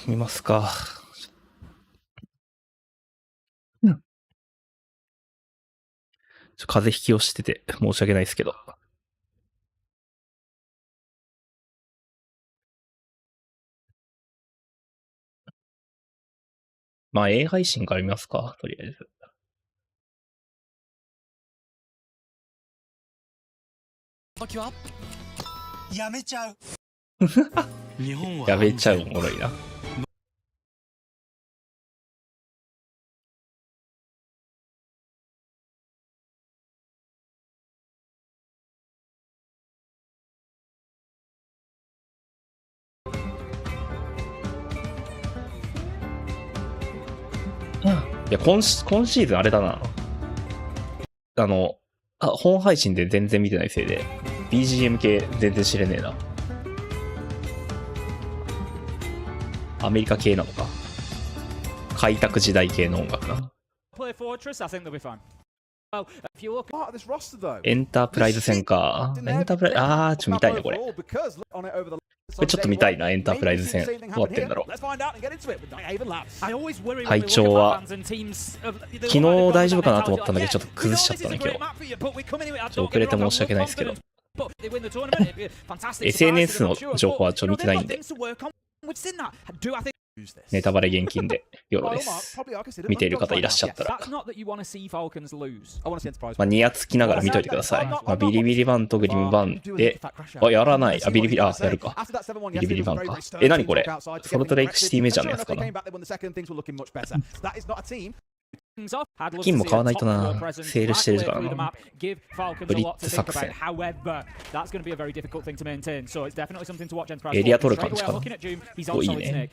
見ますか。風邪ひきをしてて申し訳ないですけど。まあ、映画配信から見ますか、とりあえず。時はやめちゃう。日本はやめちゃうおもろいな。いや、今シーズンあれだな。本配信で全然見てないせいで、BGM 系全然知れねえな。アメリカ系なのか。開拓時代系の音楽な。エンタープライズ戦か。エンタープライズ、ちょっと見たいな、これ。これちょっと見たいな、エンタープライズ戦。どうなってんだろう。体調は、昨日大丈夫かなと思ったんだけど、ちょっと崩しちゃったね、今日。遅れて申し訳ないですけど。SNS の情報は見てないんで。ネタバレ厳禁で夜です。見ている方いらっしゃったら、ニヤつきながら見といてください。ビリビリバンとグリムバンで、やらない。ビリビリ、やるか。ビリビリバンか。何これ？ソルトレイクシティメジャーのやつかな。金も買わないとな。セールしてるからな。ブリッツ作戦。エリア取る感じかな。お、いいね。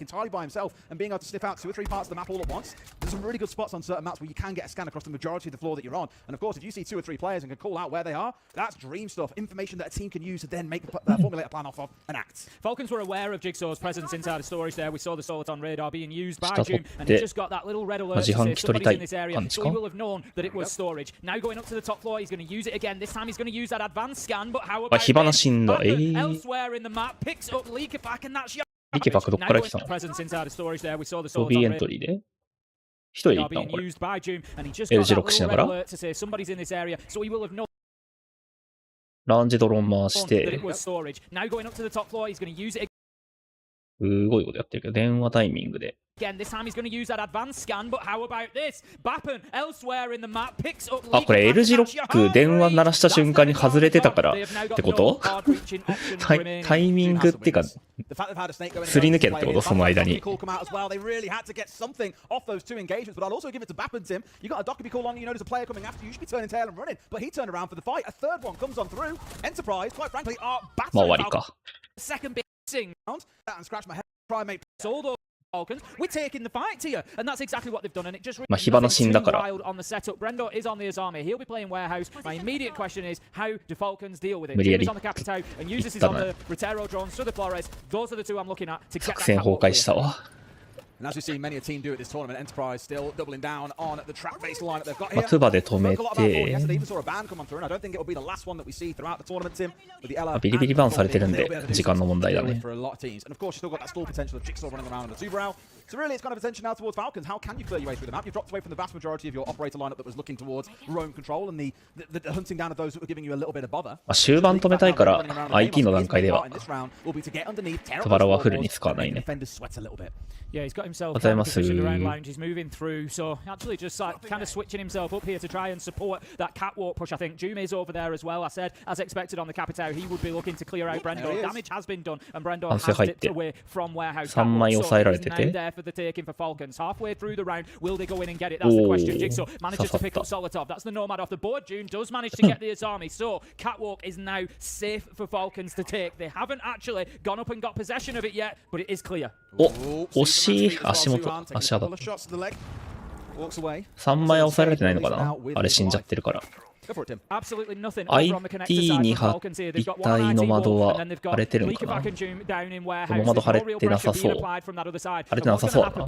entirely by himself and being able to sniff out 2 or 3 parts of the map all at once. There's some really good spots on certain maps where you can get a scan across the majority of the floor that you're on. And of course, if you see 2 or 3 players and can call out where they are, that's dream stuff. Information that a team can use to then make formulate a plan off of and act. Falcons were aware of Jigsaw's presence inside the storage there. We saw the Soliton radar being used by Doom, and he just got that little red alert to say somebody's in this area. So he will have known that it was storage. Now going up to the top floor, he's going to use it again. This time he's going to use that advanced scan. But how about elsewhere in the map picks up Leakerpack, and that'sリケパクどっから来たの？ロビーエントリーで一人で行ったのこれ。L字ロックしながらランジドロン回してすごいことやってるけど、電話タイミングで。これ L 字ロック電話鳴らした瞬間に外れてたからってことタイミングっていうか、すり抜けたってことその間に。まあ終わりか。まあ火花死んだから。無理やり行ったな。作戦崩壊したわ。And as we've seen many a team do at this tournament, Enterprise still doubling down on the trap-based line that they've got here. トゥバで止めて。ビリビリバンされてるんで時間の問題だね。So really, it's kind of attention now towards Falcons. How can you clear your way through the map? You've dropped away from the vast majority of your operator lineup that was looking towards roam control and the hunting down of those that were giving you a little bit of bother. 終盤止めたいから IT の段階ではトバラはフルに使わないね。Yeah, he's got himself positioned around lounge. He's moving through, so actually just kind of switching himself up here to try and support that catwalk push. I think Doom is over there as well. I said, as expected on the Capitao, he would be looking to clear out Brendo. Damage has been done, and Brendo has dipped away from warehouse. 3枚抑えられてて。for the taking for Falcons. Halfway through the round, will they go in and get it? That's the question. Jigsaw manages to pick up Solotov. That's the Nomad off the board. June does manage to get the Asami. So Catwalk is now safe for Falcons to take. They haven't actually gone up and got possession of it yet, but it is clear. お、惜しい。足元、足当たった。3枚押さえられてないのかな、あれ死んじゃってるから。IT に貼りたいの窓は腫れてるのかな。この窓腫れてなさそう。腫れてなさそうだな。ちょ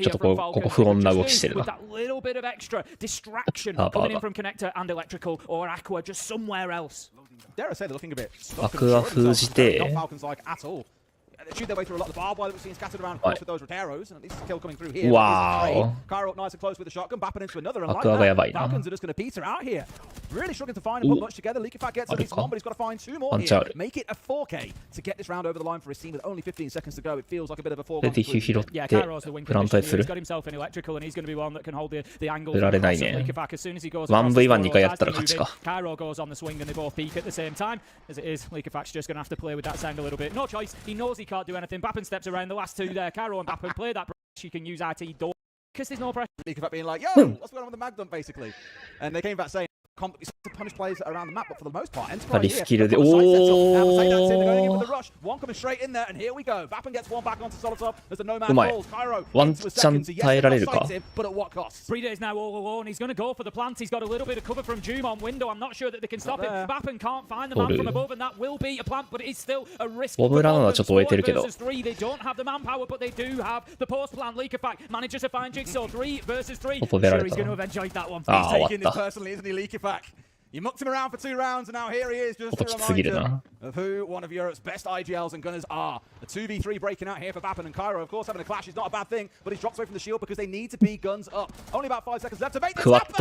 っとここ不穏な動きしてるな。アクア封じて、shoot their way through a lot of the barbed wire that we've seen scattered around, of course, with those arrows, and at least a kill coming through here. Wow. Cairo nice and close with the shotgun, bapping into another, and like that, Falcons are just going to peter out here. Really struggling to find and put much together. Leakyfat gets at least one, but he's got to find two more here. Make it a 4K to get this round over the line for his team with only 15 seconds to go. It feels like a bit of a foregone conclusion. Yeah, Cairo's the wing position. He's got himself in electrical, and he's going to be one that can hold the angle. 振られないね。1v1 2回やったら勝ちか。Cairo goes on the swing, and they both peak at the same time. As it is, Leakyfat's just going to have to play with that sound a little bit. No choice. He knows he can't do anything. Bappen steps around the last two there. Cairo and Bappen play that. She can use IT door because there's no pressure. Leakyfat being like, yo, what's going on with the mag dump, basically? And they came back saying, to punish players around the map, but for the most part, Enterprise here. One coming straight in there, and here we go. Bappen gets one back onto Solotov as the Nomad falls. Cairo into a second, but at what cost? Breeder is now all alone. He's going to go for the plant. He's got a little bit of cover from Doom on window. I'm not sure that they can stop him. Bappen can't find the man from above, and that will be a plant, but it is still a risk. They don't have the manpower, but they do have the post plant. Leakyfat manages to find Jigsaw 3 versus 3. Sure, he's going to have enjoyed that one. He's taking this personally, isn't he, Leakyfat? You mucked him around for 2 rounds, and now here he is, just a reminder of who one of Europe's best IGLs and gunners are. A 2v3 breaking out here for Bappen and Cairo. Of course, having a clash is not a bad thing, but he's dropped away from the shield because they need to be guns up. Only about 5 seconds left to make this happen.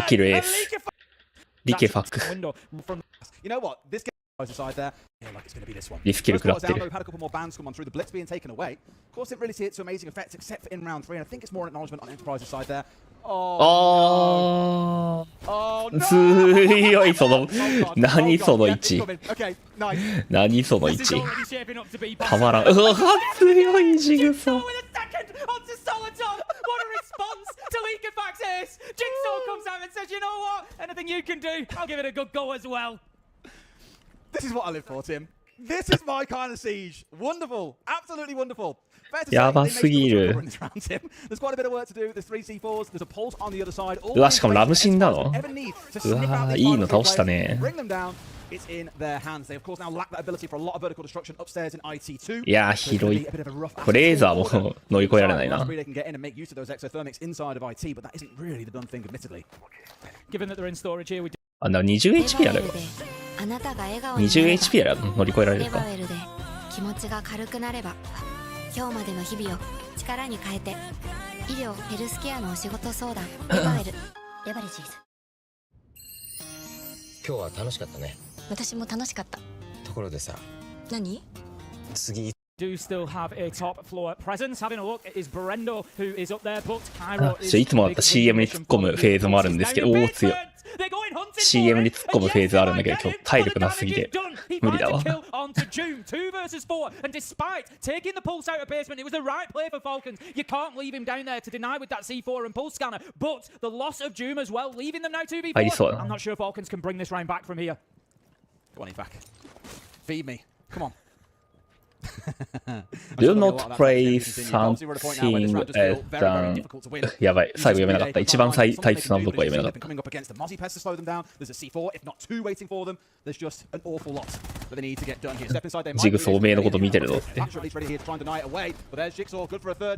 You know what? This aside there, like it's going to be this one. Download had a couple more bans come on through, the blitz being taken away. Of course, didn't really see it to amazing effect except for in round 3, and I think it's more an acknowledgement on Enterprise's side there. Oh no! 強いその何その位置何その位置たまらん。うわ強いジグソー。This is what I live for, Tim. This is my kind of siege. Wonderful. Absolutely wonderful. やばすぎる。There's quite a bit of work to do. There's 3 C4s. There's a pulse on the other side. うわ、しかもラムシンなの？うわ、いいの倒したね。It's in their hands. They of course now lack that ability for a lot of vertical destruction upstairs in IT2. いや、広い。これレーザーも乗り越えられないな。They can get in and make use of those exothermics inside of IT, but that isn't really the done thing, admittedly. Given that they're in storage here, we あ、20HP ある。20HP やら乗り越えられるか。気持ちが軽くなれば、今日までの日々を力に変えて、医療ヘルスケアのお仕事相談、レバレルジーズ。今日は楽しかったね。私も楽しかった。ところでさ、何？次。Do still have a top floor presence. Having a look, it is Brendo who is up there, but Cairo is いつもだった CM に突っ込むフェーズもあるんですけど、おお強い。CM に突っ込むフェーズあるんだけど、今日体力なすぎて無理だわ。2 versus 4, and despite taking the pulse out of basement, it was the right play for Falcons. You can't leave him down there to deny with that C4 and pulse scanner, but the loss of Doom as well, leaving them now 2v4. I'm not sure Falcons can bring this round back from here. Go on, back. Feed me. Come on. Do not play something at やばい、最後読めなかった。一番大切なとこは読めなかった。ジグソーおめえのこと見てるぞって。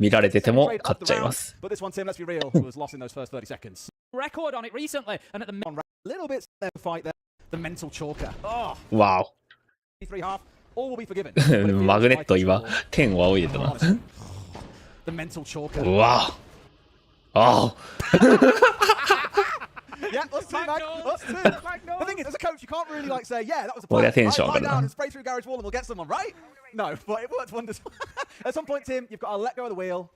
見られてても勝っちゃいます。わお。マグネット今天を仰いでたな。うわあこりゃテンション上がるな。No, but it worked wonders. At some point, Tim, you've got to let go of the wheel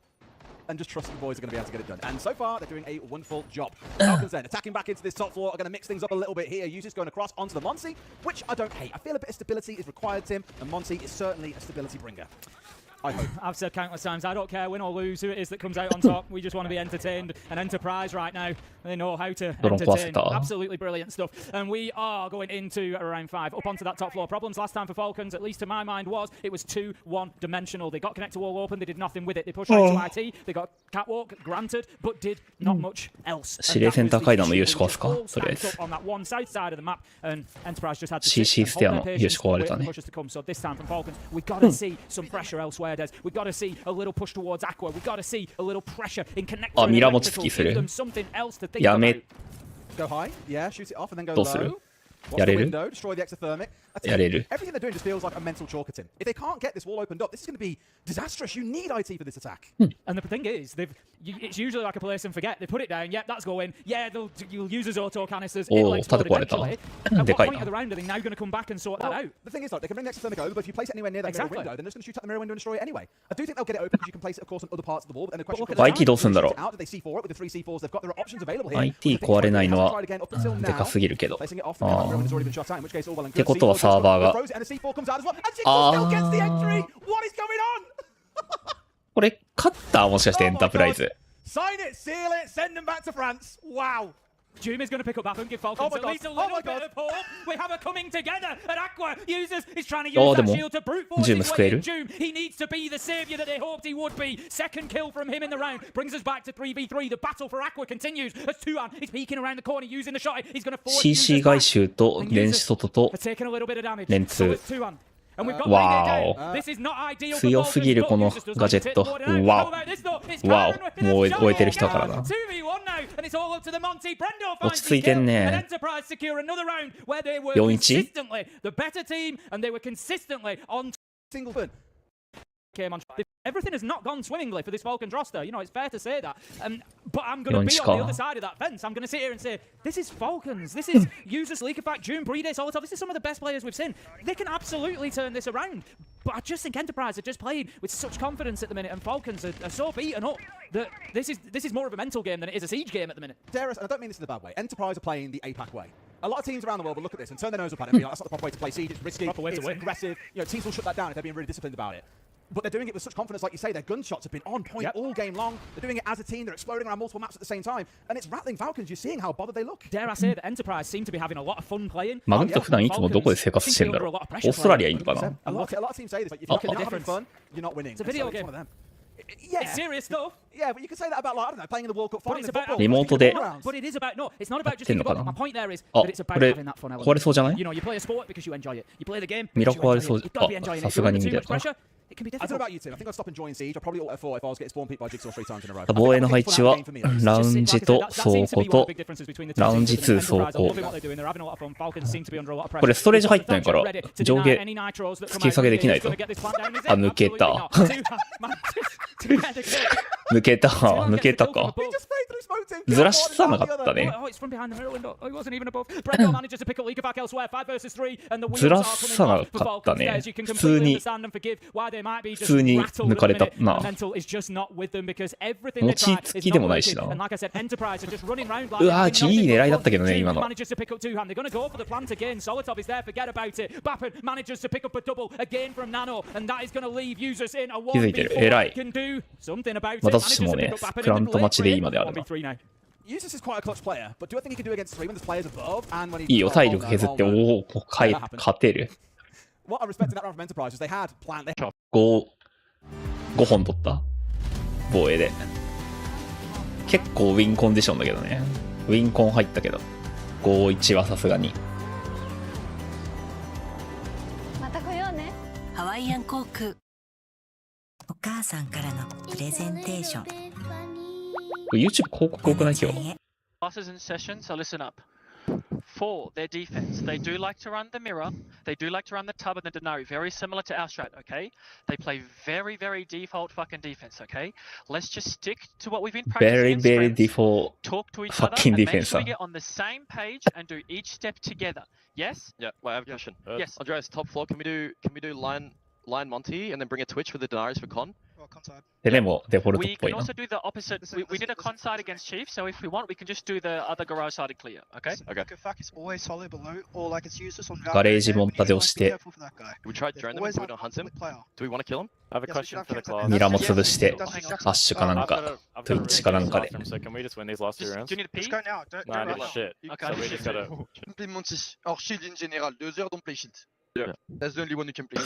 and just trust the boys are going to be able to get it done. And so far, they're doing a wonderful job. Falcons then attacking back into this top floor are going to mix things up a little bit here. Users going across onto the Monty, which I don't hate. I feel a bit of stability is required, Tim, and Monty is certainly a stability bringer. I hope. I've said countless times, I don't care win or lose who it is that comes out on top. We just want to be entertained. And Enterprise right now, they know how to entertain. Absolutely brilliant stuff. And we are going into round 5. Up onto that top floor. Problems last time for Falcons, at least to my mind, was it was too one-dimensional. They got connector wall open, they did nothing with it. They pushed right to IT, they got catwalk, granted, but did not much else. 指令センター階段の有志壊すかとりあえず。On that one south side of the map, and Enterprise just had to CC ステアの有志壊れたね。So this time from Falcons, we got to see some pressure elsewhere, Des. We got to see a little push towards Aqua. We got to see a little pressure in connector. あ、ミラー持ちつきする。やめ。Go high, yeah, shoot it off and then go low. やれる destroy the exothermic. やれる Everything they're doing just feels like a mental chalker, Tim. If they can't get this wall opened up, this is going to be disastrous. You need IT for this attack. And the thing is, it's usually like a place and forget. They put it down, yep, that's going. Yeah, you'll use as auto canisters. It'll explode eventually. At what point of the round are they now going to come back and sort that out? The thing is, like, they can bring the exothermic over, but if you place it anywhere near that mirror window, then they're just going to shoot out the mirror window and destroy it anyway. I do think they'll get it open because you can place it, of course, on other parts of the wall. But then the question is, IT どうすんだろう out, do they C4 it with the 3 C4s they've got? There are options available here. IT 壊れないのはでかすぎるけど。ってことはサーバーが。これ勝ったもしかしてエンタープライズ。Sign it, seal it, send them back to France. Wow. Doom is going to pick up back and give Falcons at least a little bit of hope. We have a coming together at Aqua. Users is trying to use that shield to brute force his way in. Doom, he needs to be the saviour that they hoped he would be. Second kill from him in the round brings us back to 3v3. The battle for Aqua continues as Tuan is peeking around the corner using the shot. He's going to force CC 外周と電子外と連通。わお。強すぎるこのガジェット。わお。わお。もう終えてる人からな。落ち着いてんね。4-1? Everything has not gone swimmingly for this Falcons roster. You know, it's fair to say that. But I'm going to be on the other side of that fence. I'm going to sit here and say, this is Falcons. This is Users, Leakerfact, June, Breede, Solitov. This is some of the best players we've seen. They can absolutely turn this around. But I just think Enterprise are just playing with such confidence at the minute, and Falcons are so beaten up that this is more of a mental game than it is a siege game at the minute. Darius, and I don't mean this in a bad way, Enterprise are playing the APAC way. A lot of teams around the world will look at this and turn their nose up at it and be like, that's not the proper way to play siege, it's risky, it's aggressive. You know, teams will shut that down if they're being really disciplined about it. But they're doing it with such confidence, like you say. Their gunshots have been on point all game long. They're doing it as a team. They're exploding around multiple maps at the same time. And it's rattling Falcons. You're seeing how bothered they look. Dare I say that Enterprise seem to be having a lot of fun playing. マグニット普段いつもどこで生活してんだろう。オーストラリアいいのかな。A lot of teams say this. Like, if you're not having fun, you're not winning. It's a video game. Yeah. It's serious stuff. Yeah, but you could say that about, like, I don't know, playing in the World Cup final.リモートで。 But it is about, no, it's not about just football. My point there is that it's about having that fun element. 壊れそうじゃない？ You know, you play a sport because you enjoy it. You play the game. ミラ壊れそう。あ、さすがに見てるか。 I don't know about you, Tim. I think I'd stop enjoying Siege. I'd probably ult F4 if I was getting spawn peaked by Jigsaw 3 times in a row. 防衛の配置はラウンジと倉庫とラウンジ2倉庫。これストレージ入ってないから上下突き下げできないぞ。あ、抜けた。抜けた。抜けたか。ずらさなかったね。ずらさなかったね。普通に抜かれたな。持ちつきでもないしな。うわー、いい狙いだったけどね、今の。気づいてる。偉い。またしもね、クラント待ちでいいまであるな。いいよ、体力削って、おお、勝てる。5本取った防衛で。結構ウィンコンディションだけどね。ウィンコン入ったけど 5-1 はさすがに。また来ようね。ハワイアン航空。お母さんからのプレゼンテーション。YouTube 広告多くない今日。 Classes in session, so listen up. 4, their defense. They do like to run the mirror. They do like to run the tub and the Denari. Very similar to our strat, okay? They play very, very default fucking defense, okay? Let's just stick to what we've been practicing. Very default talk to each fucking other defense. And make sure we get on the same page and do each step together. Yes? Yeah, well, I have a question. Yes. Andreas, top floor, can we do line line Monty and then bring a Twitch with the Denaris for con. ででもデフォルトっ We ぽ can いな。 also do the opposite. We did a con side against Chief, so if we want, we can just do the other garage side clear. Okay. Okay. ガレージモンタで押して We tried drone them so we don't hunt him. Do we want to kill him? I have a question for the class. ミラも潰してアッシュかなんかトゥイッチかなんかで So can we just win these last two Just, rounds? do you need a pee? Nah, I need shit. Okay, So we just gotta. Play Monty. Or shield in general. The other don't play shield. Yeah. That's the only one you can play.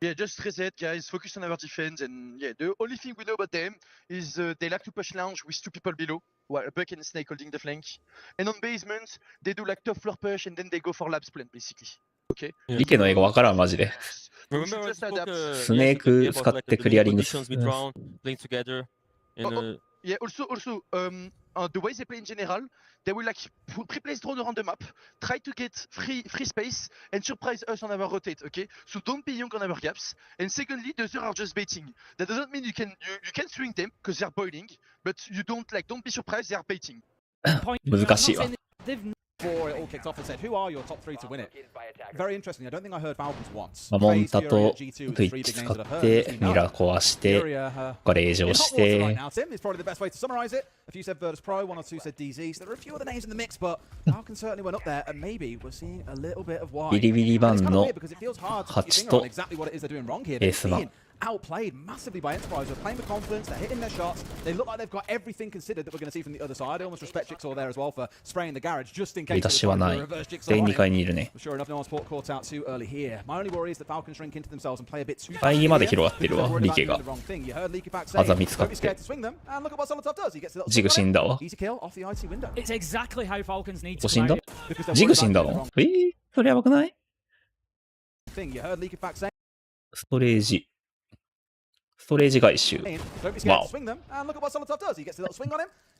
Yeah, just reset, guys. Focus on our defense, and yeah, the only thing we know about them is they like to push lounge with two people below, while Buck and Snake holding the flank. And on basement, they do like tough floor push, and then they go for labs plant, basically. Okay. リケの英語わからんマジで。 Remember, just adapt. スネーク使ってクリアリングする。 Yeah, also, the way they play in general, they will like pre-place drone around the map, try to get free space, and surprise us on our rotate, okay? So don't be young on our gaps. And secondly, the others are just baiting. That doesn't mean you can swing them, because they're boiling, but you don't be surprised, they are baiting. 難しいわ。 Before it all kicked off and said, who are your top three to win it? Very interesting. I don't think I heard Falcons once. モンタとトゥイッチ使ってミラ壊してガレージをし Right て now, Tim, is probably the best way to summarize it. A few said Virtus Pro, one or two said DZ. So there are a few other names in the mix, but Falcons certainly went up there, and maybe we're seeing a little bit of why. ビリビリ And バ it's ン kind of の weird because it feels hard to put 8 your finger と on exactly what it is they're doing wrong here. エー They're スマン being outplayed massively by Enterprise. They're playing with confidence. They're hitting their shots. They look like they've got everything considered that we're going to see from the other side. I almost respect Jigsaw there as well for spraying the garage just in case. 出しはない。全員2階にいるね。 Sure enough, no one's caught out too early here. My only worry is that Falcons shrink into themselves and play a bit too. 会議まで広がってるわ、リケが。あざ見つかって。ジグ死んだわ。 It's exactly how Falcons need こ to 死んだ play it. ジグ死んだのそれやばくない ストレージ。ストレージ回収。わお。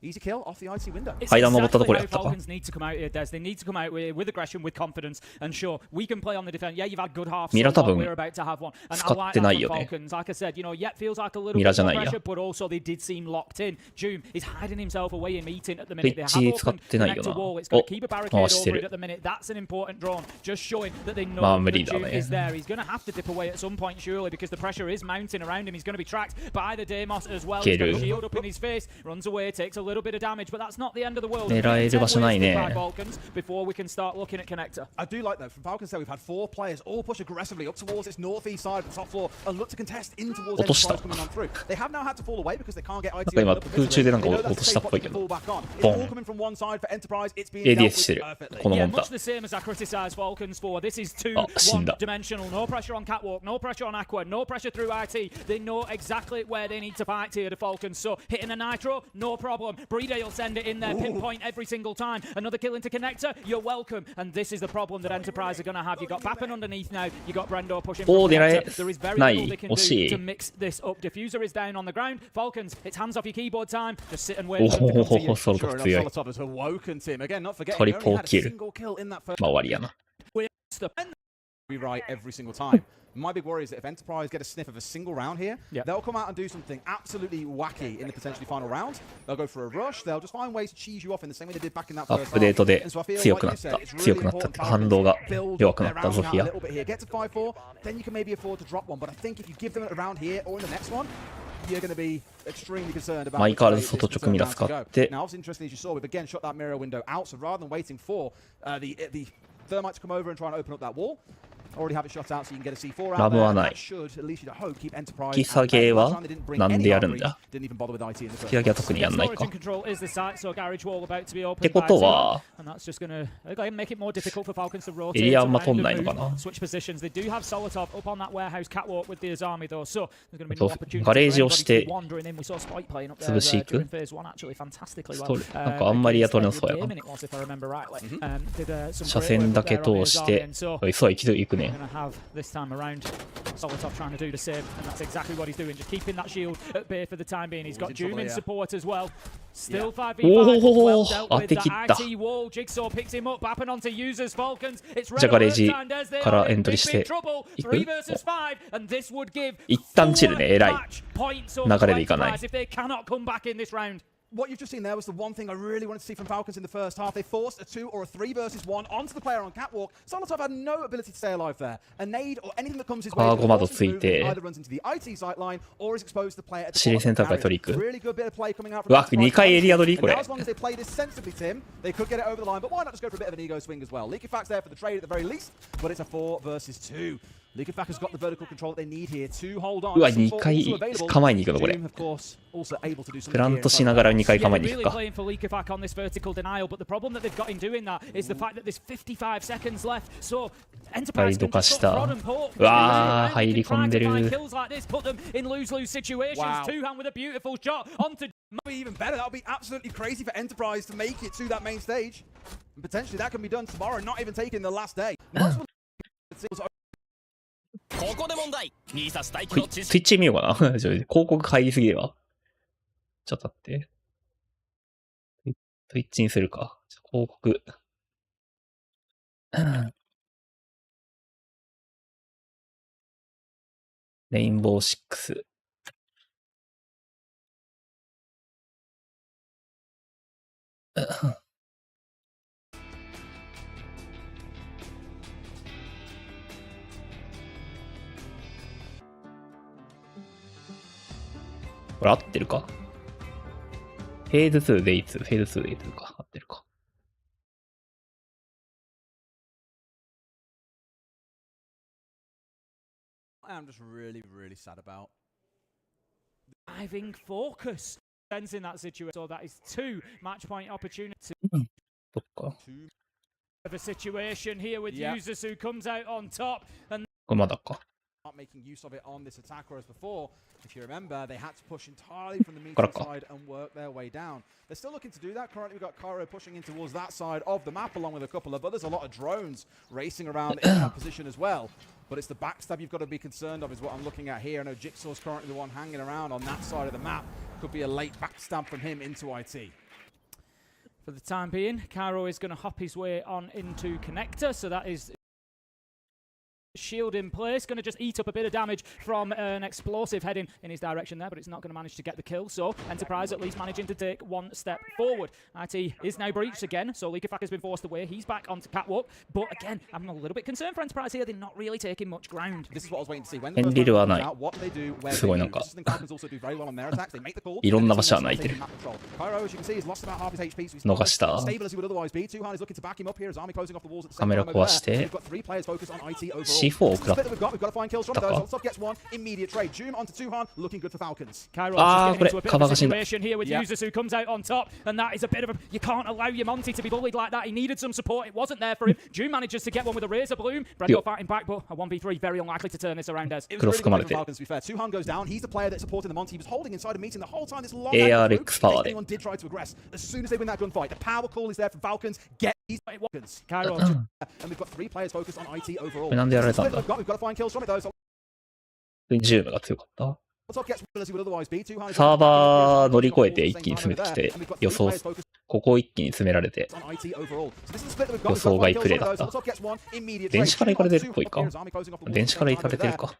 Easy kill off the IT window. It's 階段登ったところ exactly やった how か Falcons need to come out here, Des. They need to come out with aggression, with confidence, and sure, we can play on the defense. Yeah, you've had good halves. ミラ多分 We're about to have one. And I 使っ like て that ない from よね。 Falcons. Like I said, you know, yet feels like a little ミ bit ラじゃ more ないや。 pressure, but also they did seem locked in. Doom is hiding himself away in meeting at the minute. They have スイッチ使っ opened てないよ connector な。 wall. It's got to お、 keep a barricade 回して over it る at。the minute. That's an important drone. Just showing that they know まあ無 that 理だ Doom ね。 is there. He's going to have to dip away at some point, surely, because the pressure is mounting around him. He's going to be tracked by the Deimos as well. He's got a shield up in his face. Runs away, takes a little bit of damage, but that's not the end of the world. 狙える場所ないね。 Before we can start looking at connector. I do like that. From Falcons, we've had 4 players all push aggressively up towards its northeast side of the top floor and look to contest in towards Enterprise coming on through. They have now had to fall away because they can't get IT. なんか今空中でなんか落としたっぽいけど。ボン。ADS してる。このモンタ。 Much the same as I criticise Falcons for. This is too あ、死んだ。 one-dimensional. No pressure on catwalk, no pressure on aqua, no pressure through IT. They know exactly where they need to fight here, the Falcons. So hitting a nitro, no problem. Breeder will send it in there, pinpoint every single time. Another kill into connector, you're welcome. And this is the problem that Enterprise are going to have. You got Bappen underneath now. You got Brendo pushing. There is very little they can do to mix this up. Diffuser is down on the ground. Falcons, it's hands off your keyboard time. Just sit and wait for them to come to you. ソルト強い。トリプルキル。まあ終わりやな。 Be right every single time. My big worry is that if Enterprise get a sniff of a single round here, they'll come out and do something absolutely wacky in the potentially final round. They'll go for a rush. They'll just find ways to cheese you off in the same way they did back in that ア first ップデートで half. And so I feel 強くな like っ you た said, it's 強 really くなったって important 反動が build 弱くなっ their た rounds ゾ out フィ a ア little bit here. Get to 5-4, then you can maybe afford to drop one. But I think if you give them a round here or in the next one, you're going to be extremely concerned about マイカール外直ミラ使って Now, obviously, interesting as you saw, we've again shot that mirror window out. So rather than waiting for the Thermite to come over and try and open up that wall, already have it shot out so you can get a C4 out ラブは there. ない That should, at least you'd hope, keep Enterprise 引き下げは at bay. Last time they didn't bring なん any でやるん armory, だ didn't even bother with IT in the 引 first き上げは特にやんない Storage か and control is the site, so garage wall about to be っ opened てこと by は T, and that's just going to make it more difficult for Falcons to rotate エリアあんま around 取ん and ないのかな move, switch positions. They do have Solotov up on that warehouse catwalk with the Azami though, so there's going to be そ no う opportunity ガレージ for をし anybody て to wandering in. We saw Spike playing up there 潰し行く during phase 1 actually fantastically ス well. トーリーなんかあんまりやとれなそうやな It was, if I remember rightly. Did, some 車 great 線 work だ up け there on the 通し Azami, て and so そう行くね going to have this time around Solotov trying to do the same, and that's exactly what he's doing, just keeping that shield at bay for the time being. He's got Doom in support as well. Still 5v5, well dealt with that IT wall. Jigsaw picks him up, Bappen onto users, Falcons. It's red alert time as they are in big trouble. 3 versus 5, and this would give 一旦チルね偉い points 流れでいかない if they cannot come back in this round. what you've just seen there was the one thing I really wanted to see from Falcons in the first half. They forced a 2 or a 3 versus 1 onto the player on catwalk. Solotov had no ability to stay alive there. A nade or anything that comes his way either runs into the IT sight line or is exposed to the player at the really good bit of play coming out from2回エリア取りこれ。 as long as they play this sensibly, Tim, they could get it over the line. But why not just go for a bit of an ego swing as well? Liquifac's there for the trade at the very least, but it's a 4 versus 2. Liquifac has got the vertical control that they need here to hold on. うわ、2回構えに行くのこれ。プラントしながら2回構えに行くか。 playing for Liquifac on this vertical denial, but the problem that they've got in doing that is the fact that there's 55 seconds left. So Enterprise can just prod and poke. うわー、入り込んでる。 kills like this put them in lose-lose situations. Two-hand with a beautiful shot onto. Maybe even better. That would be absolutely crazy for Enterprise to make it to that main stage. And potentially that can be done tomorrow, not even taking the last day. ここで問題。Twitch 見ようかな。広告入りすぎれば。ちょっと待って。Twitch にするか。広告。レインボーシックス。これ合ってるか？フェーズ2、デイ2、フェーズ2、デイ2か。合ってるか。I'm just really sad about driving focus. In that situation, so that is 2 match point opportunities. Of a situation here with users who comes out on top and not making use of it on this attack, whereas before, if you remember, they had to push entirely from the meter side and work their way down. They're still looking to do that. Currently, we've got Cairo pushing in towards that side of the map, along with a couple of others. A lot of drones racing around in that position as well. But it's the backstab you've got to be concerned of, is what I'm looking at here. I know Jigsaw's currently the one hanging around on that side of the map. Could be a late backstab from him into IT. For the time being, Cairo is going to hop his way on into Connector, so that is shield in place, going to just eat up a bit of damage from an explosive heading in his direction there, but it's not going to manage to get the kill. So Enterprise at least managing to take 1 step forward. IT is now breached again, so Liquefac has been forced away. He's back onto catwalk, but again, I'm a little bit concerned for Enterprise here. They're not really taking much ground. This is what I was waiting to see. When エンディルはない。すごいなんかいろんな場所は泣いてる。逃した。カメラ壊して。C4 を食らったか。あー、これカバーが死んだ。And that is a bit of a, you can't allow your Monty to be bullied like that. He needed some support. It wasn't there for him. June manages to get one with a razor bloom. Brendo fighting back, but a 1v3 very unlikely to turn this around as. It was really good for Falcons, to be fair. Tuhan goes down. He's the player that supported the Monty. He was holding inside a meeting the whole time. This long R6S power. Anyone did try to aggress. As soon as they win that gunfight, the power call is there from Falcons. Get these Falcons. Cairo. And we've got 3 players focused on IT overall. なんでやられたんだ。We've got to find kills from it though. ジュームが強かった。サーバー乗り越えて一気に詰めてきて、予想、ここを一気に詰められて、予想外プレイだった。電子から行かれてるっぽいか。電子から行かれてるか。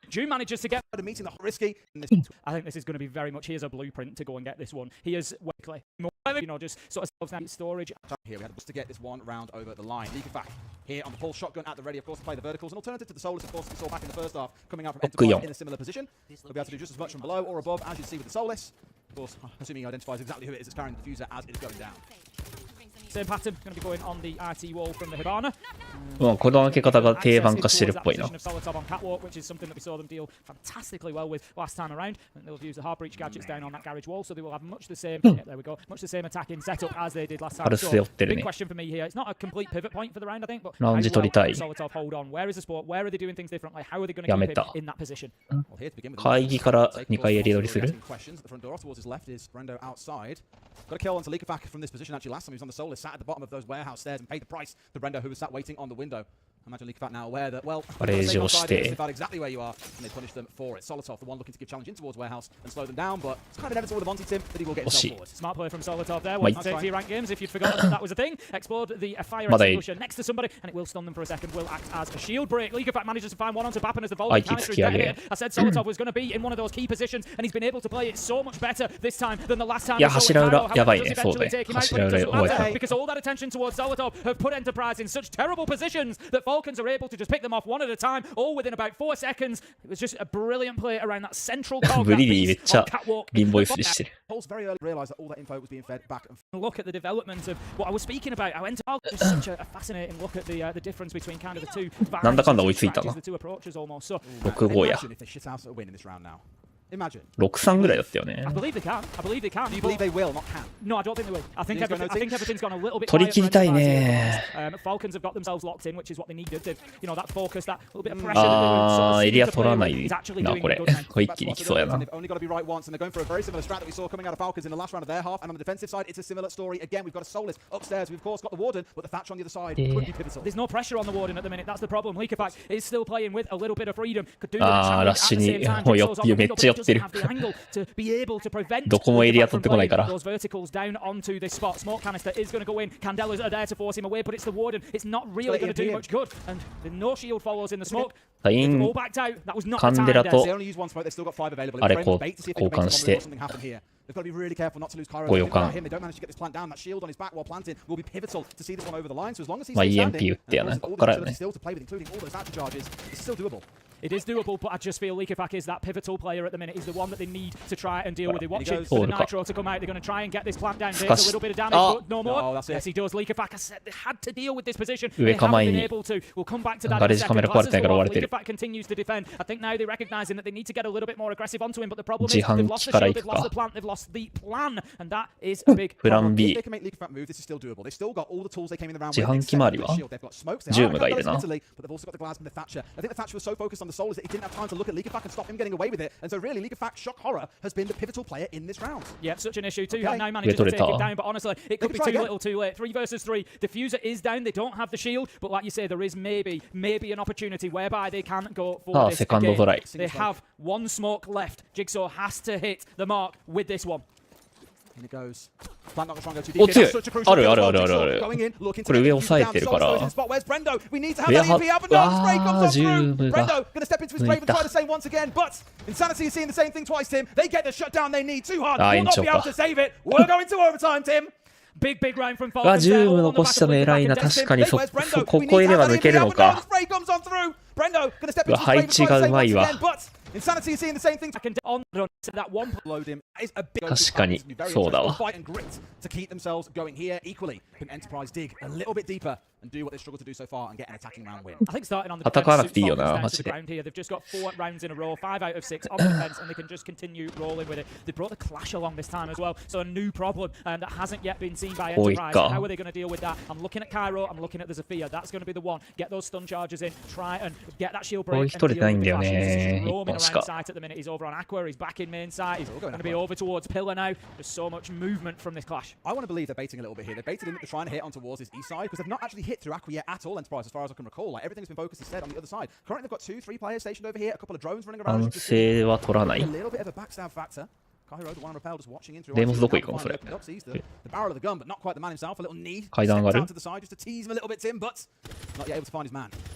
I think this is going to be very much, here's a blueprint to go and get this one. He is weakly, you know, just sort of storage. Here we had to get this one round over the line. Liquefac here on the pulse shotgun at the ready, of course, to play the verticals. An alternative to the Solus, of course, we saw back in the first half, coming out from Enterprise in a similar position. They'll be able to do just as much from below or above, as you see with the Solus. Of course, assuming he identifies exactly who it is that's carrying the diffuser as it is going down. Same pattern, going to be going on the RT wall from the Hibana. もうこの開け方が定番化してるっぽいな。Which is something that we saw them deal fantastically well with last time around. And they'll use the hard breach gadgets down on that garage wall, so they will have much the same. There we go, much the same attacking setup as they did last time. So, big question for me here. It's not a complete pivot point for the round, I think, but how well Solotov hold on? Where is the sport? Where are they doing things differently? How are they going to keep him in that position? 会議から2回やり取りする。 Got a kill onto Liquefac from this position. Actually, last time he was on the Solus, sat at the bottom of those warehouse stairs and paid the price to Brendo, who was sat waiting on the window. Imagine League of Fact now aware that, well, ガレージをして about exactly where you are, and they punish them for it. Solotov, the one looking to give challenge in towards Warehouse and slow them down, but it's kind of inevitable with Monty Tim that he will get himself forward. Smart play from Solotov there. One take for your rank games if you'd forgotten that was a thing. Explored the fire extinguisher next to somebody, and it will stun them for a second. Will act as a shield break. League of Fact manages to find one onto Bappen as the volume chemistry is getting it. I said Solotov was going to be in one of those key positions, and he's been able to play it so much better this time than the last time. いや、柱裏やばいね。そうだね。柱裏覚えた。 Because all that attention towards Solotov have put Enterprise in such terrible positions that Falcons are able to just pick them off one at a time, all within about 4 seconds. It was just a brilliant play around that central cog. ブリリーめっちゃ貧乏ゆすりしてる。 Pulse very early realized that all that info was being fed back and look at the development of what I was speaking about. How Enterprise is such a fascinating look at the difference between kind of the two. なんだかんだ追いついたな。 6-5 や。 6-3 ぐらいだったよね。 I believe they can. I believe they can. Do you believe they will, not can? No, I don't think they will. I think everything's gone a little bit. 取り切りたいね。 Falcons have got themselves locked in, which is what they needed. You know that focus, that little bit of pressure. あー、エリア取らないなこれ。これ一気に来そうやな。 They've only got to be right once, and they're going for a very similar strat that we saw coming out of Falcons in the last round of their half. And on the defensive side, it's a similar story. Again, we've got a Solus upstairs. We've of course got the Warden, but the Thatcher on the other side could be pivotal. There's no pressure on the Warden at the minute. That's the problem. League of Fact is still playing with a little bit of freedom. Could do あー、ラッシュにもうめっちゃ寄ってる。 どこもエリア取ってこないから。 Those verticals down onto this spot. Smoke canister is going to go in. Candelas are there to force him away, but it's the Warden. It's not really going to do much good. And the no shield follows in the smoke. カイン、カンデラとあれこう交換して。 They've got to be really careful not to lose Cairo. They don't manage to get this plant down. That shield on his back while planting will be pivotal to see this one over the line. So as long as he's still to play with, including all those action charges, it's still doable. It is doable, but I just feel League of Fact is that pivotal player at the minute. He's the one that they need to try and deal with. They're watching for the Nitro to come out. They're going to try and get this plant down. There's a little bit of damage, but no more. Yes, he does. League of Fact, I said they had to deal with this position. They haven't been able to. We'll come back to that in a second. League of Fact continues to defend. I think now they're recognizing that they need to get a little bit more aggressive onto him, but the problem is they've lost the shield, they've lost the plant, they've lost the plan, and that is a big problem. If they can make League of Fact move, this is still doable. They've still got all the tools they came in the round with. 自販機回りはジュームがいるな。 But they've also got the glass from the Thatcher. I think the Thatcher was so focused on the Solus that he didn't have time to look at League of Fact and stop him getting away with it. And so really, League of Fact shock horror has been the pivotal player in this round. Yeah, such an issue too. Now managed to take it down, but honestly, it could be too little, too late. 3 versus 3. Diffuser is down. They don't have the shield, but like you say, there is maybe an opportunity whereby they can go for this again. They have one smoke left. Jigsaw has to hit the mark with this one. In it goes. Plant not trying to go too deep. お、強い。あるあるあるあるある。これ上押さえてるから。上は、ジュームが抜いた。あ、延長か。ジューム残したの偉いな。確かにここいれば抜けるのか。配置がうまいわ。 Insanity is seeing the same thing. 確かにそうだわ。 To keep themselves going here equally. Can Enterprise dig a little bit deeper and do what they struggled to do so far and get an attacking round win? I think starting on the round here, they've just got 4 rounds in a row, 5 out of 6 on the defense, and they can just continue rolling with it. They brought the clash along this time as well, so a new problem that hasn't yet been seen by Enterprise. How are they going to deal with that? I'm looking at Cairo, I'm looking at the Zafia. That's going to be the one. Get those stun charges in, try and get that shield break. And deal with the clashes. He's roaming around site at the minute. He's over on Aqua. He's back in main site. He's going to be over towards Pillar now. There's so much movement from this clash. I want to believe they're baiting a little bit here. They baited in to try and hit on towards his east side because they've not actually hit through Aqua yet at all, Enterprise, as far as I can recall. Like everything's been focused instead on the other side. Currently, they've got 2-3 players stationed over here, a couple of drones running around. 安静は取らない。 A little bit of a backstab factor. Demos どこ行くのそれ。階段上がる。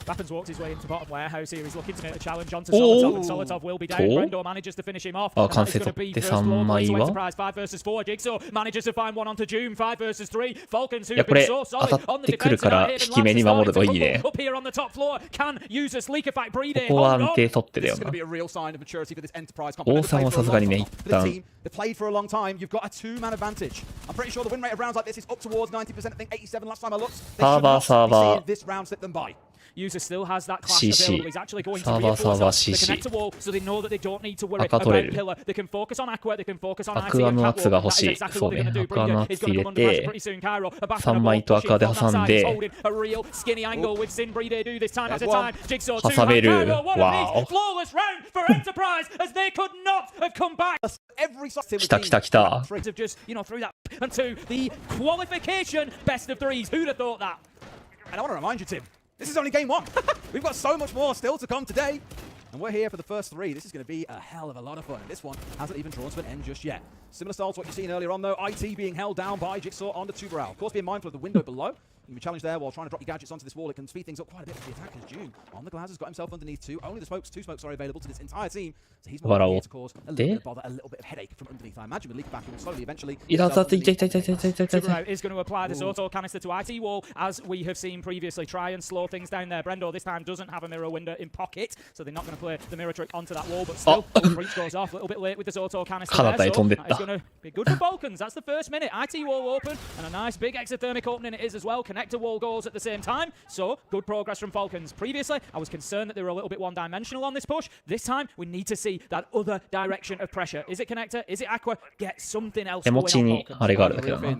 Bappens walks his way into bottom warehouse here. He's looking to make a challenge onto Solotov, and Solotov will be down. Brendo manages to finish him off. あ、完成取って3枚は。 5 versus 4. Jigsaw manages to find one onto Doom. 5 versus 3. Falcons who いやこれ当たってくるから低めに守るといいね。ここは安定取ってだよな。王さんはさすがにね一旦。 They've played for a long time. You've got a 2-man advantage. I'm pretty sure the win rate of rounds like this is up towards 90%. I think 87 last time I looked. They should not be seeing this round slip them by. User still has that clash available. He's actually going to reinforce the connector wall, so they know that they don't need to worry about Pillar. They can focus on Aqua, they can focus on IC and Catwalk. That's exactly what they're going to do. Bringer is going to come under pressure pretty soon. Cairo, a back and a wall pushing on that side. He's holding a real skinny angle with Sinbri. They do this time after time. Jigsaw 2 and Cairo. What a flawless round for Enterprise as they could not have come back. Every 来た来た来た。 Just, you know, through that and to the qualification best of 3s. Who'd have thought that? And I want to remind you, Tim. This is only game 1. We've got so much more still to come today. And we're here for the first 3. This is going to be a hell of a lot of fun. And this one hasn't even drawn to an end just yet. Similar style to what you've seen earlier on, though. IT being held down by Jigsaw onto Tuberal. Of course, being mindful of the window below. You can be challenged there while trying to drop your gadgets onto this wall. It can speed things up quite a bit for the attackers. June on the glass has got himself underneath 2. Only the smokes, 2 smokes are available to this entire team. So he's more likely to cause a little bit of bother, a little bit of headache from underneath. I imagine with Leaky back, he will slowly eventually. Tuberal is going to apply this auto canister to IT wall, as we have seen previously. Try and slow things down there. Brendo this time doesn't have a mirror window in pocket, so they're not going to play the mirror trick onto that wall. But still, breach goes off a little bit late with this auto canister. There, so that is going to be good for Balkans. That's the first minute. IT wall open, and a nice big exothermic opening it is as well. Connector wall goals at the same time, so good progress from Falcons. Previously, I was concerned that they were a little bit one-dimensional on this push. This time, we need to see that other direction of pressure. Is it Connector? Is it Aqua? Get something else going on Falcons. 手持ちにあれがあるだけだな。シ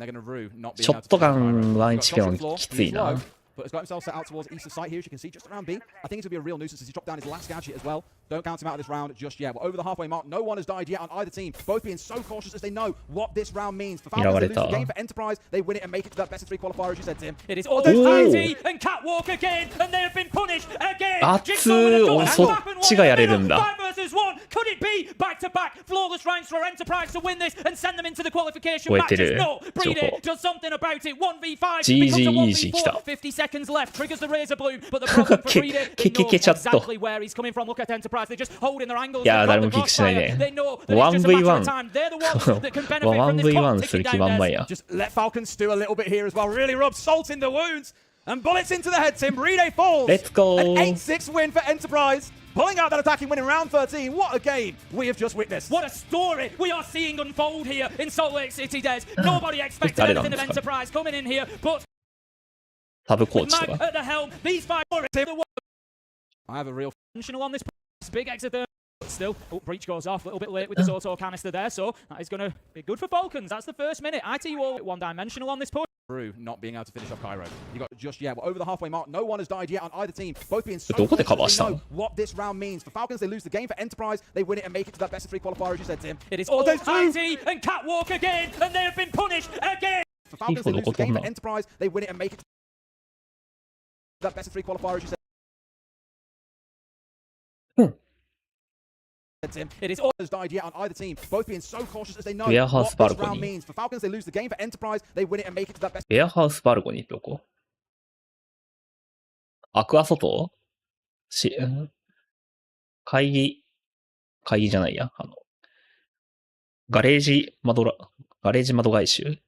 ョットガン1 HP はきついな。 But has got himself set out towards east of sight here, as you can see, just around B. I think it's going to be a real nuisance as he's dropped down his last gadget as well. Don't count him out of this round just yet. We're over the halfway mark. No one has died yet on either team. Both being so cautious as they know what this round means. For Falcons, they lose the game. For Enterprise, they win it and make it to that best of 3 qualifier, as you said, Tim. It is all IT and Catwalk again, and they have been punished again. そっちがやれるんだ。 5 versus 1. Could it be back to back flawless rounds for Enterprise to win this and send them into the qualification matches? No. Breeder does something about it. 1v5 becomes a 1v4. 50 seconds left. Triggers the razor bloom, but the problem for Breeder, they know exactly where he's coming from. Look at Enterprise. They're just holding their angles. いや、誰もキックしないね。1v1。1v1 する気満々や。 Just let Falcons stew a little bit here as well. Really rub salt in the wounds. And bullets into the head, Tim. Breeder falls. Let's go. An 8-6 win for Enterprise. Pulling out that attacking win in round 13. What a game we have just witnessed. What a story we are seeing unfold here in Salt Lake City, Des. Nobody expected anything of Enterprise coming in here, but Mag at the helm, these 5 I have a real functional on this big exit. Still, breach goes off a little bit late with this auto canister there, so that is going to be good for Falcons. That's the first minute. IT wall one-dimensional on this push. Through not being able to finish off Cairo. You got just yet. We're over the halfway mark. No one has died yet on either team. Both being so close. They know what this round means. For Falcons, they lose the game. For Enterprise, they win it and make it to that best of 3 qualifier, as you said, Tim. It is all IT and Catwalk again, and they have been punished again. For Falcons, they lose the game. For Enterprise, they win it and make it to that best of 3 qualifier, as you said. Tim. It is all has died yet on either team. Both being so cautious as they know what this round means. For Falcons, they lose the game. For Enterprise, they win it and make it to that best. ベアハウスバルコニーってどこ？アクア外？会議じゃないや。ガレージ窓外周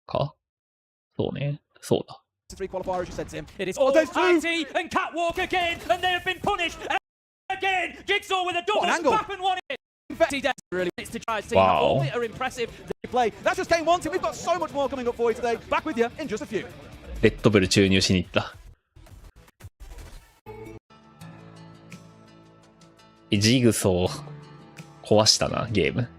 か？そうね。そうだ。3 qualifier, as you said, Tim. It is all IT and Catwalk again, and they have been punished. Again, Jigsaw with a double back and one in. Really needs to try to see how are impressive they play. That's just game 1, Tim. We've got so much more coming up for you today. Back with you in just a few. レッドブル注入しに行った。ジグソー壊したな、ゲーム。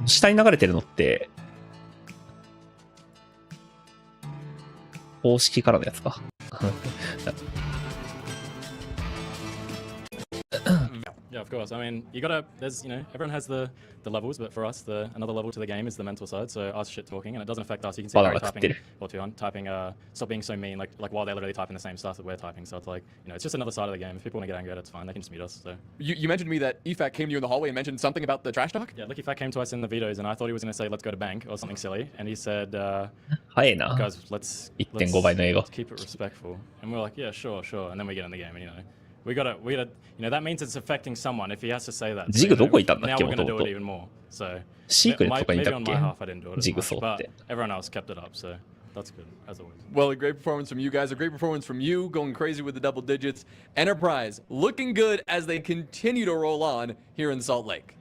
下に流れてるのって公式からのやつか。Yeah, of course. I mean, you gotta, there's, everyone has the levels, but for us, another level to the game is the mental side, so us shit talking, and it doesn't affect us. You can see Harry typing, or Tuan, typing, stop being so mean, like while they're literally typing the same stuff that we're typing, so it's like, it's just another side of the game. If people want to get angry at it, it's fine, they can just mute us, so. You mentioned to me that EFAC came to you in the hallway and mentioned something about the trash talk? Yeah, like EFAC came to us in the videos, and I thought he was gonna say, let's go to bank, or something silly, and he said, guys, let's keep it respectful. And we're like, yeah, sure, and then we get in the game, and we gotta, that means it's affecting someone if he has to say that. So, now we're gonna do it even more. So maybe on my half I didn't do it as much, but everyone else kept it up, so that's good, as always. Well, a great performance from you guys, a great performance from you, going crazy with the double digits. Enterprise looking good as they continue to roll on here in Salt Lake.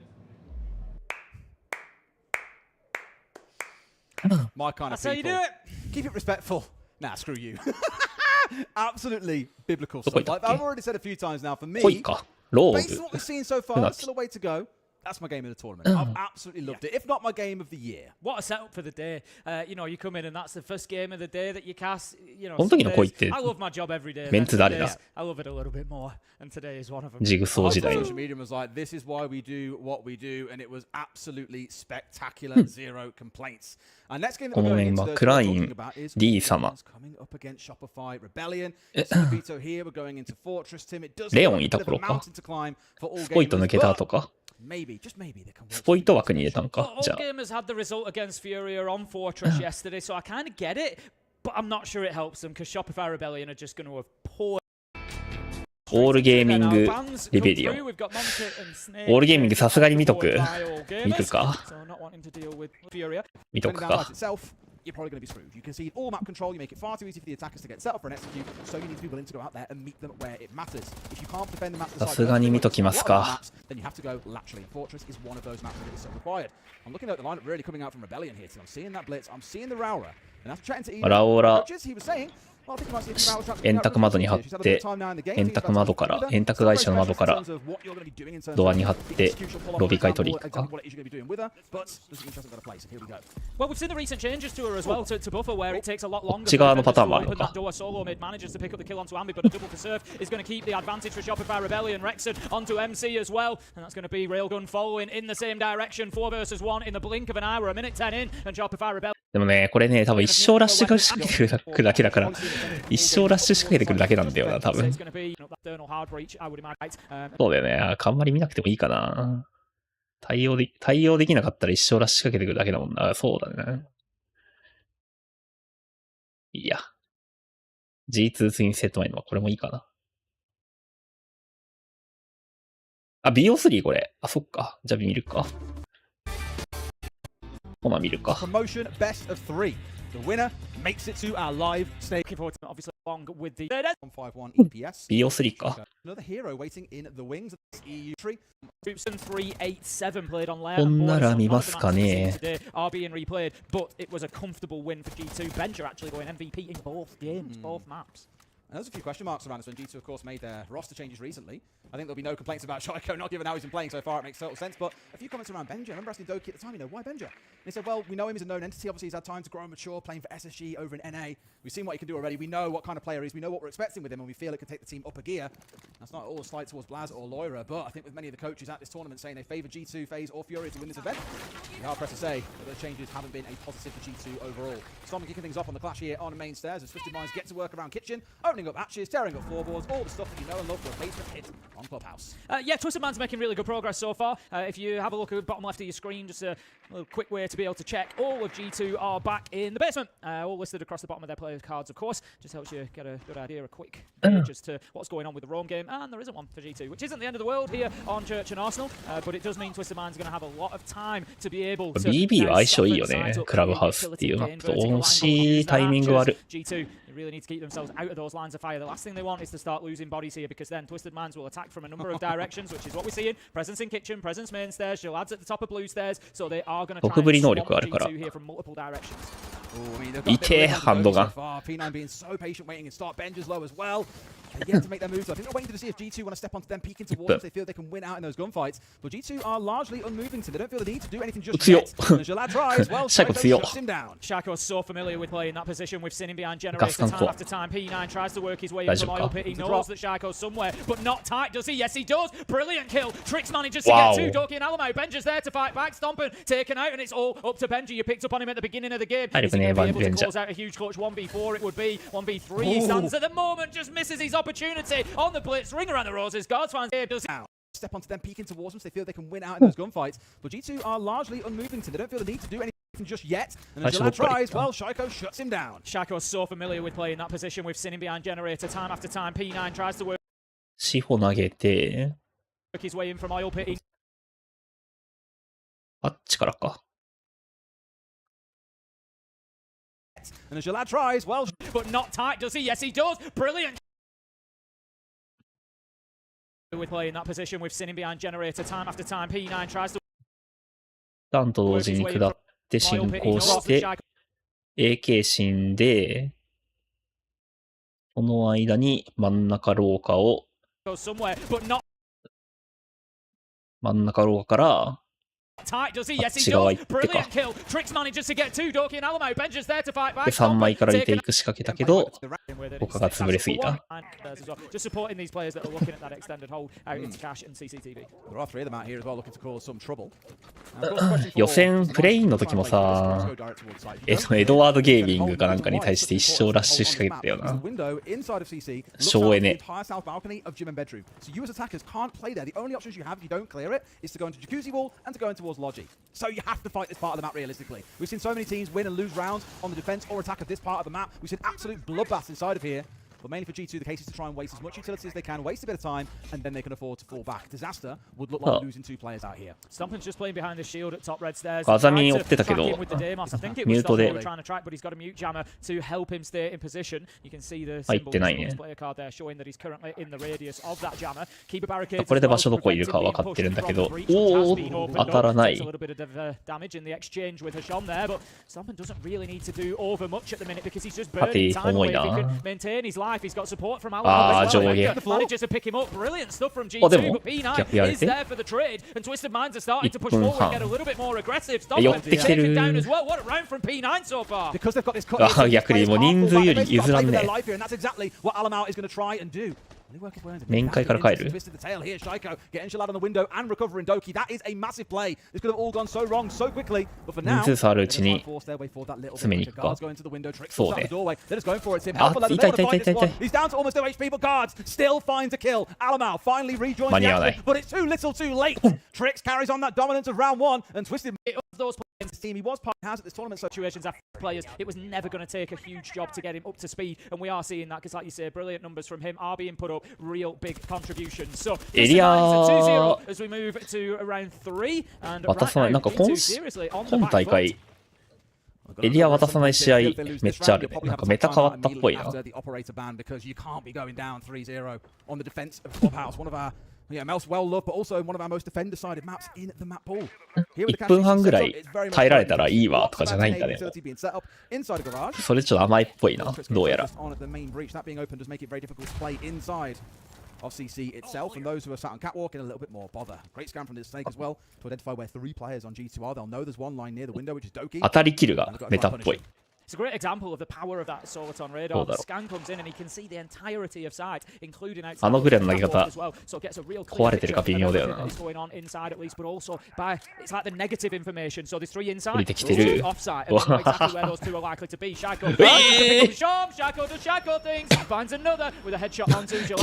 My kind of people. That's how you do it. Keep it respectful. Nah, screw you. Absolutely biblical stuff. Like I've already said a few times now, for me, based on what we've seen so far, there's still a way to go. That's my game of the tournament. I've absolutely loved it. If not my game of the year. What a setup for the day. You know, you come in and that's the first game of the day that you cast. You know, この時の恋って、 I love my job every day. メンツ誰だ？ I love it a little bit more. And today is one of them. ジグソー時代の。 Social media was like, this is why we do what we do, and it was absolutely spectacular. Zero complaints. And next game that we're going into talking about is coming up against Shopify Rebellion. Vito here. We're going into Fortress Tim. It does look like a bit of a mountain to climb for all gamers. スポイト抜けたとか。 Maybe, just maybe they can. スポイト枠に入れたんか。 All じゃあ。 gamers had the result against Furia on Fortress yesterday, so I kind of get it, but I'm not sure it helps them because Shopify Rebellion are just going to have poured. オールゲーミングレベリオン。オールゲーミングさすがに見とく。見るか。見とくか。 You're probably going to be screwed. You concede all map control, you make it far too easy for the attackers to get set up for an execute, so you need to be willing to go out there and meet them where it matters. If you can't defend the map, さすがに見ときますか。 then you have to go laterally. Fortress is one of those maps that is so required. I'm looking at the lineup really coming out from Rebellion here. I'm seeing that blitz, I'm seeing the Raura, and after chatting to Ian, ラオラ he was saying, 円卓窓に貼って、円卓窓から、円卓会社の窓から、ドアに貼って、ロビー会取り行くか。Well, we've seen the recent changes to her as well to buffer where it takes a lot longer. こっち側のパターンもあるの Put か。 that door solo mid manages to pick up the kill onto Ambi, but a double preserve is going to keep the advantage for Shopify Rebellion. Rexon onto MC as well, and that's going to be Railgun following in the same direction. 4 versus 1 in the blink of an hour, a minute 10 in, and Shopify Rebellion. でもね、これね、多分一生ラッシュ仕掛けてくるだけだから、一生ラッシュ仕掛けてくるだけなんだよな、多分。そうだよね。あんまり見なくてもいいかな。対応できなかったら一生ラッシュ仕掛けてくるだけだもんな。そうだね。いや。G2 ツインセット前のはこれもいいかな。あ、BO3 これ。あ、そっか。じゃあ見るか。ほな見るか。Promotion best of 3. The winner makes it to our live stage. Obviously along with the 151 EPS. BO3 か。 Another hero waiting in the wings of this EU tree. 387 played on layer. こんなら見ますかね。 are being replayed, but it was a comfortable win for G2. Benja actually going MVP in both games, both maps. And there's a few question marks around this when G2, of course, made their roster changes recently. I think there'll be no complaints about Shaiko, not given how he's been playing so far. It makes total sense. But a few comments around Benja. I remember asking Doki at the time, why Benja? And he said, well, we know him as a known entity. Obviously, he's had time to grow and mature, playing for SSG over in NA. We've seen what he can do already. We know what kind of player he is. We know what we're expecting with him, and we feel it could take the team up a gear. That's not all a slight towards Blaz or Loira, but I think with many of the coaches at this tournament saying they favour G2, FaZe, or Furia to win this event, we are pressed to say that those changes haven't been a positive for G2 overall. Storm kicking things off on the clash here on the main stairs as Twisted Minds get to work around Kitchen, opening up hatches, tearing up floorboards, all the stuff that you know and love for a basement hit on Clubhouse. Yeah, Twisted Man's making really good progress so far. If you have a look at the bottom left of your screen, just a little quick way to be able to check. All of G2 are back in the basement, all listed across the bottom of their players' cards, of course. Just helps you get a good idea, a quick gauge as to what's going on with the Rome game. And there isn't one for G2, which isn't the end of the world here on Church and Arsenal, but it does mean Twisted Man's going to have a lot of time to be able to... BB は相性いいよね。クラブハウスっていうマップと惜しいタイミングはある。G2 really need to keep themselves out of those lines of fire. The last thing they want is to start losing bodies here, because then Twisted Minds will attack from a number of directions, which is what we're seeing. Presence in kitchen, presence main stairs, she'll add at the top of blue stairs, so they are going to try and swamp G2 here from multiple directions. 痛え、ハンドガン。 P9 being so patient, waiting and start. Benja's low as well. They yet to make their moves. I think they're waiting to see if G2 want to step onto them, peek into walls. They feel they can win out in those gunfights. But G2 are largely unmoving, so they don't feel the need to do anything just yet. And Jalad tries. Well, Shaiko shuts him down. Shaiko's so familiar with playing that position. We've seen him behind generator time after time. P9 tries to work his way into oil pit. He knows that Shaiko's somewhere, but not tight, does he? Yes, he does. Brilliant kill. Trix manages to get two. Doki and Alamo. Benja's there to fight back. Stomping, taken out, and it's all up to Benja. You picked up on him at the beginning of the game. Is he going to be able to close out a huge clutch 1v4? It would be 1v3. He stands at the moment, just misses his opportunity on the blitz. Ring around the roses. Guards fans here does step onto them, peek into walls, so they feel they can win out in those gunfights. But G2 are largely unmoving, so they don't feel the need to do anything just yet. And as Jalad tries, well, Shaiko shuts him down. Shaiko's so familiar with playing that position. We've seen him behind generator time after time. P9 tries to work シホ投げて、 his way in from oil pit. あっちからか。 And as Jalad tries, well, but not tight, does he? Yes, he does. Brilliant. With playing that position, we've seen him behind generator time after time. P9 tries to ダンと同時に下って進行して、AK 死んで、この間に真ん中廊下を真ん中ローから、Tight, does he? Yes, he あっち側 does. 行ってか。 Brilliant kill. Trix manages to get two. Doki and Alamo. Benja's there to fight back. で、3枚からリテイク仕掛けたけど、他が潰れすぎた。Just supporting these players that are looking at that extended hold out into cash and CCTV. There are three of them out here as well looking to cause some trouble. 予選プレインの時もさ、エドワードゲーミングかなんかに対して一生ラッシュ仕掛けてたよな。省エネ。So you as attackers can't play there. The only options you have if you don't clear it is to go into Jacuzzi Wall and to go in towards Logi. So you have to fight this part of the map realistically. We've seen so many teams win and lose rounds on the defense or attack of this part of the map. We've seen absolute bloodbaths inside of here. But mainly for G2, the case is to try and waste as much utility as they can, waste a bit of time, and then they can afford to fall back. Disaster would look like losing two players out here. Stumpin's just playing behind the shield at top red stairs. 風見追ってたけど、ミュートでtrying to track, but he's got a mute jammer to help him stay in position. You can see the 入ってないね。 player card there showing that he's currently in the radius of that jammer. Keep a barricade. これで場所どこいるか分かってるんだけど、おお、当たらない。 A little bit of damage in the exchange with Hasham there, but Stumpin doesn't really need to do over much at the minute because he's just burning time away. If he can maintain his life, he's got support from manages to pick him up. Brilliant stuff from G2, but P9 is there for the trade, and Twisted Minds are starting to push forward and get a little bit more aggressive. Stumpin taken down as well. What a round from P9 so far. Because they've got this cut. 逆にもう人数より譲らんね。 And that's exactly what Alamau is going to try and do. 面会から帰る Getting shell out on the window and recovering Doki. That is a massive play. This could have all gone so wrong so quickly. But for now, 人数差あるうちに詰めに行くか。そうね。あ、痛い痛い痛い痛い痛い。 He's down to almost no HP, but guards still finds a kill. Alamau finally rejoins the action, but it's too little too late. Trix carries on that dominance of round one, and Twisted those players team he was part has at this tournament situations after players. It was never going to take a huge job to get him up to speed, and we are seeing that because, like you say, brilliant numbers from him are being put up, real big contributions. So エリア as we move to round 3 and 渡さないなんか今大会エリア渡さない試合めっちゃあるね。なんかメタ変わったっぽいな。Yeah, Mouse well loved, but also one of our most defender-sided maps in the map pool. 1分半ぐらい耐えられたらいいわとかじゃないんだね。それちょっと甘いっぽいな、どうやら。Of CC itself, and those who are sat on catwalk in a little bit more bother. Great scan from this snake as well to identify where 3 players on G2 are. They'll know there's one line near the window, which is Doki. 当たりキルがメタっぽい。 It's a great example of the power of that Soliton radar. The scan comes in and he can see the entirety of sides, including outside. あのぐらいの投げ方壊れてるか微妙だよな。 going on inside at least, but also by it's like the negative information. So there's 3 inside, 降りてきてる。 offside, and exactly where those 2 are likely to be. Shako does Shako things, finds another with a headshot onto Gelato.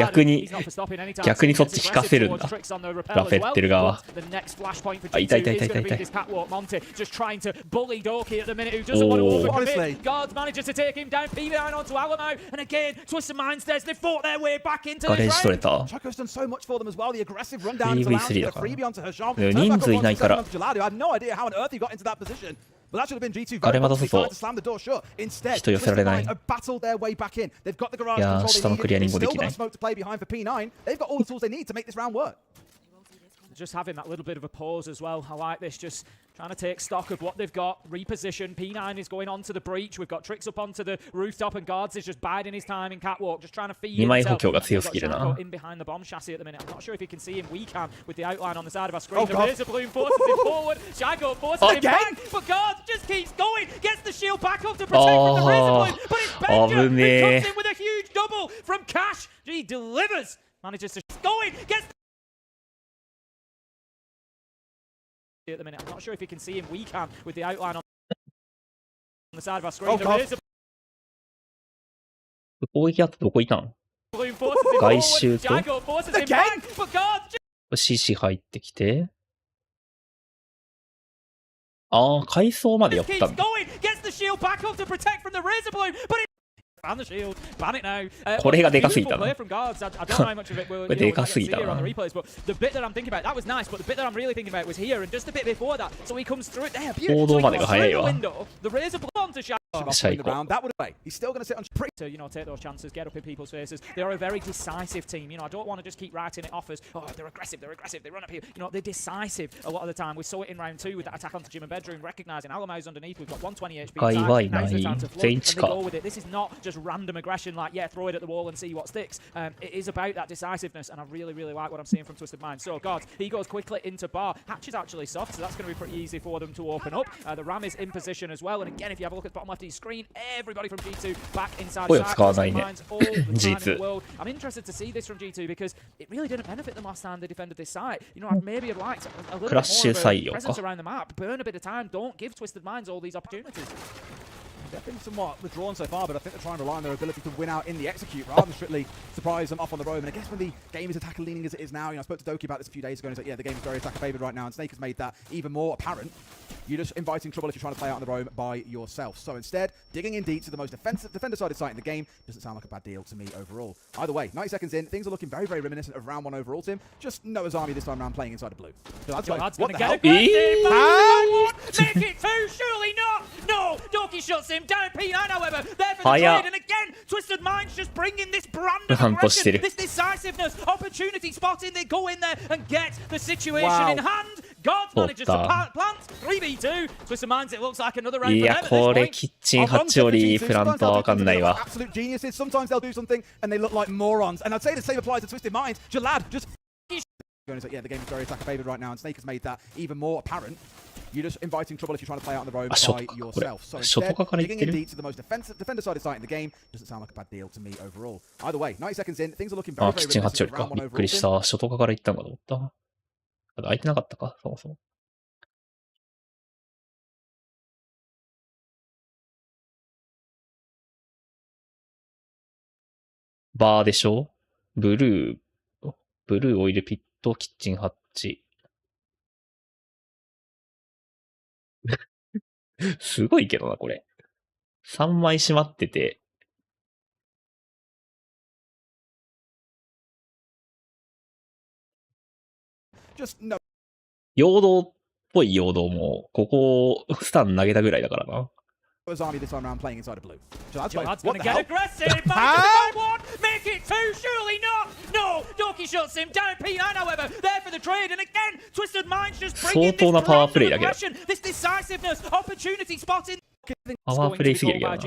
逆にそっち引かせるんだ。ラフェってる側。 The next flashpoint for G2 is going to be this catwalk Monty, just trying to bully Doki at the minute, who doesn't want to overcommit. Guards manages to take him down, P9 onto Alamo, and again, Twisted Minds says they fought their way back into this round. Chaco's done so much for them as well. The aggressive rundown is allowing the freebie onto Hasham. 人数いないから。 I have no idea how on earth he got into that position. But that should have been G2 very much trying to slam the door shut. Instead, 人寄せられない。 have battled their way back in. They've got the garage いや、 control 下のクリアリングもできない。 They've still got smoke to play behind for P9. They've got all the tools they need to make this round work. Just having that little bit of a pause as well. I like this, just trying to take stock of what they've got, reposition. P9 is going onto the breach. We've got Trix up onto the rooftop, and Guards is just biding his time in catwalk, just trying to feed himself. In behind the bomb chassis at the minute. I'm not sure if you can see him. We can with the outline on the side of our screen. The razor bloom forces him forward. Shago forces him back, but Guards just keeps going. Gets the shield back up to protect from the razor bloom, but it's Benja who comes in with a huge double from Cash. He delivers. Manages to going. Gets at the minute. I'm not sure if you can see him. We can with the outline on the side of our screen. There is a 攻撃あってどこいたん？外周と CC 入ってきて、ああ、階層までやったんだ。これがでかすぎたな。これでかすぎたな。The bit that I'm thinking about, that was nice, but the bit that I'm really thinking about was here and just a bit before that. So he comes through it there. 行動までが早いわ。The razor bloom to Shadow. 試合行こう。 He's still going to sit on to, you know, take those chances, get up in people's faces. They are a very decisive team. You know, I don't want to just keep writing it off as, oh, they're aggressive, they run at people. You know, they're decisive a lot of the time. We saw it in round 2 with that attack onto Gym and Bedroom, recognizing Alamo's underneath. We've got 120 HP inside. Now's the time to flood, and they go with it. This is not just random aggression like, yeah, throw it at the wall and see what sticks. It is about that decisiveness, and I really, really like what I'm seeing from Twisted Minds. So, God, he goes quickly into bar. Hatch is actually soft, so that's going to be pretty easy for them to open up. The Ram is in position as well, and again, if you have a look at the bottom left of your screen, everybody from G2 back inside side. All the time in the world. I'm interested to see this from G2 because it really didn't benefit them last time they defended this site. You know, I'd maybe have liked a little bit more of a presence around the map. Burn a bit of time. Don't give Twisted Minds all these opportunities. They've been somewhat withdrawn so far, but I think they're trying to rely on their ability to win out in the execute rather than strictly surprise them off on the roam. And I guess when the game is attacker leaning as it is now, you know, I spoke to Doki about this a few days ago and he's like, yeah, the game is very attacker favored right now, and Snake has made that even more apparent. You're just inviting trouble if you're trying to play out on the roam by yourself. So instead, digging in deep to the most defender-sided site in the game doesn't sound like a bad deal to me overall. Either way, 90 seconds in, things are looking very, very reminiscent of round 1 overall, Tim. Just Noah's Army this time around playing inside the blue. So that's going to get aggressive. Make it 2, surely not. No, Doki shuts him down. P9, however, there for the trade. And again, Twisted Minds just bringing this brand of aggression, this decisiveness, opportunity spotting. They go in there and get the situation in hand. God manages to plant 3v2. Twisted Minds, it looks like another round for them. いや、これキッチン8よりフラントはわかんないわ。 Absolute geniuses. Sometimes they'll do something and they look like morons. And I'd say the same applies to Twisted Minds. Jalad just going to say, yeah, the game is very attacker favored right now, and Snake has made that even more apparent. You're just inviting trouble if you're trying to play out on the road by yourself. So instead, digging in deep to the most defender-sided site in the game doesn't sound like a bad deal to me overall. Either way, 90 seconds in, things are looking very, very reminiscent of round 1 overall. びっくりした。初等化から行ったんかと思った。空いてなかったか、そもそも。バーでしょ？ブルーオイルピット、キッチンハッチ。すごいけどな、これ。3枚閉まってて。陽動っぽい陽動も、ここをスタン投げたぐらいだからな。Army this time around playing inside of blue. So that's going to get aggressive. Make it 2, surely not. No, Doki shuts him down. P9, however, there for the trade. And again, Twisted Minds just bringing this aggression, this decisiveness, opportunity spotting. パワープレイすぎるけどな。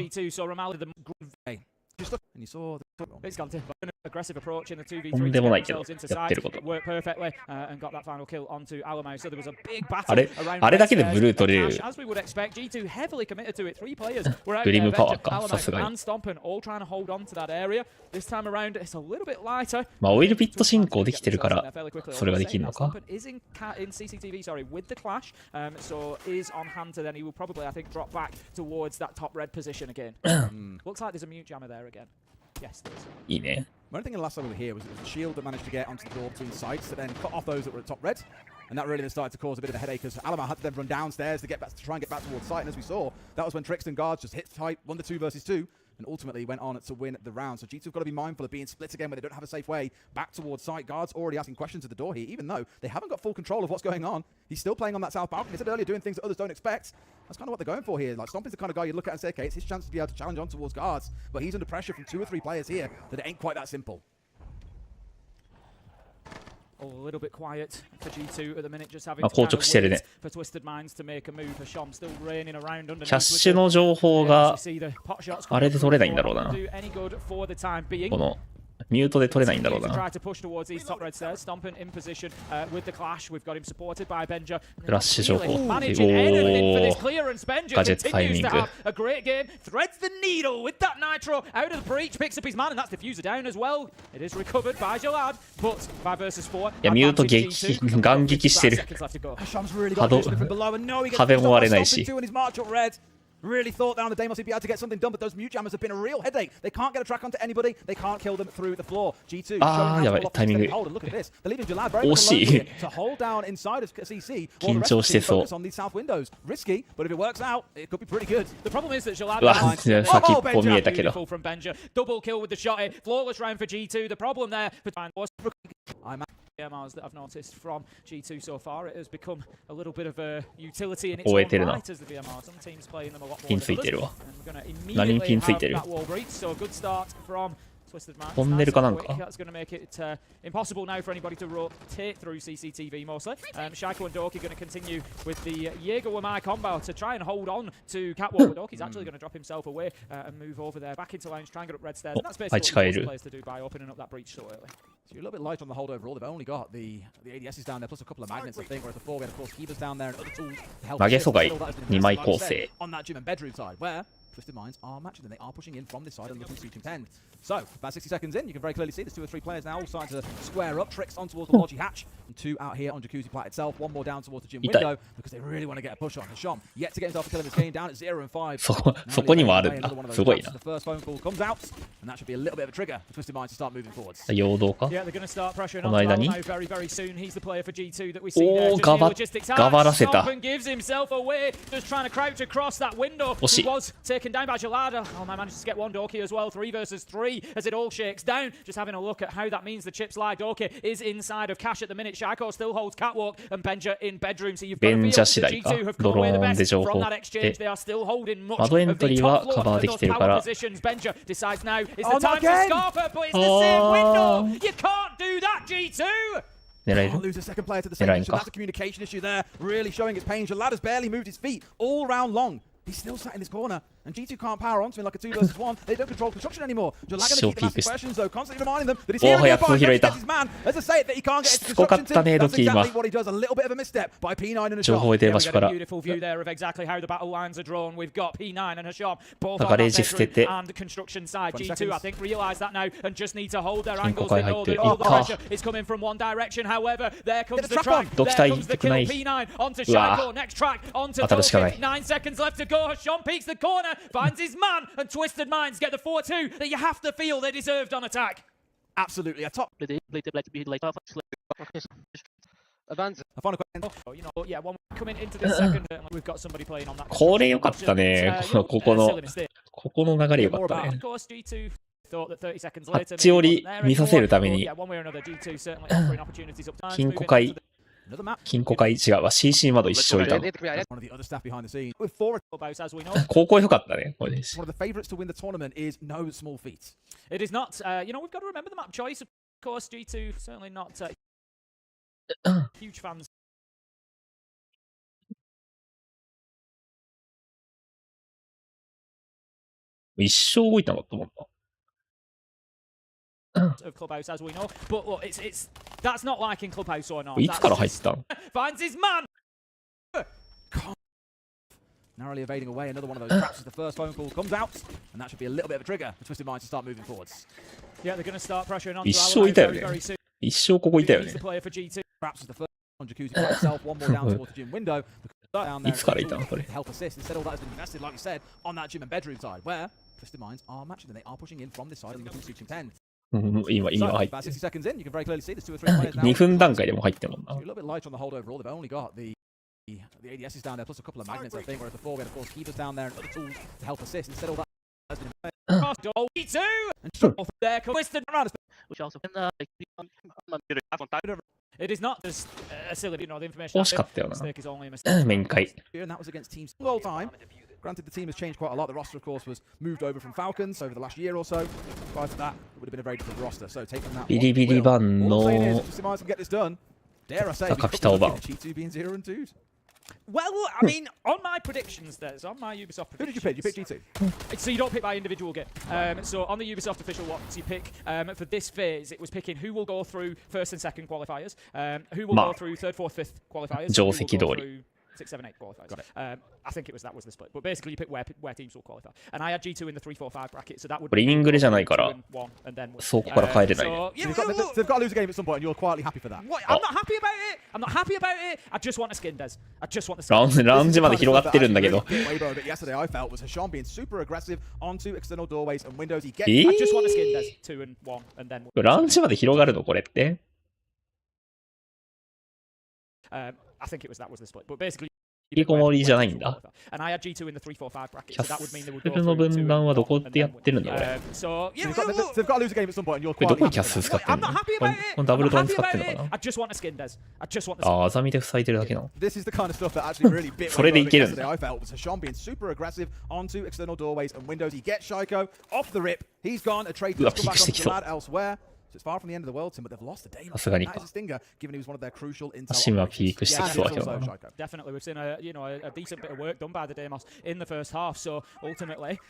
Just look, and you saw it's gone to an aggressive approach in the 2v3 とんでもないけど、やってること。worked perfectly and got that final kill onto Alamo. So there was a big battle あれだけでブルー取れる。As we would expect, G2 heavily committed to it. 3 players were out グリムパワ there. ーか、さすがに。And Stompin all trying to hold on to that area. This time around, it's a little bit lighter. まあオイルピット進行できてるから、それができるのか。Stompin is in CCTV, sorry, with the clash. So is on hand to then he will probably, I think, drop back towards that top red position again. Looks like there's a mute jammer there again. Yes, there is. いいね。 One thing in the last time we were here was it was a shield that managed to get onto the door between sites that then cut off those that were at top red. And that really then started to cause a bit of a headache because Alamo had to then run downstairs to get back, to try and get back towards site. And as we saw, that was when Trixton guards just hit tight, won the 2 versus 2, and ultimately went on to win the round. So G2 have got to be mindful of being split again where they don't have a safe way back towards site. Guards already asking questions at the door here, even though they haven't got full control of what's going on. He's still playing on that south balcony. He said earlier, doing things that others don't expect. That's kind of what they're going for here. Like, Stompin's the kind of guy you look at and say, okay, it's his chance to be able to challenge on towards guards, but he's under pressure from 2 or 3 players here that it ain't quite that simple. A little bit quiet for G2 at the minute, just having to wait for Twisted Minds to make a move. For Shom still raining around underneath. キャッシュの情報があれで取れないんだろうな。このミュートで取れないんだろうな。フラッシュ情報。おー。ガジェットタイミング。いや、ミュート眼撃してる。壁も割れないし。Really thought down the Deimos he'd be able to get something done, but those mute jammers have been a real headache. They can't get a track onto anybody. They can't kill them through the floor. G2 やばい、タイミング。惜しい。緊張してそう。うわ、先っぽ見えたけど。PMRs that I've noticed from G2 so far. It has become a little bit of a utility in its own right as the PMR. Some teams playing them a lot more than others. And we're going to immediately have that wall breach. So a good start from Twisted Minds. トンネルかなんか That's going to make it impossible now for anybody to rotate through CCTV mostly. Shaiko and Doki going to continue with the Jäger-Wamai combo to try and hold on to Catwalk. Doki's actually going to drop himself away and move over there back into lounge, try and get up red stairs. And that's basically what most players to do by opening up that breach so early. So you're a little bit light on the hold overall. They've only got the ADSs down there, plus a couple of magnets, I think. Whereas before we had, of course, Kiva's down there and other tools to help. 投げ阻害2枚構成 on that gym and bedroom side, where Twisted Minds are matching them. They are pushing in from this side and looking to contend. So, about 60 seconds in, you can very clearly see there's 2 or 3 players now all starting to square up. Tricks on towards the Logi hatch, and 2 out here on Jacuzzi Plat itself. 1 more down towards the gym window because they really want to get a push on. Hasham yet to get himself a kill in this game, down at 0 and 5. そこにもあるんだ。すごいな。 The first phone call comes out, and that should be a little bit of a trigger for Twisted Minds to start moving forwards. 陽動か Yeah, they're going to start pressuring この間に on very, very soon. He's the player for G2 that we see there. おー、がばらせた。 Gives himself away, just trying to crouch across that window. He was taken down by Gelada. Oh, man, managed to get one Doki as well. 3 versus 3 as it all shakes down. Just having a look at how that means the chips lie. Doki is inside of Cash at the minute. Shaiko still holds Catwalk and Benja in bedroom. So you've got to feel the G2 have come away the best from that exchange. They are still holding much of the top floor of those power positions. Benja decides now is the time to Scarper, but it's the same window. You can't do that, G2. Can't lose a second player to the same mission. That's a communication issue there, really showing its pain. Gelada's barely moved his feet all round long. He's still sat in this corner, and G2 can't power onto him like a 2 versus 1. They don't control construction anymore. Gelada going to keep the massive questions though, constantly reminding them that he's here nearby, gets his man. As I say, that he can't get into construction team. That's exactly what he does. A little bit of a misstep by P9 and Hasham. Yeah, we've got a beautiful view there of exactly how the battle lines are drawn. We've got P9 and Hasham both on that bedroom and the construction side. G2, I think, realise that now and just need to hold their angles. They know that all the pressure is coming from one direction. However, there comes the track. There comes the kill. P9 onto Shaiko. Next track onto Doki. 9 seconds left to go. Hasham peeks the corner, finds his man, and Twisted Minds get the 4-2 that you have to feel they deserved on attack. Absolutely, a top. Advance. I found a question. Oh, you know, yeah, one coming into this second, we've got somebody playing on that. これ良かったね。ここの流れ良かったね。 Of course, G2 thought that 30 seconds あっ later ち寄り見させるために yeah, one way or another, G2 certainly offering opportunities up time. 金庫会金庫会違うわ CC まで一緒いたの One of the other staff behind the scenes. With 4 as we know. 高校良かったねこれ。 One of the favorites to win the tournament is no small feat. It is not. You know, we've got to remember the map choice. Of course, G2 certainly not huge fans. 一生動いたのと思った。 Of Clubhouse as we know, but look, it's that's not like in Clubhouse or not. いつから入ってたの Finds his man. Narrowly evading away another one of those traps as the first phone call comes out, and that should be a little bit of a trigger for Twisted Minds to start moving forwards. Yeah, they're going to start pressuring on. 一生いたよね。一生ここいたよね。 Traps as the first on Jacuzzi by itself, one more down towards the gym window. いつからいたのこれ。 Help assist. Instead, all that has been invested, like we said, on that gym and bedroom side, where Twisted Minds are matching them. They are pushing in from this side and looking to contend. 今入って 60 seconds in, you can very clearly see there's 2 or 3 players now. 2分段階でも入ってもんな。 A little bit light on the hold overall. They've only got the ADSs down there, plus a couple of magnets, I think. Whereas before we had, of course, Kiva's down there and other tools to help assist. Instead, all that has been G2 and there Twisted around. Which also It is not just a silly, you know, the information. 惜しかったよな。 Mistake is only a mistake. 面会。 And that was against teams all time. Granted, the team has changed quite a lot. The roster, of course, was moved over from Falcons over the last year or so. Prior to that, it would have been a very different roster. So taking that. ビリビリ版の Dare I say, G2 being 0 and 2. Well, I mean, on my predictions, there's on my Ubisoft predictions. Who did you pick? You picked G2. So you don't pick by individual game. So on the Ubisoft official ones, you pick for this phase. It was picking who will go through first and second qualifiers, who will go through third, fourth, fifth qualifiers, who will go through 6, 7, 8 qualifiers. Got it. I think that was the split. But basically, you pick where teams will qualify. And I had G2 in the 3, 4, 5 bracket, so that would. これイニングレじゃないからそこから変えれないね。 They've got to lose a game at some point, and you're quietly happy for that. What? I'm not happy about it. I'm not happy about it. I just want a skin, Des. I just want the skin. ラウンジまで広がってるんだけど。 Yesterday, I felt was Hasham being super aggressive onto external doorways and windows. He gets. I just want a skin, Des. 2 and 1, and then. ラウンジまで広がるのこれって。I think that was the split. But basically. 引きこもりじゃないんだ。 And I had G2 in the 3-4-5 bracket, キャ so that would mean they would ッ go スルの through 分断はどこでやってるんだ俺。 So They've got to lose a game at some point, and you're これど quite. こにキャス使ってんの？これダブルドラに使ってんのかな？ I just want a skin, Des. I just want the ああ、アザミで塞いでるだけなの。 This is the kind of stuff that actually really bit それでいけるん yesterday. だ。 I felt was Hasham being super aggressive onto external doorways and windows. He gets Shaiko off the rip. He's gone. A trade to come back onto the lad elsewhere. So it's far from the end of the world, Tim, but they've lost the day. さすがに That か。 is a stinger, given he was one of their crucial intel. シムはピークしてきそうだけどな。 Definitely, we've seen a decent bit of work done by the Deimos in the first half. So ultimately,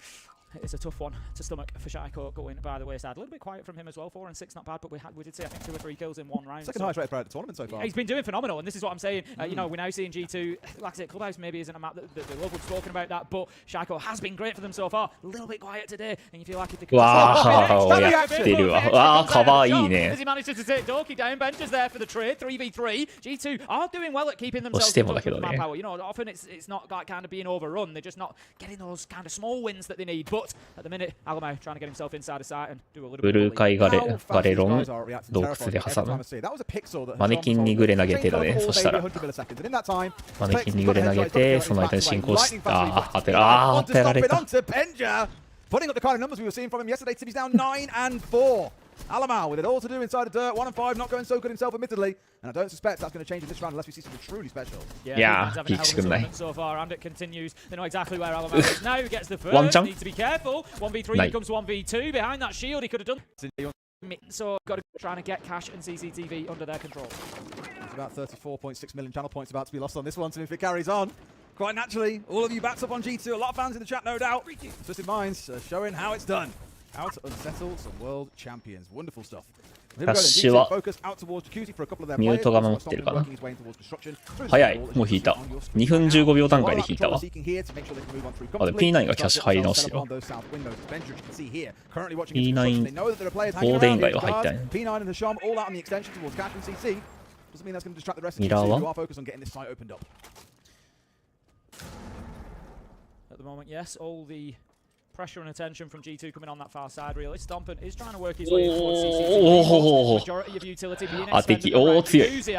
it's a tough one to stomach for Shaiko going by the wayside. A little bit quiet from him as well. 4 and 6, not bad, but we did see I think 2 or 3 kills in one round. Second highest rated player at the tournament so far. He's been doing phenomenal, and this is what I'm saying. You know, we're now seeing G2. Like I said, Clubhouse maybe isn't a map that they love. We've spoken about that, but Shaiko has been great for them so far. A little bit quiet today, and you feel like if they could. わー、やってるわ。わー、かわいいね。 As he managed to take Doki down, benches there for the trade. 3v3. G2 are doing well at keeping どう themselves して in もだ touch け with ど the ね。 map power. You know, often it's not like kind of being overrun. They're just not getting those kind of small wins that they need. But at the minute, Alamau trying to get himself inside the site and do a little ブ bit ルー of カイガレロン、洞窟で挟む。マネキンにグレ投げてだね。そしたら、マネキンにグレ投げて、その間に進行して、当てられた。 Putting up the kind of numbers we were seeing from him yesterday. He's down 9 and 4. Alamau with it all to do inside the dirt. 1 and 5, not going so good himself, admittedly. And I don't suspect that's going to change in this round unless we see something truly special. Yeah,ピークしてくんない。 So far, and it continues. They know exactly where Alamau is now. Gets the first. Needs to be careful. 1v3 becomes 1v2. Behind that shield, he could have done. So got to trying to get cash and CCTV under their control. There's about 34.6 million channel points about to be lost on this one. So if it carries on, quite naturally, all of you backs up on G2. A lot of fans in the chat, no doubt. Twisted Minds showing how it's done. How to unsettle some world champions. Wonderful stuff. ダッシュはミュートが守ってるかな。早い、もう引いた。2分15秒段階で引いたわ。あ、でも P9 がキャッシュ入り直してるわ。P9、ボーデン以外は入ってない。ミラーはAt the moment, yes, all the pressure and attention from G2 coming on that far side, really. Stompen is trying to work his way towards CCTV. Majority of utility being expended around Uzi.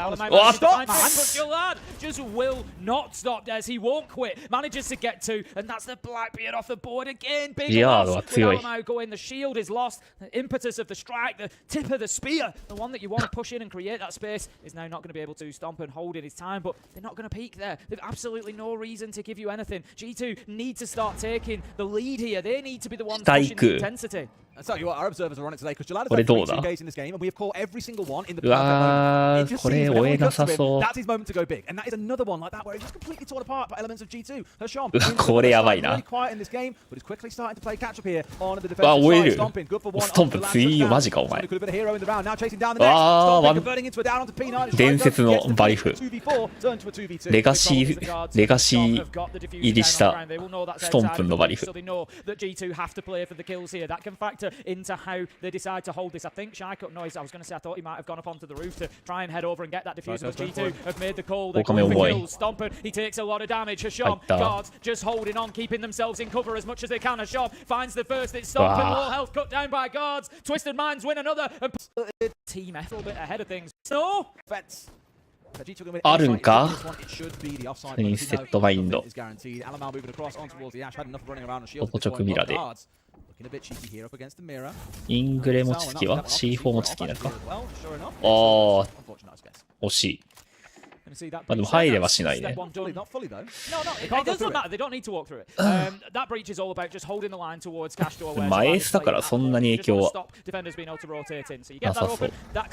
But just will not stop Des. He won't quit. Manages to get 2, and that's the Blackbeard off the board again. Big loss with Alamau going. The shield is lost. The impetus of the strike, the tip of the spear, the one that you want to push in and create that space, is now not going to be able to. Stompen holding his time, but they're not going to peak there. They've absolutely no reason to give you anything. G2 need to start taking the lead here. They need to be the ones pushing the intensity. I'll tell you what, our observers are on it today because Jalad has これ had どう 3 だ 2 games in this game, and we have caught every single one in the うわー、これ追えなさそう。 That's his moment to go big, and that is another one like that where he's just completely torn apart by elements of G2. Hasham, これやばいな。 really quiet in this game, but he's quickly starting to play catch up here on the あ、 defensive 追え side. る。 Stomping, good for one. ストンプ強いよ、マジかお前。 Could have been a hero in the round. Now chasing down the next. あー、 Converting into a down onto P9. 伝説のバリフ。 2v4 turn to a 2v2. レガシー入りしたストンプンのバリフ。 So they know that G2 have to play for the kills here. That can factor into how they decide to hold this. I think Shaiko, no, I was going to say I thought he might have gone up onto the roof to try and head over and get that diffuser, but G2 have made the call. They're going for kills. Stompen, he takes a lot of damage. Hasham, guards just holding on, keeping themselves in cover as much as they can. Hasham finds the first. It's Stompen, low health cut down by guards. Twisted Minds win another. And Team F a little bit ahead of things. No! あるんかインセットマインド。オトチョクミラで。イングレ持ちつきは C4 持ちつきなんか。ああ、惜しい。まあでも入れはしないね。 No, it doesn't matter. They don't need to walk through it. That breach is all about just holding the line towards cash door. マエースだからそんなに影響はなさそう。ガ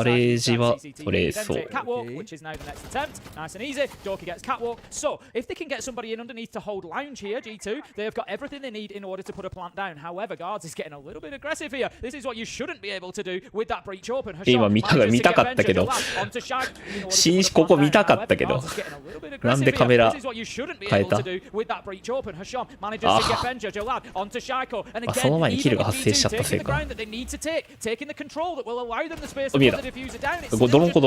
レージは取れそう。 Catwalk, which is now the next attempt. Nice and easy. Doki gets catwalk. So if they can get somebody in underneath to hold lounge here, G2, they have got everything they need in order to put a plant down. However, guards is getting a little bit aggressive here. This is what you shouldn't be able to do with that breach open. 今見たかったけど。ここ見たかったけど。なんでカメラ変えた？あ、その前にキルが発生しちゃったせいか。見えた。ドロンコ。う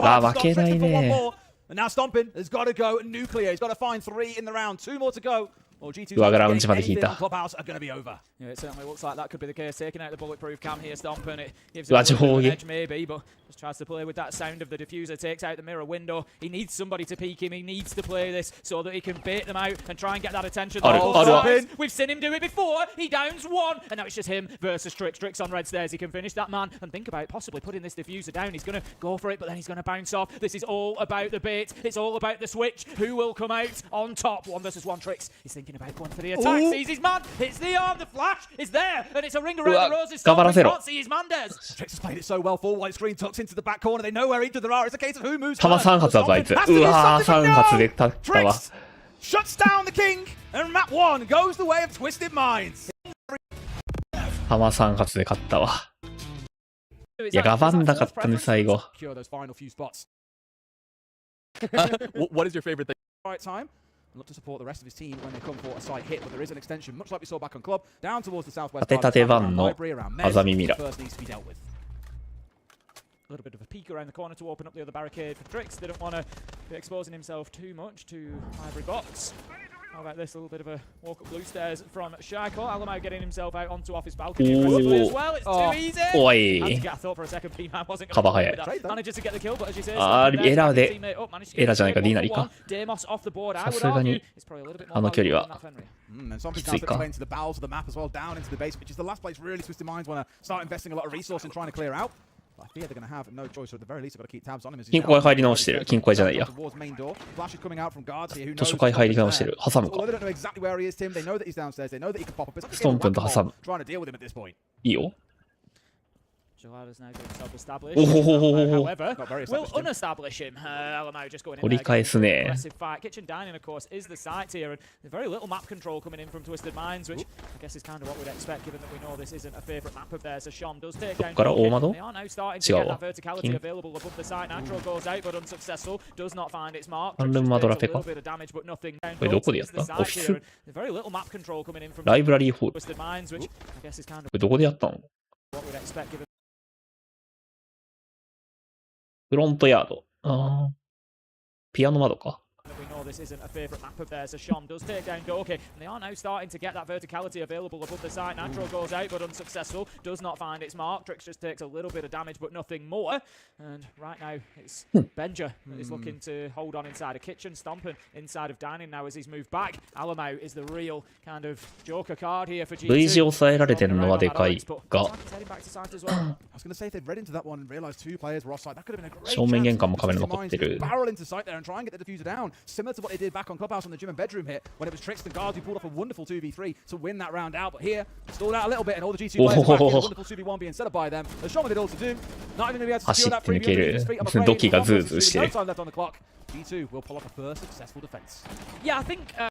わ、負けないね。And now Stompin has got to go nuclear. He's got to find 3 in the round. 2 more to go. 上からウンチまで引いた。うわ、上下。Just tries to play with that sound of the diffuser, takes out the mirror window. He needs somebody to peek him. He needs to play this so that he can bait them out and try and get that attention. We've seen him do it before. He downs one, and now it's just him versus Trix. Trix on red stairs. He can finish that man and think about possibly putting this diffuser down. He's going to go for it, but then he's going to bounce off. This is all about the bait. It's all about the switch. Who will come out on top? 1 versus 1 Trix. He's thinking about going for the attack. Sees his man. Hits the arm. The flash is there, and it's a ring around the roses. Can't see his man does. Trix has played it so well. Full white screen tucks into the back corner. They know where each other are. It's a case of who moves. 弾3発だぞあいつ。うわー3発で立ったわ。Shuts down the king, and map 1 goes the way of twisted minds. 弾3発で勝ったわ。いや、ガバンなかったね、最後。What is your favorite thing? Right time. Look to support the rest of his team when they come for a side hit, but there is an extension, much like we saw back on club, down towards the southwest. 縦縦1のあざみミラ。A little bit of a peek around the corner to open up the other barricade for Trix. Didn't want to be exposing himself too much to Ivory Box. How about this? A little bit of a walk up blue stairs from Shaiko. Alamau getting himself out onto off his balcony as well. It's too easy. I thought for a second P-Man wasn't going to do that. Manages to get the kill, but as you say, エラーで、エラーじゃないか、ディーナリか。さすがに、あの距離はきついか。金庫へ入り直してる。金庫へじゃないや。図書館入り直してる。挟むか。ストンプンと挟む。いいよ。折り返すね。ここから大窓？違うわ。アンルンマドラペか？これどこでやった？オフィス？ライブラリーホール。これどこでやったの？フロントヤード。ああ。ピアノ窓か。This isn't a favourite map of theirs as Sean does take down Doki, and they are now starting to get that verticality available above the site. Natro goes out but unsuccessful, does not find its mark. Trix just takes a little bit of damage but nothing more. And right now it's Benja that is looking to hold on inside a kitchen, stomping inside of dining now as he's moved back. Alamau is the real kind of joker card here for G2. 類似抑えられてるのはでかいが。正面玄関もカメラ残ってる。to what they did back on Clubhouse on the gym and bedroom hit when it was Trix and Guards who pulled off a wonderful 2v3 to win that round out. But here, stalled out a little bit and all the G2 players back in, a wonderful 2v1 being set up by them. As Sean did all to do, not even going to be able to secure that free view with his feet. I'm afraid no time left on the clock. G2 will pull off a first successful defense. Yeah, I think I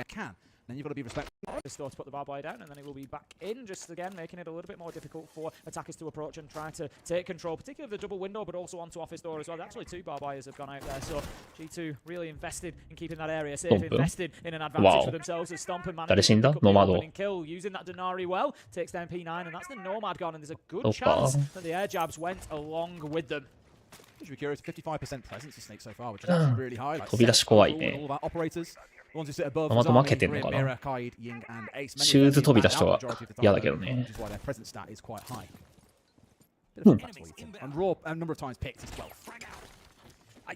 can. Then you've got to be respectful. Just to put the barbed wire down, and then he will be back in, just again making it a little bit more difficult for attackers to approach and try to take control, particularly of the double window, but also onto office door as well. Actually, 2 barbed wires have gone out there, so G2 really invested in keeping that area safe, invested in an advantage for themselves as Stompin manages to pick up the opening kill, using that Denari well, takes down P9, and that's the Nomad gone, and there's a good chance that the air jabs went along with them. Should be curious, 55% presence to Snake so far, which is actually really high. 飛び出し怖いね。また負けてんのかな。シューズ飛び出しとは嫌だけどね。And raw a number of times picked as well.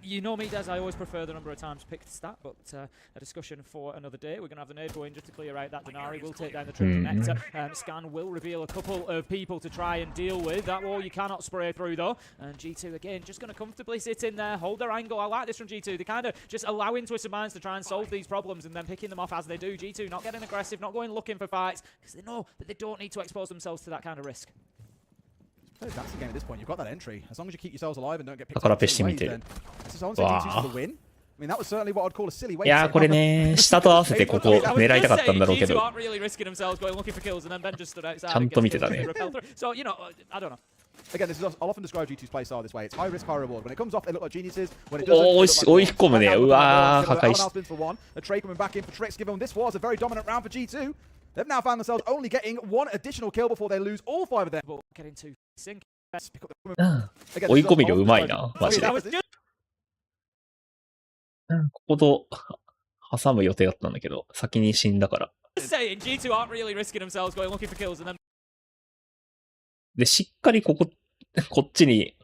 You know me, Des, I always prefer the number of times picked stat, but a discussion for another day. We're going to have the nade going just to clear out that Denari. Will take down the triple connector. Scan will reveal a couple of people to try and deal with. That wall you cannot spray through, though. And G2, again, just going to comfortably sit in there, hold their angle. I like this from G2. They kind of just allowing Twisted Minds to try and solve these problems and then picking them off as they do. G2 not getting aggressive, not going looking for fights, because they know that they don't need to expose themselves to that kind of risk. That's the game at this point. You've got that entry. As long as you keep yourselves alive and don't get picked up, then this is honestly G2's for the win. I mean, that was certainly what I'd call a silly way. いやーこれね、下と合わせてここ狙いたかったんだろうけど。ちゃんと見てたね。So, you know, I don't know. Again, this is, I'll often describe G2's play style this way. It's high risk, high reward. When it comes off, they look like geniuses. When it doesn't, 追い込むね。うわー破壊し。A Trey coming back in for Trix, given this was a very dominant round for G2. They've now found themselves only getting 1 additional kill before they lose all 5 of them. 追い込み量うまいな、マジで。ここと挟む予定だったんだけど、先に死んだから。saying G2 aren't really risking themselves going looking for kills and then で、しっかりこっちに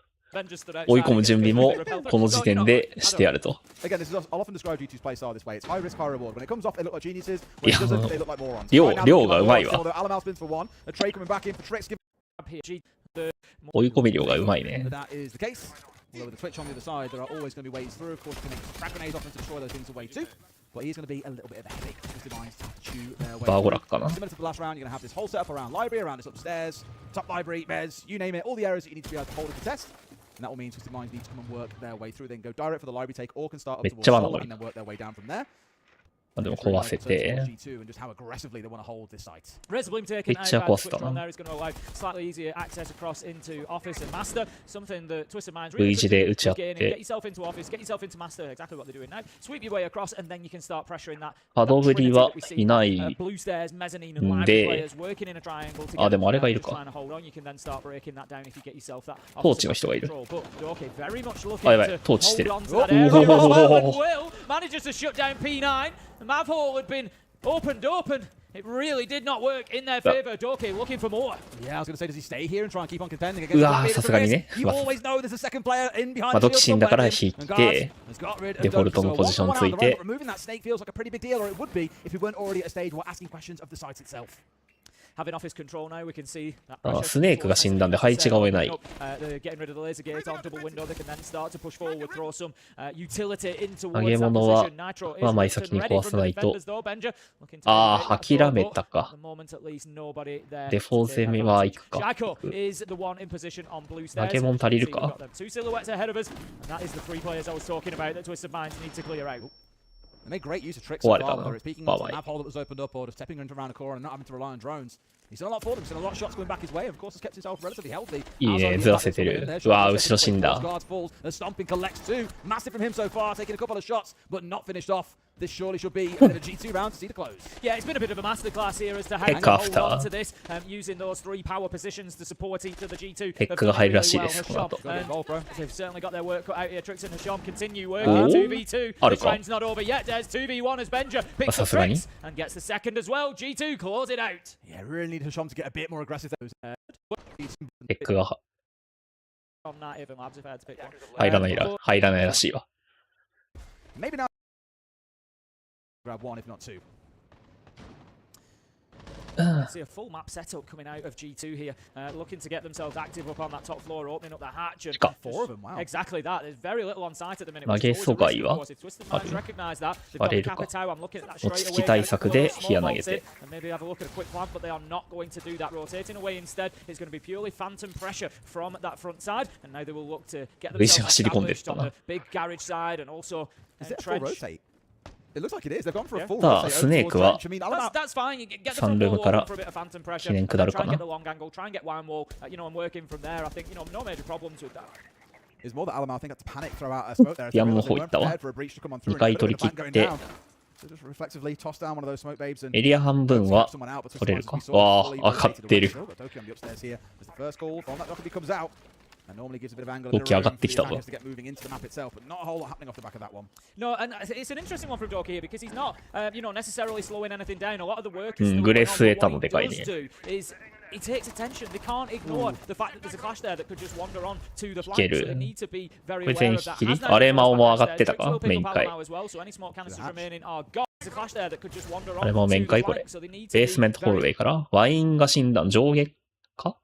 追い込む準備もこの時点でしてやると。いや、量がうまいわ。追い込み量がうまいね。Although with the Twitch on the other side, there are always going to be ways through. Of course, you can frag grenades off and destroy those things away too. But he's going to be a little bit of a headache because the mines have to chew their way through. Similar to the last round, you're going to have this whole setup around library, around this upstairs, top library, res, you name it, all the areas that you need to be able to hold and contest. And that will mean the mines need to come and work their way through. They can go direct for the library take or can start up towards Soul and then work their way down from there. でも壊せて。めっちゃ壊せたな。V 字で打ち合って。パドブリはいないんで、あ、でもあれがいるか。トーチの人がいる。あ、やばい、トーチしてる。The map hole had been opened. It really did not work in their favor. Doke looking for more. Yeah, I was going to say, does he stay here and try and keep on contending against? さすがにね。ドキシンだから引いて、デフォルトのポジションついて。スネークが死んだんで配置が追えない。揚げ物は前先に壊さないと。ああ、諦めたか。デフォ攻めは行くか。揚げ物足りるか。They made great use of tricks so far, whether it's peeking into the map hole that was opened up or just stepping into around a corner and not having to rely on drones. He's done a lot for them, he's done a lot of shots going back his way, and of course has kept himself relatively healthy. いいね、ずらせてる。うわ、後ろ死んだ。Stomping collects two. Massive from him so far, taking a couple of shots, but not finished off. This surely should be a G2 round to see the close. Yeah, it's been a bit of a masterclass here as to how to hold on to this, using those three power positions to support each of the G2. テックが入るらしいです、この後。They've certainly got their work cut out here. Trix and Hasham continue working 2v2. This round's not over yet. There's 2v1 as Benja picks up Trix and gets the second as well. G2 close it out. Yeah, really need Hasham to get a bit more aggressive. テックが入らないらしいわ。Maybe now. Grab one, if not two. See a full map setup coming out of G2 here, looking to get themselves active up on that top floor, opening up the hatch. And four of them, wow. Exactly that. There's very little on site at the minute. 投げ阻害はバレるか。落ち着き対策で火矢投げて。Maybe have a look at a quick plan, but they are not going to do that. Rotating away instead is going to be purely phantom pressure from that front side, and now they will look to get themselves established on the big garage side and also rotate. It looks like it is. They've gone for a full さあ、スネークはサンルームから記念下るかな。It's more that Alamo, I think, had to panic, throw out a smoke there. ヤンの方行ったわ。2回取り切って、エリア半分は取れるか。わあ、勝ってる。動き上がってきたぞ。グレス得たのでかいね。いける。これ全引きあれ魔王も上がってたかメイン回。あれもメイン回これ。ベースメントホールウェイからワインが死んだ上下か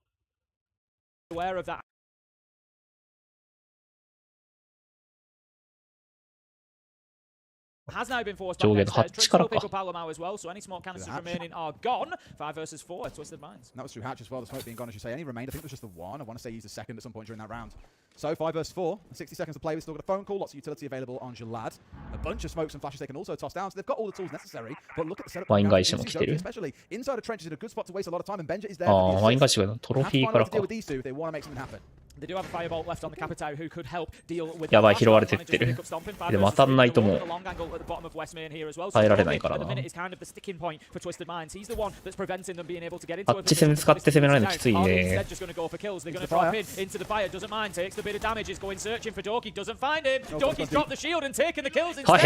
has now been forced back upstairs. Trix will pick up Alamo as well, so any smoke canisters remaining are gone. 5 versus 4 at Twisted Minds. That was through Hatch as well, the smoke being gone, as you say. Any remained, I think it was just the one. I want to say he used a second at some point during that round. So 5 versus 4, 60 seconds to play. We've still got a phone call, lots of utility available on Jalad. A bunch of smokes and flashes they can also toss down, so they've got all the tools necessary. But look at the setup. ワイン返しも来てる。 Especially inside a trench is in a good spot to waste a lot of time, and Benja is there. ワイン返しがトロフィーからか。They want to make something happen. やばい、拾われてってる。でも当たんないともう耐えられないからな。あっち攻め使って攻められるのきついね。帰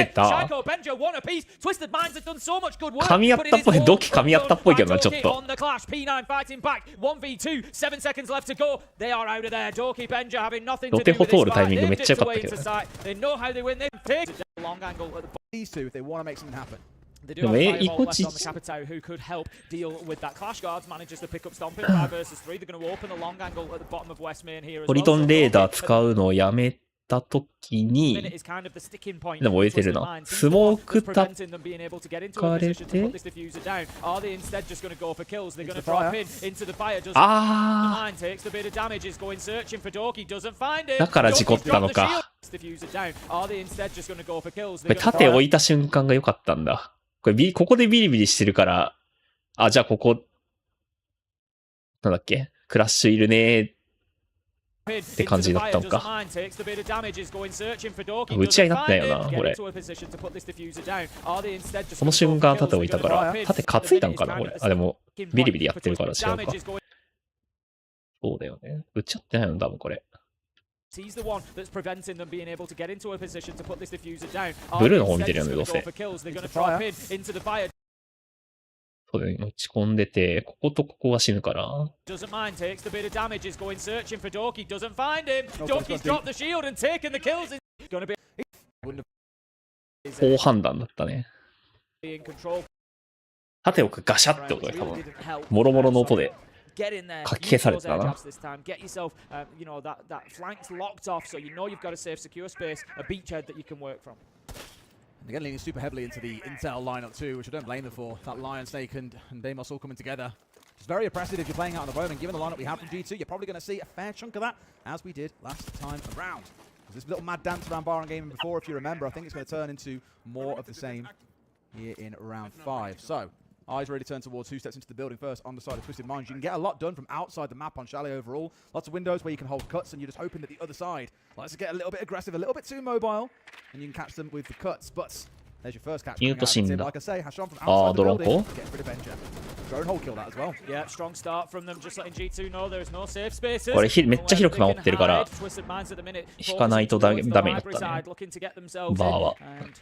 った。噛み合ったっぽい。ドキ噛み合ったっぽいけどな、ちょっと。ロテホ通るタイミングめっちゃ良かったけどね。でもイコチポリトンレーダー使うのをやめたときに、でも終えてるな。スモークたかれて、あー、だから事故ったのか。これ盾置いた瞬間が良かったんだ。ここでビリビリしてるから、あ、じゃあここ、なんだっけ、クラッシュいるねーって感じだったのか。打ち合いになってないよな、これ。この瞬間盾置いたから、盾担いだんかな、これ。あ、でも、ビリビリやってるから違うか。そうだよね。打ち合ってないの、多分これ。ブルーの方見てるよね、どうせ。そうだね、打ち込んでて、こことここが死ぬから。好判断だったね。盾をガシャって音で多分、もろもろの音で。かき消されてたな。Again, leaning super heavily into the Intel lineup too, which I don't blame them for. That Lion, Snake, and Deimos all coming together. It's very oppressive if you're playing out on the road, and given the lineup we have from G2, you're probably going to see a fair chunk of that, as we did last time around. There's this little mad dance around Baron Gaming before, if you remember. I think it's going to turn into more of the same here in round 5. So, eyes really turn towards who steps into the building first on the side of Twisted Minds. You can get a lot done from outside the map on Chalet overall. Lots of windows where you can hold cuts, and you're just hoping that the other side likes to get a little bit aggressive, a little bit too mobile, and you can catch them with the cuts. But there's your first catch. Like I say, Hashon from outside the building. Get rid of Benja. Drone hole kill that as well. Yeah, strong start from them, just letting G2 know there is no safe spaces. これめっちゃ広く守ってるから、引かないとダメになったね。バ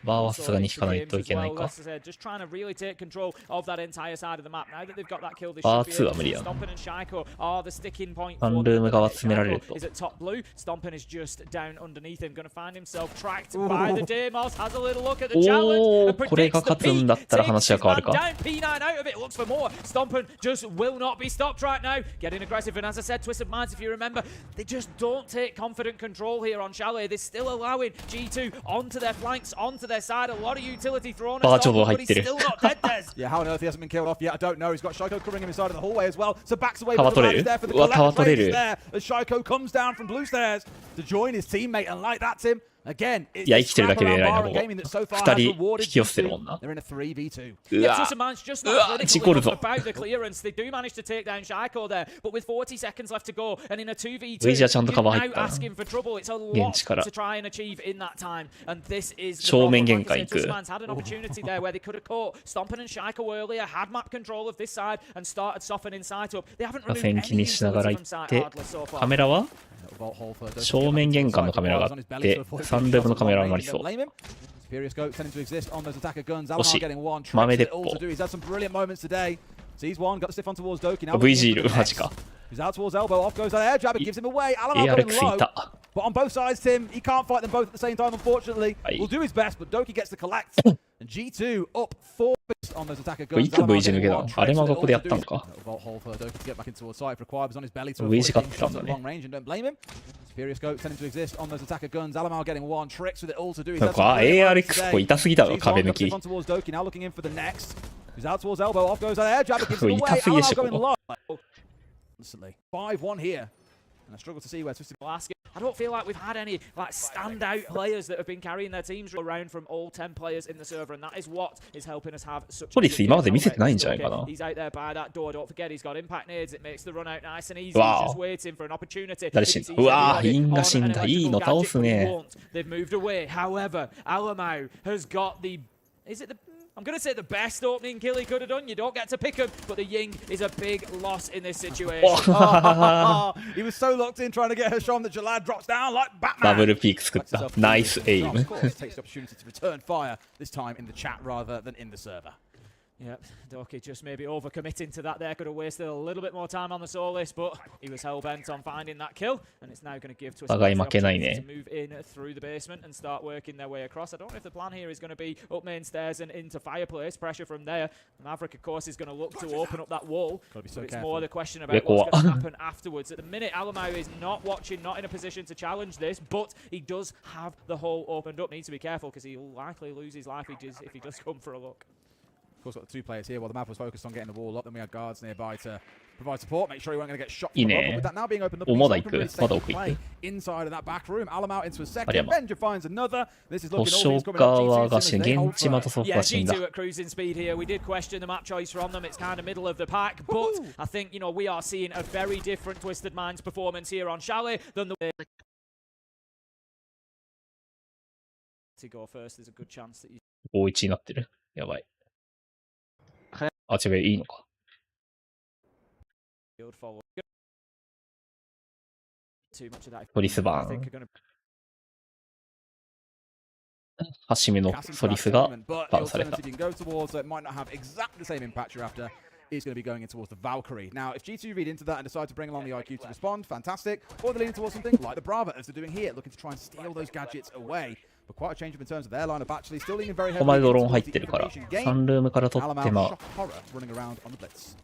ーはさすがに引かないといけないか。バー2は無理やな。ワンルーム側詰められると。おー、これが勝つんだったら話は変わるか。Stompin just will not be stopped right now. Getting aggressive, and as I said, Twisted Minds, if you remember, they just don't take confident control here on Chalet. They're still allowing G2 onto their flanks, onto their side. A lot of utility thrown at Stompin, but he's still not dead, Des. Yeah, how on earth he hasn't been killed off yet, I don't know. He's got Shaiko covering him inside of the hallway as well. So backs away, but the is there for the collect there. As Shaiko comes down from blue stairs to join his teammate, and like that's him. Again, いや、生きてるだけで偉いな、もう。2人引き寄せてるもんな。うわ、事故るぞ。ウェイジはちゃんとカバー入ったな。現地から。正面玄関行く。打線気にしながら行って、カメラは正面玄関のカメラがあって、サンルームのカメラもありそう。惜しい。豆鉄砲。V ジール、マジか。ARX いた。But on both sides, Tim, he can't fight them both at the same time, unfortunately. We'll do his best, but Doki gets the collect. And G2 up 4 on those attacker guns. いつ V ジ抜けたの？あれもここでやったのか。V ジ勝ってたんだね。なんか ARX こう痛すぎたの壁抜き。痛すぎでしょここ。And I struggle to see where Twisted I don't feel like we've had any like standout players that have been carrying their teams around from all 10 players in the server, and that is what is helping us have such. ポリス今まで見せてないんじゃないかな。 He's out there by that door. Don't forget he's got impact nades. It makes the run out nice and easy. He's just waiting for an opportunity. 誰死んだ。うわー、インが死んだ。いいの倒すね。 They've moved away. However, Alamau has got the. Is it the? I'm going to say the best opening kill he could have done. You don't get to pick him, but the Ying is a big loss in this situation. He was so locked in trying to get Hasham that Jalad drops down like Batman. ダブルピーク作った。ナイスエイム。 Of course, takes the opportunity to return fire, this time in the chat rather than in the server. Yep, Doki just maybe overcommitting to that there. Could have wasted a little bit more time on the Solis, but he was hell-bent on finding that kill, and it's now going to give Twisted the opportunity to move in through the basement and start working their way across. I don't know if the plan here is going to be up main stairs and into fireplace. Pressure from there. Maverick, of course, is going to look to open up that wall. But it's more the question about what's going to happen afterwards. At the minute, Alamau is not watching, not in a position to challenge this, but he does have the hole opened up. Needs to be careful because he'll likely lose his life if he does come for a look. Of course, got the two players here while the map was focused on getting the wall up. Then we had guards nearby to provide support, make sure he weren't going to get shot from above. But with that now being opened up, play inside of that back room. Alamau into a second. Benja finds another. This is looking all coming up. Yeah, G2 at cruising speed here. We did question the map choice from them. It's kind of middle of the pack, but I think, you know, we are seeing a very different Twisted Minds performance here on Chalet than the way to go first. There's a good chance that you 5-1になってる。やばい。あ、違う、いいのか。ソリスバーン。橋目のソリスがバンされた。is going to be going in towards the Valkyrie. Now, if G2 read into that and decide to bring along the IQ to respond, fantastic. Or they're leaning towards something like the Brava, as they're doing here, looking to try and steal those gadgets away. But quite a change up in terms of their lineup, actually. Still leaning very heavily into the information game. Alamau shock horror running around on the blitz.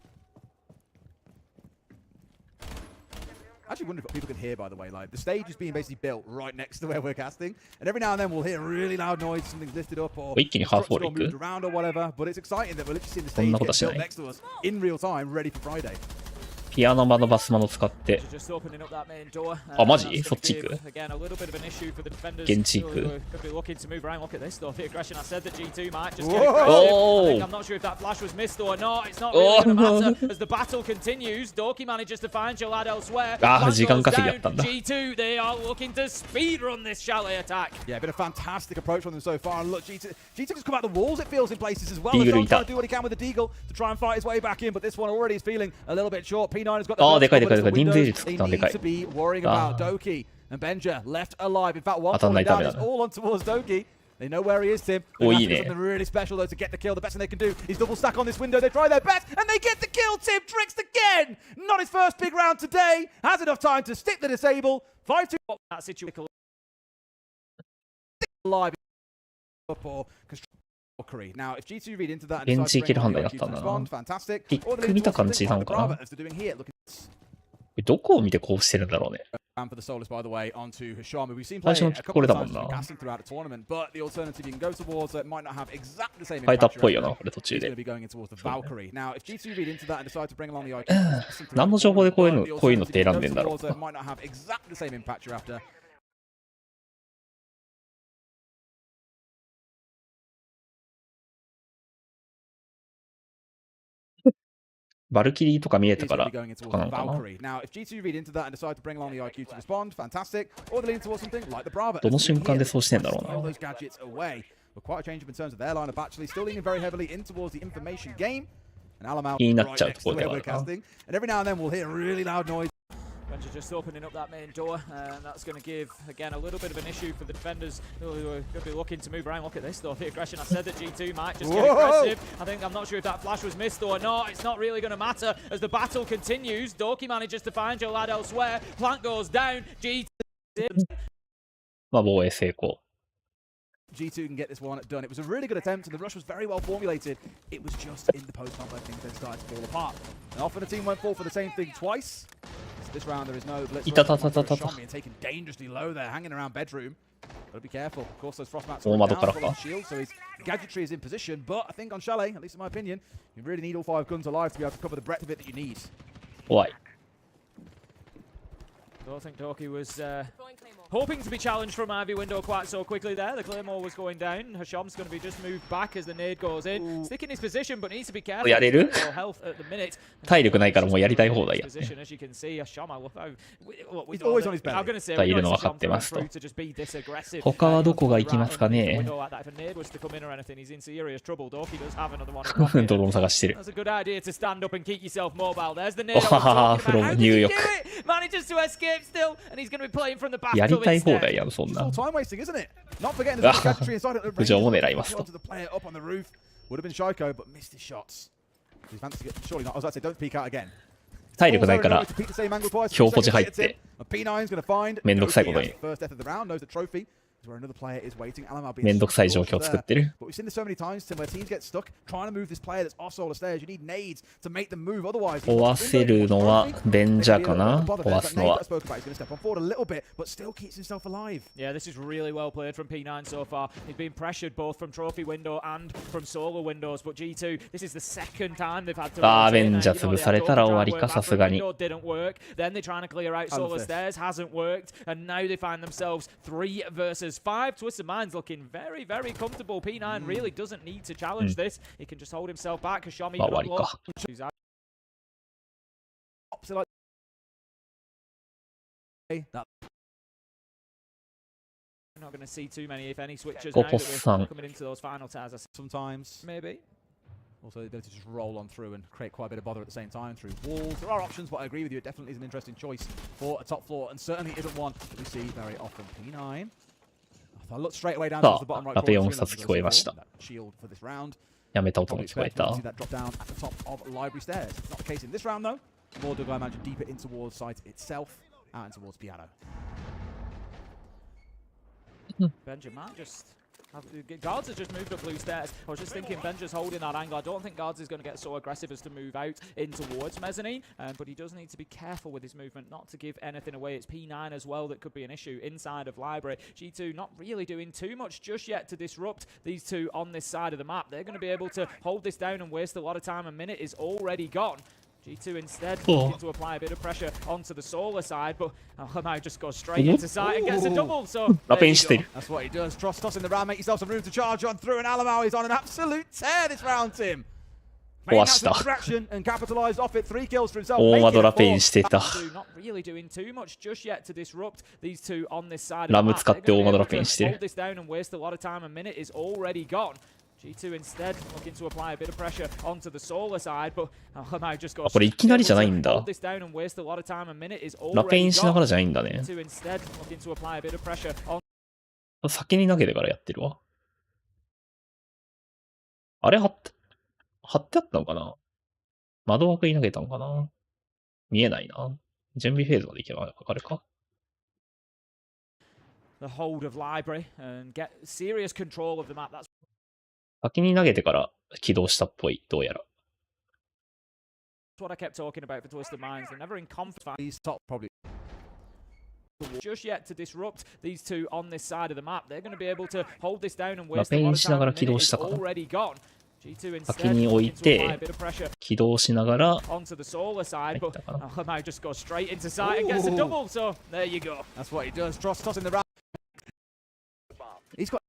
I actually wonder if people can hear, by the way, like the stage is being basically built right next to where we're casting, and every now and then we'll hear a really loud noise, something's lifted up or moved around or whatever. But it's exciting that we're literally seeing the stage get built next to us in real time, ready for Friday. ピアノマのバスマノ使って。あ、マジ？そっち行く？現地行く。おー。あ、時間稼ぎやったんだ。Yeah, been a fantastic approach from them so far. And look, G2 just come out the walls, it feels, in places as well. He's trying to do what he can with the Deagle to try and fight his way back in, but this one already is feeling a little bit short. P9 has got the windows. They need to be worrying about Doki. And Benja left alive. In fact, one falling down is all on towards Doki. They know where he is, Tim. They have to do something really special, though, to get the kill. The best thing they can do is double stack on this window. They try their best, and they get the kill. Tim tricked again. Not his first big round today. Has enough time to stick the disable. 5-2. That situation. Live. Now, if G2 read into that and decide to respond, fantastic. Or the lead towards something like the Brava, as they're doing here. どこを見てこうしてるんだろうね。And for the Solis, by the way, onto Hashami. We've seen play a couple of times casting throughout the tournament, but the alternative you can go towards might not have exactly the same impact. It's going to be going in towards the Valkyrie. Now, if G2 read into that and decide to bring along the IQ, 何の情報でこういうのって選んでんだろう。 might not have exactly the same impact you're after. バルキリーとか見えたからとかなのかな。どの瞬間でそうしてんだろうな。気になっちゃうところではあるな。Benja just opening up that main door, and that's going to give, again, a little bit of an issue for the defenders who are going to be looking to move around. Look at this, though, the aggression. I said that G2 might just get aggressive. I'm not sure if that flash was missed or not. It's not really going to matter as the battle continues. Doki manages to find Jolad elsewhere. Plant goes down. G2... まあ、防衛成功。 G2 can get this one done. It was a really good attempt, and the rush was very well formulated. It was just in the post-comp where things then started to fall apart. And often the team went for the same thing twice. So this round there is no blitz. And taken dangerously low there, hanging around bedroom. Gotta be careful. Of course, those frost mats are down full of shield, so his gadgetry is in position. But I think on Chalet, at least in my opinion, you really need all 5 guns alive to be able to cover the breadth of it that you need. Why? Don't think Doki was hoping to be challenged from Ivy window quite so quickly there. The Claymore was going down. Hasham's going to be just moved back as the nade goes in. Sticking his position, but needs to be careful. やれる？ Health at the minute. 体力ないからもうやりたい放題や。Position, as you can see, Hasham, I love how he's always on his belly. I'm going to say いるの分かってますと。他はどこが行きますかね。ドローン探してる。おははは、フロム入浴。やりたい放題やん、そんな。浮上も狙いますと。体力ないから強ポジ入ってめんどくさいことにめんどくさい状況を作ってる。追わせるのはベンジャーかな。追わすのは。Yeah, this is really well played from P9 so far. He's been pressured both from trophy window and from solo windows, but G2, this is the second time they've had to. あー、ベンジャー潰されたら終わりか、さすがに。Didn't work. Then they're trying to clear out solo stairs, hasn't worked, and now they find themselves 3 versus 5. Twisted Mind's looking very, very comfortable. P9 really doesn't need to challenge this. He can just hold himself back. Hashami終わりか。We're not going to see too many, if any, switches now that we're coming into those final tiers. Sometimes. Maybe. Also the ability to just roll on through and create quite a bit of bother at the same time through walls. There are options, but I agree with you. It definitely is an interesting choice for a top floor, and certainly isn't one that we see very often. P9. If I look straight away down to the bottom right corner, ラペ4冊聞こえました。やめた音も聞こえた。Not the case in this round though. More do I imagine deeper in towards site itself, out in towards piano. Benja might just Guards has just moved up blue stairs. I was just thinking Benja's holding that angle. I don't think Guards is going to get so aggressive as to move out in towards mezzanine, but he does need to be careful with his movement not to give anything away. It's P9 as well that could be an issue inside of library. G2 not really doing too much just yet to disrupt these two on this side of the map. They're going to be able to hold this down and waste a lot of time. A minute is already gone. G2 instead looking to apply a bit of pressure onto the solar side, but Alhamai just goes straight into sight and gets a double. So that's what he does. Tross tossing the round, make yourself some room to charge on through, and Alamau is on an absolute tear this round, Tim. Distraction and capitalized off it. 3 kills for himself. 大窓ラペインしてた。 Not really doing too much just yet to disrupt these two on this side. ラム使って大窓ラペインしてる。 Hold this down and waste a lot of time. A minute is already gone. G2 instead looking to apply a bit of pressure onto the solar side, but Alhamai just goes. これいきなりじゃないんだ。 Hold this down and waste a lot of time. A minute is already gone. ラペインしながらじゃないんだね。 G2 instead looking to apply a bit of pressure on. 先に投げてからやってるわ。あれ貼ってあったのかな。窓枠に投げたのかな。見えないな。準備フェーズまで行けばかかるか。 The hold of library and get serious control of the map. That's 先に投げてから起動したっぽい、どうやら。what I kept talking about for Twisted Minds. They're never in confidence. He's top probably. Just yet to disrupt these two on this side of the map. They're going to be able to hold this down and waste a lot of time. It's already gone. G2 instead 先に置いて起動しながら onto the solar side, but Alhamai just goes straight into sight and gets a double. So there you go. That's what he does. Tross tossing the round. He's got.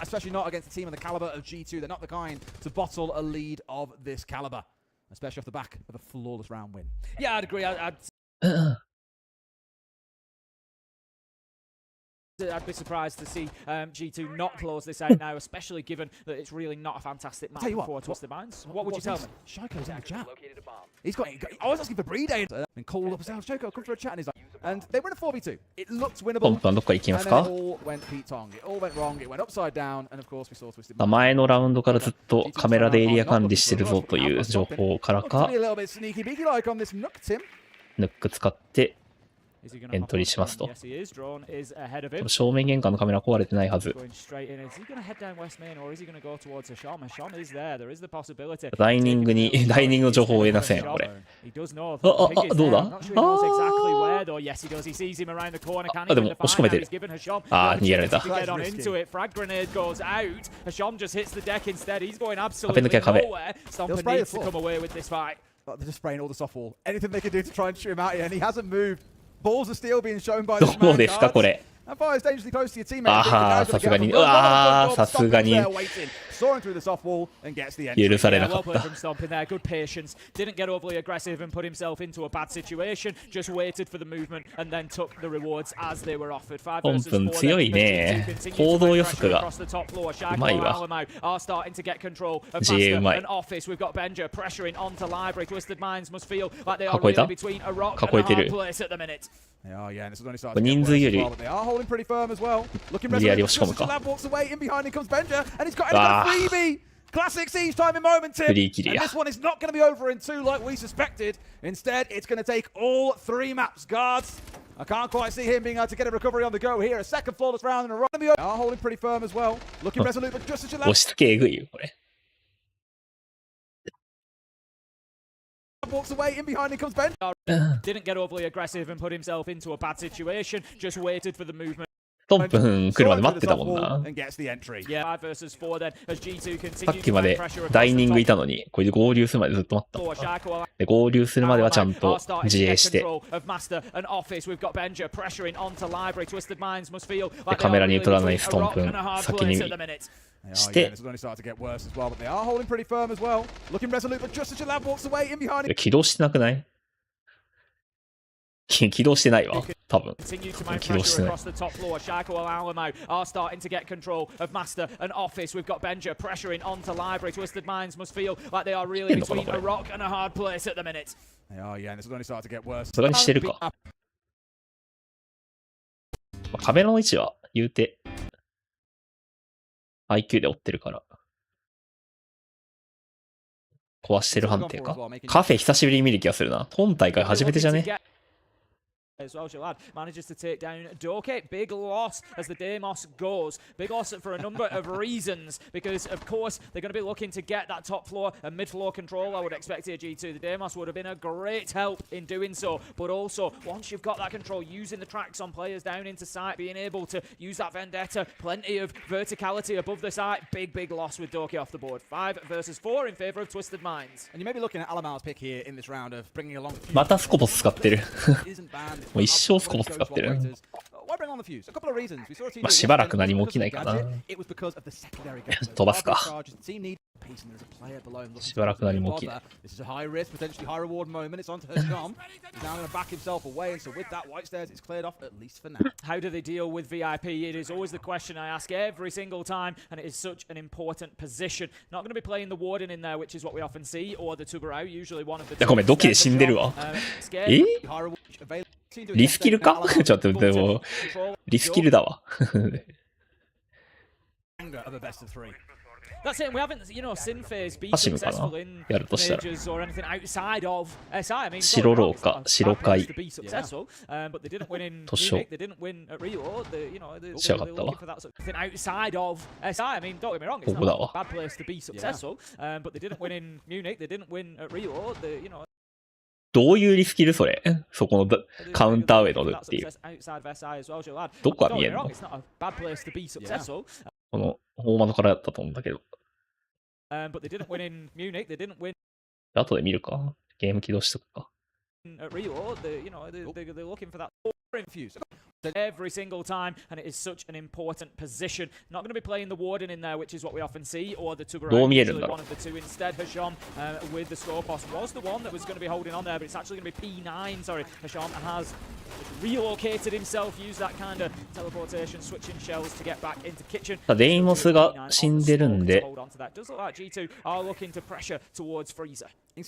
Especially not against a team of the caliber of G2. They're not the kind to bottle a lead of this caliber, especially off the back of a flawless round win. Yeah, I'd agree. I'd be surprised to see G2 not close this out now, especially given that it's really not a fantastic match for Twisted Minds. What would you tell me? Shaiko's in the chat. He's got. I was asking for Brede. Been called up himself. Shaiko, come for a chat, and he's like, and they win a 4v2. It looked winnable. どっか行きます And then か it all went Pete Tong. It all went wrong. It went upside down, and of course we saw Twisted Minds. 前のラウンドからずっとカメラでエリア管理してるぞという情報からか、 A little bit sneaky beaky like on this Nook, Tim. ヌック使ってエントリーしますと。正面玄関のカメラ壊れてないはず。ダイニングの情報を得ません、これ。どうだ？でも押し込めてる。逃げられた。アペ抜けは壁。They're just spraying all the soft wall. Anything they can do to try and shoot him out here, and he hasn't moved Balls of steel being shown by どうですかこれ。ああ、さすがに。さすがに。許されなかった。Good patience. Didn't get overly aggressive and put himself into a bad situation. Just waited for the movement and then took the rewards as they were offered. 本分強いね。行動予測がうまいわ。GA うまい。囲えた？囲えてる。人数より無理やり押し込むか。Classic siege timing moment, Tim. And this one is not going to be over in 2 like we suspected. Instead, it's going to take all 3 maps. Guards, I can't quite see him being able to get a recovery on the go here. A second flawless round in a row. They are holding pretty firm as well. Looking resolute, but just as you left. 押しつけえぐいよ、これ。Walks away, in behind him comes Ben. Didn't get overly aggressive and put himself into a bad situation. Just waited for the movement. トンプン来るまで待ってたもんな。さっきまでダイニングいたのに、これで合流するまでずっと待った。で、合流するまではちゃんと自衛して。で、カメラに映らないストンプン先にして。起動してなくない？起動してないわ。多分。起動してない。さすがにしてるか。カメラの位置は言うて IQ で追ってるから。壊してる判定か。カフェ久しぶりに見る気がするな。今大会初めてじゃねas well, Shalad manages to take down Doke. Big loss as the Deimos goes. Big loss for a number of reasons, because of course they're going to be looking to get that top floor and mid floor control. I would expect here G2. The Deimos would have been a great help in doing so, but also once you've got that control, using the tracks on players down into sight, being able to use that vendetta, plenty of verticality above the site. Big loss with Doke off the board. 5 versus 4 in favor of Twisted Minds. And you may be looking at Alamal's pick here in this round of bringing along. またスコポス使ってる。もう一生スコポス使ってる。まあしばらく何も起きないかな。飛ばすか。しばらく何も起きない。How do they deal with VIP? It is always the question I ask every single time, and it is such an important position. Not going to be playing the Warden in there, which is what we often see, or the Tubarao, usually one of the two. ごめん、ドキで死んでるわ。リスキルかちょっとでも、リスキルだわ。That's it. We haven't, you know, Sin Phase be successful in majors or anything outside of SI. I mean, 白廊下、白海。but they didn't win in 図書。 Munich. They didn't win at Rio. They, you know, they're 知らなかったわ。 looking for that something outside of SI. I mean, don't get me wrong. It's ここだ not わ。 a bad place to be successful. But they didn't win in Munich. They didn't win at Rio. They, you know. どういうリスキルそれそこのカウンター上乗るっていう。どこが見えるのこの大窓からやったと思うんだけど。後で見るかゲーム起動しとくか。Every single time, and it is such an important position. Not going to be playing the Warden in there, which is what we often see, or the Tubarao, usually one of the two. Instead, Hasham with the Scorpos was the one that was going to be holding on there, but it's actually going to be P9. Sorry, Hasham has relocated himself, used that kind of teleportation, switching shells to get back into kitchen. デイモスが死んでるんで。Does look like G2 are looking to pressure towards Freezer. デ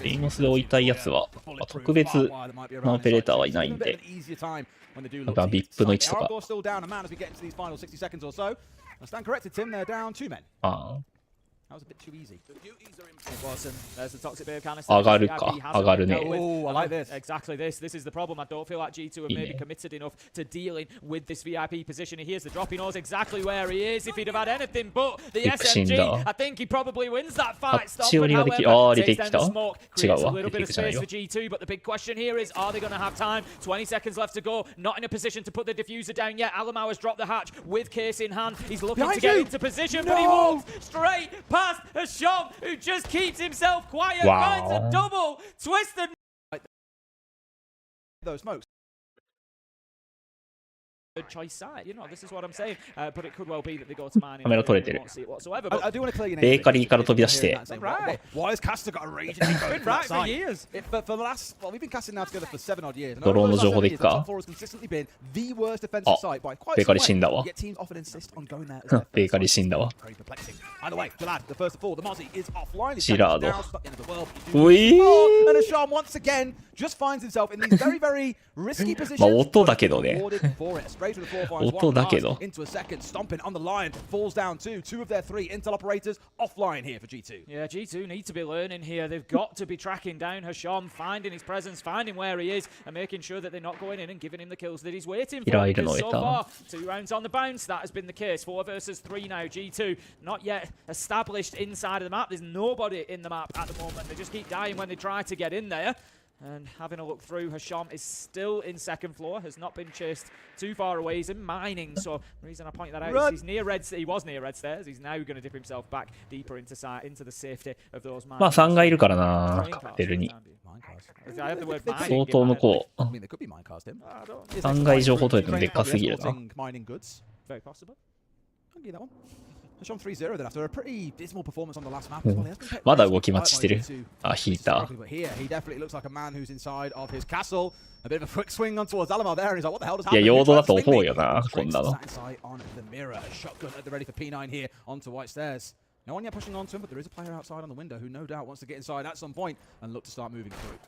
イモスで置いたいやつは、特別なオペレーターはいないんで、なんか VIP の位置とか。ああ。上がるか、上がるね。Exactly this. This is the problem. I don't feel like G2 have maybe committed enough to dealing with this VIP position. Here's the drop. He knows exactly where he is. If he'd have had anything but the SMG, I think he probably wins that fight. Stop. However, takes down the smoke, creates a little bit of space for G2. But the big question here is, are they going to have time? 20 seconds left to go. Not in a position to put the diffuser down yet. Alamau has dropped the hatch with case in hand. He's looking to get into position, but he moves straight past past Hasham, who just keeps himself quiet, Wow. finds a double, twisted. Those smokes. Choice side, you know, this is what I'm saying, but it could well be that they go to mining. カメラ撮れてる。 I do want to clear your name. ベーカリーから飛び出して Right. Why has Caster got a rage? Been right for years. For the last, well, we've been casting now together for 7 odd years. ドローンの情報でいくか。 Top 4 has consistently been the worst defensive site by quite ベーカリー some 死んだわ。 way. Yet teams often insist on going there as their ベーカリー死んだわ。 very perplexing. Either way, Jalad, the first of all, the Mozzie is offline. He's ジラード。 now, it's not the end of the world. ういー。 And Asham once again just finds himself in these very, very risky positions. まあ音だけどね。 Rewarded for it. Straight to the floor, finds 音 one だけ pass ど。 into a second, stomping on the line, falls down two of their 3 Intel operators offline here for G2. Yeah, G2 need to be learning here. They've got to be tracking down Hasham, finding his presence, finding where he is, and making sure that they're not going in and giving him the kills that he's waiting for. Because so far, 2 rounds on the bounce, that has been the case. 4 versus 3 now. G2 not yet established inside of the map. There's nobody in the map at the moment. They just keep dying when they try to get in there. And having a look through, Hasham is still in second floor, has not been chased too far away. He's in mining, so the reason I point that out is he's near red. He was near red stairs. He's now going to dip himself back deeper into the safety of those mines. まあ3がいるからな、カクテルに。相当向こう。3が情報取れてもでっかすぎるな。 Very possible. I'll give that one. Hasham 3-0 then after a pretty dismal performance on the last map as well. He has been まだ動き待ちしてる。あ、引いた。 But here, he definitely looks like a man who's inside of his castle. A bit of a quick swing on towards Alamar there, and he's like, what the hell does happen? いや、陽動だと思うよな、こんなの。 On the mirror, shotgun at the ready for P9 here onto white stairs. No one yet pushing onto him, but there is a player outside on the window who no doubt wants to get inside at some point and look to start moving through.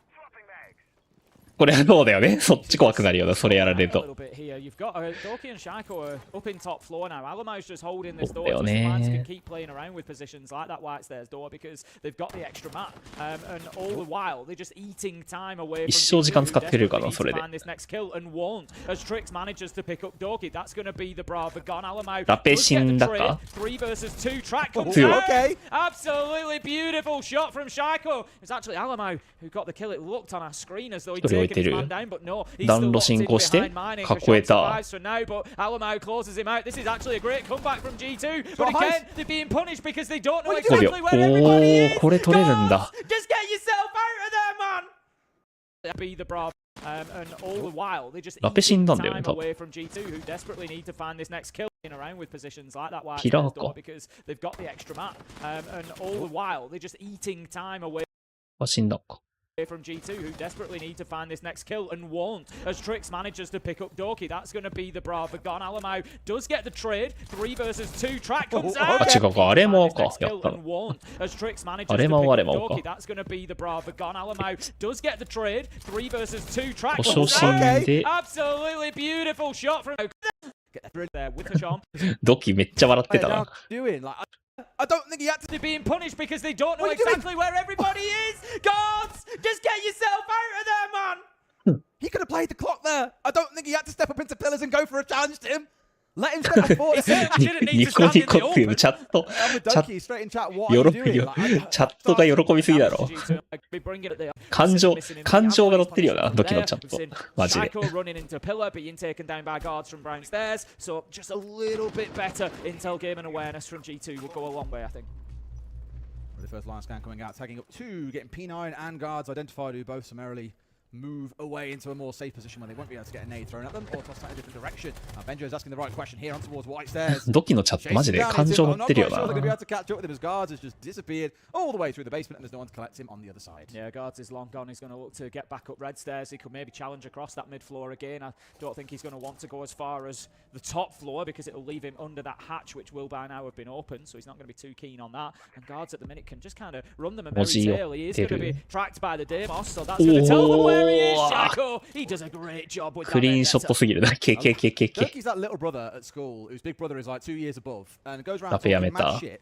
これはそうだよね。そっち怖くなるよな、それやられると。 You've got Doki and Shaiko are up in top floor now. Alamau's just holding this door. So fans can keep playing around with positions like that white stairs door because they've got the extra map. And all the while, they're just eating time away from 一生時間使ってるかな、それで。 this next kill and won't as Trix manages to pick up Doki. That's going to be the Brava gone. Alamau ラペ死んだか 3 versus 2 track comes 強い。 out. Absolutely beautiful shot from Shaiko. It's actually Alamau who got the kill. It looked on our screen as though he'd taken his man down, but no, he's still locked in behind mining. 囲えた。 For now, but Alamau closes him out. This is actually a great comeback from G2. But again, they're being punished because they don't know exactly where everybody is. これ取れるんだ。 Just get yourself out of there, man. Be the Bravo. And all the while, they just eat time away from G2, who desperately need to find this next kill. Around with positions like that white door because they've got the extra map. And all the while, they're just eating time away. 死んだか。 From G2, who desperately need to find this next kill and won't as Trix manages to pick up Doki. That's going to be the Brava gone. Alamau does get the trade. 3 versus 2 track comes out. 違うか、あれもか、やったの。 as Trix manages to pick up Doki. That's going to be the Brava gone. Alamau does get the trade. 3 versus 2 track comes out. Absolutely beautiful shot from there with Hasham. ドキめっちゃ笑ってたな。 I don't think he had to. They're being punished because they don't know exactly where everybody is. Guards, just get yourself out of there, man. He could have played the clock there. I don't think he had to step up into pillars and go for a challenge to him. Let him step forward. ニコニコっていうチャット、チャットが喜びすぎだろ。感情が乗ってるよな、ドキのチャット。マジで。running into pillar, being taken down by guards from brown stairs. So just a little bit better intel game and awareness from G2 will go a long way, I think. The first line scan coming out, tagging up 2, getting P9 and guards identified who both summarily move away into a more safe position where they won't be able to get a nade thrown at them or tossed out in a different direction. Now Benjo is asking the right question here on towards white stairs. ドキのチャットマジで感情乗ってるよな。They're going to be able to catch up with him as guards has just disappeared all the way through the basement and there's no one to collect him on the other side. Yeah, guards is long gone. He's going to look to get back up red stairs. He could maybe challenge across that mid floor again. I don't think he's going to want to go as far as the top floor because it'll leave him under that hatch which will by now have been opened. So he's not going to be too keen on that. And guards at the minute can just kind of run them a merry tail. He is going to be tracked by the Deimos, so that's going to tell them where he is. He does a great job with that. クリーンショットすぎるな。Turkey's that little brother at school whose big brother is like 2 years above and goes around talking mad shit.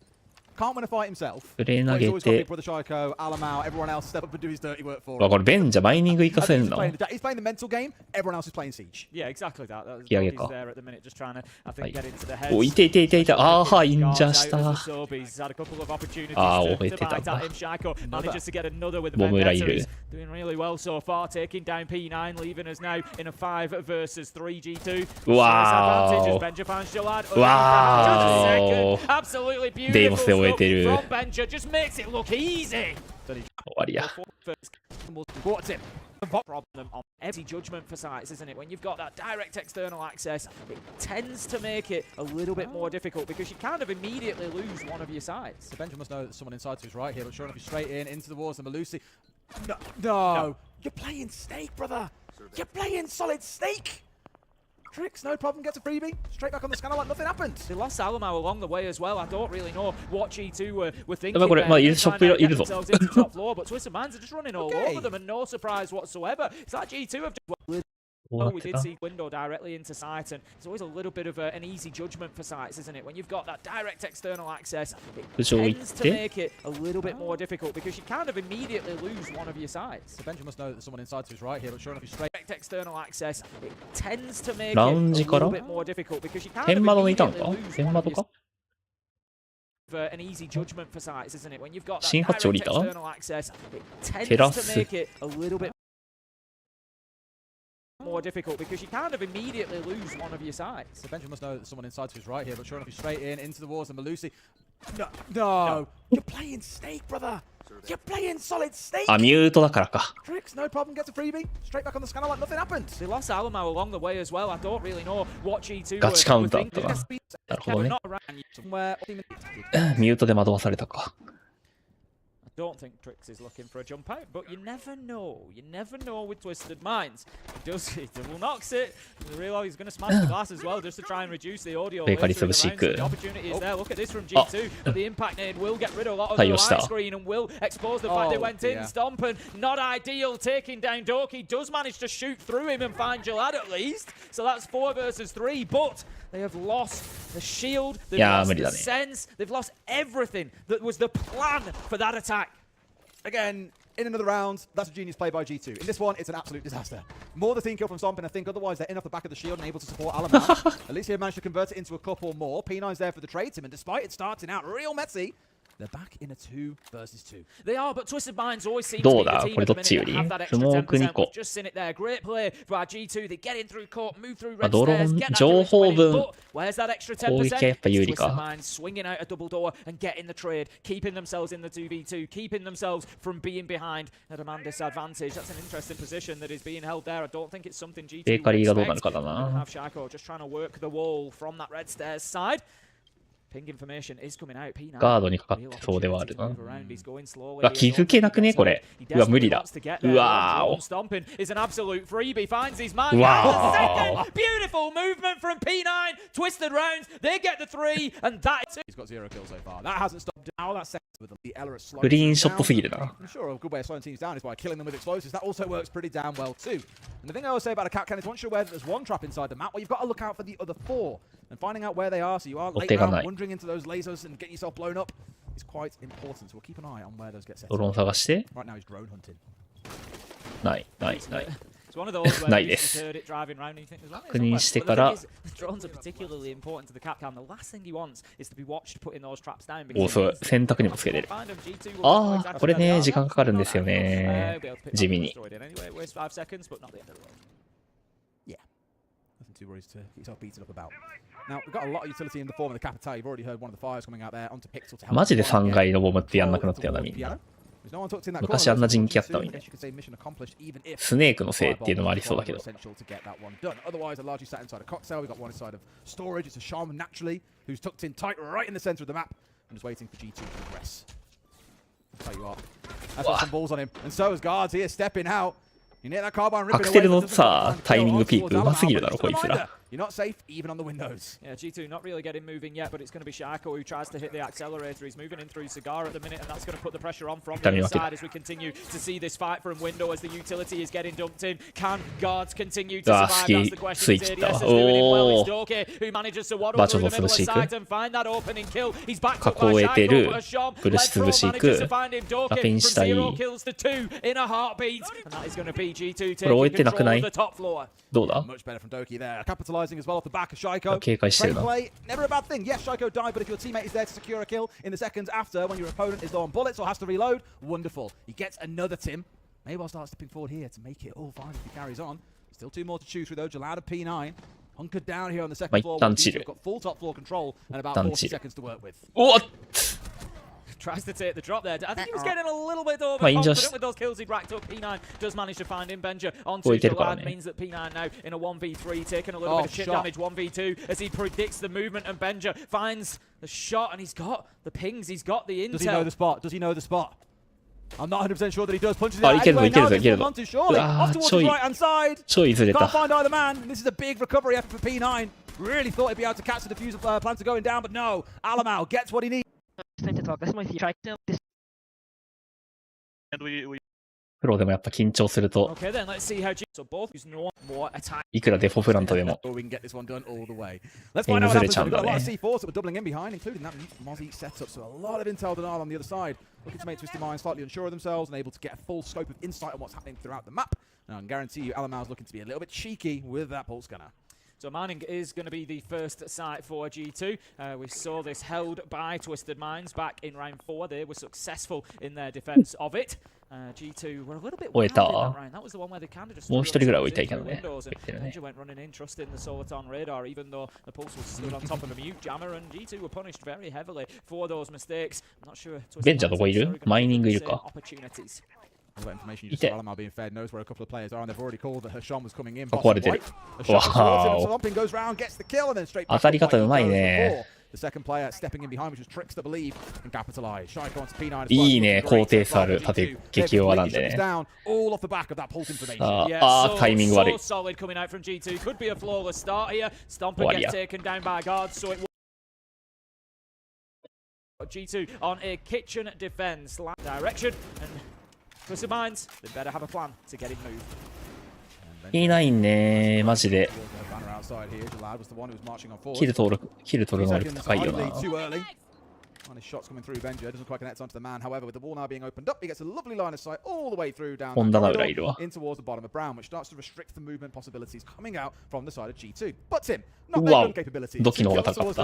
Can't win a fight himself. プレー投げて。 Big brother Shaiko, Alamau, everyone else step up and do his dirty work for him. わ、これベンじゃマイニング行かせんの。 He's playing the mental game. Everyone else is playing siege. Yeah, exactly that. He's there at the minute, just trying to, I think, get into the head. お、いて。ああ、インジャーした。He's had a couple of opportunities ああ、 to 覚えてたん bite だ。 at him. Shaiko manages to get another with the ボムラい Vendetta. る。 He's doing really well so far, taking down P9, leaving us now in a 5 versus 3 G2. わー。 Benja finds Jalad. わー。 Absolutely beautiful. デイモスで終終えてる。 from Benja just makes it look easy. 終わりや。 Problem on empty judgment for sites, isn't it? When you've got that direct external access, it tends to make it a little bit more difficult because you kind of immediately lose one of your sides. So Benja must know that someone inside to his right here, but sure enough, he's straight in into the walls. And Malusi, no, you're playing Snake, brother. You're playing solid Snake. Tricks, no problem, gets a freebie. Straight back on the scanner like nothing happened. They lost Alamo along the way as well. I don't really know what G2 were thinking. これ、まあ、ショップいるぞ。 But Twisted Minds are just running all over them and no surprise whatsoever. It's like G2 have just... Oh, we did see window directly into sight, and it's always a little bit of an easy judgment for sites, isn't it? When you've got that direct external access, it tends to make it a little bit more difficult because you kind of immediately lose one of your sides. So Benja must know that someone inside to his right here, but sure enough, he's straight. Direct external access, it tends to make it a little bit more difficult because you kind of immediately lose one of your sides. An easy judgment for sites, isn't it? When you've got that direct external access, it tends to make it a little bit more difficult because you kind of immediately lose one of your sides. So Benja must know that someone inside to his right here, but sure enough, he's straight in into the walls. And Malusi, no, you're playing Snake, brother. You're playing solid Snake. あ、ミュートだからか。 Tricks, no problem, gets a freebie. Straight back on the scanner like nothing happened. They lost Alamo along the way as well. I don't really know what G2 ガチカウンターだったな。なるほどね。ミュートで惑わされたか。 I don't think Trix is looking for a jump out, but you never know. You never know with Twisted Minds. He does it, double knocks it. The real he's going to smash the glass as well just to try and reduce the audio. The opportunity is there. Look at this from G2. But the impact nade will get rid of a lot of the light screen and will expose the fact they went in. Stomping, not ideal. Taking down Doki. Does manage to shoot through him and find Jalad at least. So that's 4 versus 3, but they have lost the shield, they've lost the sense, they've lost everything that was the plan for that attack. Again, in another round, that's a genius play by G2. In this one, it's an absolute disaster. More the team kill from Stompin, I think, otherwise they're in off the back of the shield and able to support Alamo. At least he managed to convert it into a couple more. P9's there for the trade team, and despite it starting out real messy, they're back in a 2 versus 2. They are, but Twisted Minds always seem to be the team at the minute that have that extra 10%. We've just seen it there. Great play by G2. They get in through court, move through red stairs, get that win, but where's that extra 10%? Twisted Minds swinging out a double door and getting the trade, keeping themselves in the 2v2, keeping themselves from being behind at a man disadvantage. That's an interesting position that is being held there. I don't think it's something G2 would expect. Have Shaiko just trying to work the wall from that red stairs side. Ping information is coming out. P9. ガードにかかってそうではあるな。うわ、気づけなくねこれ。うわ、無理だ。うわー。 is an absolute freebie. Finds his man. Wow. Beautiful movement from P9. Twisted rounds. They get the 3, and that is. He's got 0 kills so far. That hasn't stopped now. That's with the Ella slowing. クリーンショットすぎるな。I'm sure a good way of slowing teams down is by killing them with explosives. That also works pretty damn well too. And the thing I always say about a cat can is once you're aware that there's one trap inside the map, well, you've got to look out for the other 4 and finding out where they are. So you are late round wandering into those lasers and getting yourself blown up is quite important. So we'll keep an eye on where those get set. ドローン探して。 Right now he's drone hunting. ないないない。 It's one of those where you just heard it driving around and you think there's one. 確認してから。 Drones are particularly important to the Capcan. The last thing he wants is to be watched putting those traps down. お、そう、選択にもつけれる。ああ、これね、時間かかるんですよね。地味に。 Too worries to get yourself beaten up about. Now, we've got a lot of utility in the form of the Capitale. You've already heard one of the fires coming out there onto Pixel to help. マジで3階のボムってやんなくなったよな、みんな。昔あんな人気あったのにね。スネークのせいっていうのもありそうだけど。 Otherwise, they're largely sat inside a cocktail. We've got one inside of storage. It's a Shaman, naturally, who's tucked in tight right in the center of the map and just waiting for G2 to progress. That's how you are. That's got some balls on him. And so is guards here stepping out. アクセルのさ、タイミングピークうますぎるだろ、こいつら。 You're not safe even on the windows. Yeah, G2 not really getting moving yet, but it's going to be Shaiko who tries to hit the accelerator. He's moving in through Cigar at the minute, and that's going to put the pressure on from the inside as we continue to see this fight from window as the utility is getting dumped in. Can guards continue to survive? That's the question. TDS is doing it well. It's Doki who manages to waddle through the middle of the site and find that opening kill. He's backed up by Shaiko, but Asham manages to find him. Doki from 0 kills to 2 in a heartbeat, and that is going to be G2 taking control of the top floor. どうだ? Much better from Doki there, capitalizing as well off the back of Shaiko. 警戒してるな。 Play, never a bad thing. Yes, Shaiko died, but if your teammate is there to secure a kill in the seconds after, when your opponent is low on bullets or has to reload, wonderful. He gets another Tim. Maybe I'll start stepping forward here to make it all fine if he carries on. Still 2 more to choose through though. Jalad of P9 hunkered down here on the second floor. We've got full top floor control and about 40 seconds to work with. What? tries to take the drop there. I think he was getting a little bit overconfident with those kills he'd racked up. P9 does manage to find him. Benja onto Jalad means that P9 now in a 1v3, taking a little bit of chip damage. 1v2 as he predicts the movement, and Benja finds the shot, and he's got the pings, he's got the intel. Does he know the spot? Does he know the spot? I'm not 100% sure that he does. Punches it Oh, out he anyway. kills Now it, gets kills onto Surely. Off towards his right-hand side. Can't find either man. This is a big recovery effort for P9. Really thought he'd be able to catch the diffuser plans are going down, but no. Alamau gets what he needs. Time to talk. That's my try to And we プロでもやっぱ緊張すると、 Okay, then let's see how so both use no more attack. いくらデフォフラントでも、 We can get this one done all the way. Let's find out what happens. We've got a lot of C4s that we're doubling in behind, including that Mozzie setup. So a lot of intel denial on the other side. Looking to make Twisted Minds slightly unsure of themselves and able to get a full scope of insight on what's happening throughout the map. Now, I can guarantee you, Alamau's looking to be a little bit cheeky with that pulse gunner. So Manning is going to be the first site for G2. We saw this held by Twisted Minds back in round 4. They were successful in their defense of it. G2 were a little bit wild in that round. That was the one where they kind of just threw windows and Benja went running in, trusting the Soliton radar, even though the Pulse was stood on top of a mute jammer, and G2 were punished very heavily for those mistakes. I'm not sure. Benja どこいる？マイニングいるか？ Opportunities. All that information you just saw Alamau being fed knows where a couple of players are, and they've already called that Hershon was coming in. Wow. Salomping goes round, gets the kill, and then straight back. The second player stepping in behind, which was Tricks, I believe, and capitalize. Shaiko onto P9 as well. いいね、高低差ある縦激弱なんでね。All off the back of that pulse information. タイミング悪い。 So solid coming out from G2. Could be a flawless start here. Stomper gets taken down by guards, so it G2 on a kitchen defense direction, and Twisted Minds, they better have a plan to get him moved. P9 ね、マジで。キル取る能力高いよな。On his shots coming through, Benja doesn't quite connect onto the man. However, with the wall now being opened up, he gets a lovely line of sight all the way through down in towards the bottom of Brown, which starts to restrict the movement possibilities coming out from the side of G2. But Tim, not their gun capabilities. ドキの方が高かった。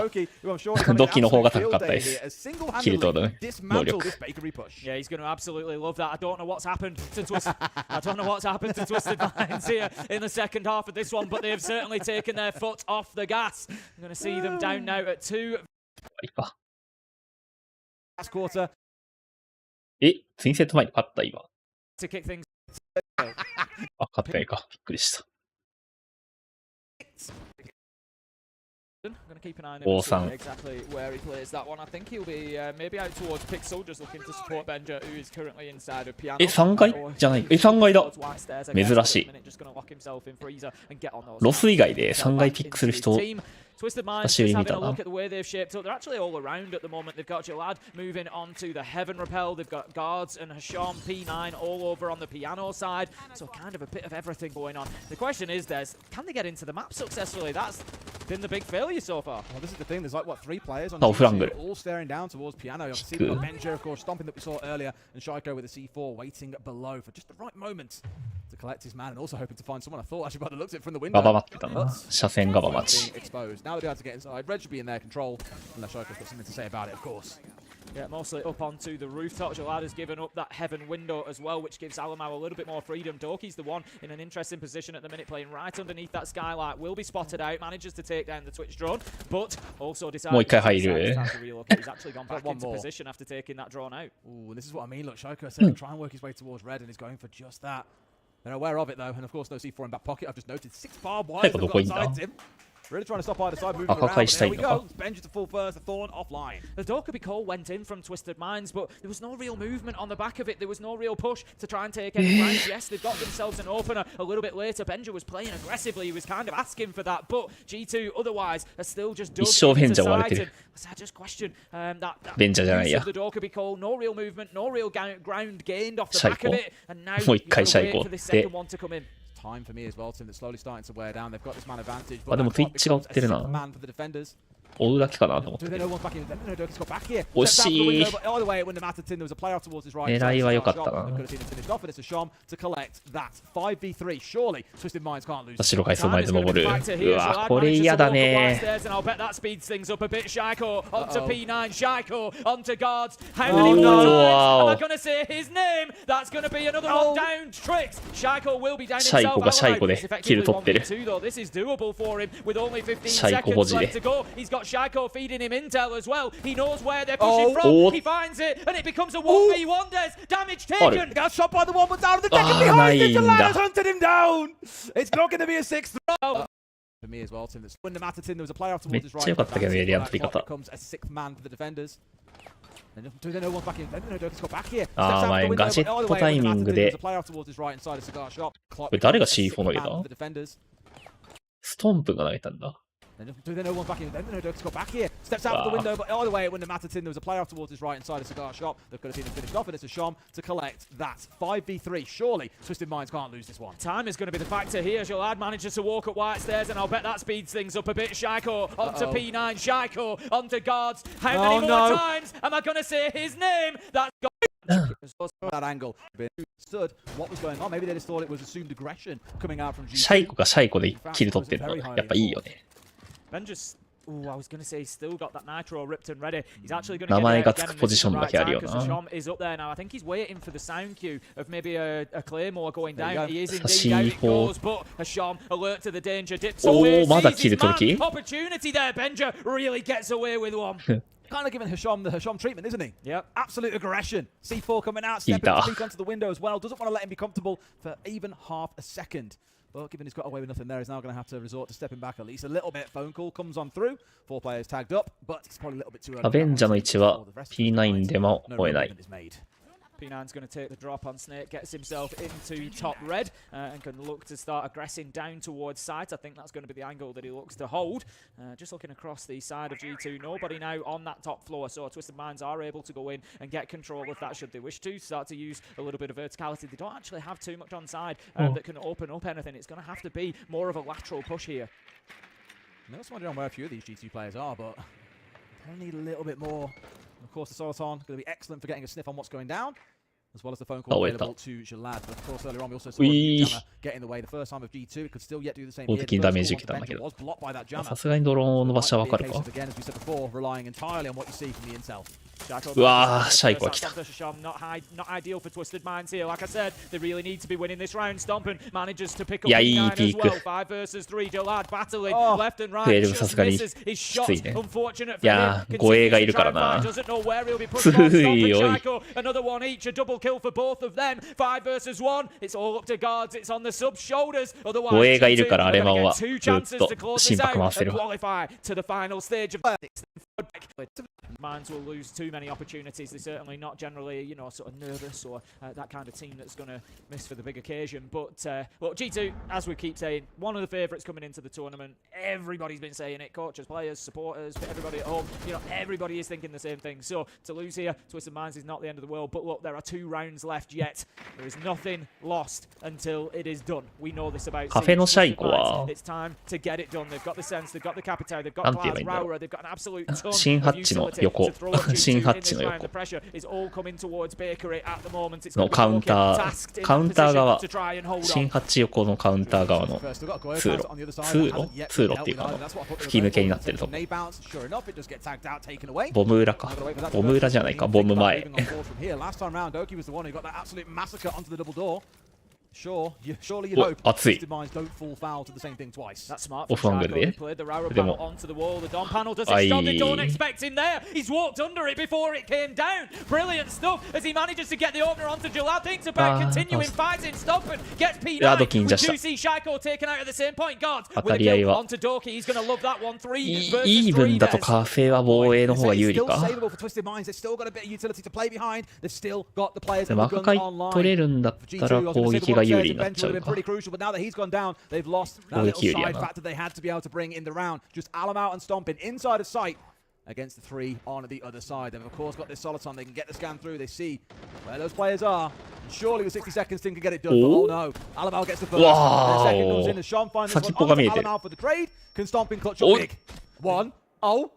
ドキの方が高かったです。キル取る能力。Yeah, he's going to absolutely love that. I don't know what's happened to Twisted. I don't know what's happened to Twisted Minds here in the second half of this one, but they have certainly taken their foot off the gas. I'm going to see them down now at 2. Last quarter. ツインセット前に勝った今。 To kick things. あ、勝ってないか。びっくりした。I'm going to keep an eye on him exactly where he plays that one. I think he'll be maybe out towards Pixel, just looking to support Benja, who is currently inside of Piano. 3階じゃない。3階だ。珍しい。ロス以外で3階ピックする人。 Twisted Minds just having a look at the way they've shaped up. They're actually all around at the moment. They've got Jalad moving onto the Heaven Rappel. They've got guards and Hasham P9 all over on the piano side. So kind of a bit of everything going on. The question is, can they get into the map successfully? That's been the big failure so far. Well, this is the thing. There's like, what, 3 players on G2 all staring down towards piano. You see Benja, of course, stomping that we saw earlier, and Shaiko with a C4 waiting below for just the right moment to collect his man, and also hoping to find someone. I thought actually by the looks at it from the window. ガバ待ってたな。車線ガバ待ち。 Now they're able to get inside. Red should be in their control, unless Shaiko's got something to say about it, of course. Yeah, mostly up onto the rooftop. Jalad has given up that heaven window as well, which gives Alamau a little bit more freedom. Doki's the one in an interesting position at the minute, playing right underneath that skylight. Will be spotted out, manages to take down the Twitch drone, but also decides to relocate. He's actually gone back into position after taking that drone out. Ooh, this is what I mean. Look, Shaiko said try and work his way towards Red, and he's going for just that. They're aware of it though, and of course no C4 in back pocket. I've just noted 6 barbed wires they've got inside him. Really trying to stop either side moving around. There we go. Benja to full first, the Thorn offline. The Dokkaebi call went in from Twisted Minds, but there was no real movement on the back of it. There was no real push to try and take any ground. Yes, they've got themselves an opener a little bit later. Benja was playing aggressively. He was kind of asking for that, but G2 otherwise are still just dug into sight. I just question that use of the Dokkaebi call. No real movement, no real ground gained off the back of it, and now you've got to wait for the second one to come in. Time for me as well, Tim, that's slowly starting to wear down. They've got this man advantage. あ、でも Twitch が追ってるな。追うだけかなと思って。惜しい。狙いは良かったな。後ろ階層前で登る。うわ、これ嫌だね。シャイコがシャイコでキル取ってる。シャイコ保持で。got Shaiko feeding him intel as well. He knows where they're pushing from. He finds it, and it becomes a 1v1. There's damage taken. Got shot by the one, but down to the deck behind it. Jalad hunted him down. It's not going to be a 6th throw. For me as well, Tim. That's when the Matterton, there was a playoff towards his right. Becomes a 6th man for the defenders. Do they know one's back in? No, Doki's got back here. ああ、まあガジェットタイミングで。これ誰が C4 投げた？ストンプが投げたんだ。Do they know one's back in? No, Doki's got back here. Steps out of the window, but all the way when the Matterton, there was a playoff towards his right inside a cigar shop. They could have seen him finished off, and it's a Shom to collect that 5v3. Surely, Twisted Minds can't lose this one. Time is going to be the factor here. Jalad manages to walk up White Stairs, and I'll bet that speeds things up a bit. Shaiko onto P9, Shaiko onto guards. How many more times am I going to say his name? That's that angle. Understood what was going on. Maybe they just thought it was assumed aggression coming out from G2. シャイコがシャイコでキル取ってるのやっぱいいよね。Vengeance. Ooh, I was going to say he's still got that nitro ripped and ready. He's actually going to get there again because Shom is up there now. I think he's waiting for the sound cue of maybe a Claymore going down. He is indeed down it goes, but Shom alert to the danger. Dips away, sees his man. Opportunity there. Benja really gets away with one. Kind of giving Hasham the Hasham treatment, isn't he? Yep. Absolute aggression. C4 coming out, stepping to peek onto the window as well. Doesn't want to let him be comfortable for even half a second. But given he's got away with nothing there, he's now going to have to resort to stepping back at least a little bit. Phone call comes on through. 4 players tagged up, but it's probably a little bit too early. アベンジャーの位置は P9 でも追えない。P9's going to take the drop on Snake, gets himself into top red, and can look to start aggressing down towards site. I think that's going to be the angle that he looks to hold. Just looking across the side of G2, nobody now on that top floor, so Twisted Minds are able to go in and get control of that should they wish to. Start to use a little bit of verticality. They don't actually have too much on side that can open up anything. It's going to have to be more of a lateral push here. I was wondering where a few of these G2 players are, but they need a little bit more. Of course, the Soliton going to be excellent for getting a sniff on what's going down, as well as the phone call available to Jalad. But of course, earlier on, we also saw Jammer get in the way the first time of G2. It could still yet do the same here. The was blocked by that Jammer. さすがにドローンの場所はわかるか。 Again, as we said before, relying entirely on what you see from the intel. うわー、シャイコが来た。 Not ideal for Twisted Minds here. Like I said, they really need to be winning this round. Stompin manages to pick up P9 as well. 5 versus 3. Jalad battling left and right. Just misses his shot. Unfortunate for him. 護衛がいるからな。 Doesn't know where he'll be pushed on. Shaiko, another one each. A double kill for both of them. 5 versus 1. It's all up to guards. It's on the sub shoulders. Otherwise, 護衛がいるからアレマンはずっと心拍回せる。 qualify to the final stage of Minds will lose too many opportunities. They're certainly not generally, you know, sort of nervous or that kind of team that's going to miss for the big occasion. But well, G2, as we keep saying, one of the favourites coming into the tournament. Everybody's been saying it. Coaches, players, supporters, everybody at home. You know, everybody is thinking the same thing. So to lose here, Twisted Minds is not the end of the world. But look, there are 2 rounds left yet. There is nothing lost until it is done. We know this about. カフェのシャイコは It's time to get it done. They've got the sense. They've got the Capitao. They've got Cloud Raura. They've got an absolute ton of 新ハッチの横。新ハッチの横。のカウンター側。新ハッチ横のカウンター側の通路っていうか吹き抜けになってるとこ。ボム裏か。ボム裏じゃないか。ボム前。Surely you'd hope Twisted Minds don't fall foul to the same thing twice. That's smart. Off angle there. Played the Raura battle onto the wall. The Dom panel does it stop. They don't expect him there. He's walked under it before it came down. Brilliant stuff as he manages to get the opener onto Jalad. Thinks about continuing fighting, stopping, gets P9. We do see Shaiko taken out at the same point. God, with a kill onto Doki. He's going to love that one. 3 versus 3. イーブンだとカフェは防衛の方が有利か。でも赤回取れるんだったら攻撃が有利になっちゃうか。 pretty crucial, but now that he's gone down, they've lost that little side factor they had to be able to bring in the round. Just Alamau and Stompin inside of sight against the 3 on the other side. They've of course got this Soliton. They can get the scan through. They see where those players are. Surely with 60 seconds, Tim can get it done. But oh no, Alamau gets the first. The second comes in as Sean finds this one onto Alamau for the trade. Can Stompin clutch up big? 1-0.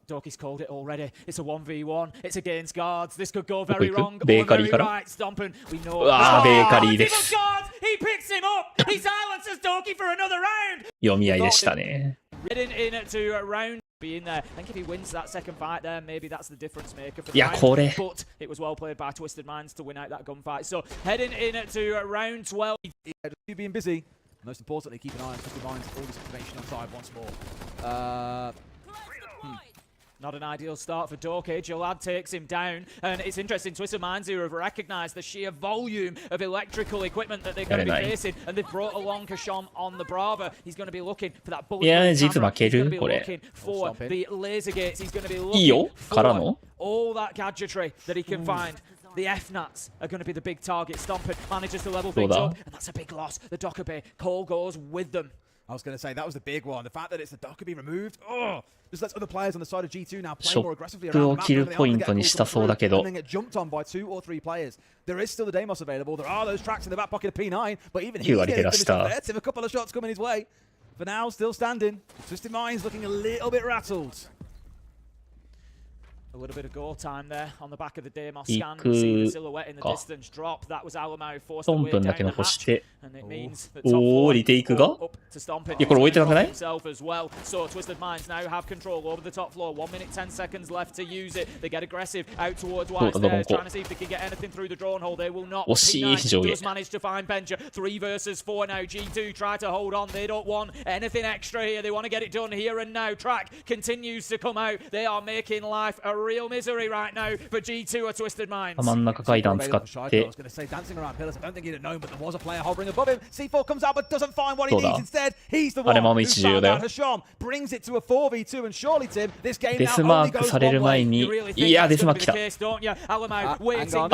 Doki's called it already. It's a 1v1. It's against guards. This could go very wrong or very right. Stompin. We know. Bakery guards. He picks him up. He silences Doki for another round. 読み合いでしたね。 Heading in to a round. Being there. I think if he wins that second fight there, maybe that's the difference maker for the round. But it was well played by Twisted Minds to win out that gunfight. So heading in to round 12. Just being busy. Most importantly, keep an eye on Twisted Minds. All this information on side once more. Not an ideal start for Dorky. Jalad takes him down, and it's interesting. Twisted Minds here have recognised the sheer volume of electrical equipment that they're going to be facing, and they've brought along Kashom on the Brava. He's going to be looking for that bullet. Yeah, He's going to be looking for the laser gates. He's going to be looking for all that gadgetry that he can find. The F-Nuts are going to be the big target. Stompin manages to level things up, and that's a big loss. The Dokkaebi Cole goes with them. I was going to say, that was the big one. The fact that it's the Dokkaebi removed, just lets other players on the side of G2 now play more aggressively around the map. And then get jumped on by 2 or 3 players. There is still the Deimos available. There are those tracks in the back pocket of P9, but even he's getting finished there. A couple of shots coming his way. For now, still standing. Twisted Minds looking a little bit rattled. A little bit of goal time there on the back of the Deimos scan. See the silhouette in the distance drop. That was Alamo forced away down the hatch, and it means that top four up to Stompin himself as well. So Twisted Minds now have control over the top floor. 1 minute 10 seconds left to use it. They get aggressive out towards Wise there, trying to see if they can get anything through the drone hole. They will not. P9 does manage to find Benja. 3 versus 4 now. G2 try to hold on. They don't want anything extra here. They want to get it done here and now. Track continues to come out. They are making life a real misery right now for G2 or Twisted Minds. 真ん中階段使って I was going to say dancing around pillars. I don't think he'd have known, but there was a player hovering above him. C4 comes out but doesn't find what he needs. Instead, he's the one who found out Hasham brings it to a 4v2, and surely Tim, this game now only goes one way. You really think that's going to be the case, don't you? Alamo waiting.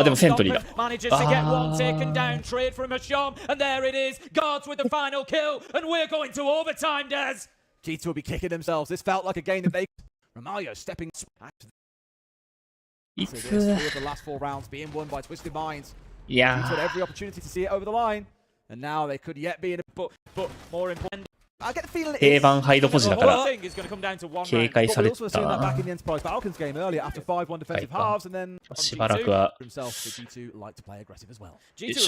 Manages to get one taken down. Trade from Hasham, and there it is. Guards with the final kill, and we're going to overtime, Des. G2 will be kicking themselves. This felt like a game that they... Romario stepping back to the last 4 rounds being won by Twisted Minds. Yeah. G2 had every opportunity to see it over the line, and now they could yet be in a... But more important... I get the feeling 定番ハイドポジだから警戒されてたな。しばらくは G2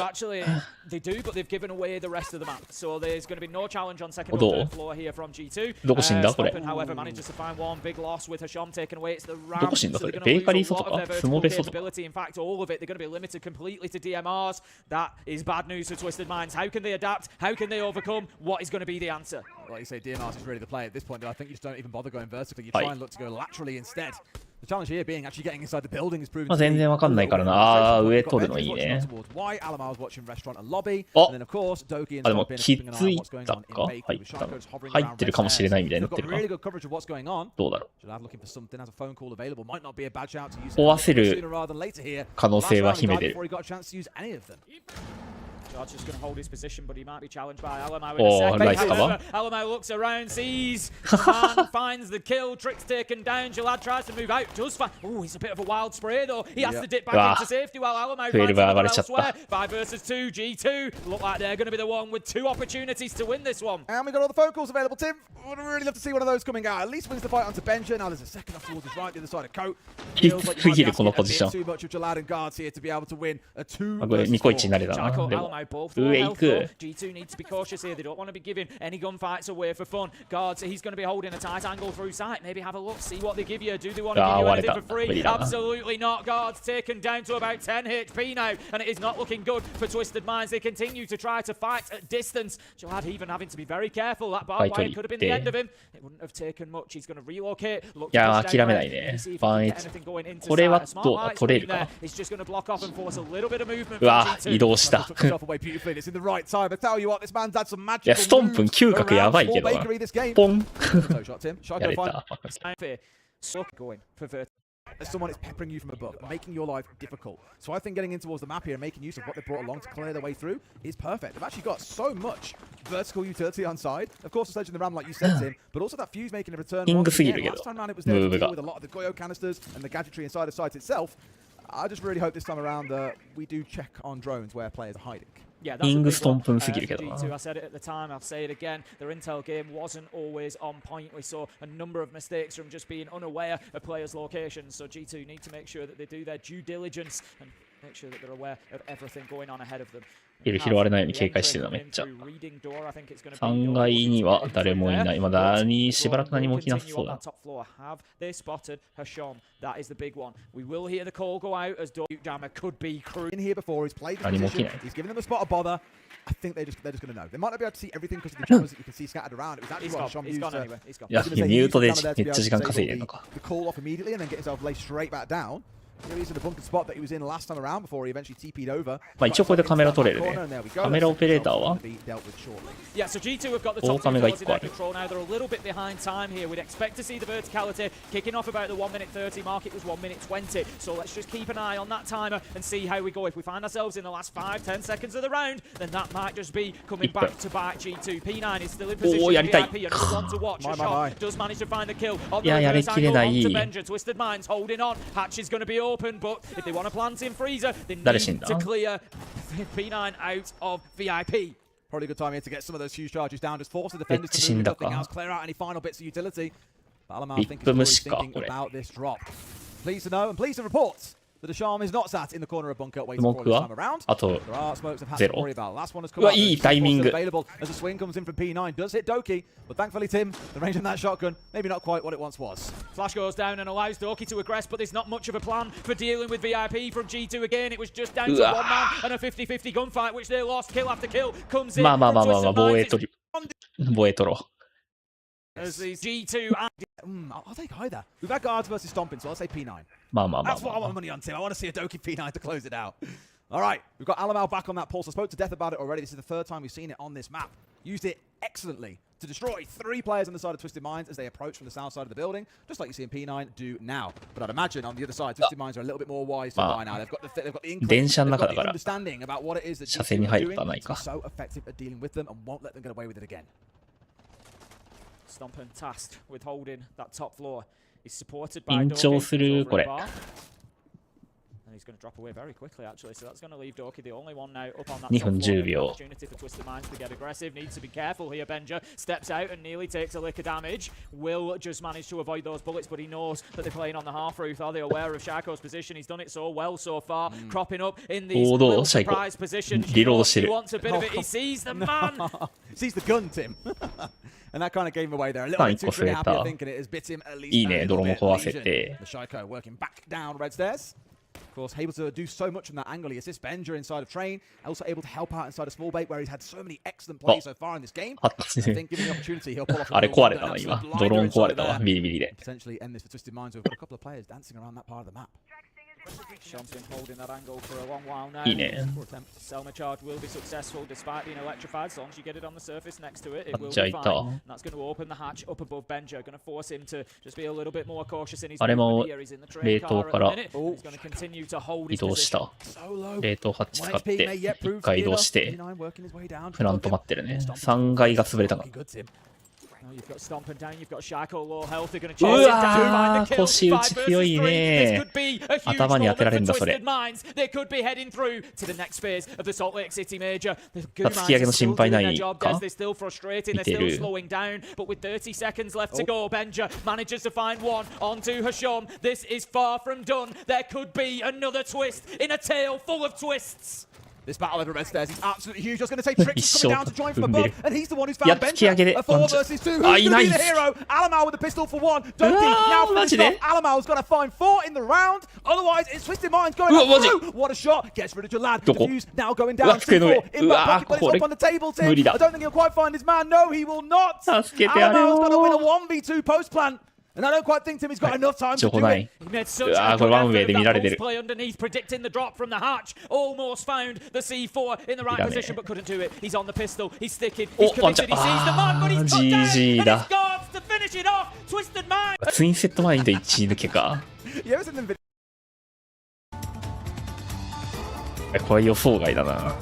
actually they do, but they've given away the rest of the map, so there's going to be no challenge on second or third floor here from G2. どこ死んだこれ。 However, manages to find one big loss with Hasham taken away. It's the どこ死んだそれ。ベーカリー外か。スモベ外か。 In fact, all of it, they're going to be limited completely to DMRs. That is bad news for Twisted Minds. How can they adapt? How can they overcome? What is going to be the answer? Like you say, DMRs is really the play at this point. I think you just don't even bother going vertically. You try and look to go laterally instead. The challenge here being actually getting inside the building is proven. 全然わかんないからな。上取るのいいね。あ、でも気づいたか入ったの。入ってるかもしれないみたいになってるか。どうだろう。壊せる可能性は秘めてる。God's just going to hold his position, but he might be challenged by Alamo in a second. However, Alamo looks around, sees, and finds the kill. Trick's taken down. Jalad tries to move out. Does find... Oh, he's a bit of a wild spray, though. He has to dip back into safety while Alamo finds another elsewhere. 5 versus 2. G2 look like they're going to be the one with 2 opportunities to win this one. And we got all the phone calls available, Tim. Would really love to see one of those coming out. At least wins the fight onto Benja. Now there's a second off towards his right, the other side of Coat. Feels like you might be asking a bit too much of Jalad and Guards here to be able to win a 2 versus 4. Alamo both low health, though. G2 need to be cautious here. They don't want to be giving any gunfights away for fun. Guards, he's going to be holding a tight angle through sight. Maybe have a look, see what they give you. Do they want to give you anything for free? Absolutely not. Guards taken down to about 10 HP now, and it is not looking good for Twisted Minds. They continue to try to fight at distance. Jalad even having to be very careful. That barbed wire could have been the end of him. It wouldn't have taken much. He's going to relocate. いや諦めないね。これはどうだ取れるか。うわ移動した。いやストンプン嗅覚やばいけどな。ポン。やれた。As someone is peppering you from above, making your life difficult. So I think getting in towards the map here and making use of what they brought along to clear their way through is perfect. They've actually got so much vertical utility on side. Of course, the sledge and the ram, like you said, Tim, but also that fuse making a return. Last time around, it was there to deal with a lot of the Goyo canisters and the gadgetry inside the site itself. I just really hope this time around we do check on drones where players are hiding. Yeah, that's G2. I said it at the time, I'll say it again. Their intel game wasn't always on point. We saw a number of mistakes from just being unaware of players' locations. So G2 need to make sure that they do their due diligence and make sure that they're aware of everything going on ahead of them. 拾われないように警戒してるな、めっちゃ。3階には誰もいない。まだしばらく何も起きなさそうだ。何も起きない。I think they're just going to know. They might not be able to see everything because of the cameras that you can see scattered around. It was actually what Sean used to. いや、ミュートでめっちゃ時間稼いでるのか。The call off immediately and then get himself laid straight back down. He's in the bunker spot that he was in last time around before he eventually TP'd over. まあ一応これでカメラ撮れるね。カメラオペレーターは大カメが1個ある。Now they're a little bit behind time here. We'd expect to see the verticality kicking off about the 1 minute 30 mark. It was 1 minute 20. So let's just keep an eye on that timer and see how we go. If we find ourselves in the last 5-10 seconds of the round, then that might just be coming back to bite G2. P9 is still in position. VIP, another one to watch. Shot does manage to find the kill. On the reverse angle onto Benja. Twisted Minds holding on. Hatch is going to be open, but if they want to plant in freezer, they need to clear P9 out of VIP. Probably a good time here to get some of those huge charges down. Just force the defenders to move nothing else, clear out any final bits of utility. Alamar, I think, is thinking about this drop. Pleased to know and pleased to report that Asham is not sat in the corner of bunker waiting for this time around. There are smokes of Hatch to worry about. Last one has come out. Available as a swing comes in from P9. Does hit Doki, but thankfully Tim, the range on that shotgun, maybe not quite what it once was. Flash goes down and allows Doki to aggress, but there's not much of a plan for dealing with VIP from G2 again. It was just down to one man and a 50-50 gunfight, which they lost. Kill after kill comes in. まあ防衛取ろう。As these G2 and I'll take either. We've had guards versus stomping, so I'll say P9. That's what I want money on, Tim. I want to see a Doki P9 to close it out. All right, we've got Alamar back on that pulse. I spoke to Death about it already. This is the third time we've seen it on this map. Used it excellently to destroy 3 players on the side of Twisted Minds as they approach from the south side of the building, just like you see in P9 do now. But I'd imagine on the other side, Twisted Minds are a little bit more wise by now. They've got the inkling, they've got the understanding about what it is that G2 are doing. They're so effective at dealing with them and won't let them get away with it again. Stompen tasked with holding that top floor. He's supported by 緊張するこれ。 And he's going to drop away very quickly, actually. So that's going to leave Doki the only one now up on that 2分10秒。 opportunity for Twisted Minds to get aggressive. Needs to be careful here. Benja steps out and nearly takes a lick of damage. Will just manage to avoid those bullets, but he knows that they're playing on the half roof. Are they aware of Shaco's position? He's done it so well so far, cropping up in these little surprise positions. He wants a bit of it. He sees the man. Sees the gun, Tim. And that kind of gave him away there. A little bit too pretty happy, I think, and it has bit him at least. いいね、泥も壊せて。 The Shaiko working back down red stairs. Of course, able to do so much from that angle. He assists Benja inside of Train. Also able to help out inside of Small Bait, where he's had so many excellent plays so far in this game. I think given the opportunity, he'll pull off. あれ壊れたな、今。ドローン壊れたわ、ビリビリで。 Potentially end this for Twisted Minds. We've got a couple of players dancing around that part of the map. Sean's been holding that angle for a long while now. いいね。 Selma charge will be successful despite being electrified. As long as you get it on the surface next to it, it will be fine. And that's going to open the hatch up above Benja. Going to force him to just be a little bit more cautious in his movement here. He's in the train car at the minute. He's going to continue to hold his position. 冷凍ハッチ使って1回移動してフラント待ってるね。3階が潰れたか。 You've got Stomping down, you've got Shaco low health, they're going to chase う it わ down, find the ー kill. 腰打ち強いね。 This could be a huge 頭に当てられるんだ moment そ for れ。 Twisted Minds. They could be heading through to the next phase of the Salt Lake City Major. The good 突き上げの minds are 心 still 配 doing な their い job, か Des. They're still frustrating, they're 見て still る。 slowing down. But with 30 seconds left to go, Benja manages to find one onto Hasham. This is far from done. There could be another twist in a tale full of twists. This battle over red stairs is absolutely huge. Just going to say Trix coming down to join from above, and he's the one who's found Benja. A 4 versus 2. Who's going to be the hero? Alamar with the pistol for 1. Doki now finished off. Alamar's got to find 4 in the round. Otherwise, it's Twisted Minds going through. What a shot. Gets rid of Jalad. Defuse now going down. 2-4 in back pocket, but it's up on the table, Tim. I don't think he'll quite find his man. No, he will not. Alamar's got to win a 1v2 post plant. And I don't quite think Timmy's got enough time to do it. He made such a good effort of that pulse play underneath, predicting the drop from the hatch. Almost found the C4 in the right position, but couldn't do it. He's on the pistol. He's sticking. He's committed. He sees the man, but he's got down. And it's guards to finish it off. Twisted Mind. ツインセットマインド1位抜けか。これ予想外だな。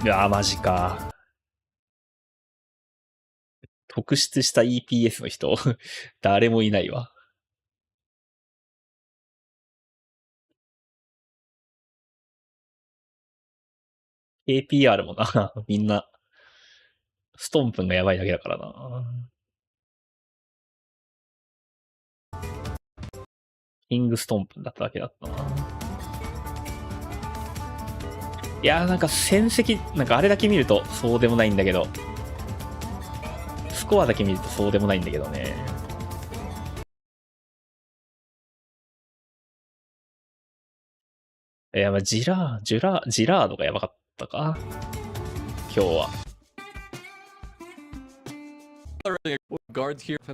いやーマジか。特出した EPS の人誰もいないわ。APR もな、みんな、ストンプンがやばいだけだからな。キングストンプンだっただけだったな。いやーなんか戦績、なんかあれだけ見るとそうでもないんだけど、スコアだけ見るとそうでもないんだけどね。いや、まあ、ジラードがやばかったか今日は。Guards here. フ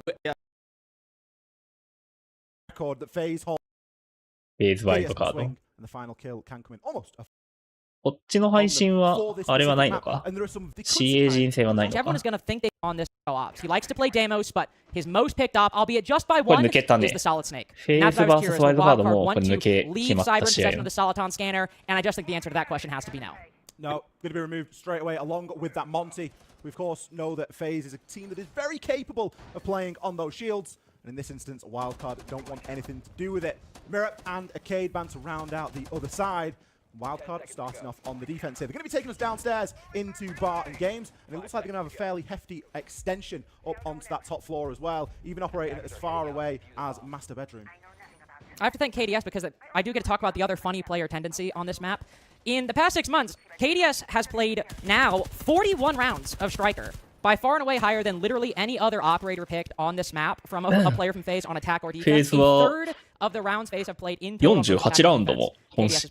ェーズワイドカード。こっちの配信は、あれはないのか ?CA 人性はないのか Everyone is going to think they on this ops. He likes to play demos, but his most picked op, albeit just by one, is the Solid Snake. フェーズ vs ワイドカードもこれ抜け決まった試合。 of the Soliton scanner, and I just think the answer to that question has to be no. No, going to be removed straight away along with that Monty. We of course know that FaZe is a team that is very capable of playing on those shields. And in this instance, Wildcard don't want anything to do with it. Mirror and Arcade Band to round out the other side. Wildcard starting off on the defense here. They're going to be taking us downstairs into bar and games, and it looks like they're going to have a fairly hefty extension up onto that top floor as well, even operating as far away as Master Bedroom. I have to thank KDS because I do get to talk about the other funny player tendency on this map. In the past 6 months, KDS has played now 41 rounds of Striker. By far and away higher than literally any other operator picked on this map from a player from FaZe on attack or defense. A third of the rounds FaZe have played in 48ラウンドもス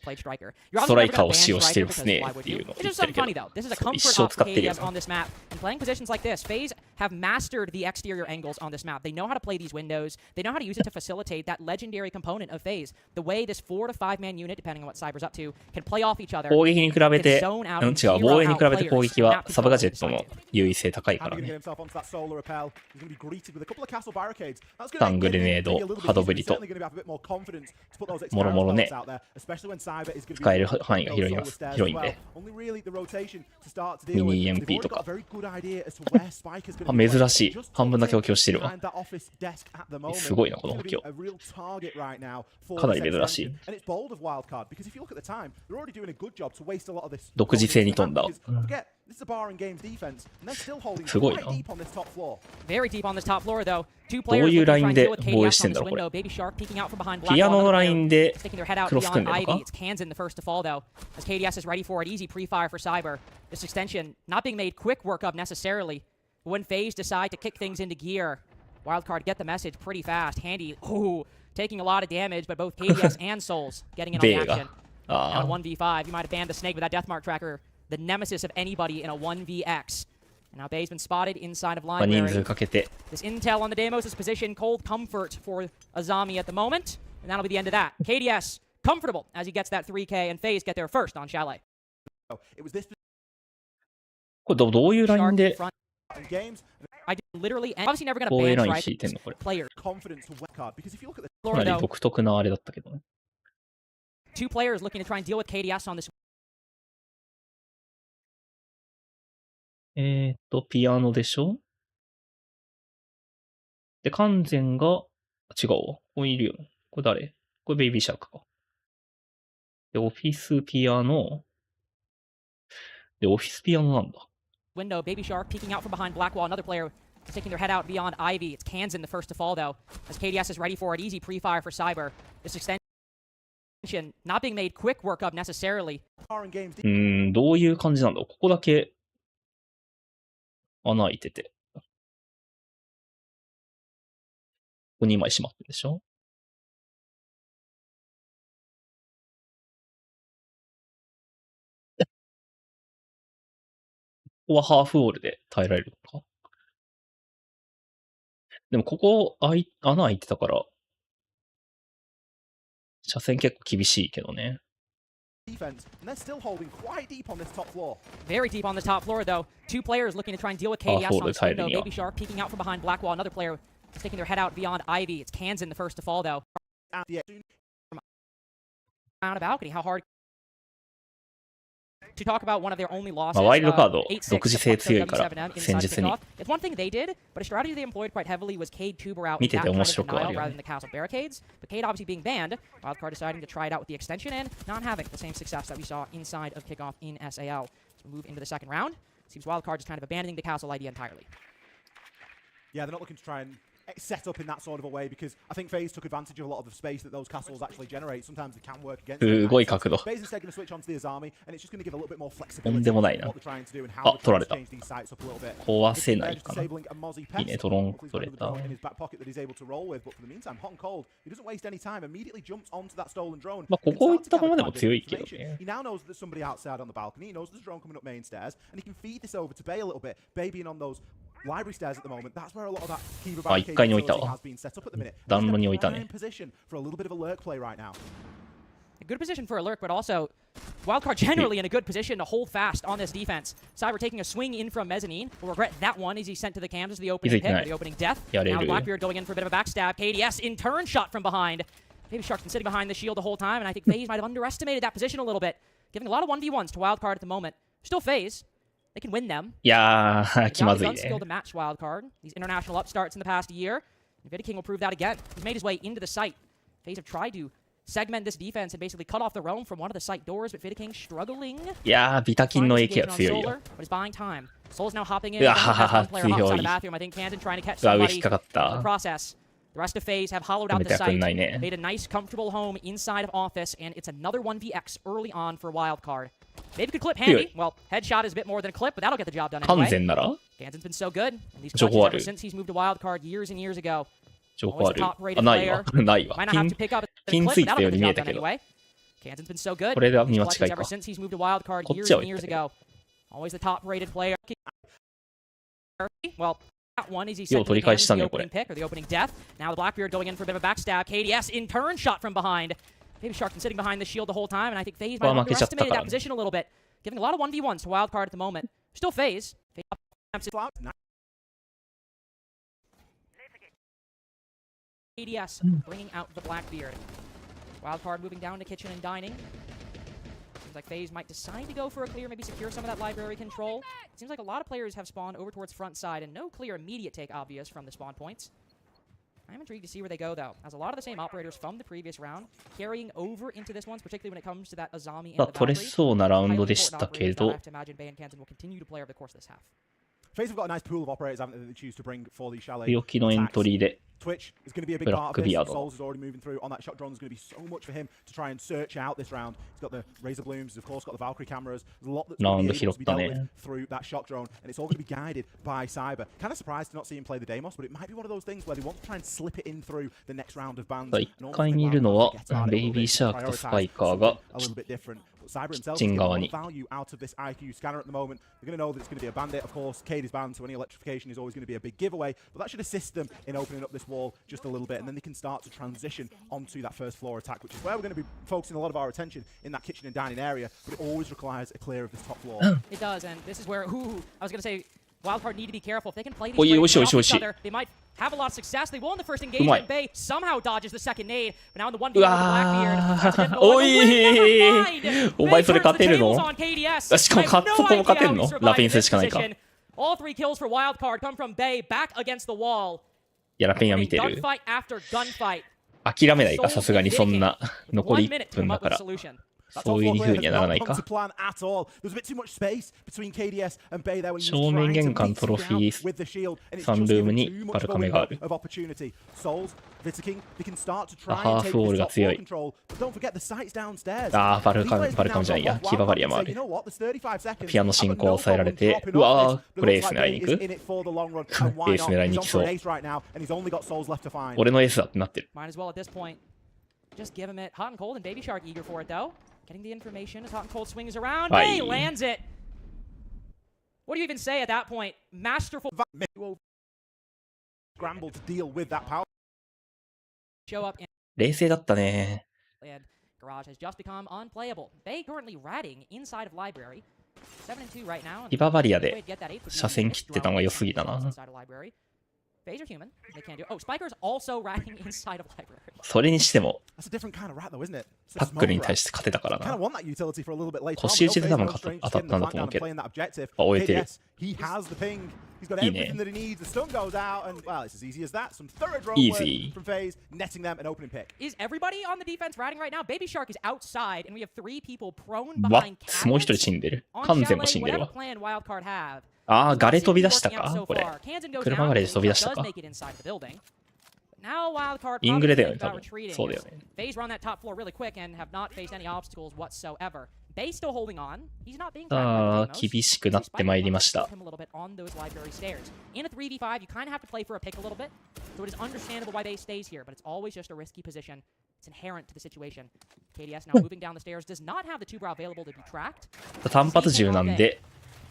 トライカーを使用してるですねっていうのを言ってるけど、一生使ってるよな。on this map. And playing positions like this, FaZe have mastered the exterior angles on this map. They know how to play these windows. They know how to use it to facilitate that legendary component of FaZe. The way this 4 to 5 man unit, depending on what Cyber's up to, can play off each other. 攻撃に比べて、違う、防衛に比べて攻撃はサブガジェットの優位性高いからね。タングレネード、ハドブリと、もろもろね、使える範囲が広いんで。ミニ EMP とか。珍しい。半分だけ補強してるわ。すごいな、この補強。かなり珍しい。独自性に富んだ。すごいな。どういうラインで防衛してんだろう、これ。ピアノのラインでクロス組んでるのかAs KDS is ready for it, easy pre-fire for Cyber. This extension not being made quick work of necessarily. When FaZe decide to kick things into gear, Wildcard get the message pretty fast. Handy, taking a lot of damage, but both KDS and Souls getting in on the action. Now 1v5, you might have banned the Snake with that Deathmark tracker, the nemesis of anybody in a 1vx. And now Bay's been spotted inside of Library. This intel on the Demos is positioned cold comfort for Azami at the moment. And that'll be the end of that. KDS comfortable as he gets that 3k, and FaZe get there first on Chalet. これどういうラインでliterally obviously never gonna 防衛 ban ライン Striker 敷いてんのこれ。player. かなり独特なあれだったけどね。Two players looking to try and deal with KDS on this. ピアノでしょで、完全が、違うわ。ここにいるよ。これ誰これベイビーシャークか。で、オフィスピアノ。で、オフィスピアノなんだ。Window, Baby Shark peeking out from behind Blackwall. Another player sticking their head out beyond Ivy. It's Kansan the first to fall though. As KDS is ready for it, easy pre-fire for Cyber. This extension not being made quick work of necessarily. どういう感じなんだここだけ穴開いてて。ここ2枚閉まってるでしょここはハーフウォールで耐えられるのかでもここ穴開いてたから、車線結構厳しいけどね。Defense, and they're still holding quite deep on this top floor. Very deep on this top floor, though. Two players looking to try and deal with KDS on this window. Baby Shark peeking out from behind Blackwall. Another player sticking their head out beyond Ivy. It's Kansan the first to fall, though. On a balcony, how hard to talk about one of their only losses. ワイルドカード、独自性強いから、戦術に。 It's one thing they did, but a strategy they employed quite heavily was Cade Tuber out 見てて面白くあるよね。 rather than the Castle Barricades. But Cade obviously being banned, Wildcard deciding to try it out with the extension and not having the same success that we saw inside of kickoff in SAL. So move into the second round. Seems Wildcard just kind of abandoning the castle idea entirely. Yeah, they're not looking to try and set up in that sort of a way because I think FaZe took advantage of a lot of the space that those castles actually generate. Sometimes they can work against them. すごい角度。 FaZe instead going to switch onto the Azami and it's just going to give a little bit more と flexibility んでもないな。 what they're trying to do and how あ、取られ to た。 change these sites up a little bit. 壊せないかな。い Disabling a Mozzie いね、 Pest. ドローン He's 取れ got た。 another drone in his back pocket that he's able to roll with, but for the meantime, Hot and Cold, he doesn't waste any time, immediately jumps onto that stolen drone. まあ、ここ行ったままでも強いけどね。 He now knows that there's somebody outside on the balcony. He knows there's a drone coming up main stairs, and he can feed this over to Bay a little bit. Bay being on those library stairs at the moment. That's where a lot of that key一回に置いたわ。 has been set up at the minute. 暖炉に置いたね。 Position for a little bit of a lurk play right now. A good position for a lurk, but also Wildcard generally in a good position to hold fast on this defense. Cyber taking a swing in from Mezzanine. Will regret that one as he's sent to the cams as the opening pick, or the opening death. Now Blackbeard going in for a bit of a backstab. KDS in turn shot from behind. Baby Shark's been sitting behind the shield the whole time, and I think FaZe might have underestimated that position a little bit. Giving a lot of 1v1s to Wildcard at the moment. Still FaZe. They can win them. いやー、気まずいね。 skill to match Wildcard. These international upstarts in the past year. Nvidia King will prove that again. He's made his way into the site. FaZe have tried to segment this defense and basically cut off the roam from one of the site doors, but Nvidia King struggling. いやー、ビタキンの影響は強いよ。 But he's buying time. Soul's now hopping in. うわははは、強い。 I think Canton trying to catch うわ、上 somebody 引っかかった。 in the process. The rest of FaZe have hollowed out the site, made a nice, comfortable home inside of Office, and it's another 1vx early on for Wildcard. Maybe could clip handy. Well, headshot is a bit more than a clip, but that'll get the job done anyway. 完全なら Canton's been so good. And these clutches ever since he's moved to Wildcard years and years ago. 情報ある。あ、ないわ。ないわ。金ついてたように見えたけど。Canton's been so good. これで見間違いか。 ever since he's moved to Wildcard years and years ago. Always the top-rated player. Well, that one is he sent to the cams, the opening pick or the opening death. Now the Blackbeard going in for a bit of a backstab. KDS in turn shot from behind. Baby Shark been sitting behind the shield the whole time, and I think FaZe might have underestimated that position a little bit. Giving a lot of 1v1s to Wildcard at the moment. Still FaZe. KDS bringing out the Blackbeard. Wildcard moving down to kitchen and dining. Seems like FaZe might decide to go for a clear, maybe secure some of that library control. It seems like a lot of players have spawned over towards front side, and no clear immediate take obvious from the spawn points. I'm intrigued to see where they go, though, as a lot of the same operators from the previous round carrying over into this one, particularly when it comes to that Azami and the Valkyrie. 取れそうなラウンドでしたけど。 I have to imagine Bay and Canton will continue to play over the course of this half. FaZe have got a nice pool of operators, haven't they, that they choose to bring for these chalet. 強気のエントリーで。 Twitch is going to be a big part of this. Souls is already moving through on that shot drone. There's going to be so much for him to try and search out this round. He's got the Razor Blooms, of course, got the Valkyrie cameras. There's a lot that's going to be able to be dealt with through that shot drone, and it's all going to be guided by Cyber. Kind of surprised to not see him play the Deimos, but it might be one of those things where they want to try and slip it in through the next round of bans. 1回にいるのはベイビーシャークとスパイカーが Cyber himself is getting value out of this IQ scanner at the moment. They're going to know that it's going to be a bandit. Of course, Cade is banned, so any electrification is always going to be a big giveaway. But that should assist them in opening up this wall just a little bit, and then they can start to transition onto that first floor attack, which is where we're going to be focusing a lot of our attention in that kitchen and dining area. But it always requires a clear of this top floor. It does, and this is where I was going to say Wildcard need to be careful. If they can play these off each other, they might have a lot of success. They will in the first engagement. Bay somehow dodges the second nade, but now in the 1v1 with Blackbeard. おいお前それ勝てるのしかもそこも勝てるのラピンスしかないか All 3 kills for Wildcard come from Bay back against the wall. いやラピンは見てる Gunfight after gunfight. 諦めないかさすがにそんな残り1分だからそういう風にはならないか正面玄関トロフィーサンルームにバルカメがあるハーフウォールが強いバルカメじゃないやキーババリアもあるピアノ進行を抑えられてうわーこれエース狙いに行くエース狙いに行きそう俺のエースだってなってる Just give him it. Hot and Cold and Baby Shark eager for it, though. Getting the information as Hot and Cold swings around. Bay lands it. What do you even say at that point? Masterful. Scramble to deal with that power. Show up. 冷静だったね。 And Garage has just become unplayable. Bay currently ratting inside of library. 7-2 right now. キババリアで車線切ってたのが良すぎたな。FaZe are human. They can't do it. Oh, Spiker's also ratting inside of library. それにしても、 That's a different kind of rat, though, isn't it? タックルに対して勝てたから Kind of な。 want that utility for a little bit later. 腰打ちで多分当たったんだと思うけど。終えてる。 He has the ping. He's got いいね。 everything that he needs. The stun goes out, and well, it's as easy as that. Some thorough drone Easy. work from FaZe, netting them an opening pick. Is everybody on the defense ratting right now? Baby Shark is outside, and we have 3 people prone わ behind もう一人 cabinets. 死んでる。 On 完全も Chalet, 死んでる whatever わ。 plan Wildcard have. ああ、ガレ飛び出した Working out か so これ。 far. Kansan goes 車 down, ガレで飛び出した does か make it inside the building. Now Wildcard イングレだよね、 probably 多 thinking 分。 about retreating. そうだよね。FaZe run that top floor really quick and have not faced any obstacles whatsoever. Bay still holding on. He's not being さあ、厳しくなってまいりました。 him a little bit on those library stairs. In a 3v5, you kind of have to play for a pick a little bit. So it is understandable why Bay stays here, but it's always just a risky position. It's inherent to the situation. KDS now moving down the stairs does not have the 2-brow available to be tracked. 単発銃なんで、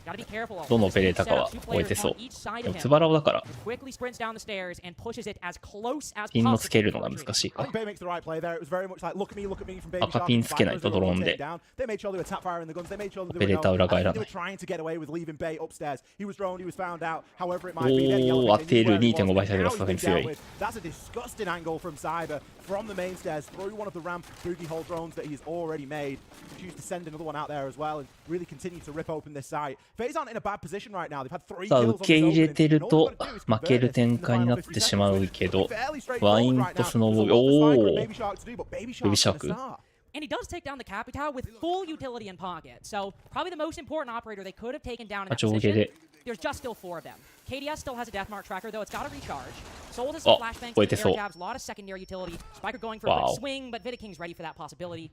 Gotta be careful. どのオペレーターかは終えてそう。でも、つばらおだから、 Quickly sprints down the stairs and pushes it as close as ピンの possible. つけるのが難しい I か。 think Bay makes the right play there. It was very much like, look at me from Baby 赤 Shark. ピンつけないとドローンで。 They made sure they were tap firing the guns. They made sure that オ they ペ were レーター裏返ら they な were い。 trying to get away with leaving Bay upstairs. He was droned, he was found out. However it might be. Then he お elevated ー、当てる where he was. 2.5 倍サイドが Now さ he's すが been に強 dealt い。 with. That's a disgusting angle from Cyber from the main stairs through one of the ramp boogie hole drones that he's already made. Choose to send another one out there as well and really continue to rip open this site. FaZe aren't in a bad position right now. They've had 3 kills さあ、 on 受け this 入れてる opening. と負ける展開になってしまうけど、ワインとスノーボール、おー、ベビーシャーク。 And he does take down the Capitao with full utility in pocket. So probably the most important operator they could have taken down in that 上下 position. で。 There's just still 4 of them. KDS still has a deathmark tracker, though it's got to recharge. Soul has some あ、 flashbangs, 超えてそう。 air cabs, a lot of secondary utility. Spiker going for a quick swing, but Vidiking's ready for that possibility.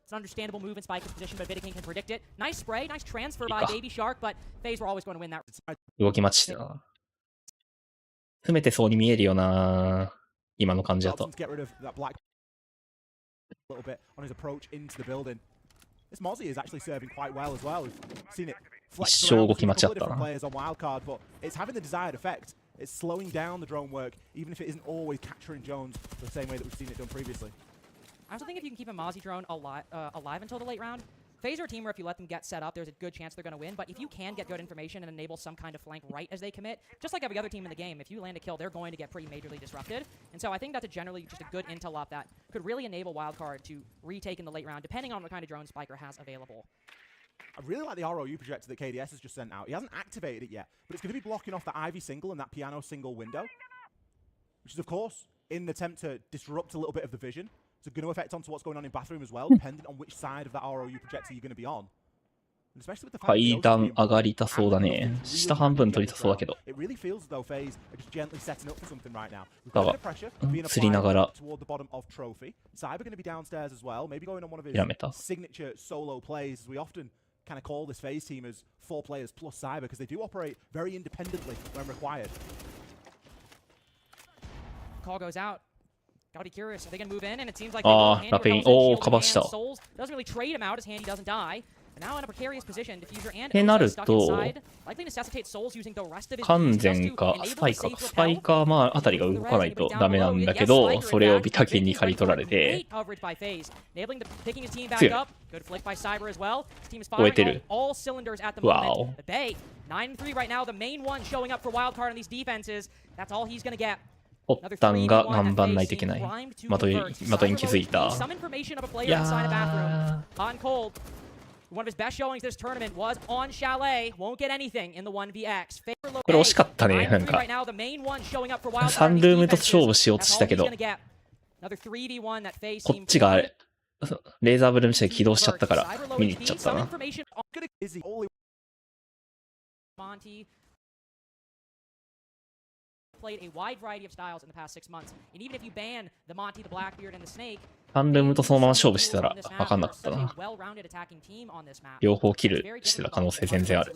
It's an understandable move in Spiker's position, but Vidiking can predict it. Nice spray, nice transfer by Baby Shark, but FaZe were always going to win that. 動き待ちしてたな。詰めてそうに見えるよな。今の感じだと。 A little bit on his approach into the building. This Mozzie is actually serving quite well as well. We've seen it flex around between a couple of different players on Wildcard, but it's having the desired effect. It's slowing down the drone work, even if it isn't always capturing Jones the same way that we've seen it done previously. I also think if you can keep a Mozzie drone alive until the late round, FaZe are a team where if you let them get set up, there's a good chance they're going to win. But if you can get good information and enable some kind of flank right as they commit, just like every other team in the game, if you land a kill, they're going to get pretty majorly disrupted. And so I think that's generally just a good intel op that could really enable Wildcard to retake in the late round, depending on what kind of drone Spiker has available. I really like the ROU projector that KDS has just sent out. He hasn't activated it yet, but it's going to be blocking off the Ivy single and that Piano single window, which is, of course, in an attempt to disrupt a little bit of the vision. It's going to affect onto what's going on in bathroom as well, depending on which side of that ROU projector you're going to be on. And especially with the fact 階段上がりたそうだね。下半分取りたそうだけど。 It really feels as though FaZe are just gently setting up for something right now. We've got a bit of pressure being 釣りながら applied toward the bottom of Trophy. Cyber going to be downstairs as well, maybe going on one of his やめた。 signature solo plays. We often kind of call this FaZe team as 4 players plus Cyber because they do operate very independently when required. Call goes out. Gotta be curious. Are they gonna move in? And it seems like あー、ラペイン、おー、カバーした。 Souls doesn't really trade him out as Handy doesn't die. But now in a precarious position, Diffuser and ってなる stuck と inside. Likely necessitates Souls using the rest of his 完全か、スパイカーか。スパイカーまああたりが動かないとダメなんだけど、それをビタケンに刈り取られて、強い。終えてる。わお。 9-3 right now, the main one showing up for Wildcard on these defenses. That's all he's gonna get. ポッタンが頑張んないといけない。的に気づいた。いやー。 On cold. One of his best showings this tournament was on Chalet. Won't get anything in the 1vx. これ惜しかったね、なんか。サンルームと勝負しようとしたけど、こっちがレーザーブルームして起動しちゃったから見に行っちゃったな。Played a wide variety of styles in the past 6 months. And even if you ban the Monty, the Blackbeard, and the Snake, サンルームとそのまま勝負してたら分かんなかったな。両方キルしてた可能性全然ある。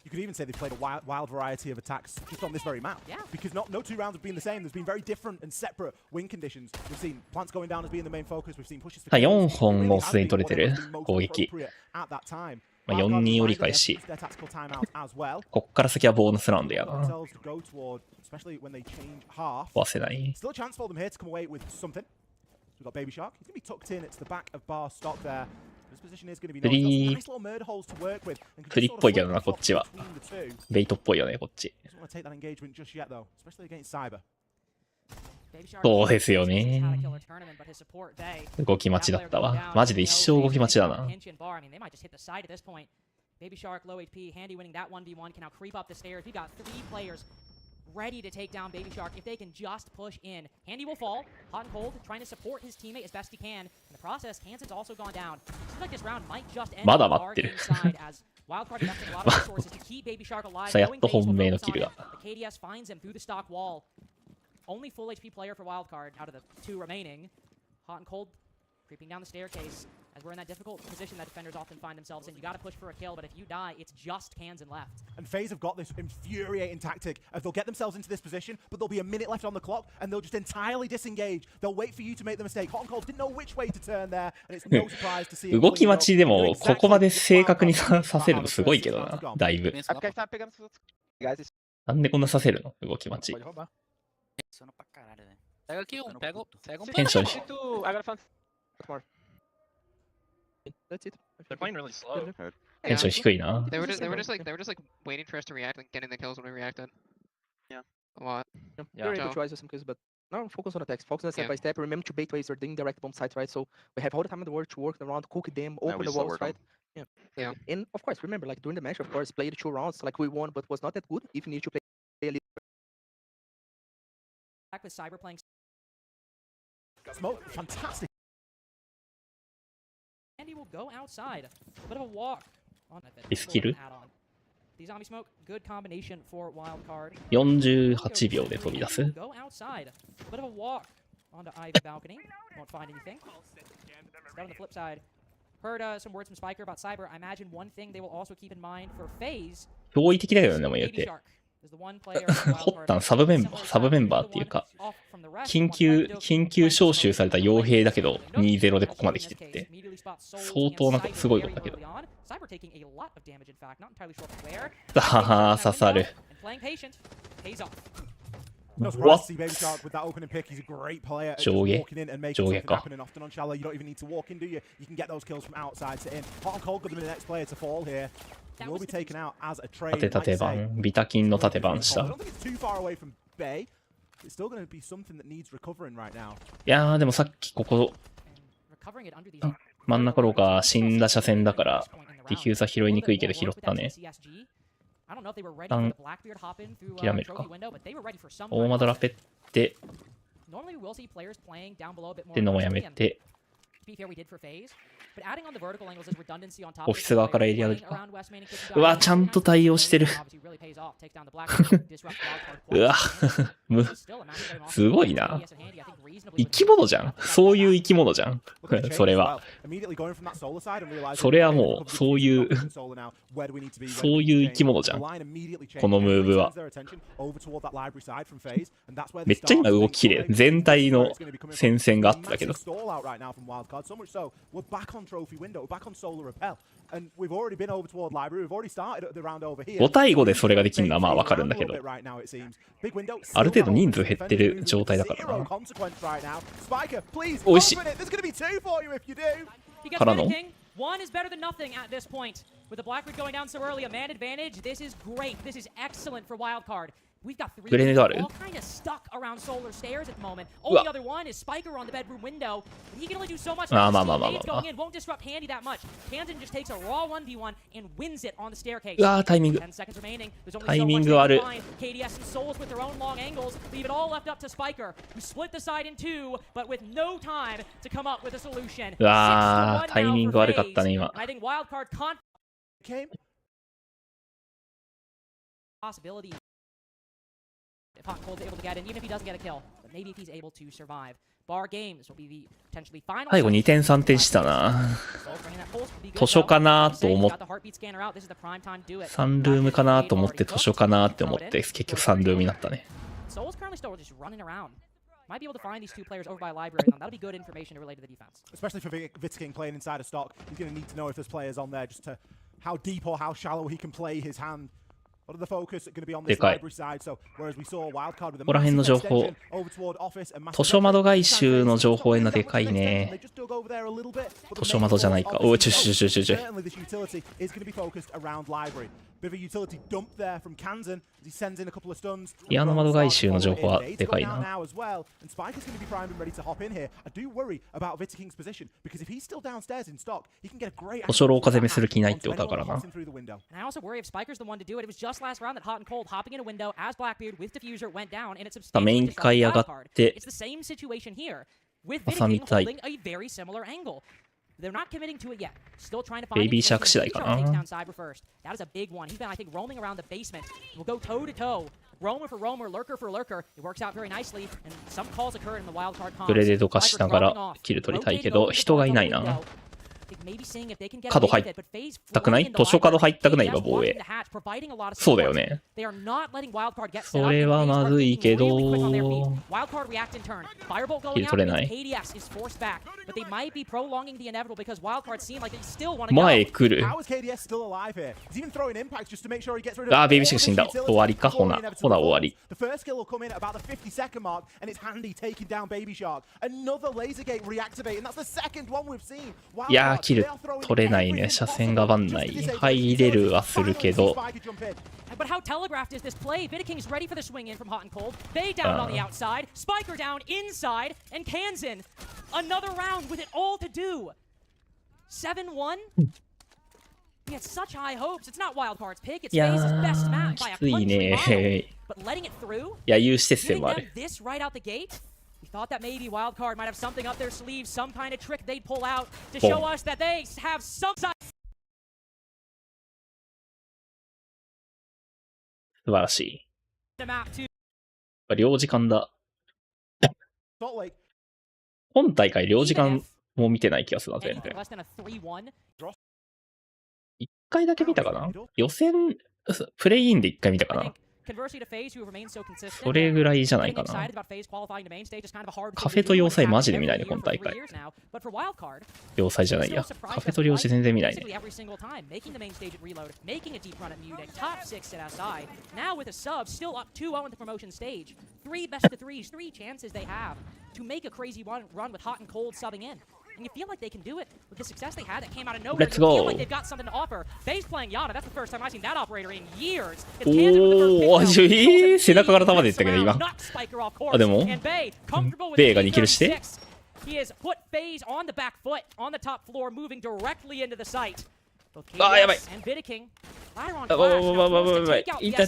You could even say they've played a wild variety of attacks just on this very map. Yeah. Because no 2 rounds have been the same. There's been very different and separate win conditions. We've seen plants going down as being the main focus. We've seen pushes for 4本もすでに取れてる攻撃。4人折り返し。こっから先はボーナスラウンドやな。壊せない。 Still a chance for them here to come away with something. We've got Baby Shark. He's going to be tucked in. It's the back of bar stock there. プリっぽいけどな、こっちは。ベイトっぽいよね、こっち。そうですよね。動き待ちだったわ。マジで一生動き待ちだな。Baby Shark, low HP, Handy winning that 1v1, can now creep up the stairs. We've got 3 players ready to take down Baby Shark if they can just push in. Handy will fall, hot and cold, trying to support his teammate as best he can. In the process, Hansen's also gone down. Seems like this round might just endまだwith待ってる。 inside as Wildcard investing a lot of resources to keep Baby Shark alive. さあ、やっと本命のキルが。The KDS finds him through the stock wall. Only full HP player for Wildcard out of the 2 remaining. Hot and cold, creeping down the staircase. As we're in that difficult position that defenders often find themselves in. You gotta push for a kill, but if you die, it's just Kansan left. And FaZe have got this infuriating tactic of they'll get themselves into this position, but there'll be a minute left on the clock, and they'll just entirely disengage. They'll wait for you to make the mistake. Hot and Cold didn't know which way to turn there, and it's no surprise to see. 動き待ちでも、ここまで正確にさせるのすごいけどな、だいぶ。なんでこんなさせるの動き待ち。テンション。They're playing really slow. テンション低いな。They were just like waiting for us to react and getting the kills when we reacted. Yeah. A lot. You're able to try some kills, but no, focus on attacks. Focus on step by step. Remember to bait ways or the indirect bomb sites, right? So we have all the time in the world to work around, cook them, open the walls, right? Yeah. And of course, remember, like during the match, of course, played 2 rounds, like we won, but was not that good. If you need to play a little. Back with Cyber playing. Smoke, fantastic. Andy will go outside. A bit of a walk on that bit. リスキル The zombie smoke, good combination for Wildcard. 48秒で飛び出す。 Go outside. A bit of a walk onto Ivy balcony. Won't find anything. Instead on the flip side. Heard some words from Spiker about Cyber. I imagine one thing they will also keep in mind for FaZe. 驚異的だよね、もう言うて。ホッタンサブメンバーっていうか、緊急招集された傭兵だけど、2-0でここまで来てって、相当なんかすごいことだけど。ああ、刺さる。No surprise to see Baby Shark with that opening pick. He's a great player at just walking in and making something happen enough on Shallow. You don't even need to walk in, do you? You can get those kills from outside to in. Hot and Cold could have been the next player to fall here. He will be taken out as a trade. 縦番、ビタキンの縦番した。I don't think it's too far away from Bay. It's still going to be something that needs recovering right now. いやー、でもさっきここ、真ん中廊下死んだ車線だから、ディフューザー拾いにくいけど拾ったね。諦めるか。大マドラペって、ってのもやめて、オフィス側からエリアでか。うわ、ちゃんと対応してる。うわ、すごいな。生き物じゃん。そういう生き物じゃん。それは。それはもう、そういう生き物じゃん。このムーブは。めっちゃ今動ききれい。全体の戦線があったけど。5対5でそれができるのはまあわかるんだけど、ある程度人数減ってる状態だからな。おいしいからのOne is better than nothing at this point. With the Blackbeard going down so early, a man advantage. This is great. This is excellent for Wildcard. We've got 3 all kind of stuck around Solar Stairs at the moment. Only other one is Spiker on the bedroom window. But he can only do so much. Going in won't disrupt Handy that much. Kansan just takes a raw 1v1 and wins it on the staircase. 10 seconds remaining. There's only so much to find. KDS and Souls with their own long angles leave it all left up to Spiker, who split the side in 2, but with no time to come up with a solution. うわー、タイミング悪かったね今。I think Wildcard came possibility. If Hot and Cold's able to get in, even if he doesn't get a kill, but maybe if he's able to survive. Bar Games will be the potentially final. 最後2点3点したな。図書かなと思って、サンルームかなと思って図書かなって思って結局サンルームになったね。Soul's currently still just running around. Might be able to find these 2 players over by library. That'll be good information related to the defense. Especially for Vitking playing inside of stock, he's going to need to know if there's players on there just to how deep or how shallow he can play his hand. でかい。ここら辺の情報、図書窓外周の情報でかいね。図書窓じゃないか。おい、ちょ。ピアノ窓外周の情報はでかいな。図書廊下攻めする気ないってことだからな。メイン階上がって、挟みたい。They're not committing to it yet. Still trying to find ベイビーシャーク次第かな。takes down Cyber first. That is a big one. He's been, I think, roaming around the basement. We'll go toe to toe. Roamer for roamer, lurker for lurker. It works out very nicely, and some calls occur in the wild card comps. グレでどかしながらキル取りたいけど、人がいないな。角入ったくない？図書角入ったくない今防衛。そうだよね。それはまずいけど、キル取れない。前来る。あー、ベイビーシック死んだ。終わりか。ほな終わり。いやー、キル取れないね。車線がばんない。入れるはするけど。But how telegraphed is this play? Vidaking's ready for the swing in from hot and cold. Bay down on the outside. Spiker down inside. And Kanzan, another round with it all to do. 7-1? He had such high hopes. It's not Wildcard's pick. It's FaZe's best map by a punching mile. But letting it through? いや、有刺鉄線もある。 This right out the gate? We thought that maybe Wildcard might have something up their sleeves, some kind of trick they'd pull out to show us that they have some. 素晴らしい。領事館だ。本大会領事館も見てない気がするな、全然。一回だけ見たかな？予選、プレイインで一回見たかな？それぐらいじゃないかな。カフェと要塞マジで見ないね、今大会。要塞じゃないや。カフェと領事全然見ないね。And you feel like they can do it with the success they had that came out of nowhere. Let's you feel go. like they've got something to offer. FaZe playing Yada, that's the first time I've seen that operator in years. おー、背中から球でいったけど今。あ、でも、ベイが2キルして。He has put FaZe on the back foot, on the top floor, moving directly into the site. あ、やばい。And Viddaking, ladder on やばい。痛い。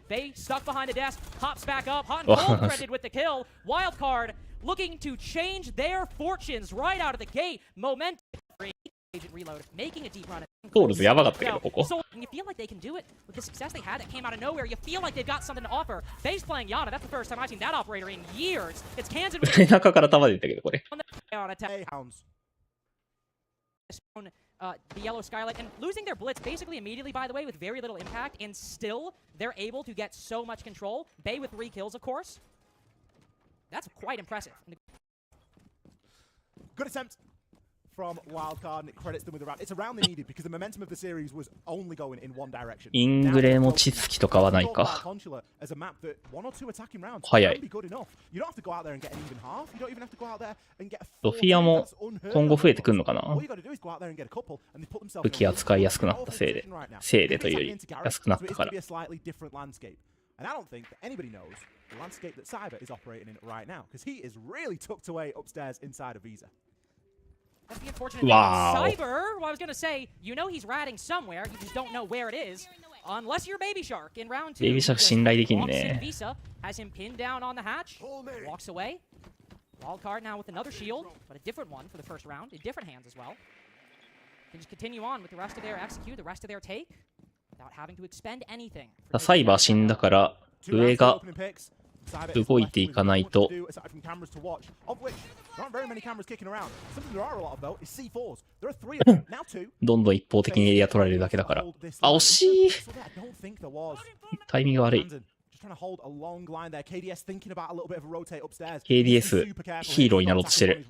Bay stuck behind the desk, hops back up, hot and cold credited with the kill. Wildcard looking to change their fortunes right out of the gate. Momentum. Agent reload, making a deep run. トールズやばかったけどここ。So you feel like they can do it with the success they had that came out of nowhere. You feel like they've got something to offer. FaZe playing Yada, that's the first time I've seen that operator in years. It's Kanzan with 背中から球でいったけどこれ。The yellow skylight and losing their blitz basically immediately, by the way, with very little impact, and still they're able to get so much control. Bay with 3 kills, of course. That's quite impressive. Good attempt from Wildcard, and it credits them with a round. It's a round they needed because the momentum of the series was only going in one direction. イングレもチツキとかはないか。早い。ソフィアも今後増えてくんのかな？武器扱いやすくなったせいでというより安くなったから。And I don't think that anybody knows the landscape that Cyber is operating in right now, because he is really tucked away upstairs inside of Visa. That's the unfortunate wow. thing. Cyber, well, I was going to say, you know he's ratting somewhere, you just don't know where it is. Unless you're Baby Shark in round 2. Baby Shark 信頼できんね。Visa has him pinned down on the hatch, walks away. Wildcard now with another shield, but a different one for the first round, in different hands as well. Can just continue on with the rest of their execute, the rest of their take. Without having to expend anything. サイバー死んだから上が動いていかないと。どんどん一方的にエリア取られるだけだから。あ、惜しい。タイミング悪い。KDS ヒーローになろうとしてる。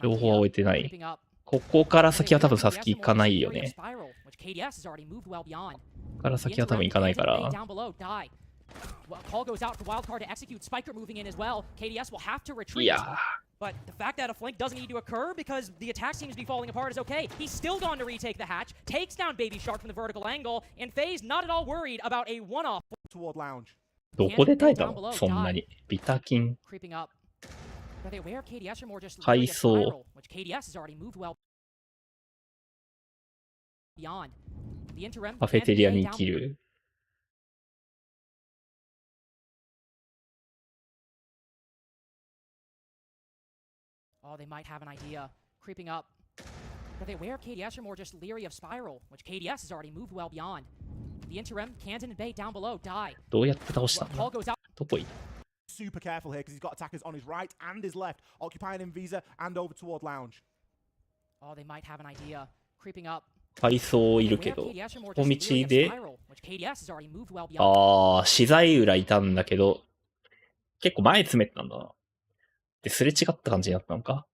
情報は終えてない。ここから先は多分サスキ行かないよね。ここから先は多分行かないから。いやー。But the fact that a flank doesn't need to occur because the attack seems to be falling apart is okay. He's still gone to retake the hatch, takes down Baby Shark from the vertical angle, and FaZe not at all worried about a one-off. Toward lounge. どこで耐えたのそんなに。ビタキン。階層。カフェテリアに生きる。Oh, they might have an idea. Creeping up. Are they aware KDS are more just leery of Spiral, which KDS has already moved well beyond. The interim, Canton and Bay down below die. どうやって倒したんだどこ行った Super careful here because he's got attackers on his right and his left, occupying in Visa and over toward lounge. Oh, they might have an idea. Creeping up. 階層いるけど、ここ道で、ああ、資材裏いたんだけど、結構前詰めてたんだな。で、すれ違った感じになったのか。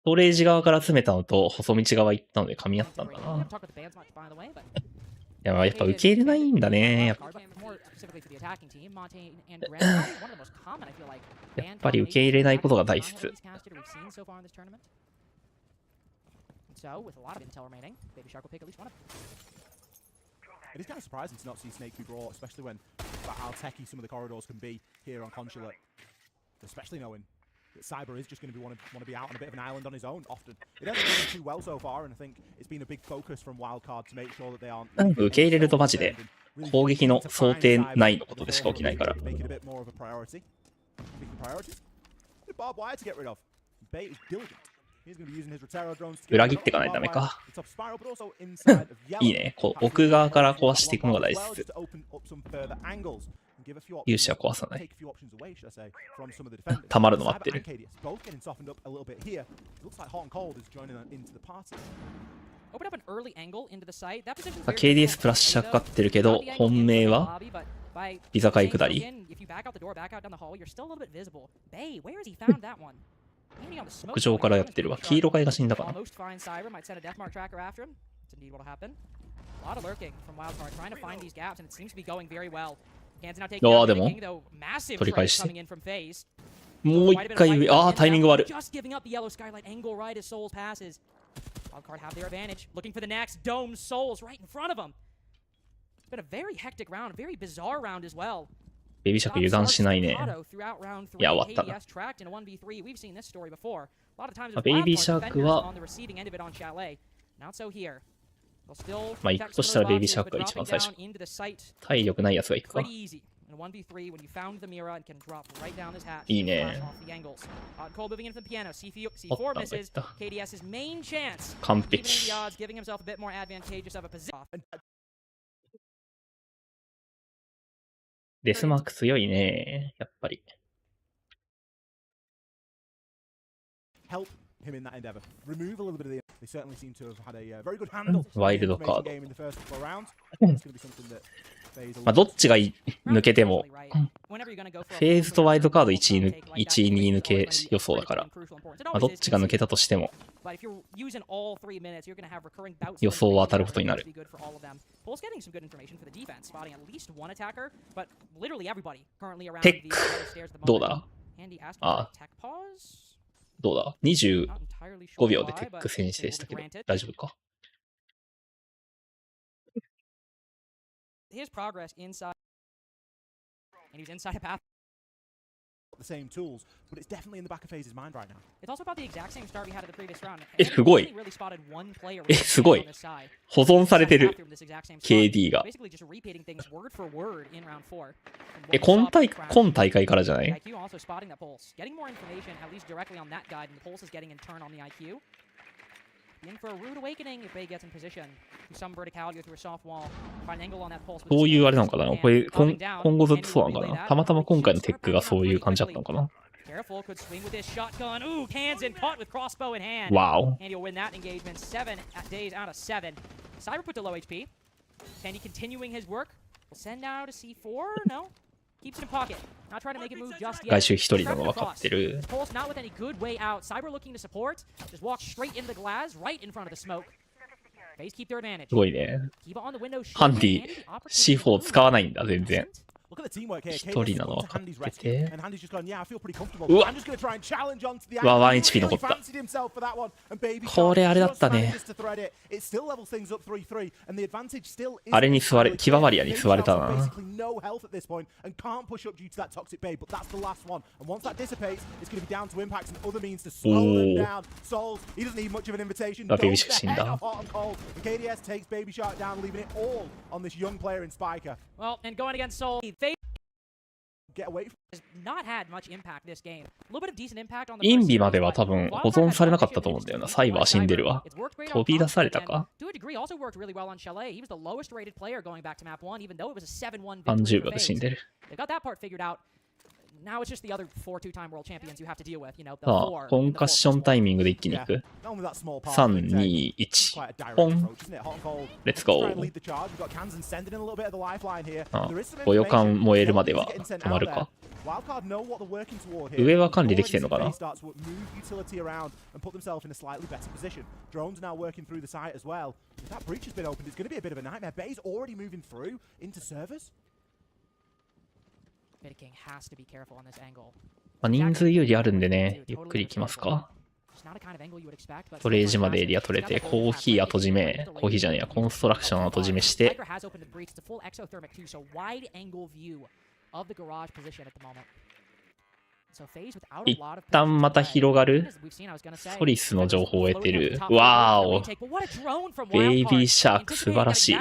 ストレージ側から詰めたのと細道側行ったので噛み合ったんだな。いや、やっぱ受け入れないんだね。やっぱり受け入れないことが大切。It is kind of surprising to not see Snake be brought, especially when how techy some of the corridors can be here on Consulate. Especially knowing that Cyber is just going to want to be out on a bit of an island on his own often. It hasn't been too well so far, and I think it's been a big focus from Wildcard to make sure that they aren't. 受け入れるとマジで攻撃の想定内のことでしか起きないから。Make it a bit more of a priority. Speaking of priorities, barbed wire to get rid of. Bait is diligent. 裏切っていかないとダメか。いいね。奥側から壊していくのが大切。勇士は壊さない。溜まるの待ってる。KDS プラッシャーかかってるけど、本命はビザ界下り。屋上からやってるわ。黄色階が死んだかな。ああ、でも取り返して。もう一回上。ああ、タイミング悪い。ベビーシャーク油断しないね。いや、終わったな。ベイビーシャークは、まあ、行くとしたらベイビーシャークが一番最初。体力ないやつが行くか。いいね。完璧。デスマーク強いね。やっぱり。ワイルドカード。まあ、どっちが抜けても、フェーズとワイルドカード1位、2位抜け予想だから、まあ、どっちが抜けたとしても、予想は当たることになる。テック、どうだああ。どうだ ?25 秒でテック先制したけど、大丈夫かHis progress inside, and he's inside a path. The same tools, but it's definitely in the back of FaZe's mind right now. It's also about the exact same start we had at the previous round. すごい。すごい。保存されてる。KD が。今大会からじゃない？ そういうあれなのかなこれ今後ずっとそうなのかなたまたま今回のテックがそういう感じだったのかなわお。Keeps it in pocket. Not trying to make a move just yet. 外周一人なの分かってる。 Pulse not with any good way out. Cyber looking to support. Just walk straight into the glass, right in front of the smoke. FaZe keep their advantage. すごいね。 Keep on the window. ハンディ C4 使わないんだ全然。 Look at the teamwork here. 一人なの分かってて。 And Handy's just gone, yeah, I feel pretty comfortable. うわ I'm just going to try and challenge onto the うわ angle. 1 HP 残った Fancied himself for that one. And Baby これあれだったね just to thread it. It still levels things up 3-3. And the advantage still is あれに座れキババリアに座れたな basically no health at this point and can't push up due to that toxic bait, but that's the last one. And once that dissipates, it's going to be down to impacts and other means to slow them down. Souls, he doesn't need much of an invitation. Baby Don't Shark the head 死んだ off hot and cold. And KDS takes Baby Shark down, leaving it all on this young player in Spiker. Well, and going against Soul, FaZe Get away from has not had much impact this game. A little bit of decent impact on the インビまでは多分保存されなかったと思うんだよな。サイバー死んでるわ。飛び出されたか To a degree, also worked really well on Chalet. He was the lowest rated player going back to map 1, even though it was a 7-1 30 victory 秒 for で死ん FaZe. でる。 They've got that part figured out. Now it's just the other 4 two-time world champions you have to deal with. You know, the さあ、 4. コンカッションタイミングで一気にいく。3、2、1、ポン。レッツゴー。あ、ご予感燃えるまでは止まるか。上は管理できてんのかな まあ、人数有利あるんでね、ゆっくり行きますか。ストレージまでエリア取れて、コーヒー後締め、コーヒーじゃねえや、コンストラクション後締めして、一旦また広がるソリスの情報を得てる。わーお。ベイビーシャーク素晴らしい。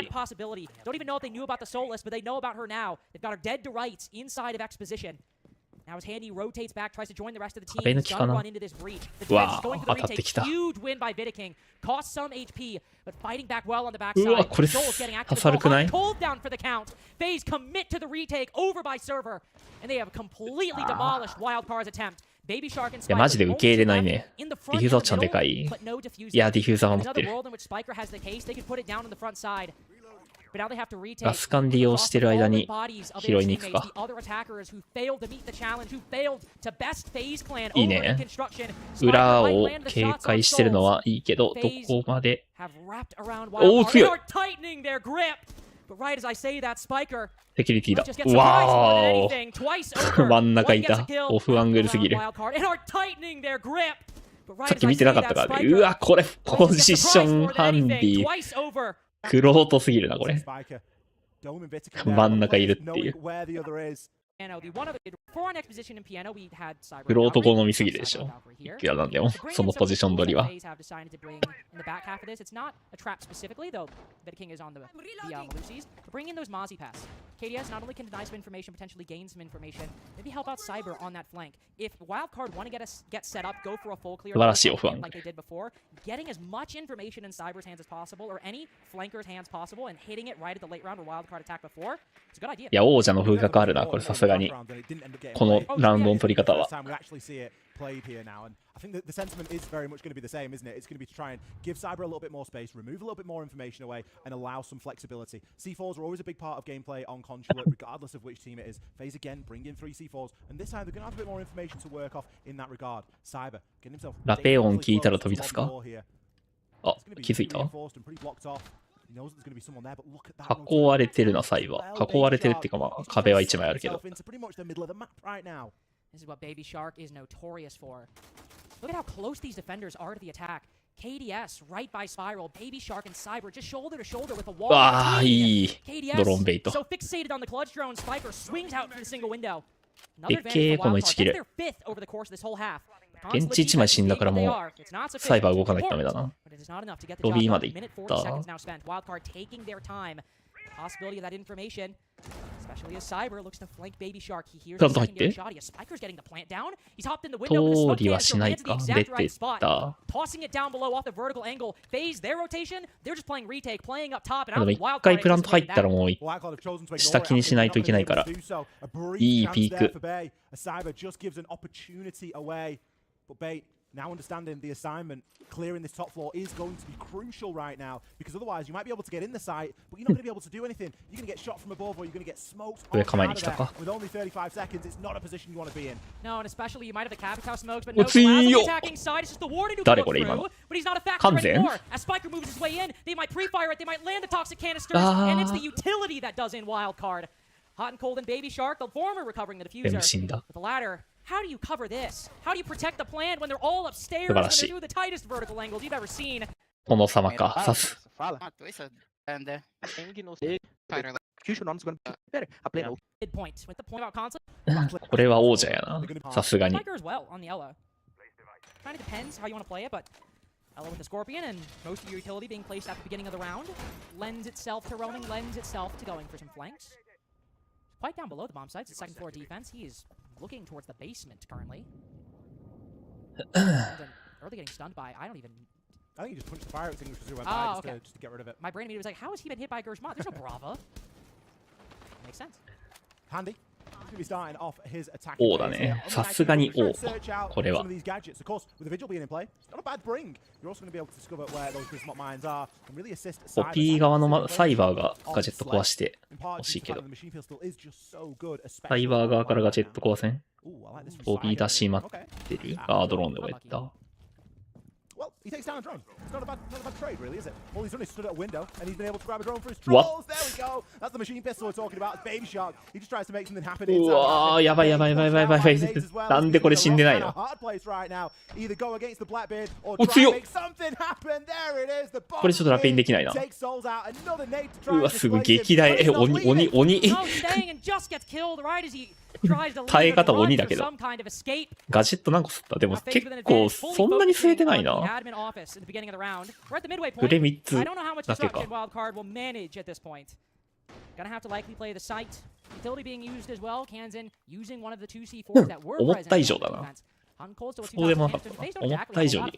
Now as Handy rotates back, tries to join the rest of the team. 壁抜きかな Run into this breach. The わ defense is going ー for 当 the たって retake. きた。 Huge win by Vidiking. Cost some HP, but fighting back well on the うわ、 backside. これ Soul's getting active 刺 as さる well. くない Hold down for the count. FaZe commit to the retake over by server. And they have completely demolished Wildcard's attempt. Baby Shark and いや、マジで Spiker 受け入れないね。 in the デ front ィフューザーちゃんでか and い。 the middle, but no diffuser. いや、ディフューザーは持 There's ってる。 another world in which Spiker has the case. They could put it down on the front side. But now they have to retake. ガス管利用してる間に拾いに行くか。いいね。裏を警戒してるのはいいけど、どこまで。おお、強い。セキュリティだ。わーお。真ん中いた。オフアングルすぎる。さっき見てなかったからね。うわ、これ、ポジションハンディ。クロートすぎるな、これ。真ん中いるっていう。フロート好みすぎるでしょ。いくらなんでも、そのポジション取りは。KDS not only can deny some information, potentially gain some information, maybe help out Cyber on that flank. If Wildcard want to get set up, go for a full clear like they did before, getting as much information in Cyber's hands as possible, or any flanker's hands possible, and hitting it right at the late round where Wildcard attacked before, it's a good idea. いや、王者の風格あるな、これさすがに。このラウンドの取り方は。played here now, and I think that the sentiment is very much going to be the same, isn't it? It's going to be to try and give Cyber a little bit more space, remove a little bit more information away, and allow some flexibility. C4s are always a big part of gameplay on Consulate, regardless of which team it is. FaZe again bring in 3 C4s, and this time they're going to have a bit more information to work off in that regard. Cyber getting himself ラペオン聞いたら飛び出すか？あ、気づいた？囲われてるな、サイバー。囲われてるっていうか、まあ、壁は1枚あるけど。This is what Baby Shark is notorious for. Look at how close these defenders are to the attack. KDS right by Spiral, Baby Shark and Cyber just shoulder to shoulder with a wall. わあ、いい。ドローンベイト。So fixated on the clutch drone, Spiker swings out from the single window. でっけえ、この1キル。現地1枚死んだからもう、サイバー動かないとダメだな。ロビーまで行った。Possibility of that information, especially as Cyber looks to flank Baby Shark. He hears プラント入って。 Spiker's getting the plant down. He's hopped in the window with the smoke canister, lands the exact right spot. 出てた。 Tossing it down below off the vertical angle. FaZe their rotation. They're just playing retake, playing up top, and out of Wildcard. 一回プラント入ったらもう下気にしないといけないから。いいピーク。now understanding the assignment, clearing this top floor is going to be crucial right now, because otherwise you might be able to get in the site, but you're not going to be able to do anything. You're going to get shot from above, or you're going to get smoked out of there. With only 35 seconds, it's not a position you want to be in. No, and especially you might have the Capitao smokes, but no Glass on the attacking side. It's just the Warden who can go through, but he's not a factor anymore. As Spiker moves his way in, they might pre-fire it, they might land the toxic canisters, and it's the utility that does in Wildcard. Hot and Cold and Baby Shark, the former recovering the diffuser. But the latter, how do you cover this? How do you protect the plant when they're all upstairs and they're doing the tightest vertical angles you've ever seen? 殿様か、さす。これは王者やな。さすがに。Kind of depends how you want to play it, but Ella with the Scorpion and most of your utility being placed at the beginning of the round lends itself to roaming, lends itself to going for some flanks. Quite down below the bomb sites, the second floor defense. He is looking towards the basement currently. Early getting stunned by, I think he just punched the fire extinguisher as he went by just to get rid of it. My brain immediately was like, how has he been hit by Gershmont? There's no Brava. Makes sense. Handy. 王だね。さすがに王。これは。ポピー側のサイバーがガジェット壊してほしいけど。サイバー側からガジェット壊せん？ボビー出し待ってる？ドローンで終えた。Well, he takes down a drone. It's not a bad trade, really, is it? All he's done is stood at a window, and he's been able to grab a drone for his trolls. There we go. That's the machine pistol we're talking about. It's Baby Shark. He just tries to make something happen. うわー、やばいやばいやばいやばいやばい。なんでこれ死んでないの？これちょっとラペインできないな。うわ、すぐ撃大。鬼。耐え方鬼だけど。ガジェット何個吸った？でも結構そんなに吸えてないな。グレ3つだけか。思った以上だな。そうでもなかったな。思った以上に。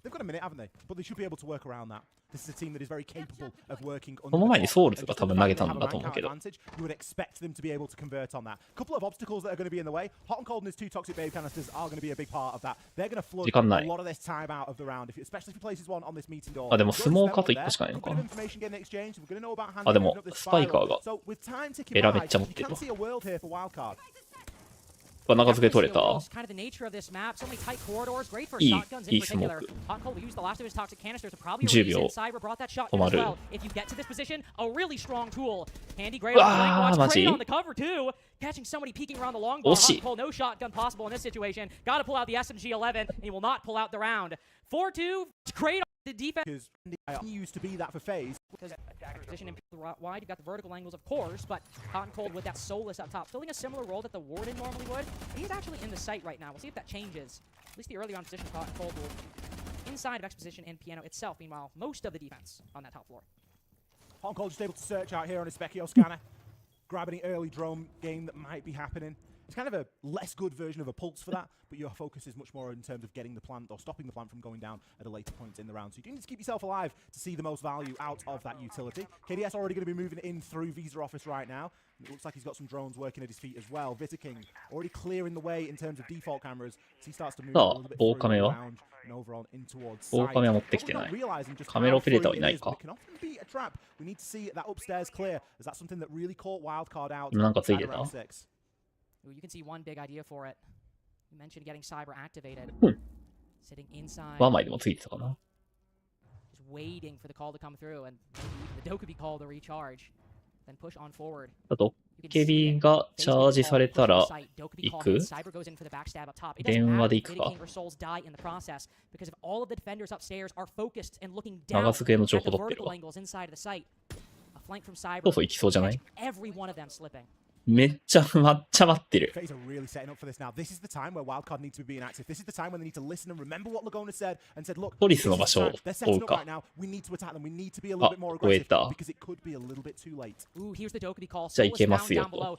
They've got a minute, haven't they? But they should be able to work around that. This is a team that is very capable of working under その前にソウルズが多分投げたんだと思うけど。You would expect them to be able to convert on that. A couple of obstacles that are going to be in the way. Hot and Cold and his two toxic babe canisters are going to be a big part of that. They're going to flood a lot of this time out of the round, especially if he places one on this meeting door. でもスモーカーと1個しかないのか。でもスパイカーがエラめっちゃ持ってるわ。長付け取れた。いいスモーク。10秒止まる。うわー、マジ？惜しい。The defense used to be that for phase. Because position wide, you've got the vertical angles, of course, but Hot and Cold with that Soulless up top, filling a similar role that the Warden normally would. He's actually in the site right now. We'll see if that changes. At least the early on position of Hot and Cold will inside of Exposition and Piano itself. Meanwhile, most of the defense on that top floor. Hot and Cold just able to search out here on his Specchio scanner, grab any early drone game that might be happening. It's kind of a less good version of a pulse for that, but your focus is much more in terms of getting the plant or stopping the plant from going down at a later point in the round. So you do need to keep yourself alive to see the most value out of that utility. KDS already going to be moving in through Visa office right now. It looks like he's got some drones working at his feet as well. Vita King already clearing the way in terms of default cameras as he starts to move a little bit through the round and over on in towards side. カメラ持ってきてない。カメラオペレーターはいないか。We need to see that upstairs clear, as that's something that really caught Wildcard out. なんかついてた。Ooh, you can see one big idea for it. You mentioned getting Cyber activated. Sitting inside. ワンマイでもついてたかな。Just waiting for the call to come through, and the Dokubi call to recharge. Then push on forward. あと、ケビンがチャージされたら行く？電話で行くか。長付けの情報取ってるわ。そうそう行きそうじゃない？めっちゃ待ってる。ポリスの場所を追うか。あ、終えた。じゃあ行けますよと。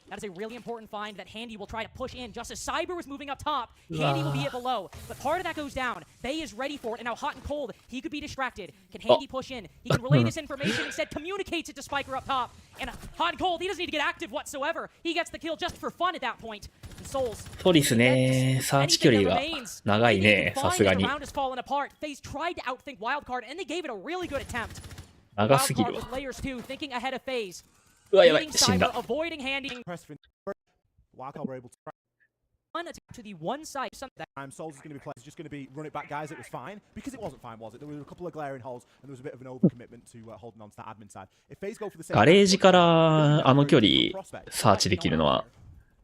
ソリスね、サーチ距離が長いね、さすがに。長すぎるわ。うわ、やばい、死んだ。One attack to the one side. Souls is going to be playing. It's just going to be run it back, guys. It was fine because it wasn't fine, was it? There were a couple of glaring holes and there was a bit of an overcommitment to holding on to that admin side. If FaZe go for the same, ガレージからあの距離サーチできるのは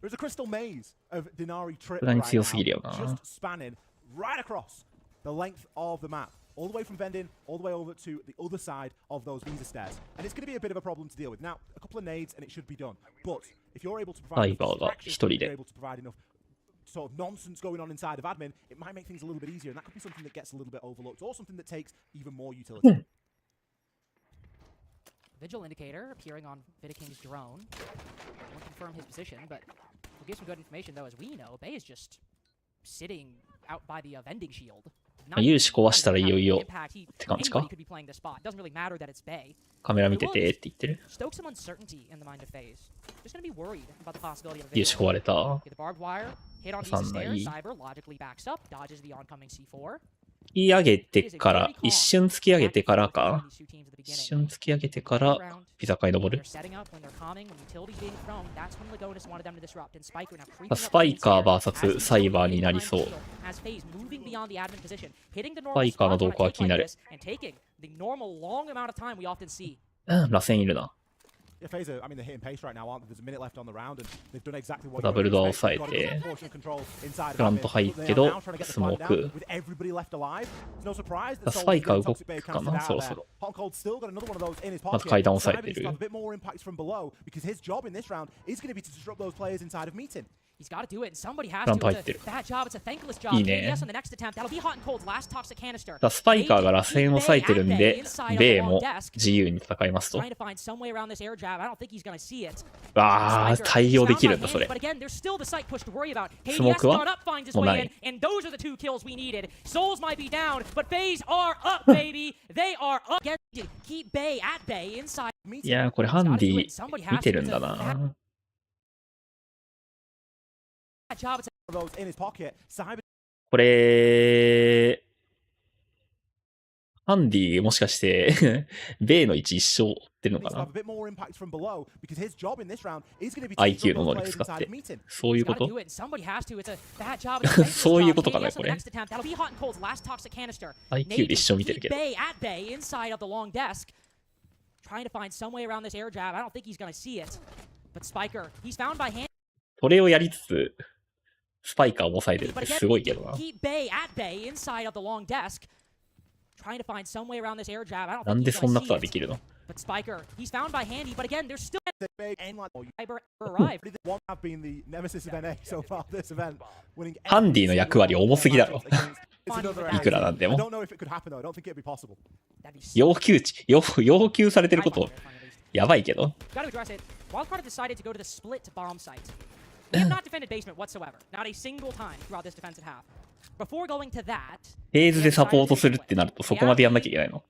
there's a crystal maze of Denari trip さすがに right 強すぎる now, よな。 just spanning right across the length of the map. All the way from Vending, all the way over to the other side of those visa stairs. And it's going to be a bit of a problem to deal with. Now, a couple of nades and it should be done. But if you're able to provide enough sort of nonsense going on inside of admin, it might make things a little bit easier, and that could be something that gets a little bit overlooked, or something that takes even more utility. Vigil indicator appearing on Vidaking's drone. Won't confirm his position, but we'll give some good information though. As we know, Bay is just sitting out by the vending shield. 有志壊したらいよいよって感じか。カメラ見ててって言ってる。有志壊れた。さんない。突き上げてから、一瞬突き上げてからか。一瞬突き上げてから、ピザ階登る。スパイカー VS サイバーになりそう。スパイカーの動向は気になる。螺旋いるな。ダブルドアを抑えて、プラント入ってけど、スモーク。スパイカー動くかな、そろそろ。まず階段を抑えてる。プラント入ってる。いいね。スパイカーが螺旋を抑えてるんで、ベイも自由に戦いますと。わあ、対応できるんだ、それ。スモークはもうない。いやー、これハンディ見てるんだな。これ、ハンディもしかして、ベイの位置一緒ってるのかな ?IQ の能力使って。そういうことそういうことかな、これ。IQ で一緒見てるけど。それをやりつつ、スパイカーを抑えてるってすごいけどな。なんでそんなことができるの？ハンディの役割重すぎだろ。いくらなんでも。要求されてることやばいけど。フェーズでサポートするってなるとそこまでやんなきゃいけないの。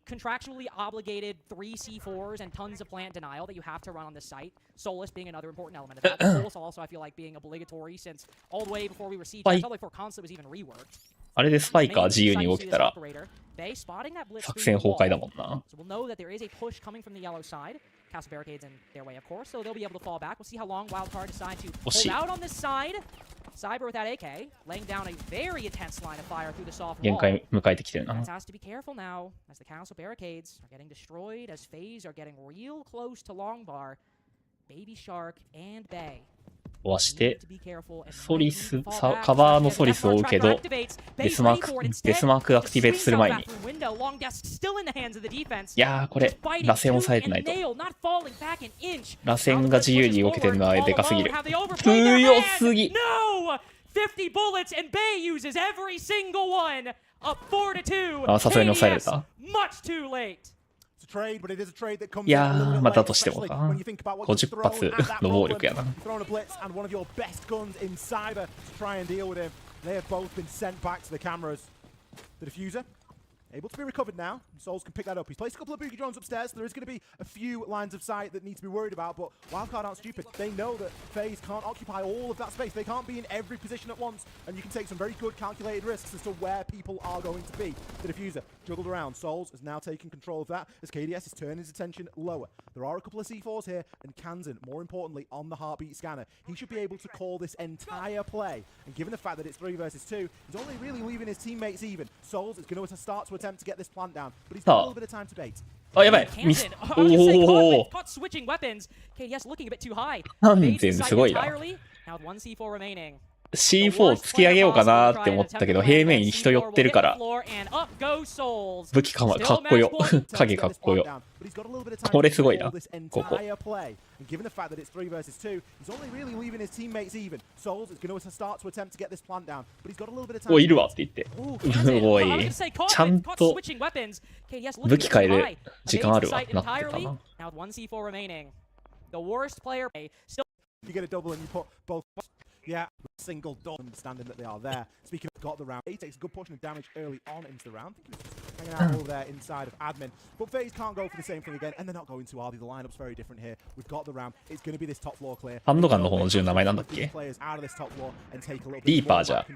あれでスパイカー自由に動けたら作戦崩壊だもんな。惜しい。限界迎えてきてるな。壊して、ソリス、カバーのソリスを追うけど、デスマークアクティベートする前に。いやー、これ、螺旋を抑えてないと。螺旋が自由に動けてるのはでかすぎる。強すぎ。あ、さすがに抑えられた。いやー、またとしてもか。50発の暴力やな。Able to be recovered now. Souls can pick that up. He's placed a couple of boogie drones upstairs. So there is going to be a few lines of sight that need to be worried about, but Wildcard aren't stupid. They know that FaZe can't occupy all of that space. They can't be in every position at once, and you can take some very good calculated risks as to where people are going to be. The diffuser juggled around. Souls is now taking control of that as KDS is turning his attention lower. There are a couple of C4s here, and Kanzan, more importantly, on the heartbeat scanner. He should be able to call this entire play, and given the fact that it's 3 versus 2, he's only really leaving his teammates even. Souls is going to start to attempt to get this plant down, but he's got a little bit of time to bait. あ、やばい。ミス。おお。Caught switching weapons. KDS looking a bit too high. 完全すごいな。Now 1C4 remaining. C4 突き上げようかなって思ったけど、平面に人寄ってるから、武器かっこよ。影かっこよ。これすごいな、ここ。お、いるわって言って。すごい。ちゃんと武器変える時間あるわってなってたな。Yeah, single don't understanding that they are there. Speaking of got the round, he takes a good portion of damage early on into the round. I think he was just hanging out over there inside of admin. But FaZe can't go for the same thing again, and they're not going to, are they? The lineup's very different here. We've got the round. It's going to be this top floor clear. ハンドガンの方の銃名前なんだっけ？リーパーじゃ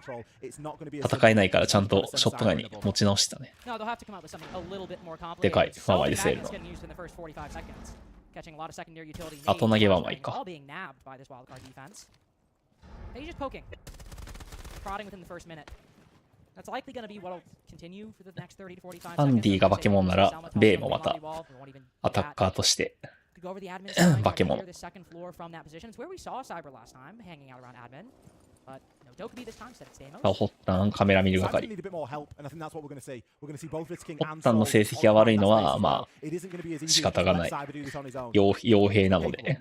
戦えないからちゃんとショットガンに持ち直したね。でかい、ファーワイでセールの。後投げはまいか。He's just poking. Prodding within the first minute. That's likely going to be what will continue for the next 30 to 45 seconds. アンディが化け物なら、ベイもまたアタッカーとして化け物。発端カメラ見る係。発端の成績が悪いのはまあ仕方がない。傭兵なので。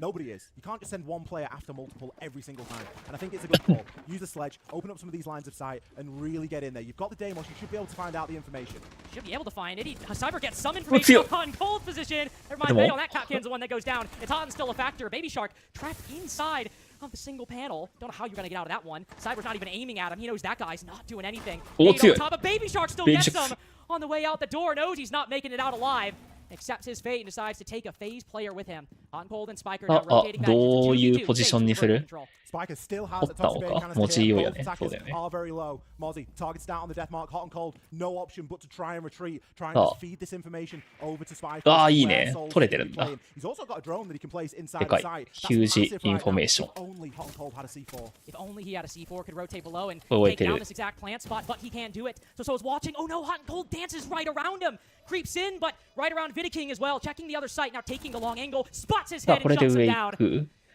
of the single panel. Don't know how you're going to get out of that one. Cyber's not even aiming at him. He knows that guy's not doing anything. On top of Baby Shark still gets him on the way out the door. Knows he's not making it out alive. Accepts his fate and decides to take a FaZe player with him. On Cold and Spiker now rotating back. どういうポジションにする？Spiker still has a toxic canister. 持ちようよね。そうだよね。Are very low. Mozzie targets down on the death mark. Hot and Cold. No option but to try and retreat. Trying to feed this information over to Spiker. ああいいね。取れてるんだ。He's also got a drone that he can place inside the site. ヒュージインフォメーション。Only Hot and Cold had a C4. If only he had a C4, could rotate below and take down this exact plant spot, but he can't do it. So is watching. Oh no, Hot and Cold dances right around him. Creeps in, but right around Vidiking as well. Checking the other site, now taking the long angle. Spots his head and shuts him down.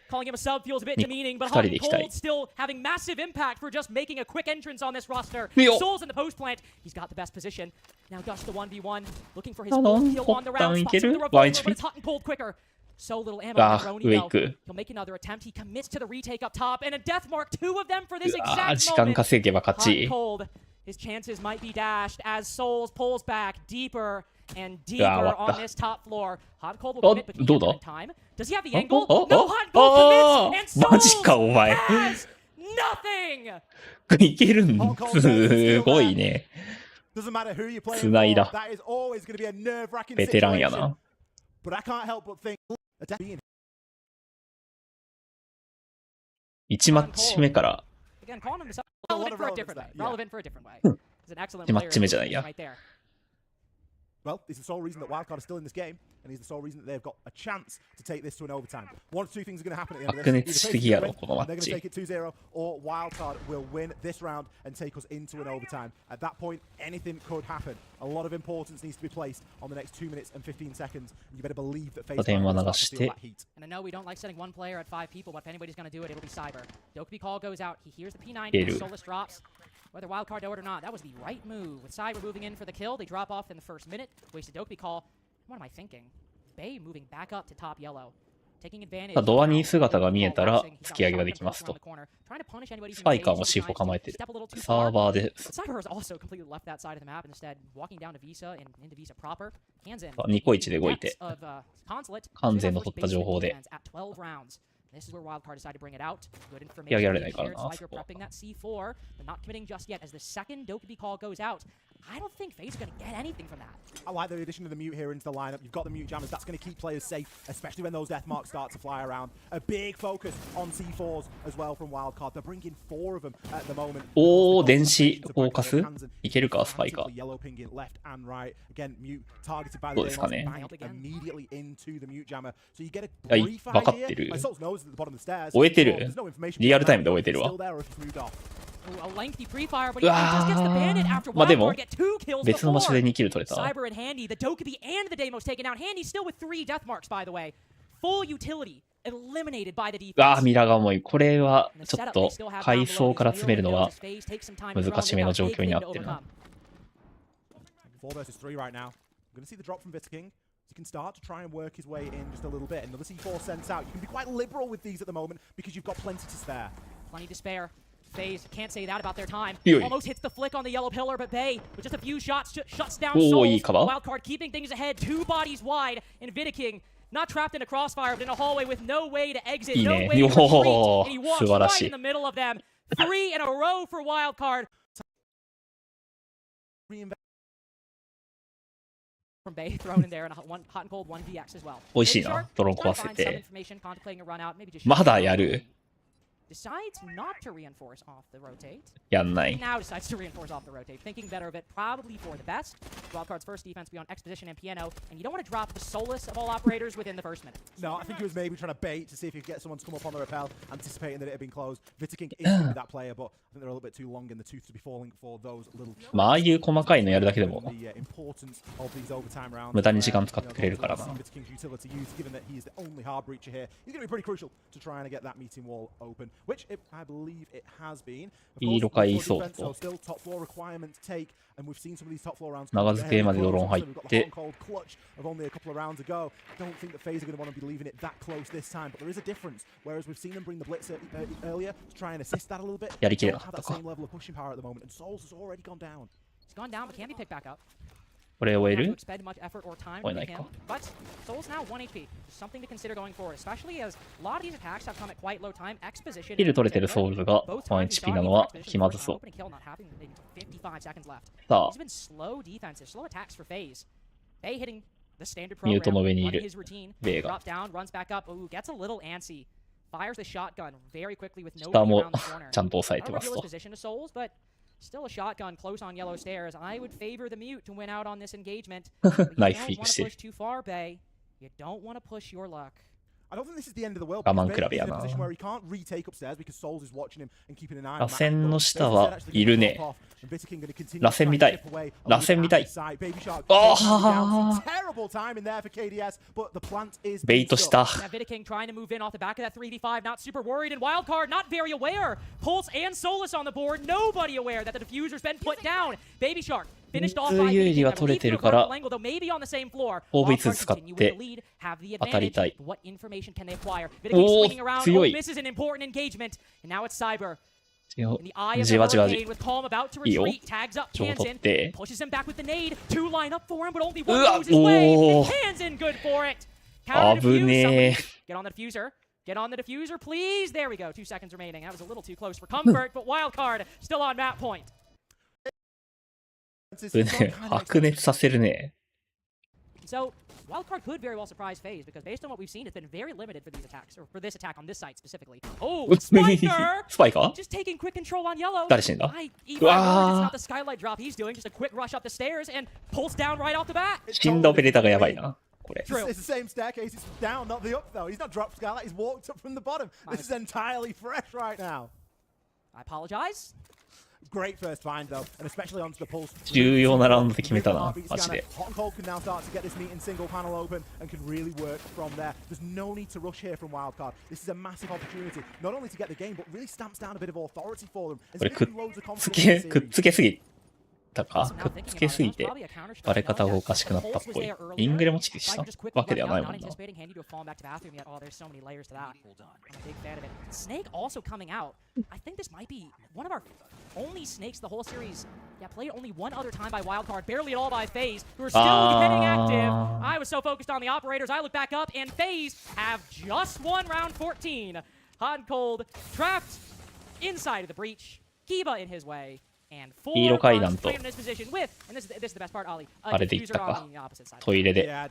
Calling him a sub feels a bit demeaning, but Hot and Cold still having massive impact for just making a quick entrance on this roster. Souls in the post plant. He's got the best position. Now Gush the 1v1, looking for his full kill on the round. Spots the revolver, but it's Hot and Cold quicker. So little ammo on the Brony though. He'll make another attempt. He commits to the retake up top, and a death mark, 2 of them for this exact moment. Hot and Cold. His chances might be dashed as Souls pulls back deeper and deeper on this top floor. Hot and Cold will commit, but he can't in time. Does he have the angle? No, Hot and Cold commits, and Souls has nothing! いけるんすごいね。つないだ。ベテランやな。1マッチ目から。Relevant for a different way. Relevant for a different way. He's an excellent player right there. Well, he's the sole reason that Wildcard is still in this game, and he's the sole reason that they've got a chance to take this to an overtime. One of 2 things are going to happen at the end of this. Either they're going to take it 2-0, or Wildcard will win this round and take us into an overtime. At that point, anything could happen. A lot of importance needs to be placed on the next 2 minutes and 15 seconds. You better believe that FaZe will feel that heat. And I know we don't like setting one player at 5 people, but if anybody's going to do it, it'll be Cyber. Dokubi call goes out. He hears the P90. Solus drops. Whether Wildcard know it or not, that was the right move. With Cyber moving in for the kill, they drop off in the first minute. Wasted Dokubi call. What am I thinking? Bay moving back up to top yellow. Taking advantage. ドアに姿が見えたら突き上げができますと。スパイカーも C4 構えてる。サーバーで。ニコイチで動いて。完全の取った情報で。This is where Wildcard decided to bring it out. Good information. やられないからな。Slifer prepping that C4, but not committing just yet as the second Dokubi call goes out. I don't think FaZe are going to get anything from that. I like the addition of the mute here into the lineup. You've got the mute jammers. That's going to keep players safe, especially when those death marks start to fly around. A big focus on C4s as well from Wildcard. They're bringing 4 of them at the moment. おー、電子フォーカスいけるか、スパイカー。 Yellow pinging left and right. Again, mute targeted by ど the うですかね。 immediately into the mute jammer. So you get a いや、 brief 分かって idea. る。 My Soul's knows at the bottom of the stairs. 終えて So る there's no information. リアルタイムで終えてるわ。 Still there if it's moved off. A lengthy pre-fire, but he just gets the bandit after Wildcard get 2 kills 別の場所で2キル取れた。 Cyber and Handy, the Dokkaebi and the Deimos taken out. Handy still with 3 death marks, by the way. Full utility eliminated by the defense. ああ、ミラが重い。これはちょっと階層から詰めるのは難しめの状況になってるな。 4 versus 3 right now. We're going to see the drop from Vittaking. He can start to try and work his way in just a little bit. Another C4 sent out. You can be quite liberal with these at the moment because you've got plenty to spare. Plenty to spare. FaZe can't say that about their time. Yui. Almost hits the flick on the yellow pillar, but Bay, with just a few shots, shuts down Oh, Souls. iyi cover. Wildcard keeping things ahead, 2 bodies wide, and Vittaking not trapped in a crossfire, but in a hallway with no way to exit, no way to retreat, and he walks right in the middle of them. 3 in a row for Wildcard. From Bay thrown in there, and a hot and cold 1vx as well. 美味しいな、ドローン壊せ Some て。 information, contemplating a run out, maybe just まだやる decides not to reinforce off the rotate. やんない。 Now decides to reinforce off the rotate, thinking better of it, probably for the best. Wildcard's first defense beyond exposition and piano, and you don't want to drop the solace of all operators within the first minute. No, I think he was maybe trying to bait to see if he could get someone to come up on the rappel, anticipating that it had been closed. Vittaking is going to be that player, but I think they're a little bit too long in the tooth to be falling for those little. まあ、ああいう細かいのやるだけでも The importance of these overtime rounds. 無駄に時間使ってくれるからな。 Vittaking's utility use, given that he is the only hard breacher here, he's going to be pretty crucial to trying to get that meeting wall open, which I believe it has been. いいロカいいそうだと。 Still top floor requirements take, and we've seen some of these top floor rounds. 長付けまでドローン入って。 Clutch of only a couple of rounds ago. I don't think that FaZe are going to want to be leaving it that close this time, but there is a difference. Whereas we've seen them bring the blitz earlier to try and assist that a little bit. やりきれ They な don't か have った that か。 same level of pushing power at the moment, and Souls has already gone down. He's gone down, but can be picked back up. これ終え Not to る expend much effort or time 終え to ない make か him, but Souls now 1 HP. Something to consider going forward, especially as a lot of these attacks have come at quite low time. Exposition. キル取れてるソウルが Both 1 times he's HP な gone のは into exposition 気まず for そ an う。 opening kill, not having maybe 55 seconds left. さ These have been slow defenses, slow attacks for FaZe. Bay hitting the standard ミュー program, トの上にい running る his routine, ベイが。 drops down, runs back up, ooh, gets a little antsy. Fires the shotgun very quickly with no 下 way も around the corner. ちゃんと抑え I て don't ます reveal his と。 position to Souls, but still a shotgun close on yellow stairs. I would favor the mute to win out on this engagement. But you ナイフ don't フィー want クして to る push。too far, Bay. You don't want to push your luck. I don't think this is the end of the world. 我慢 because 比べ Bay is や in a な。 position where he can't retake upstairs because Souls is watching him and keeping an eye on 螺 that. 旋の But 下 Bay は said actually いるね。 and Vittaking going to continue 螺 to try 旋 and 見たい chip away 螺旋見たい on the side. Baby Shark あ down. あ Terrible timing there for KDS, but the plant is ベイトした Now Vittaking trying to move in off the back of that 3v5, not super worried, and Wildcard not very aware. Pulse and Solus on the board, nobody aware that the diffuser's been put down. Baby Shark finished off by 有利は Vittaking. 取れてるから Though maybe on the same floor. 4v2 使って当たりたい。 What information can they acquire? お Vittaking swinging around, ー、強い。 misses an important engagement, and now it's Cyber. 強 In the eye of じ the わじわじ hurricane with Calm about to いいよ retreat, tags up 情報取っ Kansan, て pushes him back with the nade. 2 line up for him, but only う one わ goes his way. お And ー Kansan good for it. Counter 危 defuse, ね somebody. Get on the diffuser. Get on the diffuser, please. There we go. 2 seconds remaining. That was a little too close for comfort, but Wildcard still on map point. えね白熱させるね So Wildcard could very well surprise FaZe because based on what we've seen, it's been very limited for these attacks, or for this attack on this site specifically. Oh, Spiker! スパイか Just taking quick control on yellow. 誰死んだ It's うわ not the skylight drop he's doing, just a quick rush up the stairs and pulse down right off the bat. 死んだオペレーターがやばいなこれ It's the same staircase. It's down, not the up, though. He's not dropped skylight. He's walked up from the bottom. This is entirely fresh right now. I apologize. Great first find, though, and especially onto the pulse. 重要なラウンドで決めたなマジで Hot and Cold can now start to get this meeting single panel open and can really work from there. There's no need to rush here from Wildcard. This is a massive opportunity, not only to get the game, but really stamps down a bit of authority for them. これくっつけすぎたかくっつけすぎてバレ方がおかしくなったっぽいイングレもチキしたわけではないもんな Snake also coming out. I think this might be one of our only snakes the whole series. Yeah, played only one other time by Wildcard, barely at all by FaZe, who are still getting active. I was so focused on the operators, I look back up, and FaZe have just won round 14. Hot and Cold trapped inside of the breach. Kiba in his way. 黄色階段とあれでいったか。トイレで。あ、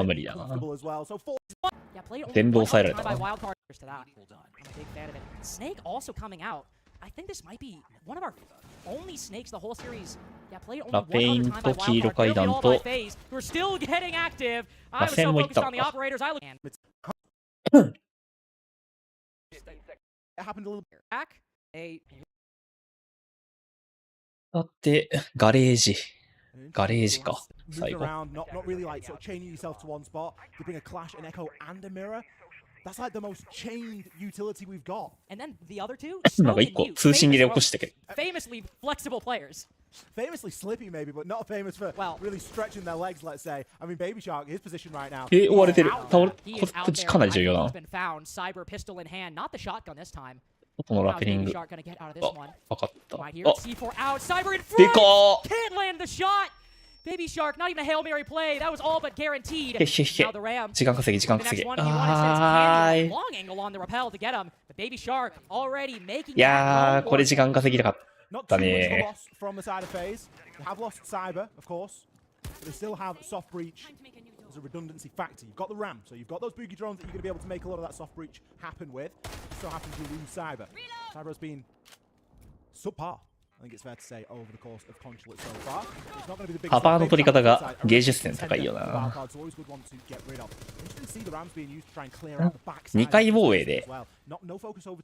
無理だな。全部抑えられたな。ラペインと黄色階段と螺旋もいったのか。だってガレージか最後。なんか一個通信切れ起こしてけど。Famously slippy, maybe, but not famous for really stretching their legs, let's say. I mean, Baby Shark, his position right now. 追われてる。こっちかなり重要だな。このラペリング。あ、わかった。あ、でかー。Baby Shark, not even a Hail Mary play. That was all but guaranteed. へへへ。時間稼ぎ、時間稼ぎ。あーい。いやー、これ時間稼ぎたかったね。As a redundancy factor, you've got the RAM, so you've got those boogie drones that you're going to be able to make a lot of that soft breach happen with. So happens you lose Cyber. Cyber has been subpar. I think it's fair to say over the course of Consulate so far. It's not going to be the biggest. パパーの取り方が芸術点高いよな。2回防衛で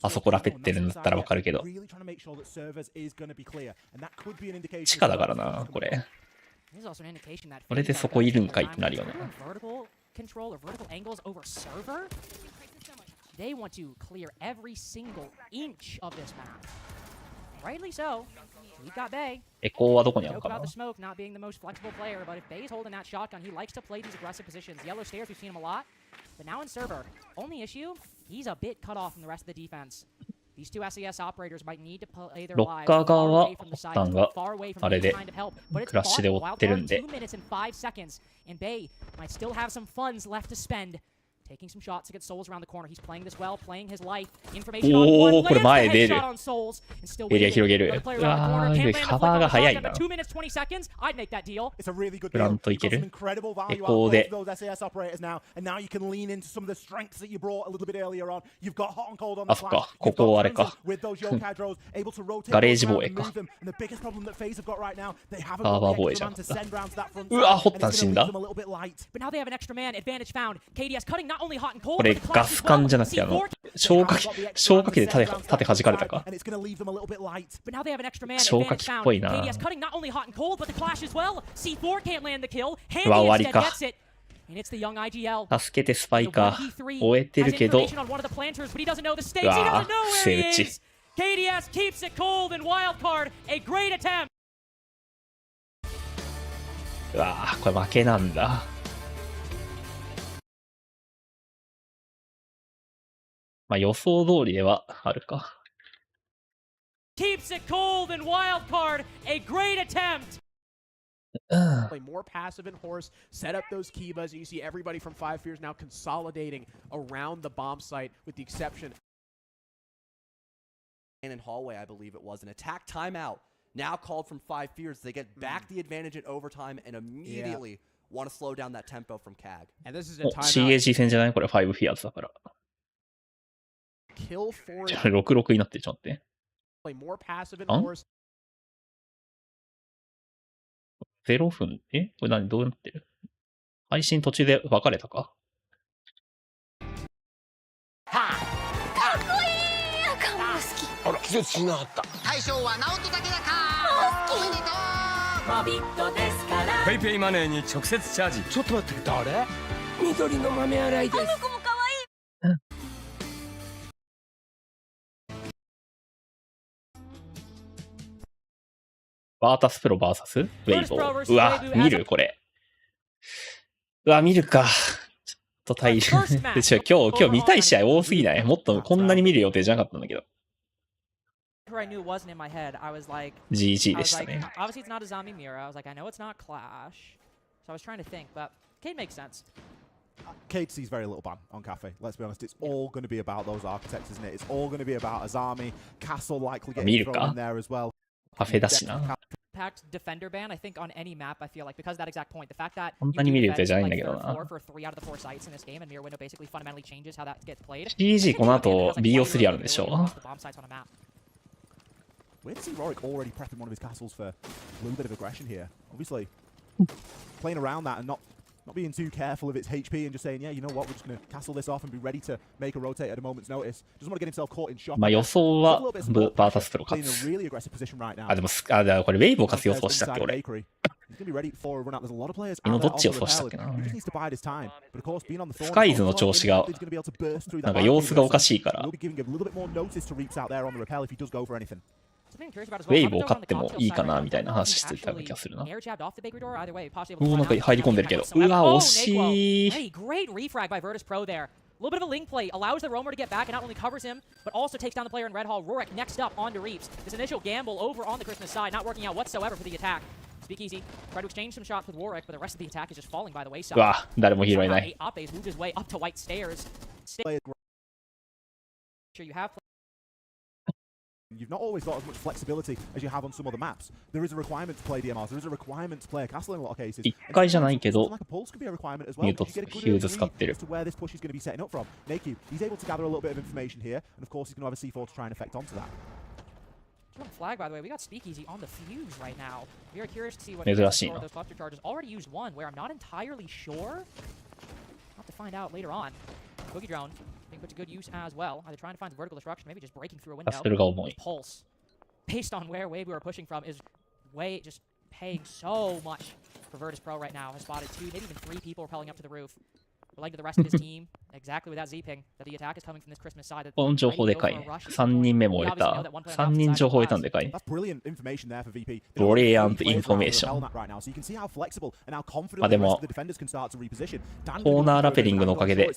あそこラペってるんだったらわかるけど。地下だからな、これ。これでそこいるんかいってなるよね。エコーはどこにあるかな。ロッカー側は発端があれでクラッシュで追ってるんで。おお、これ前出る。エリア広げる。うわー、カバーが早いな。プラントいける。エコーで。あ、そっか。ここあれか。ガレージ防衛か。サーバー防衛じゃん。うわ、ホッタン死んだ。これガス管じゃなくて消火器で縦弾かれたか。消火器っぽいな。うわ、終わりか。助けてスパイカー終えてるけど、うわー、不正打ち。うわー、これ負けなんだ。まあ予想通りではあるか。Keeps it cold and wild card, a great attempt. Play more passive and horse, set up those Kibas, and you see everybody from 5 Fears now consolidating around the bomb site with the exception. And in hallway, I believe it was an attack timeout. Now called from 5 Fears. They get back the advantage in overtime and immediately want to slow down that tempo from CAG. And this is a CAG 戦じゃないこれ5 Fears だから。66になってちょっと待って。0分これ何どうなってる？配信途中で別れたか？かっこいい！赤も好き。あら、季節しなかった。大将はナオトだけだか。おめでとう。マビットですから。ペイペイマネーに直接チャージ。ちょっと待って、誰？緑の豆洗いです。あの子も可愛い。バータスプロ VS ウェイボー。うわ、見るこれ。うわ、見るか。ちょっと大変。今日見たい試合多すぎない？もっとこんなに見る予定じゃなかったんだけど。GG でしたね。Cade sees very little ban on Cafe. Let's be honest. It's all going to be about those architects, isn't it? It's all going to be about Azami, Castle likely getting thrown in there as well. カフェだしな。Impact defender ban, I think on any map, I feel like because of that exact point, the fact that こんなに見る予定じゃないんだけどな。for 3 out of the 4 sites in this game and Mirror Window basically fundamentally changes how that gets played. CG この後 BO3 あるんでしょ。Weird to see Rorik already prepping one of his castles for a little bit of aggression here. Obviously, playing around that and not being too careful of its HP and just saying, yeah, you know what, we're just going to castle this off and be ready to make a rotate at a moment's notice. Doesn't want to get himself caught in shock. まあ予想はバータスプロ勝つ。 really aggressive position right now. あ、でもこれウェイブを勝つ予想したっけ俺。 He's going to be ready for a run out. There's a lot of players 今 out ど there っち on 予 the 想したっ repel. けな。 He just needs to bide his time. But of course, being on the スカイズの調子が he's going to be able to burst through that. なんか様子がおかしいから。 We'll be giving a little bit more notice to Reaps out there on the repel if he does go for anything. ウェイブを勝ってもいいかなみたいな話してた気がするな。うお、なんか入り込んでるけど。うわ、惜しい。 Great refrag by Virtus Pro there. A little bit of a link play allows the roamer to get back and not only covers him, but also takes down the player in Red Hall. Rorik next up onto Reaps. This initial gamble over on the Christmas side, not working out whatsoever for the attack. Speakeasy tried to exchange some shots with Warwick, but the rest of the attack is just falling by the wayside. うわ、誰も拾えない。 Ape's moved his way up to white stairs. Sure you have. You've not always got as much flexibility as you have on some other maps. There is a requirement to play DMRs. There is a requirement to play a castle in a lot of cases. 一回じゃないけど、 like a pulse could be a requirement as ミ well. ュート You get a ヒ good ューズ使ってる。 as to where this push is going to be setting up from. Naku, he's able to gather a little bit of information here, and of course he's going to have a C4 to try and effect onto that. One flag, by the way, we got Speakeasy on the fuse right now. Very curious to see what 珍しいな。 those cluster charges. Already used one, where I'm not entirely sure. I'll have to find out later on. Boogie drone being put to good use as well. Either trying to find the vertical disruption, maybe just breaking through a window. それが重い。 Pulse, based on where Wave we were pushing from, is way just paying so much for Virtus Pro right now. Has spotted 2, maybe even 3 people rappelling up to the roof. Like to the rest of his team, exactly with that Z-ping, that the attack is coming from this Christmas side. この情報でかいね。3人目も終えた。3人情報を得たんでかい。Brilliant information there for VP. Brilliant information. あ、でも、コーナーラペリングのおかげで、移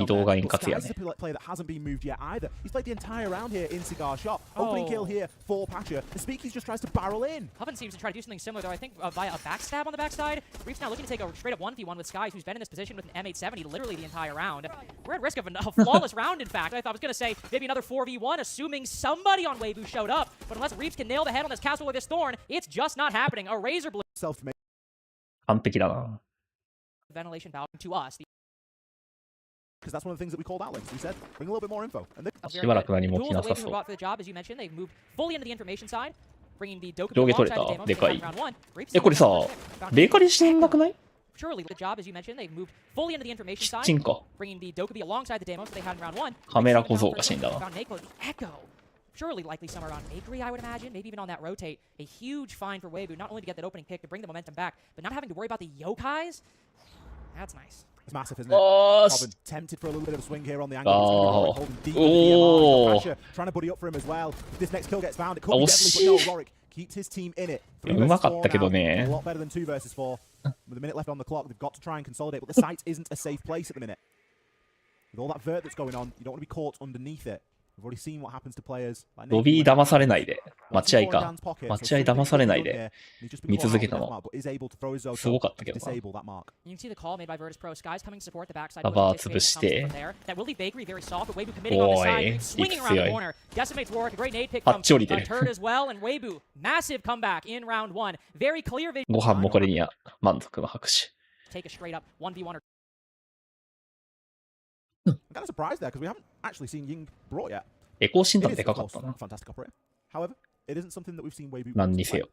動が円滑やね。He's played the entire round here in Cigar Shop. Opening kill here for Patcher. The Speakeasy just tries to barrel in. Hubbin seems to try to do something similar, though, I think via a backstab on the backside. Reaps now looking to take a straight up 1v1 with Skies, who's been in this position with an M870 literally the entire round. We're at risk of a flawless round, in fact. I thought I was going to say maybe another 4v1, assuming somebody on Weibu showed up. But unless Reaps can nail the head on this castle with this thorn, it's just not happening. A razor blade. 完璧だな。 Ventilation bound to us. Because that's one of the things that we called out, Links. We said, bring a little bit more info. And しばらく何も起きなさそう。 for the job, as you mentioned, they've moved fully into the information side. 上下取れた。でかい。これさ、ベーカリーしてなくない？ Surely the job, as you mentioned, they've moved fully into the information side, キッチンか。 bringing the Dokubi alongside the demos that they had in round 1. カメラ小僧おかしいんだな。 Surely likely somewhere around Bakery, I would imagine. Maybe even on that rotate. A huge find for Weibu, not only to get that opening pick, to bring the momentum back, but not having to worry about the yokais. That's nice. It's massive, isn't it? Robin tempted for a little bit of a swing here on the angle. Holding deep into the DMR. Trying to buddy up for him as well. If this next kill gets found, it could be deadly, but no, Rorik keeps his team in it. うまかったけどね。 A lot better than 2 versus 4. With a minute left on the clock, they've got to try and consolidate, but the site isn't a safe place at the minute. With all that vert that's going on, you don't want to be caught underneath it. We've already seen what happens to players. ロビー騙されないで。待合か。待合騙されないで。見続けたの。すごかったけどな。ラバー潰して。おい、いく強い。パッチ降りてる。ご飯もこれには満足の拍手。I'm kind of surprised there because we haven't actually seen Ying brought yet. エコー診断でかかったな。Fantastic operator. However, it isn't something that we've seen Weibu. 何にせよ。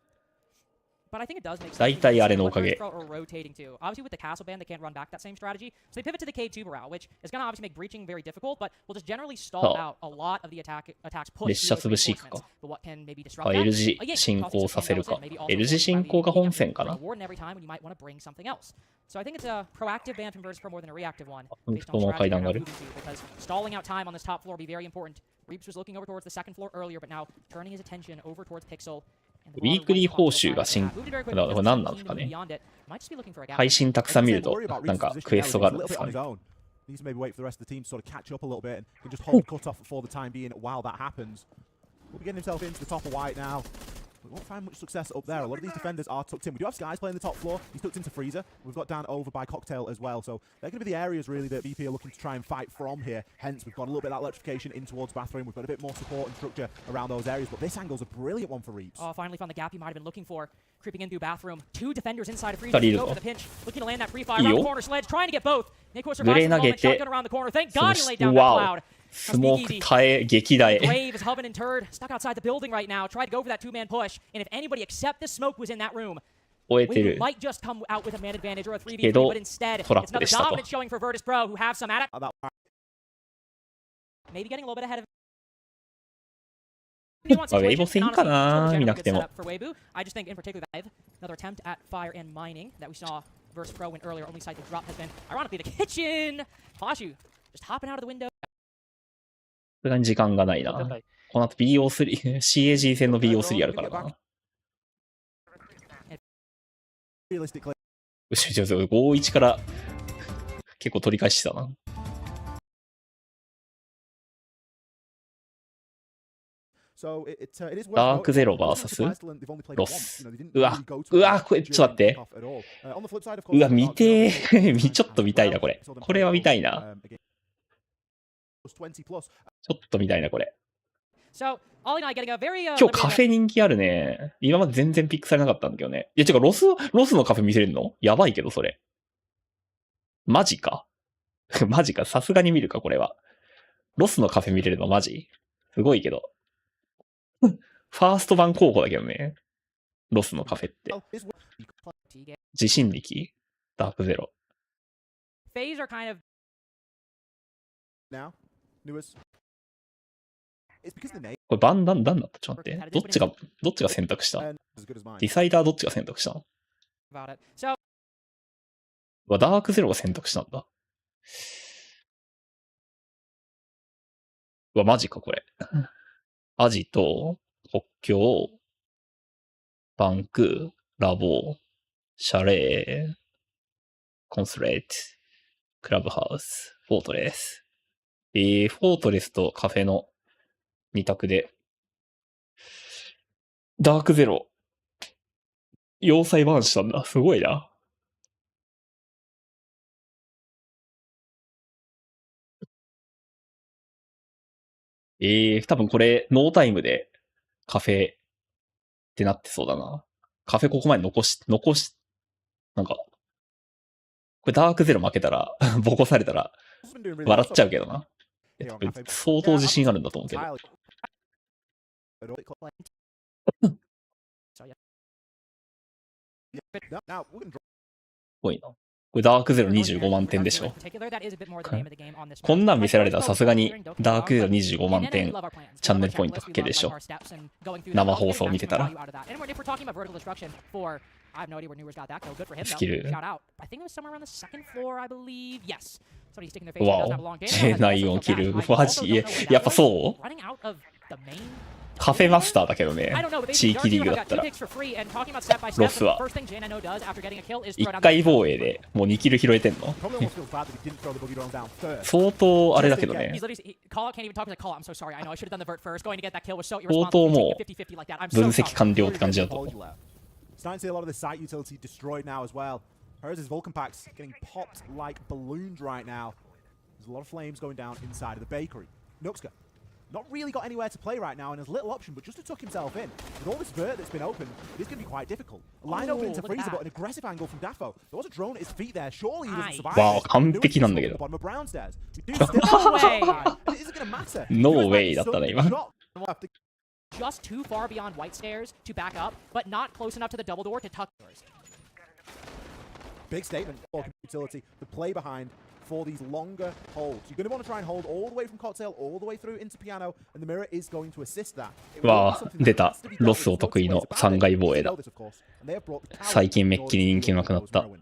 But I think it does make sense. 大体あれのおかげ。 Rotating too. Obviously, with the castle ban, they can't run back that same strategy. So they pivot to the K2 morale, which is going to obviously make breaching very difficult, but will just generally stall out a lot of the attacks push. 列車潰し行くか。 But what can maybe disrupt あ、 that? L 字進行させるか。L 字進行が本線かな。 Every time when you might want to bring something else. So I think it's a proactive ban from Virtus Pro more than a reactive one. この階段がある。 Because stalling out time on this top floor will be very important. Reaps was looking over towards the second floor earlier, but now turning his attention over towards Pixel. ウィークリー報酬が進行。これ何なんですかね。配信たくさん見ると、なんかクエストがあるんですかね。Needs to maybe wait for the rest of the team to sort of catch up a little bit and just hold cut off for the time being while that happens. We'll be getting himself into the top of white now. We won't find much success up there. A lot of these defenders are tucked in. We do have Skies playing the top floor. He's tucked into Freezer. We've got Dan over by Cocktail as well. So they're going to be the areas really that VP are looking to try and fight from here. Hence, we've got a little bit of that electrification in towards Bathroom. We've got a bit more support and structure around those areas. But this angle's a brilliant one for Reeps. Oh, finally found the gap he might have been looking for. Creeping in through Bathroom. Two defenders inside of Freezer. Go for the pinch. Looking to land that free fire around the corner. Sledge trying to get both. Nico survives the moment. Shotgun around the corner. Thank God he laid down that cloud. スモーク耐え、激大。Brave is hovering and turd, stuck outside the building right now. Tried to go for that two-man push, and if anybody except the smoke was in that room, we might just come out with a man advantage or a 3v3, but instead, it's another dominant showing for Virtus Pro, who have some at it. Maybe getting a little bit ahead of. ウェイボスいいかな、見なくても。 I just think in particular that another attempt at fire and mining that we saw Virtus Pro win earlier. Only site the drop has been ironically the kitchen. Pashu just hopping out of the window. さすがに時間がないな。この後 BO3、CAG 戦の BO3 あるからな。5-1から結構取り返してたな。ダークゼロ VS ロス。うわ、これ、ちょっと待って。うわ、見てー。ちょっと見たいな、これ。これは見たいな。ちょっと見たいな、これ。今日カフェ人気あるね。今まで全然ピックされなかったんだけどね。いや、違う、ロスのカフェ見せれるのやばいけど、それ。マジか。マジか。さすがに見るか、これは。ロスのカフェ見れるのマジすごいけど。ファースト版候補だけどね。ロスのカフェって。自信力ダークゼロ。これなんだったちょっと待って。どっちが選択したディサイダーどっちが選択したのうわ、ダークゼロが選択したんだ。うわ、マジか、これ。アジト、国境、バンク、ラボ、シャレー、コンスレート、クラブハウス、フォートレス。フォートレスとカフェの2択で。ダークゼロ。要塞バーンしたんだ。すごいな。多分これ、ノータイムでカフェってなってそうだな。カフェここまで残し、なんか、これダークゼロ負けたら、ボコされたら、笑っちゃうけどな。相当自信あるんだと思うけど。すごいな。これダークゼロ25万点でしょ。こんなん見せられたらさすがにダークゼロ25万点チャンネルポイントかけでしょ。生放送見てたら。スキル。わお。J9 を切る。マジやっぱそうカフェマスターだけどね。地域リーグだったら。ロスは。1回防衛でもう2キル拾えてんの相当あれだけどね。相当もう分析完了って感じだと。Starting to see a lot of the site utility destroyed now as well. Hers' Vulcan packs getting popped like balloons right now. There's a lot of flames going down inside of the bakery. Nuxka, not really got anywhere to play right now and has little option, but just to tuck himself in. With all this vert that's been opened, it is going to be quite difficult. A line open into Freezer, but an aggressive angle from Daffo. There was a drone at his feet there. Surely he doesn't survive. Wow, 完璧なんだけど。Bottom of brown stairs. We do still it isn't going to matter. No way だったね、今。Just too far beyond white stairs to back up, but not close enough to the double door to tuck doors. Big statement for utility. The play behind for these longer holds. You're going to want to try and hold all the way from Cocktail, all the way through into Piano, and the mirror is going to assist that. わあ、出た。ロスお得意の3階防衛だ。最近めっきり人気なくなった。And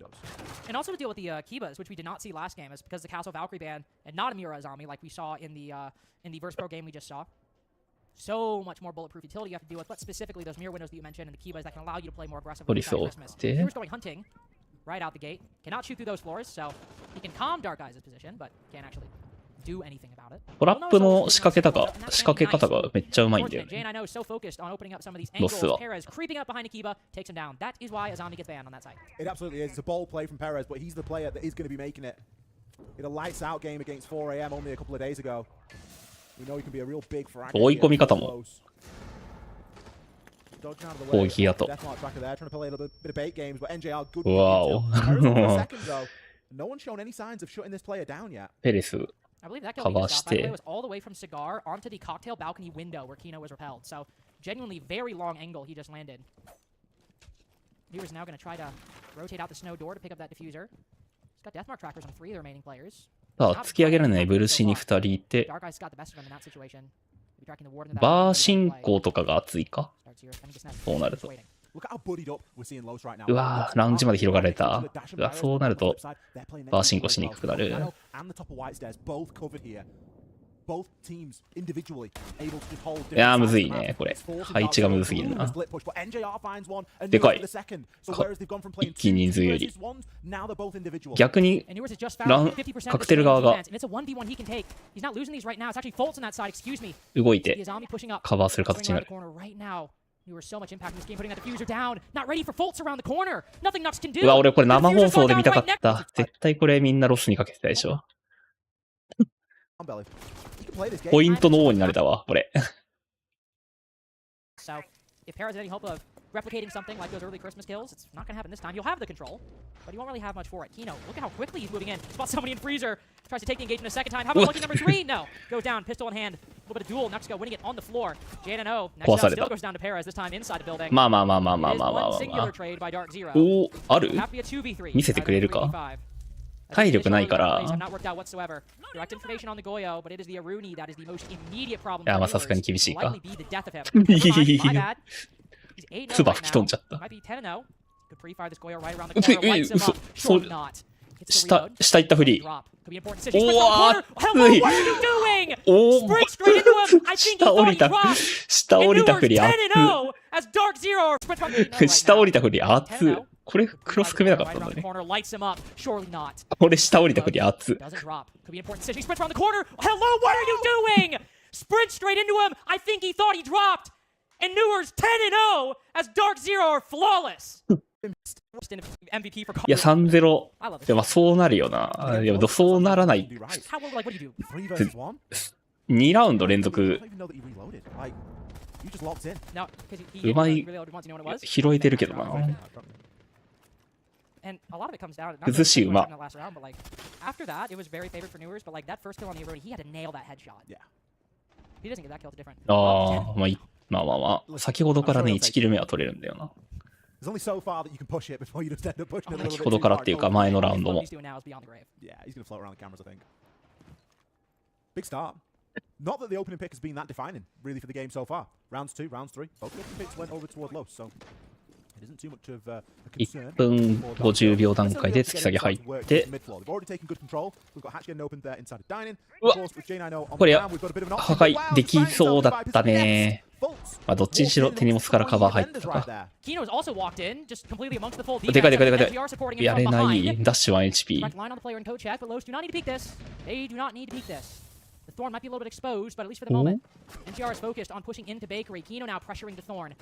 also to deal with the Kibas, which we did not see last game, is because the Castle Valkyrie ban and not a Mira Azami like we saw in the Verse Pro game we just saw. So much more bulletproof utility you have to deal with, but specifically those mirror windows that you mentioned and the Kibas that can allow you to play more aggressively at Christmas. Here's going hunting right out the gate. Cannot shoot through those floors, so he can calm Dark Eyes' position, but can't actually トラップの仕掛け方がめっちゃうまいんだよね。ロスは。It absolutely is. It's a bold play from Perez, but he's the player that is going to be making it. In a lights out game against 4 AM only a couple of days ago. We know he can be a real big frag. 追い込み方も攻撃やと。わお。ペレスカバーして。Viewers now going to try to rotate out the snow door to pick up that diffuser. He's got deathmark trackers on 3 of the remaining players. さあ、突き上げられないブルーシーに2人いて、バー進行とかが熱いかそうなると。うわぁ、ラウンジまで広がられた。うわ、そうなると、バー進行しにくくなる。いやーむずいねこれ配置がむずすぎるな。でかい一気に人数より逆にカクテル側が動いてカバーする形になる。うわ俺これ生放送で見たかった。絶対これみんなロスにかけてたでしょ。ポイントの王になれたわ、これ。So, if Para has any hope of replicating something like those early Christmas kills, it's not going to happen this time. You'll have the control, but you won't really have much for it. Kino, look at how quickly he's moving in. Spots somebody in freezer, tries to take the engagement a second time. How about lucky number 3? No. Goes down, pistol in hand. A little bit of duel. Nuxco winning it on the floor. J&O, next up still goes down to Perez, this time inside the building. まあまあまあまあまあまあまあまあ。おお、ある？見せてくれるか？体力ないから。いや、まあさすがに厳しいか。ツバ吹き飛んじゃった。嘘。下行ったフリー。おお、熱い。おお、下降りたフリー、熱い。下降りたフリー、熱い。これクロス組めなかったんだね。これ下降りたふり熱っ。いや 3-0 でもそうなるよな。でもそうならない。2ラウンド連続うまい拾えてるけどな。崩しうま。ああ、まあまあまあ、先ほどからね、1キル目は取れるんだよな。先ほどからっていうか、前のラウンドも。Not that the opening pick has been that defining, really, for the game so far. Rounds 2, rounds 3, both the opening picks went over toward low, so it isn't too much of a concern. 1分50秒段階で突き下げ入って、うわ、これ破壊できそうだったね。まあどっちにしろ手荷物からカバー入ってたか。でかいでかいでかい。やれない。ダッシュ 1HP。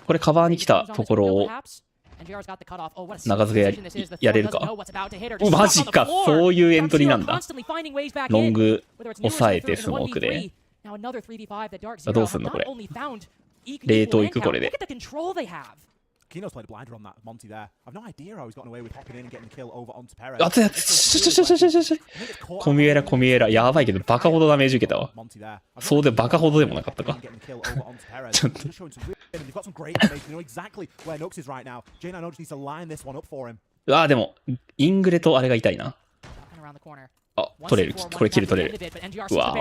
これカバーに来たところを長付けやれるか。マジか、そういうエントリーなんだ。ロング抑えてスモークで。どうすんのこれ。冷凍いくこれで。熱い熱い。コミュエラやばいけどバカほどダメージ受けたわ。そうでバカほどでもなかったか。ちょっとうわでもイングレとあれが痛いな。あ、取れる。これキル取れる。うわ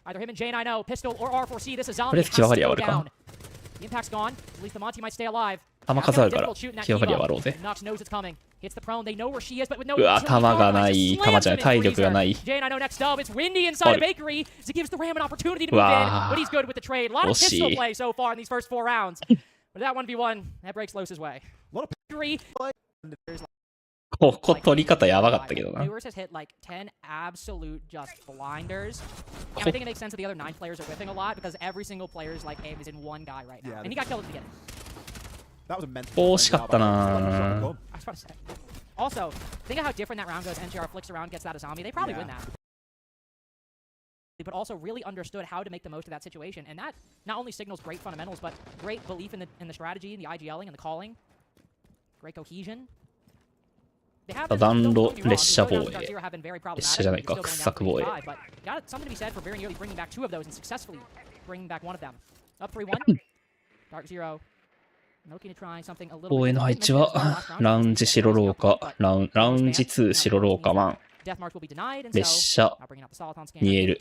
Either him and J9O, pistol or R4C. This is zombie. とりあえず気分かりやわるか。弾数あるから気分かりやわろうぜ。うわ、弾がない。弾じゃない。体力がない。うわ惜しい。ここ取り方やばかったけどな。Lewis has hit like 10 absolute just blinders. And I think it makes sense that the other 9 players are whipping a lot because every single player's like aim is in one guy right now. And he got killed at the beginning. That was a mental. 惜しかったな。 I was about to say. Also, think of how different that round goes. NGR flicks around, gets that Azami. They probably win that. But also really understood how to make the most of that situation. And that not only signals great fundamentals, but great belief in the strategy, the IGLing, and the calling. Great cohesion. 弾路列車防衛。列車じゃないか、掘削防衛。Got something to be said for very nearly bringing back 2 of those and successfully bringing back 1 of them. Up 3-1. Dark Zero. 防衛の配置は、ラウンジ白廊下、ラウンジ2白廊下1、列車 2L。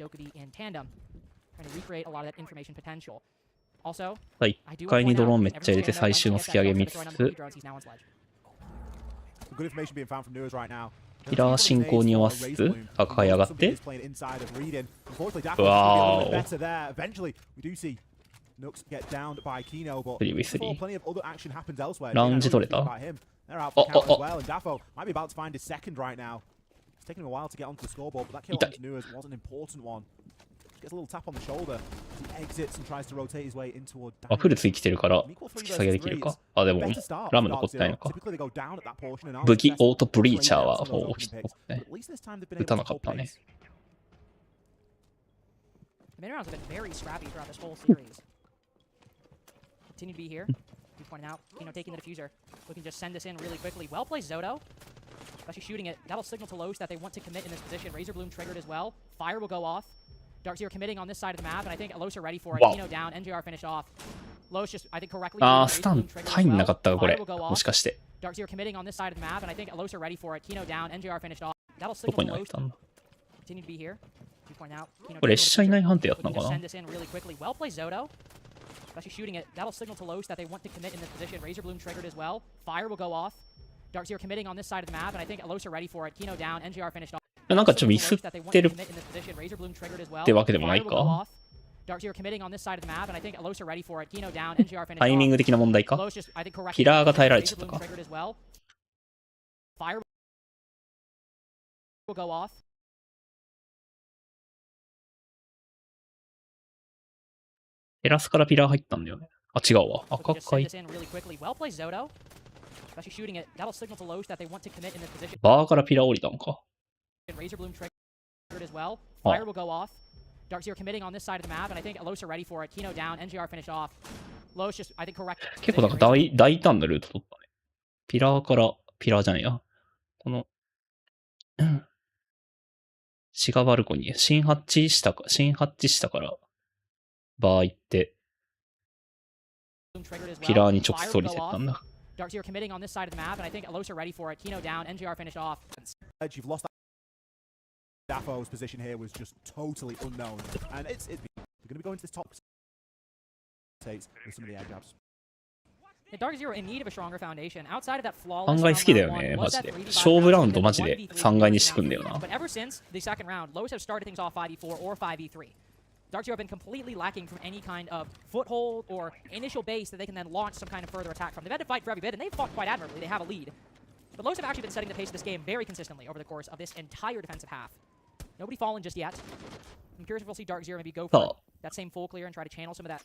1階にドローンめっちゃ入れて最終の突き上げ3つ。ピラー進行に合わせつつ、赤階上がって。わーお。3v3。ラウンジ取れた？あ。痛い。あ、フルツ生きてるから突き下げできるか。あ、でもラム残ってないのか。武器オートブリーチャーはもう起きてない。撃たなかったね。Continue to be here. He's pointing out, Kino taking the diffuser. Looking to just send this in really quickly. Well played, Zoto. Especially shooting it. That'll signal to Lowe's that they want to commit in this position. Razor Bloom triggered as well. Fire will go off. Dark Zero committing on this side of the map, and I think Lowe's are ready for it. Kino down, NJR finished off. Lowe's just, I think, correctly. あー、スタン入んなかったか、これ。もしかして。Dark Zero committing on this side of the map, and I think Lowe's are ready for it. Kino down, NJR finished off. That'll どこ signal に to 入っ Lowe's. たんだ。Continue to be here. He's pointing out, Kino これ列車いない判定やったのかな。 send this in really quickly. Well played, Zoto. Especially shooting it. That'll signal to Lowe's that they want to commit in this position. Razor Bloom triggered as well. Fire will go off. Dark Zero committing on this side of the map, and I think Lowe's are ready for it. Kino down, NJR finished off. なんかちょっとミスってるってわけでもないか。タイミング的な問題か。ピラーが耐えられちゃったか。テラスからピラー入ったんだよね。あ、違うわ。赤階。バーからピラー降りたのか。Razor Bloom triggered as well. Fire will go off. Dark Zero committing on this side of the map, and I think Lowe's are ready for it. Kino down, NGR finished off. Lowe's just, I think, correct. 結構なんか大胆なルート取ったね。ピラーから、ピラーじゃないや。この、シガバルコニー、新ハッチ下からバー行って、ピラーに直接降りてったんだ。Dark Zero committing on this side of the map, and I think Lowe's are ready for it. Kino down, NGR finished off. You've lost that. Dafo's position here was just totally unknown, and it's we're going to be going to this top takes with some of the air jabs. Dark Zero in need of a stronger foundation. Outside of that flawless 3階好きだよね、マジで。勝負ラウンドマジで3階にしてくんだよな。But ever since the second round, Lowe's have started things off 5v4 or 5v3. Dark Zero have been completely lacking from any kind of foothold or initial base that they can then launch some kind of further attack from. They've had to fight for every bit, and they've fought quite admirably. They have a lead. But Lowe's have actually been setting the pace of this game very consistently over the course of this entire defensive half. Nobody fallen just yet. I'm curious if we'll see Dark Zero maybe go for that same full clear and try to channel some of that.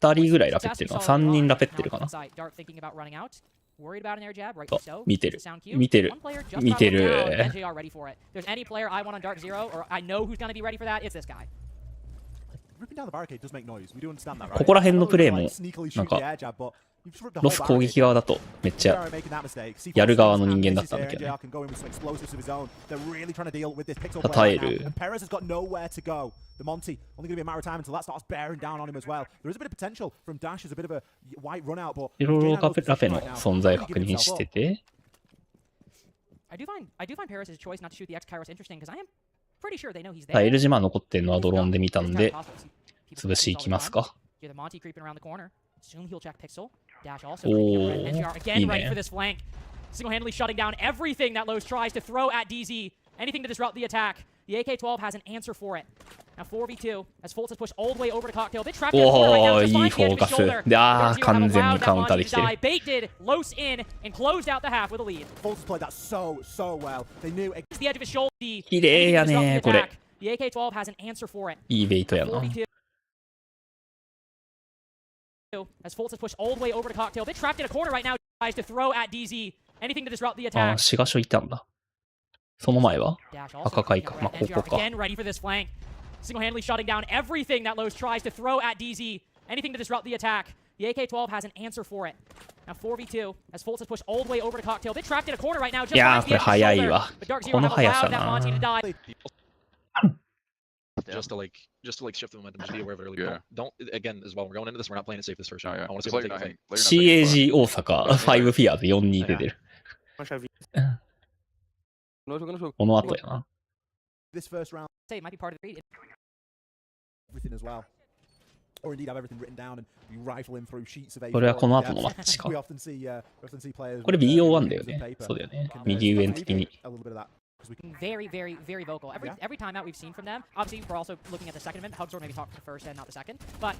2人ぐらいラペってるな。3人ラペってるかな。Dark thinking about running out. Worried about an air jab, right? So 見てる。見てる。見てる。NJR ready for it. There's any player I want on Dark Zero, or I know who's going to be ready for that, it's this guy. Ripping down the barricade does make noise. We do understand that, right? ここら辺のプレーもなんかロス攻撃側だとめっちゃやる側の人間だったんだけどね。耐える。The Monty only going to be a matter of time until that starts bearing down on him as well. There is a bit of potential from Dash as a bit of a white run out, but いろいろラフェの存在確認してて。I do find Paris' choice not to shoot the X Kairos interesting because I am pretty sure they know he's there. L 島残ってるのはドローンで見たんで潰しいきますか。You're the Monty creeping around the corner. Assume he'll check Pixel. Dash also again ready for this flank. Single-handedly shutting down everything that Lowe's tries to throw at DZ. Anything to disrupt the attack. The AK-12 has an answer for it. Now 4v2 as Fultz has pushed all the way over to Cocktail. A bit trapped in the corner right now. Just finds the end of his shoulder. Dark Zero have allowed that Monty to die. Baited Los in and closed out the half with a lead. Fultz played that so well. They knew it's the edge of his shoulder. The 綺麗やねこれ。 The AK-12 has an answer for it. いいベイトやな。 As Fultz has pushed all the way over to Cocktail. A bit trapped in a corner right now. Tries to throw at DZ. Anything to disrupt the あ attack. シガショいたんだ。その前は赤貝か。まあここか。 Again, ready for this flank. Single-handedly shutting down everything that Los tries to throw at DZ. Anything to disrupt the attack. The AK-12 has an answer for it. Now 4v2 as Fultz has pushed all the way over to Cocktail. A bit trapped in a corner right now. Just いや finds ー the これ edge of his 早い shoulder. わ。 But Dark こ Zero の have 速 allowed さ that Monty to な。 die. Just to like shift the momentum, just be aware of it early. Don't again as well. We're going into this. We're not playing it safe this first round. I want to see what they CAG 大阪5フィアーズ4-2で出る。この後やな。 This first round. Say it might be part of the read. Everything as well. Or indeed have everything written down and be rifling through sheets of A4. これはこの後のマッチか。 We often see players. これ BO1 だよね。そうだよね。右上的に。 Very vocal. Every time out we've seen from them. Obviously, we're also looking at the second event. Hugs or maybe talk to the first and not the second. But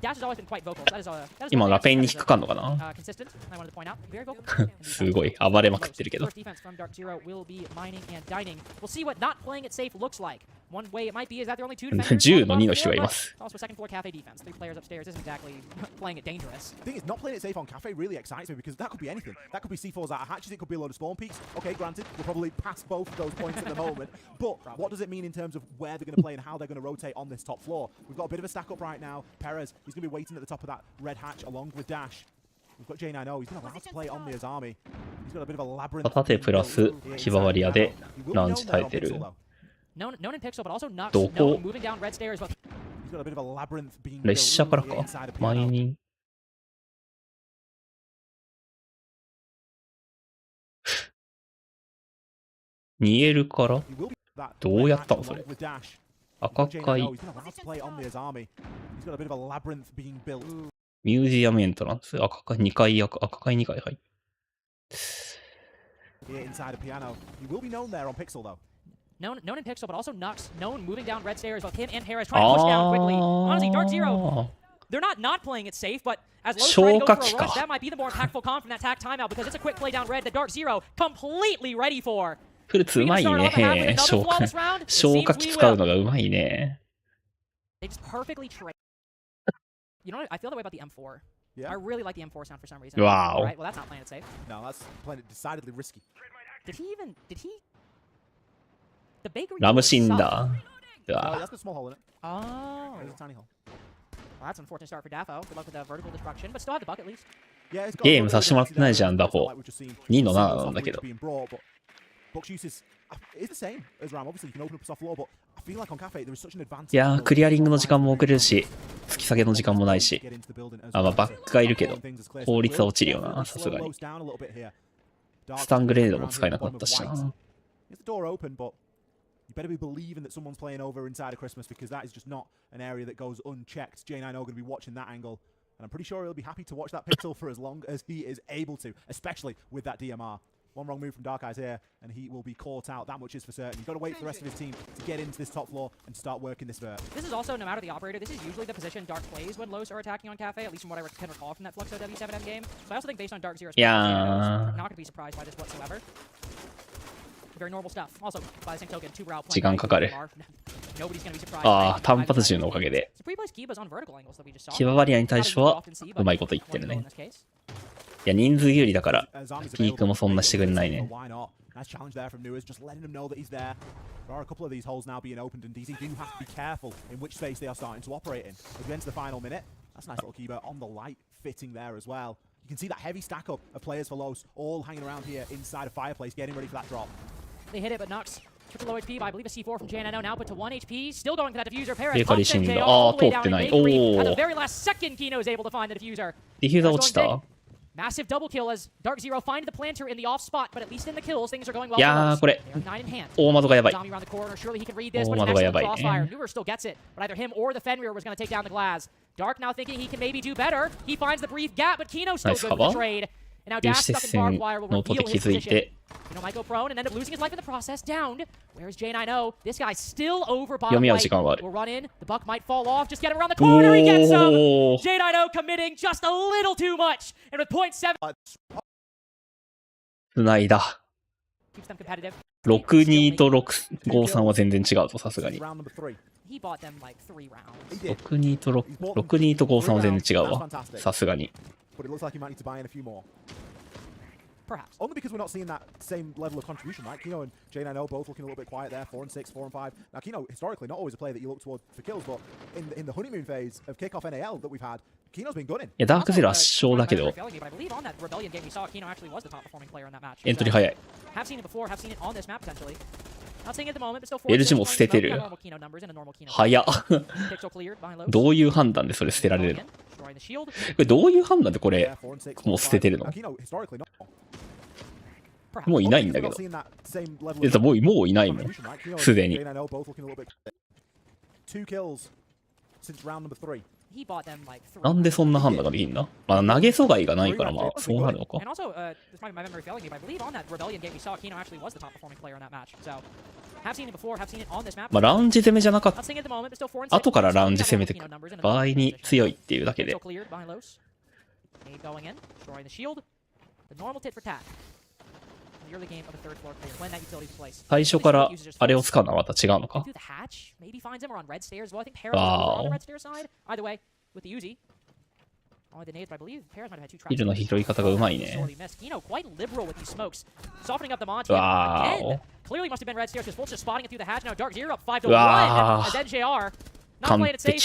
Dash has always been quite vocal. That is 今ラペンに引っかかんのかな。 consistent. I wanted to point out. Very vocal. すごい暴れまくってるけど。 First defense from Dark Zero will be mining and dining. We'll see what not playing it safe looks like. One way it might be is that there are only two defenders. 10の2の人がいます。 Also second floor cafe defense. 3 players upstairs isn't exactly playing it dangerous. The thing is, not playing it safe on cafe really excites me because that could be anything. That could be C4s out of hatches. It could be a load of spawn peaks. Okay, granted, we'll probably pass both of those points at the moment. But what does it mean in terms of where they're going to play and how they're going to rotate on this top floor? We've got a bit of a stack up right now. Perez, he's going to be waiting at the top of that red hatch along with Dash. We've got J9O. He's been allowed to play on the Azami. He's got a bit of a labyrinth. 縦プラスヒバワリアでランチ耐えてる。 Known in Pixel, but also Nux. どこ moving down red stairs. But 列車からか。マイニング。逃げるからどうやったのそれ。赤貝。ミュージアムエントランス。赤貝2回赤貝2回入る。Known in Pixel, but also Nux. Known moving down red stairs. Both him and Harris trying to push down quickly. Honestly, Dark Zero, they're not playing it safe, but as Lowe's trying to go for a rush, that might be the more impactful comp from that tack timeout because it's a quick play down red that Dark Zero completely ready for. フルツうまいね。消火器使うのがうまいね。 They just perfectly trade. You know what? I feel that way about the M4. Yeah. I really like the M4 sound for some reason. Wow. Right, well, that's not playing it safe. No, that's playing it decidedly risky. Did he? The bakery. ラムシンだ。That's a small hole in it. Oh. There's a tiny hole. Well, that's an unfortunate start for Daffo. Good luck with the vertical destruction, but still have the bucket at least. ゲームさせてもらってないじゃん、ダフォ。2の7なんだけど。 Box use is the same as RAM. Obviously, you can open up a soft floor, but I feel like on Cafe there is such an advantage. いやー、クリアリングの時間も遅れるし、突き下げの時間もないし。あ、まあ、バックがいるけど、効率は落ちるよな、さすがに。スタングレードも使えなかったしな。You better be believing that someone's playing over inside of Christmas because that is just not an area that goes unchecked. J9O going to be watching that angle, and I'm pretty sure he'll be happy to watch that pixel for as long as he is able to, especially with that DMR. One wrong move from Dark Eyes here, and he will be caught out. That much is for certain. You've got to wait for the rest of his team to get into this top floor and start working this vert. This is also, no matter the operator, this is usually the position Dark plays when Los are attacking on Cafe, at least from what I can recall from that Fluxo W7M game. So I also think based on Dark Zero's play, I'm not going to be surprised by this whatsoever. Very normal stuff. Also, by the same token, two route playing. 時間かかる。ああ、単発銃のおかげで。ヒババリアに対してはうまいこと言ってるね。いや、人数有利だから、ピークもそんなしてくれないね。 Nice challenge there from Newers, just letting them know that he's there. There are a couple of these holes now being opened, and DZ do have to be careful in which space they are starting to operate in. As we enter the final minute, that's a nice little keeper on the light fitting there as well. You can see that heavy stack up of players for Los, all hanging around here inside a fireplace, getting ready for that drop. They hit it, but Nux triple low HP, but I believe a C4 from J9O now put to 1 HP. Still going for that diffuser. Perez pumps in J all the way down in bakery. At the very last second, Kino is able to find the diffuser. ディフューザー落ちた Massive double kill as Dark Zero find the planter in the off spot, but at least in the kills, things are going well. いやー、これ、大窓がやばい。大窓がやばい。Newer still gets it, but either him or the Fenrir was going to take down the glass. Dark now thinking he can maybe do better. He finds the brief gap, but Kino's still good for the trade. 有刺鉄線の音で気づいて、読み合う時間はある。おー、つないだ。6-2と6-5-3は全然違うぞ、さすがに。6-2と5-3は全然違うわ、さすがに。Perhaps. Only because we're not seeing that same level of contribution, right? Kino and J9O both looking a little bit quiet there, 4-6, 4-5. Now, Kino, historically, not always a player that you look toward for kills, but in the honeymoon phase of kickoff NAL that we've had, Kino's been gunning. いや、ダークゼロ圧勝だけど、エントリー早い。LG も捨ててる。早っ。どういう判断でそれ捨てられるの？これどういう判断でこれもう捨ててるの？もういないんだけど。もういないもん。すでに。なんでそんな判断ができんだ？まあ投げ阻害がないからまあそうなるのか。まあラウンジ攻めじゃなかった。後からラウンジ攻めてく場合に強いっていうだけで。最初からあれを使うのはまた違うのか？わー。ヒルの拾い方がうまいね。わー。うわー。完璧。ディ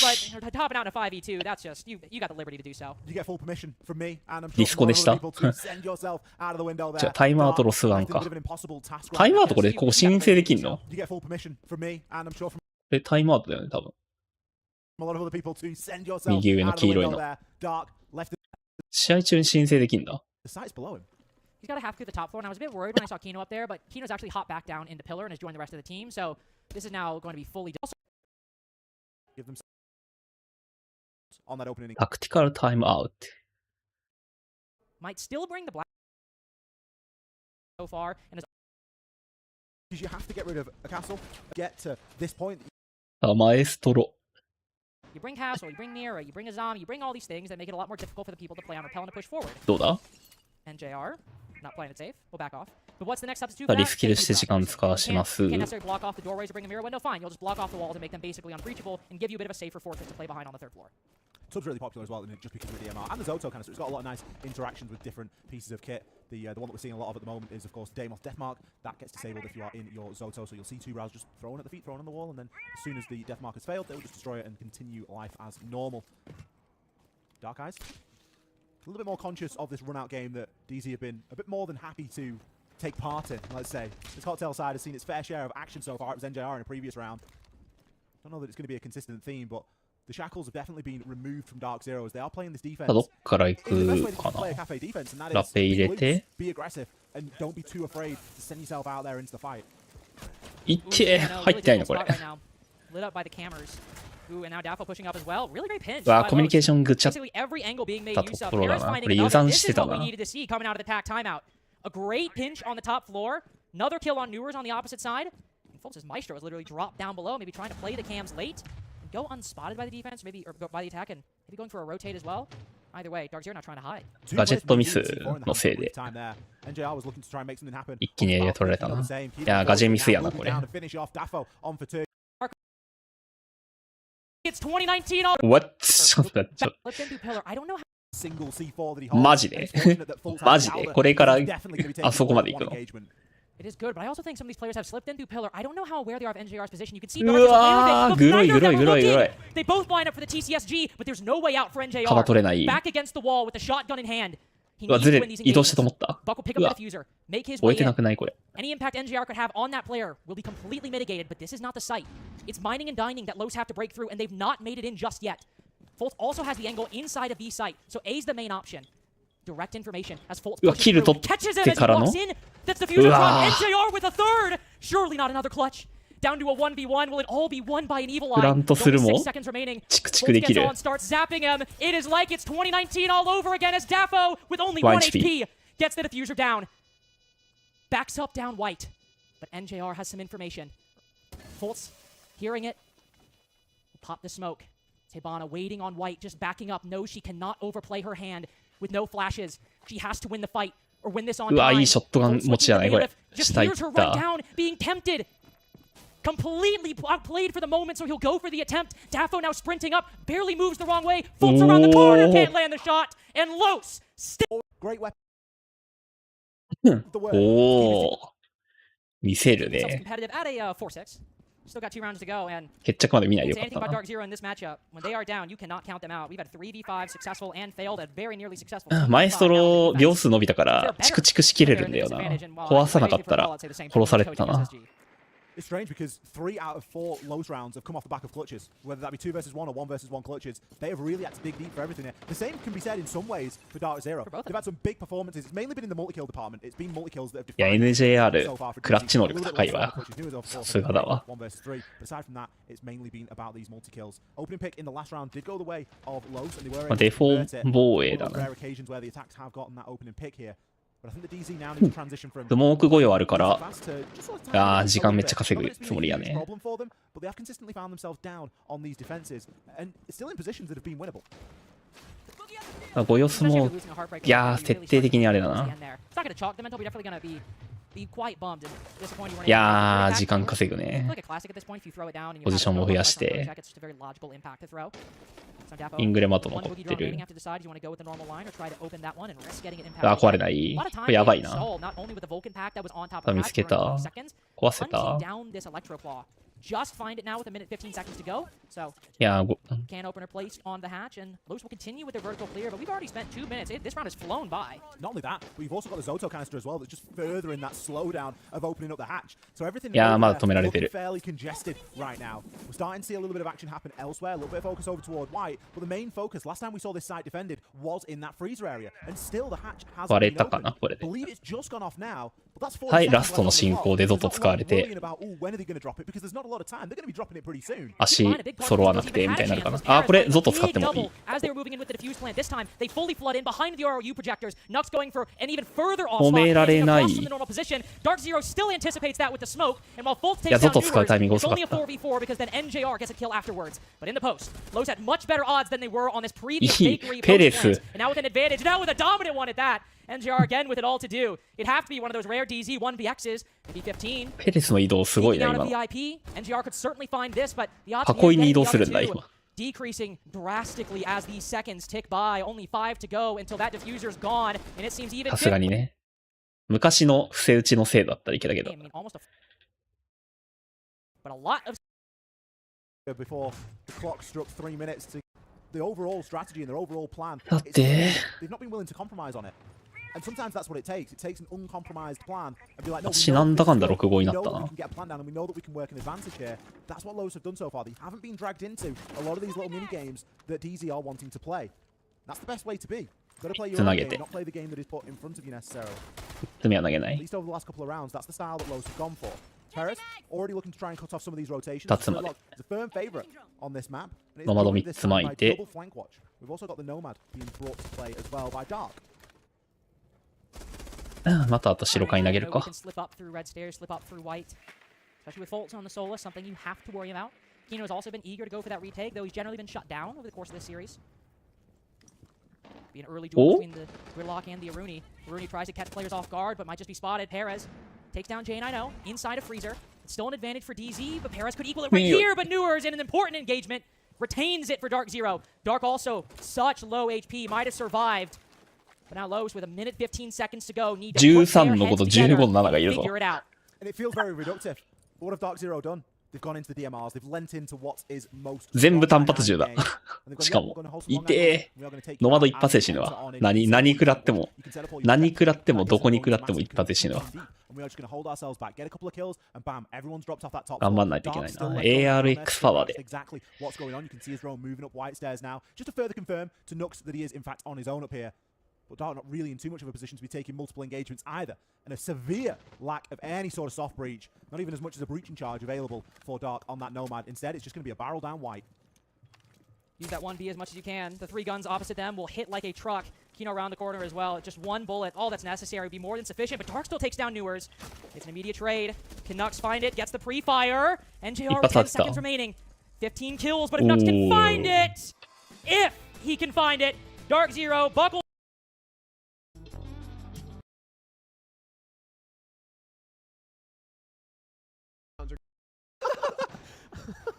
スコでした？じゃあタイムアウトロスワンか。タイムアウトこれここ申請できんの？タイムアウトだよね、多分。右上の黄色いの。試合中に申請できんだ。He's got a half through the top floor, and I was a bit worried when I saw Kino up there, but Kino's actually hopped back down in the pillar and has joined the rest of the team, so this is now going to be fully Tactical timeout. Might still bring the black so far, and you have to get rid of a castle. Get to this point. Maestro. You bring castle, you bring Mira, you bring a zombie, you bring all these things that make it a lot more difficult for the people to play on repel and to push forward. どうだ？ NJR, not playing it safe. We'll back off. But what's the next substitute? リスキルして時間使わします。Can't necessarily block off the doorways or bring a mirror window. Fine, you'll just block off the walls and make them basically unbreachable and give you a bit of a safer fortress to play behind on the third floor. Tub's really popular as well, just because of the DMR and the Zoto canister. It's got a lot of nice interactions with different pieces of kit. The one that we're seeing a lot of at the moment is, of course, Damoth Deathmark. That gets disabled if you are in your Zoto, so you'll see two rounds just thrown at the feet, thrown on the wall, and then as soon as the Deathmark has failed, they'll just destroy it and continue life as normal. Dark Eyes, a little bit more conscious of this run-out game that DZ have been a bit more than happy to take part in, let's say. This Cocktail side has seen its fair share of action so far. It was NJR in a previous round. I don't know that it's going to be a consistent theme, but the shackles have definitely been removed from Dark Zero as they are playing this defense. どっから行くかな。ラペ入れて。Be aggressive and don't be too afraid to send yourself out there into the fight. いって入ってないのこれ。Lit up by the cameras. Ooh, and now Daffo pushing up as well. Really great pinch. わあ、コミュニケーションぐっちゃった every angle being made と use こ of. ろだ Paris な。 finding これ油 another. 断 This して is た what we な。 needed to see coming out of the tack timeout. A great pinch on the top floor. Another kill on Newers on the opposite side. And Fultz's Maestro is literally dropped down below, maybe trying to play the cams late and go unspotted by the defense, maybe or by the attack, and maybe going for a rotate as well. Either way, Dark Zero not trying to hide. ガジェットミスのせいで一気にエリア取られたな。いや、ガジェミスやなこれ。It's 2019 What? ちょっと待って。マジでマジでこれからあそこまで行くの？ It is good, but I also think some of these players have slipped into pillar. I don't know how aware they are of NJR's position. You can see うわー、グロいグロいグロいグロい。 They both line up for the TCSG, but there's no way out for NJR. カバ取れない。 Back against the wall with a shotgun in hand. うわ、ずれ移動したと思った。Buck will pick う up わ the diffuser, make his 終 way えてな in. くないこれ。 Any impact NJR could have on that player will be completely mitigated, but this is not the site. It's mining and dining that Los have to break through, and they've not made it in just yet. Fultz also has the angle inside of B site, so A's the main option. Direct information as Fultz pushes through, catches him as he walks in. That's the future drop. NJR with a third. Surely not another clutch. Down to a 1v1. Will it all be won by an evil eye? フラントするも 6 seconds remaining. チクチクできる。 Fultz gets on, starts zapping him. It is like it's 2019 all over again as Daffo with only 1 HP Gets the diffuser down. Backs up down white. But NJR has some information. Fultz hearing it. Pop the smoke. Tebana waiting on white, just backing up. Knows she cannot overplay her hand with no flashes. She has to win the fight or win this on time. うわ、いいショットガン持ちじゃないこれ。 Just 下行 hears っ her run た。 down, being tempted. Completely outplayed for the moment, so he'll go for the attempt. Daffo now sprinting up, barely moves the wrong way. Fultz around the corner, can't land the shot. And Los still. Great weapon. おお。見せる Himself ね。 competitive at a 4-6. Still got 2 rounds to go, and 決着まで見ないで it's よか anything った but な。 Dark Zero in this matchup. When they are down, you cannot count them out. We've had 3v5 successful and failed at very nearly successful. マエストロ秒数伸びたからチクチクしきれるんだよな。壊さなかったら殺されてたな。 It's strange because 3 out of 4 Lowe's rounds have come off the back of clutches. Whether that be 2 versus 1 or 1 versus 1 clutches, they have really had to dig deep for everything here. The same can be said in some ways for Dark Zero. They've had some big performances. It's mainly been in the multi-kill department. It's been multi-kills that have いや defined NJR so far for クラッチ能力 DZ. 高いわ。さすがだわ。 1 versus 3. But aside from that, it's mainly been about these multi-kills. Opening pick in the last round did go the way of Lowe's, and they were able to デフォ convert it. 防衛 One だ of those な。 rare occasions where the attacks have gotten that opening pick here. But I think the DZ now needs to transition from スモーク5秒あるから、 fast to just sort of あー時間めっちゃ稼ぐつもりや It's been a ね。 huge problem for them, but they have consistently found themselves down on these defenses and still in positions that have been winnable. 5ヨスも、いやー、設定的にあれだな。 It's not gonna chalk them until we're definitely gonna be quite bummed and disappointed. いやー、時間稼ぐね。 Like a classic at this point, if you throw it down and you ポジションも増やして、 it's just a very logical impact to throw. イングレマト残ってる。あ、壊れない。これやばいな。見つけた。壊せた。Just find it now with a minute 15 seconds to go. So can opener placed on the hatch, and Los will continue with their vertical clear. But we've already spent 2 minutes. This round has flown by. Not only that, but you've also got the Zoto canister as well. That's just furthering that slowdown of opening up the hatch. So everything is fairly congested right now. We're starting to see a little bit of action happen elsewhere. A little bit of focus over toward white, but the main focus last time we saw this site defended was in that freezer area, and still the hatch hasn't been opened. I believe it's just gone off now. はい、ラストの進行でゾト使われて、足揃わなくてみたいになるかな。あ、これゾト使ってもいい。褒められない。いや、ゾト使うタイミング遅かった。いい、ペレス。NJR again with it all to do. It'd have to be one of those rare DZ 1vx's, maybe 15. ペレスの移動すごいな今の。 NJR could certainly find this, but the odds 囲いに移動するんだ今。 decreasing drastically as these seconds tick by. Only 5 to go until that diffuser's gone, and it seems even. さすがにね。昔の伏せ打ちのせいだったらいけたけど。 But a lot of before the clock struck 3 minutes to the overall strategy and their overall plan. だって。 They've not been willing to compromise on it. And sometimes that's what it takes. It takes an uncompromised plan and be like, no, we know that we can get a plan down and we know that we can work an advantage here. That's what Lowe's have done so far. They haven't been dragged into a lot of these little mini games that DZ are wanting to play. That's the best way to be. You've got to play your own game, not play the game that is put in front of you necessarily. At least over the last couple of rounds, that's the style that Lowe's have gone for. Perez already looking to try and cut off some of these rotations. It's a firm favorite on this map. And it's double flank watch. We've also got the Nomad being brought to play as well by Dark. またあと白回投げるか。 slip up through red stairs, slip up through white. Especially with Fultz on the Solus, something you have to worry about. Kino has also been eager to go for that retake, though he's generally been shut down over the course of this series. Be an early duel between the Gridlock and the Aruni. Aruni tries to catch players off guard, but might just be spotted. Perez takes down J9O inside of Freezer. It's still an advantage for DZ, but Perez could equal it right here. But Newer's in an important engagement. Retains it for Dark Zero. Dark also such low HP, might have survived. But now Lowe's with a minute 15 seconds to go. Need to put their heads together and figure it out. And it feels very reductive. But what have Dark Zero done? They've gone into the DMRs. They've lent into what is most. 全部単発銃だ。しかも、痛え。ノマド一発で死ぬわ。何食らってもどこに食らっても一発で死ぬわ。頑張んないといけないな。ARX パワーで。Exactly what's going on. You can see his drone moving up white stairs now. Just to further confirm to Nux that he is in fact on his own up here. But Dark not really in too much of a position to be taking multiple engagements either. And a severe lack of any sort of soft breach. Not even as much as a breaching charge available for Dark on that Nomad. Instead, it's just going to be a barrel down white. Use that 1B as much as you can. The 3 guns opposite them will hit like a truck. Kino around the corner as well. Just 1 bullet. All that's necessary would be more than sufficient. But Dark still takes down Newers. It's an immediate trade. Can Nux find it? Gets the pre-fire. NJR with 10 seconds remaining. 15 kills, but if Nux can find it! If he can find it! Dark Zero, buckle.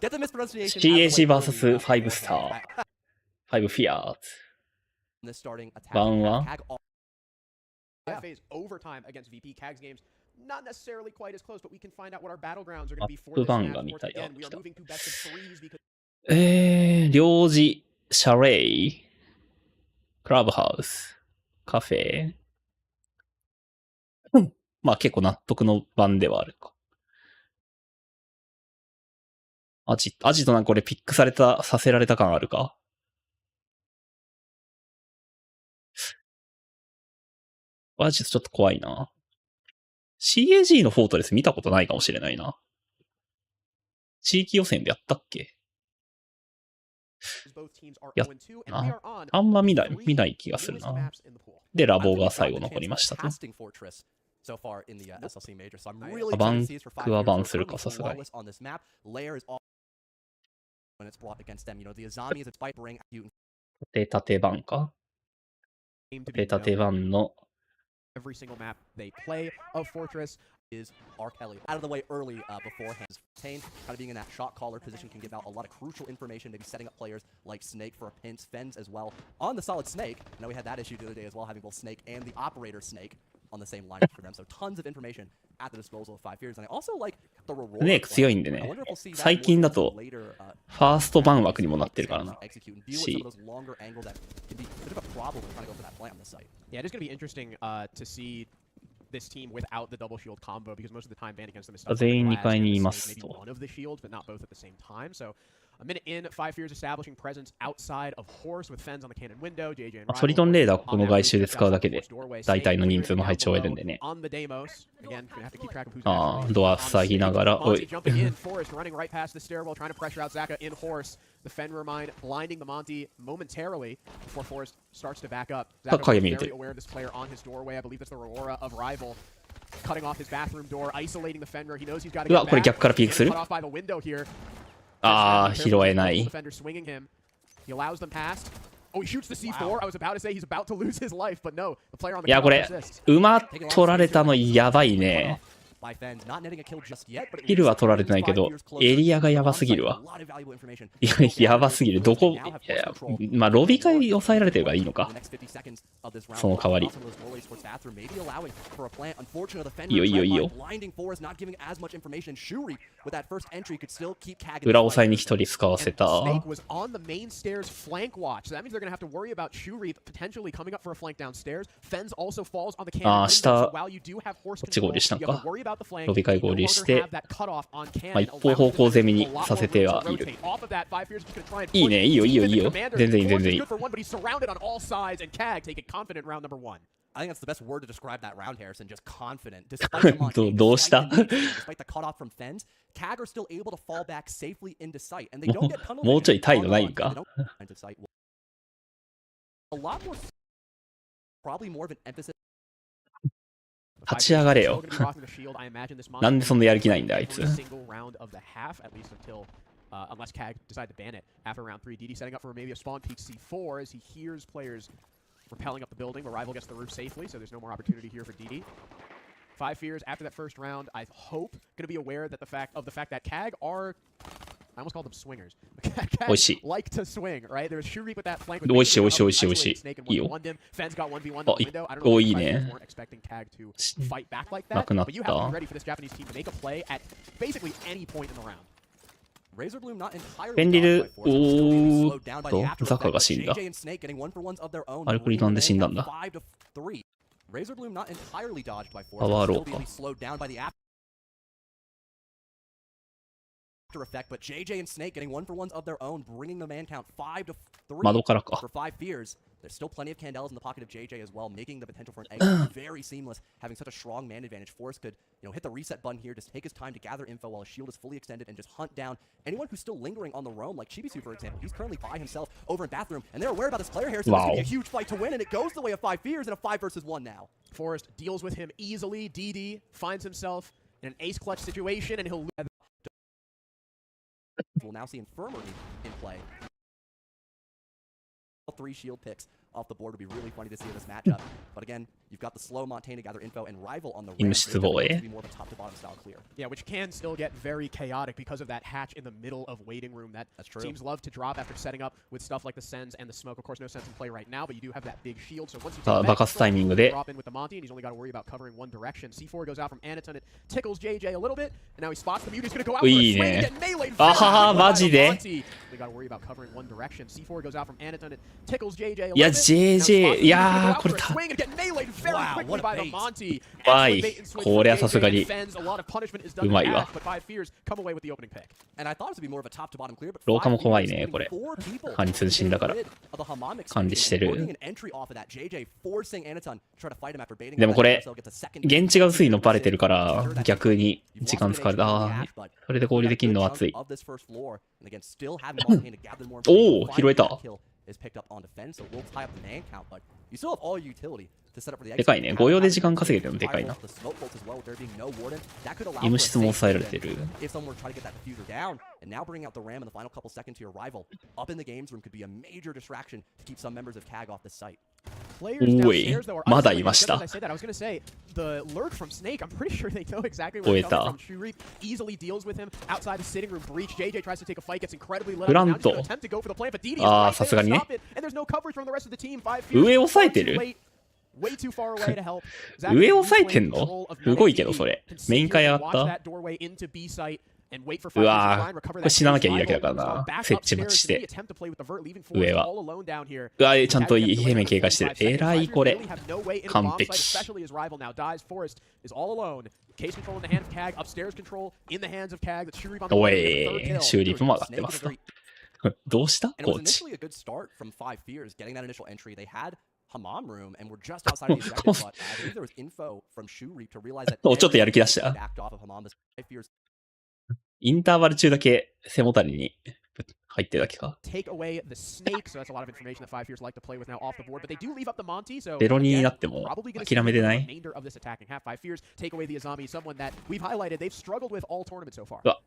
Get the mispronunciation. CAG vs 5 star 5 fears 1 phase overtime against VP Cags games. Not necessarily quite as close, but we can find out what our battlegrounds are going to be for this match. Again, we are moving to best of 3s because 領事シャレイクラブハウスカフェまあ結構納得の番ではあるか。アジトなんかこれピックさせられた感あるか。アジトちょっと怖いな。CAG のフォートレス見たことないかもしれないな。地域予選でやったっけ。やったな。あんま見ない気がするな。で、ラボが最後残りましたと。バンクはバンするか、さすがに。縦バンか。縦バンの。Every single map they play of Fortress is R. Kelly. Out of the way early beforehand. Kind of being in that shot caller position can give out a lot of crucial information, maybe setting up players like Snake for a pinch, Fens as well. On the solid Snake, I know we had that issue the other day as well, having both Snake and the operator Snake on the same lineup for them. So tons of information at the disposal of 5 fears. And I also like the reward. スネーク強いんでね。最近だと、ファーストバン枠にもなってるからな。し。Yeah, it is going to be interesting to see this team without the double shield combo because most of the time banned against them is stuff like maybe one of the shields, but not both at the same time. So a minute in, 5 fears establishing presence outside of Horse with Fens on the cannon window. JJ and ソリトンレーダーここの外周で使うだけで大体の人数の配置を得るんでね。ああ、ドア塞ぎながら、おい。The Fenrir mine blinding the Monty momentarily before Forrest starts to back up. Very aware of this player on his doorway. I believe that's the Aurora of Rival. Cutting off his bathroom door, isolating the Fenrir. He knows he's got to get back. Cut off by the window here. ああ、拾えない。Defender swinging him. He allows them past. Oh, he shoots the C4. I was about to say he's about to lose his life, but no. The player on the いや、これ、馬取られたのやばいね。キルは取られてないけど、エリアがやばすぎるわ。いや、やばすぎる。どこ、いや、まあ、ロビ会抑えられてるからいいのか。その代わり。いいよ、いいよ、いいよ。裏押さえに一人使わせた。ああ、下、こっちゴールしたんか。ロビ会合流して、まあ、一方方向攻めにさせてはいる。いいね、いいよ、いいよ、いいよ。全然いい、全然いい。I think that's the best word to describe that round, Harrison. Just confident. どうした？Despite the cutoff from Fens, CAG are still able to fall back safely into sight, and they don't get tunnel vision. もうちょい態度ないんか。A lot more, probably more of an emphasis. 立ち上がれよ。なんでそんなやる気ないんだ、あいつ。Unless CAG decide to ban it after round 3. DD setting up for maybe a spawn peak C4 as he hears players repelling up the building, but Rival gets the roof safely, so there's no more opportunity here for DD. 5 fears after that first round, I hope going to be aware that the fact that CAG are, I almost called them swingers. CAG like to swing, right? There's Shuri with that flank with おいしいおいしいおいしいおいしい。いいよ。Fens got 1v1 in the window. I don't know if you weren't expecting CAG to fight back like that, but you have to be ready for this Japanese team to make a play at basically any point in the round. ペンリル、おーっと、ザカが死んだ。あれ、これなんで死んだんだ。パワーローか。窓からか。There's still plenty of Candles in the pocket of JJ as well, making the potential for an exit very seamless, having such a strong man advantage. Forrest could, hit the reset button here, just take his time to gather info while his shield is fully extended and just hunt down anyone who's still lingering on the roam, like Chibisu, for example. He's currently by himself over in bathroom, and they're aware about this player here, so it's going to be a huge fight to win, and it goes the way of 5 Fears in a 5 versus 1 now. Forrest deals with him easily. DD finds himself in an ace clutch situation, and he'll... We'll now see Infirmary in play. All 3 shield picks off the board would be really funny to see in this matchup. But again, you've got the slow Montaigne to gather info and Rival on the ramp. It's be more of a top-to-bottom style clear. Yeah, which can still get very chaotic because of that hatch in the middle of waiting room that teams love to drop after setting up with stuff like the Sens and the Smoke. Of course, no sense in play right now, but you do have that big shield. So once you take that, drop in with the Monty, and he's only got to worry about covering one direction. C4 goes out from Anaton. It tickles JJ a little bit, and now he spots the mute. He's going to go out for a swing and get meleeed. They got to worry about covering one direction. C4 goes out from Anaton. It tickles JJ a little bit. JJ いやーこれ怖い。これはさすがにうまいわ。廊下も怖いねこれ。管理通信だから管理してる。でもこれ現地が薄いのバレてるから逆に時間使われた。ああそれで合流できるのは熱い。おお拾えた。is picked up on defense, so we'll tie up the man count, but you still have all your utility to set up for the exit. でかいね。5用で時間稼げてるのでかいな。医務室も抑えられてる。If someone were trying to get that diffuser down, and now bringing out the ram in the final couple seconds to your rival, up in the games room could be a major distraction to keep some members of CAG off the site. おい、まだいました。終えた。ブラント。ああ、さすがにね。上押さえてる上押さえてんのすごいけど、それ。メイン会上がった。うわぁ、これ死ななきゃいいだけだからな。設置待ちして。上は。うわぁ、ちゃんと平面警戒してる。えらい、これ。完璧。おい、シューリープも上がってますな。どうしたコーチ。Hammam room and we're just outside of the objective, but I believe there was info from Shu Reap to realize that ちょっとやる気出した。インターバル中だけ背もたれに入ってるだけか。ベロになっても諦めてない。うわ。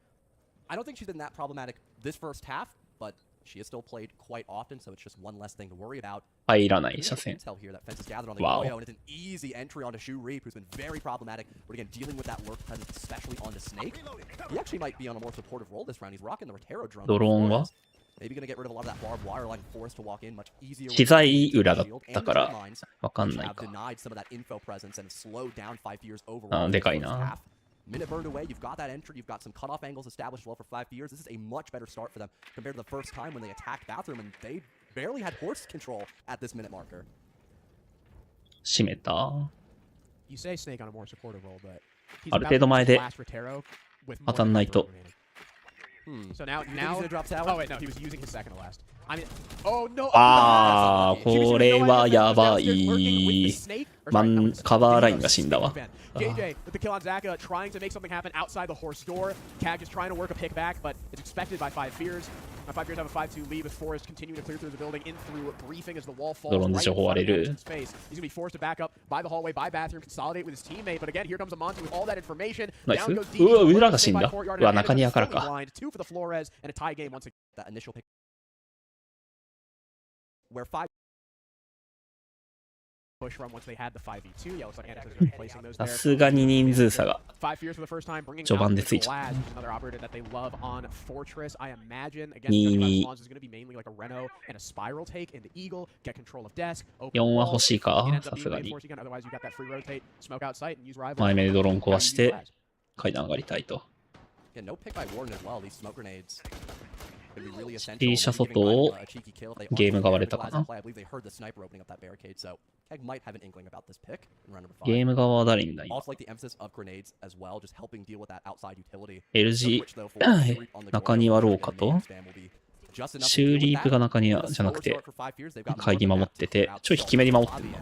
I don't think she's been that problematic this first half, but she has still played quite often, so it's just one less thing to worry about. 入らない車線。Wow. And it's an easy entry onto Shu Reap, who's been very problematic. But again, dealing with that lurk presence, especially onto Snake. He actually might be on a more supportive role this round. He's rocking the Rotero drone. ドローンは Maybe gonna get rid of a lot of that barbed wire line for us to walk in much easier. 機材裏だったからわかんないか。Denied some of that info presence and slowed down 5 years overall. でかいな。Minute burned away, you've got that entry, you've got some cutoff angles established well for 5 years. This is a much better start for them compared to the first time when they attacked Bathroom and they barely had horse control at this minute marker. 閉めた。You say Snake on a more supportive role, but ある程度前で当たんないと。So now, oh wait, no, he was using his second to last. I mean, oh no! ああ、これはやばい。カバーラインが死んだわ。JJ with the kill on Zaka, trying to make something happen outside the horse door. CAG is trying to work a pick back, but it's expected by 5 Fears. 5 Fears have a 5-2 lead with Forrest continuing to clear through the building in through briefing as the wall falls right in front of his face. He's going to be forced to back up by the hallway, by bathroom, consolidate with his teammate. But again, here comes Amonte with all that information. Down goes D. 裏が死んだ。うわ、中庭からか。2 for the Flores and a tie game once again. That initial pick where 5さすがに人数差が序盤でついちゃった。4は欲しいかさすがに。前目でドローン壊して階段上がりたいと。T 社外をゲームが割れたかな。ゲーム側は誰にだ今。LG 中庭廊下とシューリープが中庭じゃなくて、会議守ってて、ちょい引き目に守ってるな。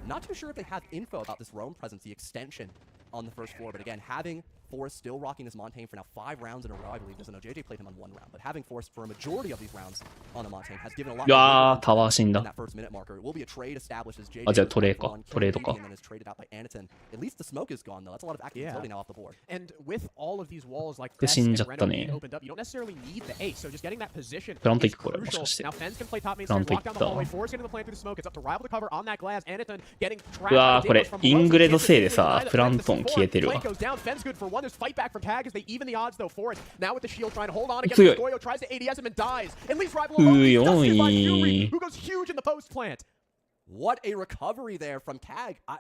Not too sure if they have info about this roam presence, the extension on the first floor. But again, having Forrest still rocking this Montaigne for now 5 rounds in a row, I believe. Doesn't know JJ played him on 1 round, but having Forrest for a majority of these rounds on the Montaigne has given a lot. いやー、タワー死んだ。That first minute marker will be a trade established as JJ. あ、じゃあトレーか。トレードか。And then is traded out by Anaton. At least the smoke is gone though. That's a lot of active utility now off the board. And with all of these walls like 死んじゃったね。 opened up, you don't necessarily need the ace. So just getting that position. プラント1個これもしかして。 Now Fens can play top main プラン stairs, ト walk 1 down the だ。 hallway. Forrest getting the plan through the smoke. It's up to Rival to cover on that glass. Anaton getting うわー、これイングレードせいでさ、プラントン消えてるわ。 Fens good for 1. There's fight back from Tag as they even the odds though. Forrest now with the shield trying to hold on against Goyo, tries to ADS him and dies. And leaves Rival alone. Dusted by Fury, who goes huge in the post plant. What a recovery there from Tag. I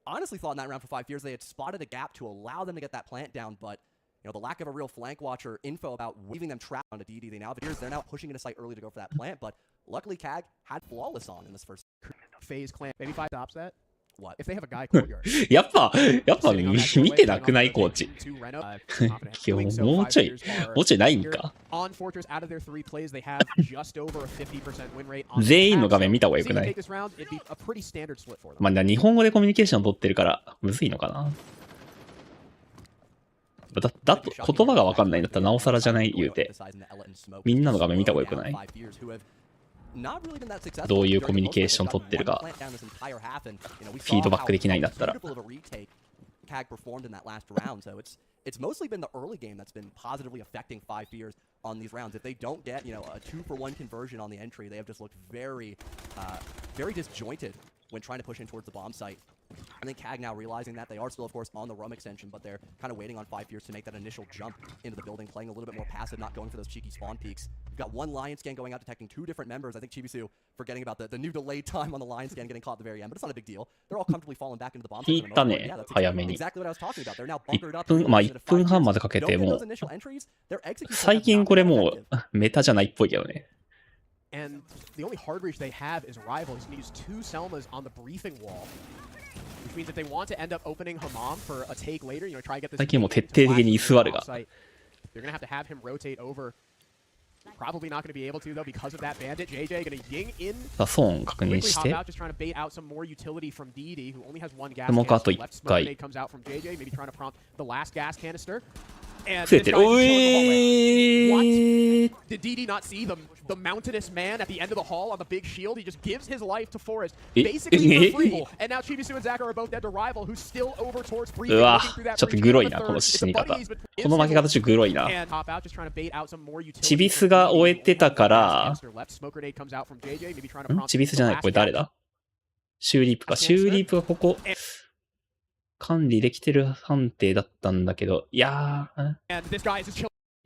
honestly thought in that round for 5 years they had spotted a gap to allow them to get that plant down, but you know, the lack of a real flank watcher info about weaving them trapped onto DD. They're now pushing into site early to go for that plant, but luckily Tag had flawless on in this first phase clamp. Maybe 5 stops that. What? If they have a guy courtyard. やっぱ見てなくないコーチ。もうちょいないんか。全員の画面見た方がよくない。まあ日本語でコミュニケーション取ってるからむずいのかな。だと言葉が分かんないんだったらなおさらじゃない言うて。みんなの画面見た方がよくない。どういうコミュニケーション取ってるかフィードバックできないんだったら。Tag performed in that last round, so it's mostly been the early game that's been positively affecting 5 Fears on these rounds. If they don't get, you know, a 2-for-1 conversion on the entry, they have just looked very disjointed when trying to push in towards the bomb site. I think CAG now realizing that they are still, of course, on the roam extension, but they're kind of waiting on 5 Fears to make that initial jump into the building, playing a little bit more passive, not going for those cheeky spawn peaks. We've got 1 Lion scan going out, detecting 2 different members. I think Chibisu forgetting about the new delayed time on the Lion scan getting caught at the very end, but it's not a big deal. They're all comfortably falling back into the bomb site. 引いたね、早めに。Exactly what I was talking about. They're now bunkered up. まあ1分半までかけてもう最近これもうメタじゃないっぽいけどね。And the only hard reach they have is Rival. He's going to use 2 Selmas on the briefing wall. Which means that they want to end up opening Hammam for a take later, you know, try to get this. 最近もう徹底的に居座るが。They're going to have him rotate over. Probably not going to be able to though because of that bandit. JJ going to ying in. さあソーン確認して。Just trying to bait out some more utility from DD who only has 1 gas. もうあと1回。 Comes out from JJ, maybe trying to prompt the last gas canister. 増えてる。おい。Did DD not see the mountainous man at the end of the hall on the big shield? He just gives his life to Forrest, basically for free. And now Chibisu and Zach are both dead to Rival, who's still over towards briefing. うわ、ちょっとグロいなこの死に方。この負け方ちょっとグロいな。チビスが終えてたから。チビスじゃない、これ誰だ？シューリープか。シューリープがここ。管理できてる判定だったんだけど、いや、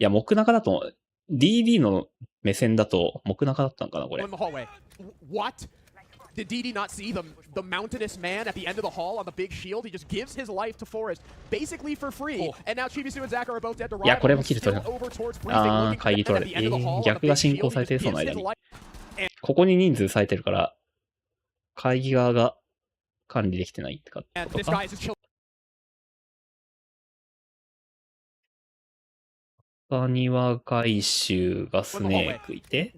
木中だと、DD の目線だと、木中だったのかな、これ。Did DD not see the mountainous man at the end of the hall on the big shield? He just gives his life to Forrest, basically for free. And now Chibisu and Zach are both dead to Rival. いや、これも切ると。あー、会議取られて。逆が進行されてるその間に。ここに人数割いてるから、会議側が管理できてないってことか。他には回収がスネークいて。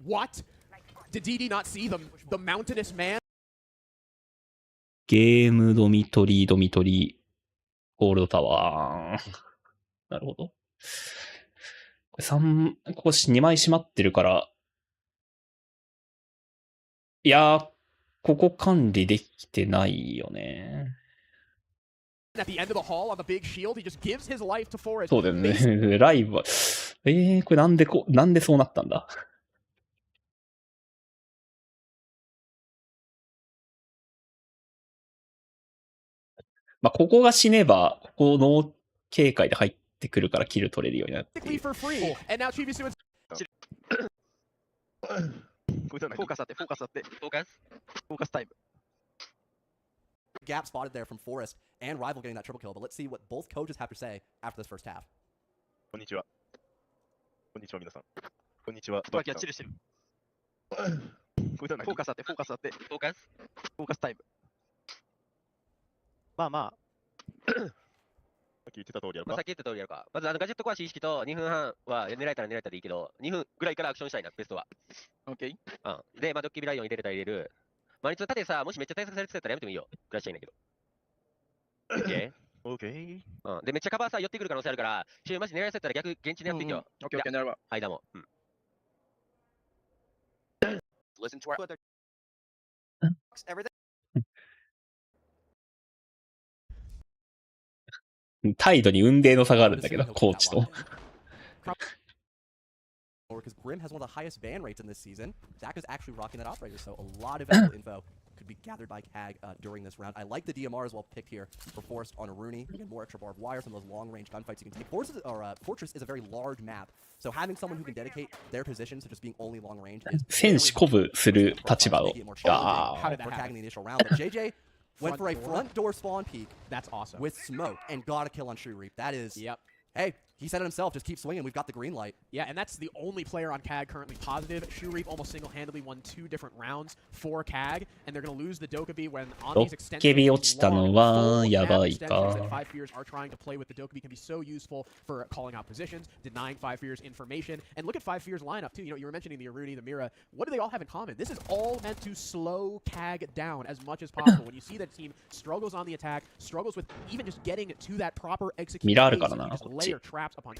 ゲームドミトリー、ゴールドタワー。なるほど。ここ2枚閉まってるから。いやー、ここ管理できてないよね。そうだよね。ライブは。これなんでそうなったんだ。まあ、ここが死ねば、ここの警戒で入ってくるからキル取れるようになって。フォーカスあって、フォーカスタイム。Gap spotted there from Forrest and Rival getting that triple kill, but let's see what both coaches have to say after this first half. こんにちは。こんにちは、皆さん。こんにちは。フォーカスあって、フォーカスタイム。まあまあ、っき言ってた通りやるか。まあ、さっき言った通りやるか。まずガジェット壊し意識と2分半は狙えたらでいいけど、2分ぐらいからアクションしたいな、ベストは。OK。うん。で、まあ、ドッキリライオン入れれたら入れる。まあ、盾さ、もしめっちゃ対策されてたらやめてもいいよ。暮らしたいんだけど。OK。OK。うん。で、めっちゃカバーさ、寄ってくる可能性あるから、マジ狙いせたら逆、現地でやっていいよ。OK、OK、なるほど。間も。うん。Listen to our everything. 態度に雲泥の差があるんだけど、コーチと。Because Grim has one of the highest ban rates in this season. Zach is actually rocking that operator, so a lot of valuable info could be gathered by CAG during this round. I like the DMR as well picked here for Forest on a Rooney. Again, more extra barbed wire, some of those long-range gunfights you can take. Fortress is a very large map, so having someone who can dedicate their positions to just being only long-range is 戦士鼓舞する立場を。ああ。for tagging the initial round. But JJ went for a front door spawn peek. That's awesome. With smoke and got a kill on Shoe Reap. That is. Yep. Hey, he said it himself. Just keep swinging. We've got the green light. Yeah, and that's the only player on CAG currently positive. Shoe Reap almost single-handedly won 2 different rounds for CAG, and they're going to lose the Dokkaebi when on these extensions. ドッケビ落ちたのはやばいか。Five Fears are trying to play with the Dokkaebi can be so useful for calling out positions, denying Five Fears information, and look at Five Fears lineup too. You know, you were mentioning the Aruni, the Mira. What do they all have in common? This is all meant to slow CAG down as much as possible. When you see that team struggles on the attack, struggles with even just getting to that proper execution, ミラーあるからな、just こっち。 layer traps upon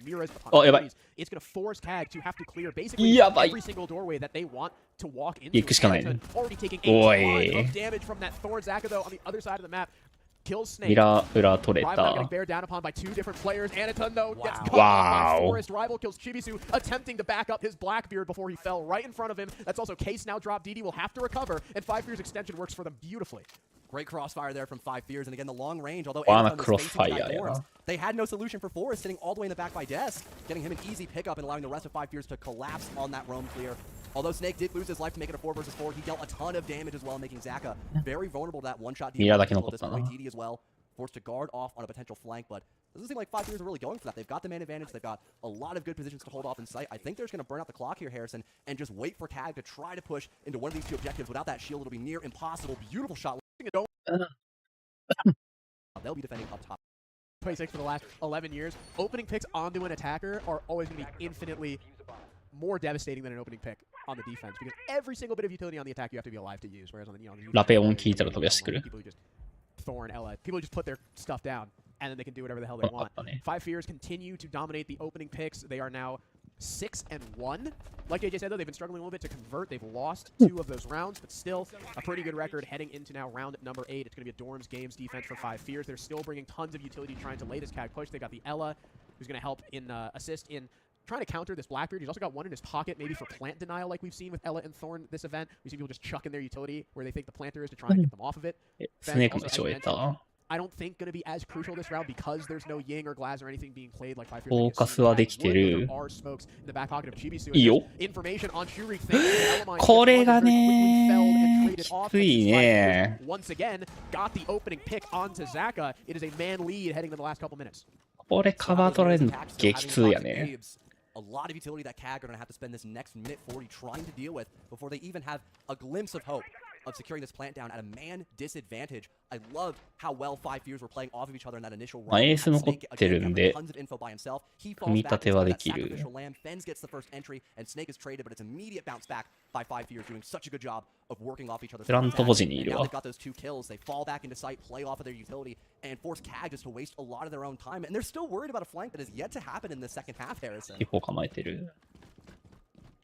mirrors upon あ、やばい。 it's going to force CAG to have to clear basically every single doorway that they want to walk into. 行くしかないね。 Already taking お a い。 ton of damage from that Thorn Zaka though on the other side of the map. Kills Snake. ミラー裏取れ Rival た。 getting bear down upon by 2 different players. Anaton though gets cut Wow. off by Forest. Rival kills Chibisu, attempting to back up his Blackbeard before he fell right in front of him. That's also Case now dropped. DD will have to recover, and 5 Fears extension works for them beautifully. Great crossfire there from 5 Fears, and again the long range. Although Anaton was facing the Thorns, they had no solution for Forest, sitting all the way in the back by Desk, getting him an easy pickup and allowing the rest of 5 Fears to collapse on that roam clear. Although Snake did lose his life to make it a 4 versus 4, he dealt a ton of damage as well, making Zaka very vulnerable to that one-shot DD as well. Forced to guard off on a potential flank, but it doesn't seem like 5 Fears are really going for that. They've got the man advantage. They've got a lot of good positions to hold off in sight. I think they're just going to burn out the clock here, Harrison, and just wait for CAG to try to push into one of these 2 objectives. Without that shield, it'll be near impossible. Beautiful shot. They'll be defending up top. 26 for the last 11 years. Opening picks onto an attacker are always going to be infinitely more devastating than an opening pick on the defense, because every single bit of utility on the attack you have to be alive to use, whereas on the, the ラペオン聞いたら飛び出してくる。 people who just Thorn, Ella, people who just put their stuff down and then they can do whatever the hell they want. 5 Fears continue to dominate the opening picks. They are now 6-1. Like AJ said, though, they've been struggling a little bit to convert. They've lost 2 of those rounds, but still a pretty good record heading into now round number 8. It's going to be a Dorms Games defense for 5 Fears. They're still bringing tons of utility trying to lay this CAG push. They got the Ella, who's going to help in assist in trying to counter this Blackbeard. He's also got one in his pocket, maybe for plant denial, like we've seen with Ella and Thorn this event. We see people just chucking their utility where they think the planter is to try and get them off of it. I don't think going to be as crucial this round because there's no Ying or Glaz or anything being played like 5 Fears. フォーカスはできてる。 There are smokes in the back pocket of Chibisu. いいよ。 Information on Shuri. これがね、きついね。 Once again, got the opening pick onto Zaka. It is a man lead heading to the last couple minutes. これカバー取られるの激痛やね。 A lot of utility that CAG are going to have to spend this next minute 40 trying to deal with before they even have a glimpse of hope of securing this plant down at a man disadvantage. I loved how well 5 Fears were playing off of each other in that initial run. エース残ってるんで、組み立てはできる。 Fens gets the first entry and Snake is traded, but it's immediate bounce back by 5 Fears doing such a good job of working off each other's. フラントポジにいるわ。 Now they've got those 2 kills. They fall back into sight, play off of their utility, and force CAG just to waste a lot of their own time. And they're still worried about a flank that is yet to happen in the second half, Harrison. 結構構えてる。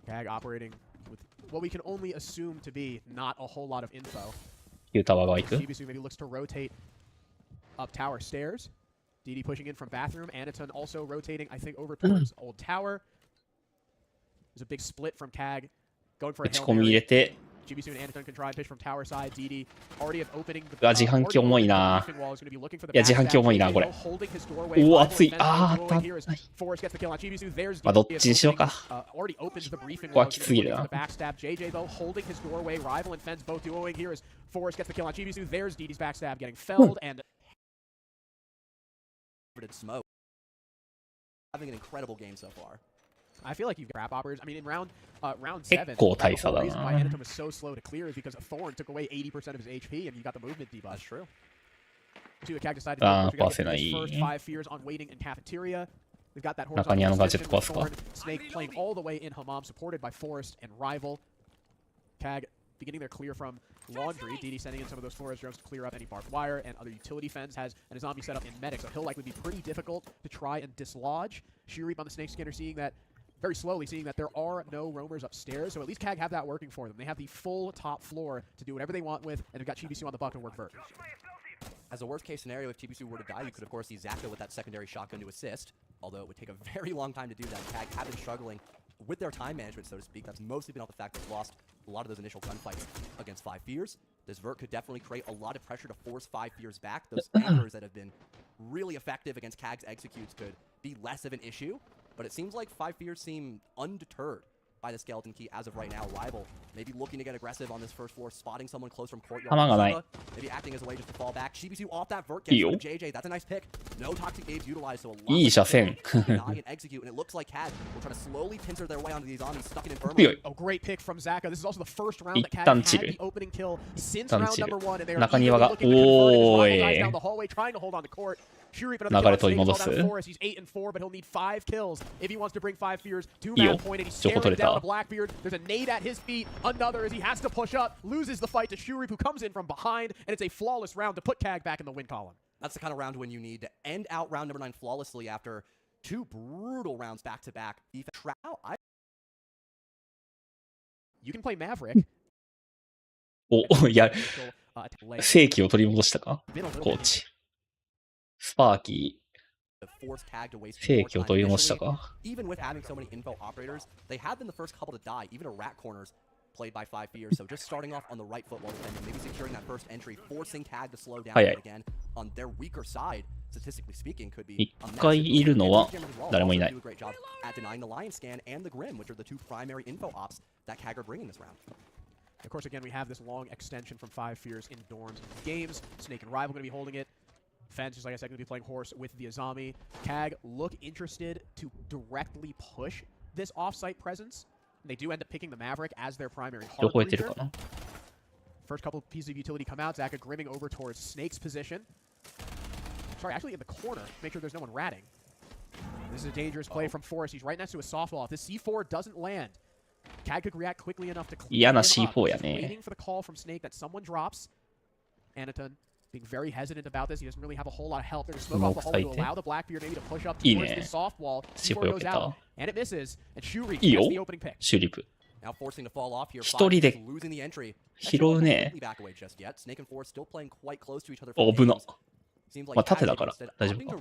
CAG operating with what we can only assume to be not a whole lot of info. ユータワが行く。 Chibisu maybe looks to rotate up tower stairs. DD pushing in from bathroom. Anaton also rotating, I think, over towards old tower. There's a big split from CAG going for a 打ち込み入れて。 Chibisu and Anaton can try and pitch from tower side. DD already opening the 自販機重いな。いや自販機重いなこれ。おお熱い。ああ熱い。まあどっちにしようか。ここはきつすぎるな。 JJ though holding his doorway. Rival and Fens both duoing. Here is Forrest gets the kill on Chibisu. There's DD's backstab getting felled and smoke. Having an incredible game so far. I feel like you've got crap operators. I mean, in round 7, the reason why Anaton was so slow to clear is because Thorn took away 80% of his HP and you got the movement debuff. That's true. ああ、壊せない。中庭のガジェット壊すか。Snake playing all the way in Hammam, supported by Forest and Rival. CAG beginning their clear from Laundry. DD sending in some of those Flores drones to clear up any barbed wire and other utility fence. Has an zombie set up in Medic, so he'll likely be pretty difficult to try and dislodge. Shurip on the Snake scanner seeing that, very slowly seeing that there are no roamers upstairs, so at least CAG have that working for them. They have the full top floor to do whatever they want with, and they've got Chibisu on the buck and work Vert. As a worst case scenario, if Chibisu were to die, you could of course see Zaka with that secondary shotgun to assist, although it would take a very long time to do that. CAG have been struggling with their time management, so to speak. That's mostly been off the fact they've lost a lot of those initial gunfights against 5 Fears. This Vert could definitely create a lot of pressure to force 5 Fears back. Those anchors that have been really effective against CAG's executes could be less of an issue, but it seems like 5 Fears seem undeterred by the skeleton key as of right now. Rival maybe looking to get aggressive on this first floor, spotting someone close from courtyard. Maybe acting as a way just to fall back. Chibisu off that Vert gets JJ. That's a nice pick. No toxic Games utilized, so a lot of deny and execute, and it looks like CAG will try to slowly pincer their way onto these zombies stuck in infirmary. Oh, great pick from Zaka. This is also the first round that CAG had the opening kill since round number 1, and they are looking to convert his guys down the hallway, trying to hold on to court. Shurip another kill on Forest. He's 8-4, but he'll need 5 kills if he wants to bring 5 Fears to map point, and he's staring down the Blackbeard. There's a nade at his feet, another as he has to push up, loses the fight to Shurip, who comes in from behind, and it's a flawless round to put CAG back in the win column. That's the kind of round when you need to end out round number 9 flawlessly after 2 brutal rounds back-to-back. You can play Maverick. お、いや、正気を取り戻したかコーチ。スパーキー。正気を取り戻したか Even with having so many info operators, they have been the first couple to die, even a rat corners played by 5 Fears. So just starting off on the right foot while defending, maybe securing that first entry, forcing CAG to slow down again on their weaker side, statistically speaking, could be 一回いるのは誰もいない。 Do a great job at denying the Lion Scan and the Grim, which are the 2 primary info ops that CAG are bringing this round. Of course, again, we have this long extension from 5 Fears in dorms and games. Snake and Rival going to be holding it. Fence, just like I said, going to be playing Horse with the Azami. CAG look interested to directly push this off-site presence. They do end up picking the Maverick as their primary heart breather. First couple pieces of utility come out. Zaka grimming over towards Snake's position. Sorry, actually in the corner. Make sure there's no one ratting. This is a dangerous play from Forrest. He's right next to a softball. If this C4 doesn't land, CAG could react quickly enough to clear him up. Waiting for the call from Snake that someone drops. Anaton being very hesitant about this. He doesn't really have a whole lot of help. They're going to smoke off the hole to allow the Blackbeard maybe to push up towards the soft wall. C4 goes out, and it misses. And Shurip gets the opening pick. Now forcing to fall off here. 一人で拾うね。危な。まあ縦だから大丈夫か。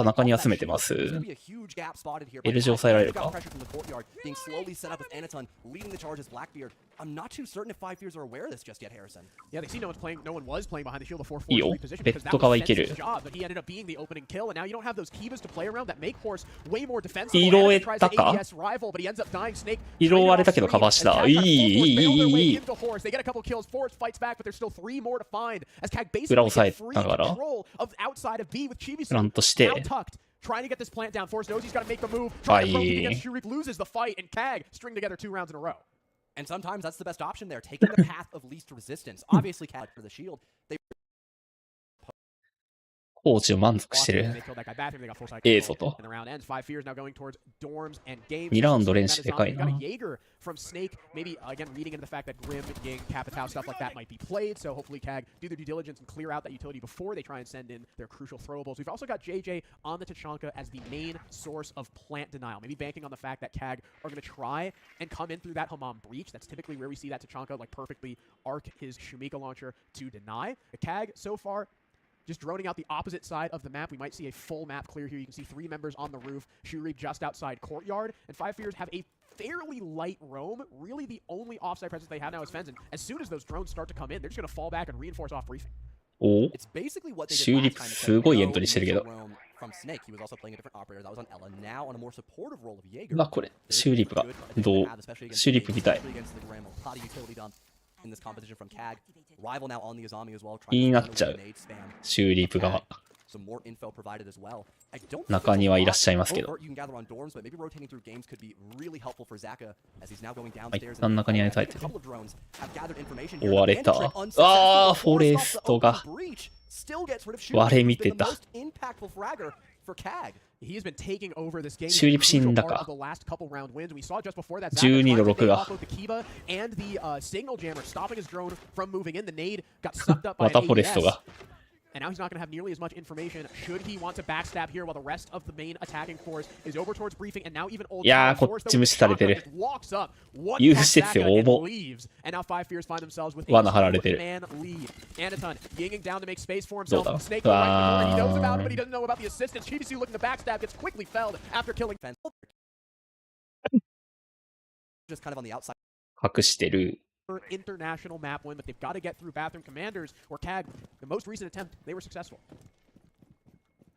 中に集めてます。L 字抑えられるか。いいよ。ベッド側いける。拾えたか？拾われたけどカバーした。いい。裏押さえながらプラントして。Trying to get this plant down. Force knows he's got to make the move. Trying to approach against Shurip, loses the fight, and CAG string together 2 rounds in a row. And sometimes that's the best option there, taking the path of least resistance. Obviously, CAG for the shield. They コーチを満足してる。ええぞと。2ラウンド連取でかいな。From Snake, maybe again reading into the fact that Grim, Ying, Capitao, stuff like that might be played. So hopefully CAG do their due diligence and clear out that utility before they try and send in their crucial throwables. We've also got JJ on the Tachanka as the main source of plant denial. Maybe banking on the fact that CAG are going to try and come in through that Hammam breach. That's typically where we see that Tachanka like perfectly arc his Shumika launcher to deny. CAG so far just droning out the opposite side of the map. We might see a full map clear here. You can see 3 members on the roof. Shurip just outside courtyard. And 5 Fears have a fairly light roam. Really the only offside presence they have now is Fens. And as soon as those drones start to come in, they're just going to fall back and reinforce off briefing. おシューリップすごいエントリーしてるけど。まあこれ、シューリップがどうシューリップみたい。気になっちゃう。シューリップ側。some more info provided as well. I don't 中にはいらっしゃいますけど。 overt you can gather on dorms, but maybe rotating through games could be really helpful for Zaka as he's now going はい、 downstairs. 一旦中に入されて A る。 couple of drones have gathered information 追 here. われ The た。 entry unsuccessful. ああ、 The フォレ force ス off ト the が open breach still gets rid of Shuri, 割れ who's 見 been て the た。 most impactful fragger for CAG. He's been taking over this game. 中立死んだ Part か。 of the last couple round wins. We saw just before that. 12の6が。 Both the Kiva and the signal jammer stopping his drone from moving in. The nade got sucked up by また an フォレスト AES. が。 And now he's not going to have nearly as much information should he want to backstab here while the rest of the main attacking force is over towards briefing. And now even old いやー、こっち無視されてる。有施設よ、応募。 And now 5 Fears find themselves with 罠張られてる。 man lead. Anaton yinging down to make space for どう himself. だ Snake right he knows about it, but he doesn't know about the assistance. Chibisu looking to backstab, gets quickly felled after killing. Just kind of on the outside. 隠してる。 International map win, but they've got to get through Bathroom Commanders or CAG. The most recent attempt, they were successful.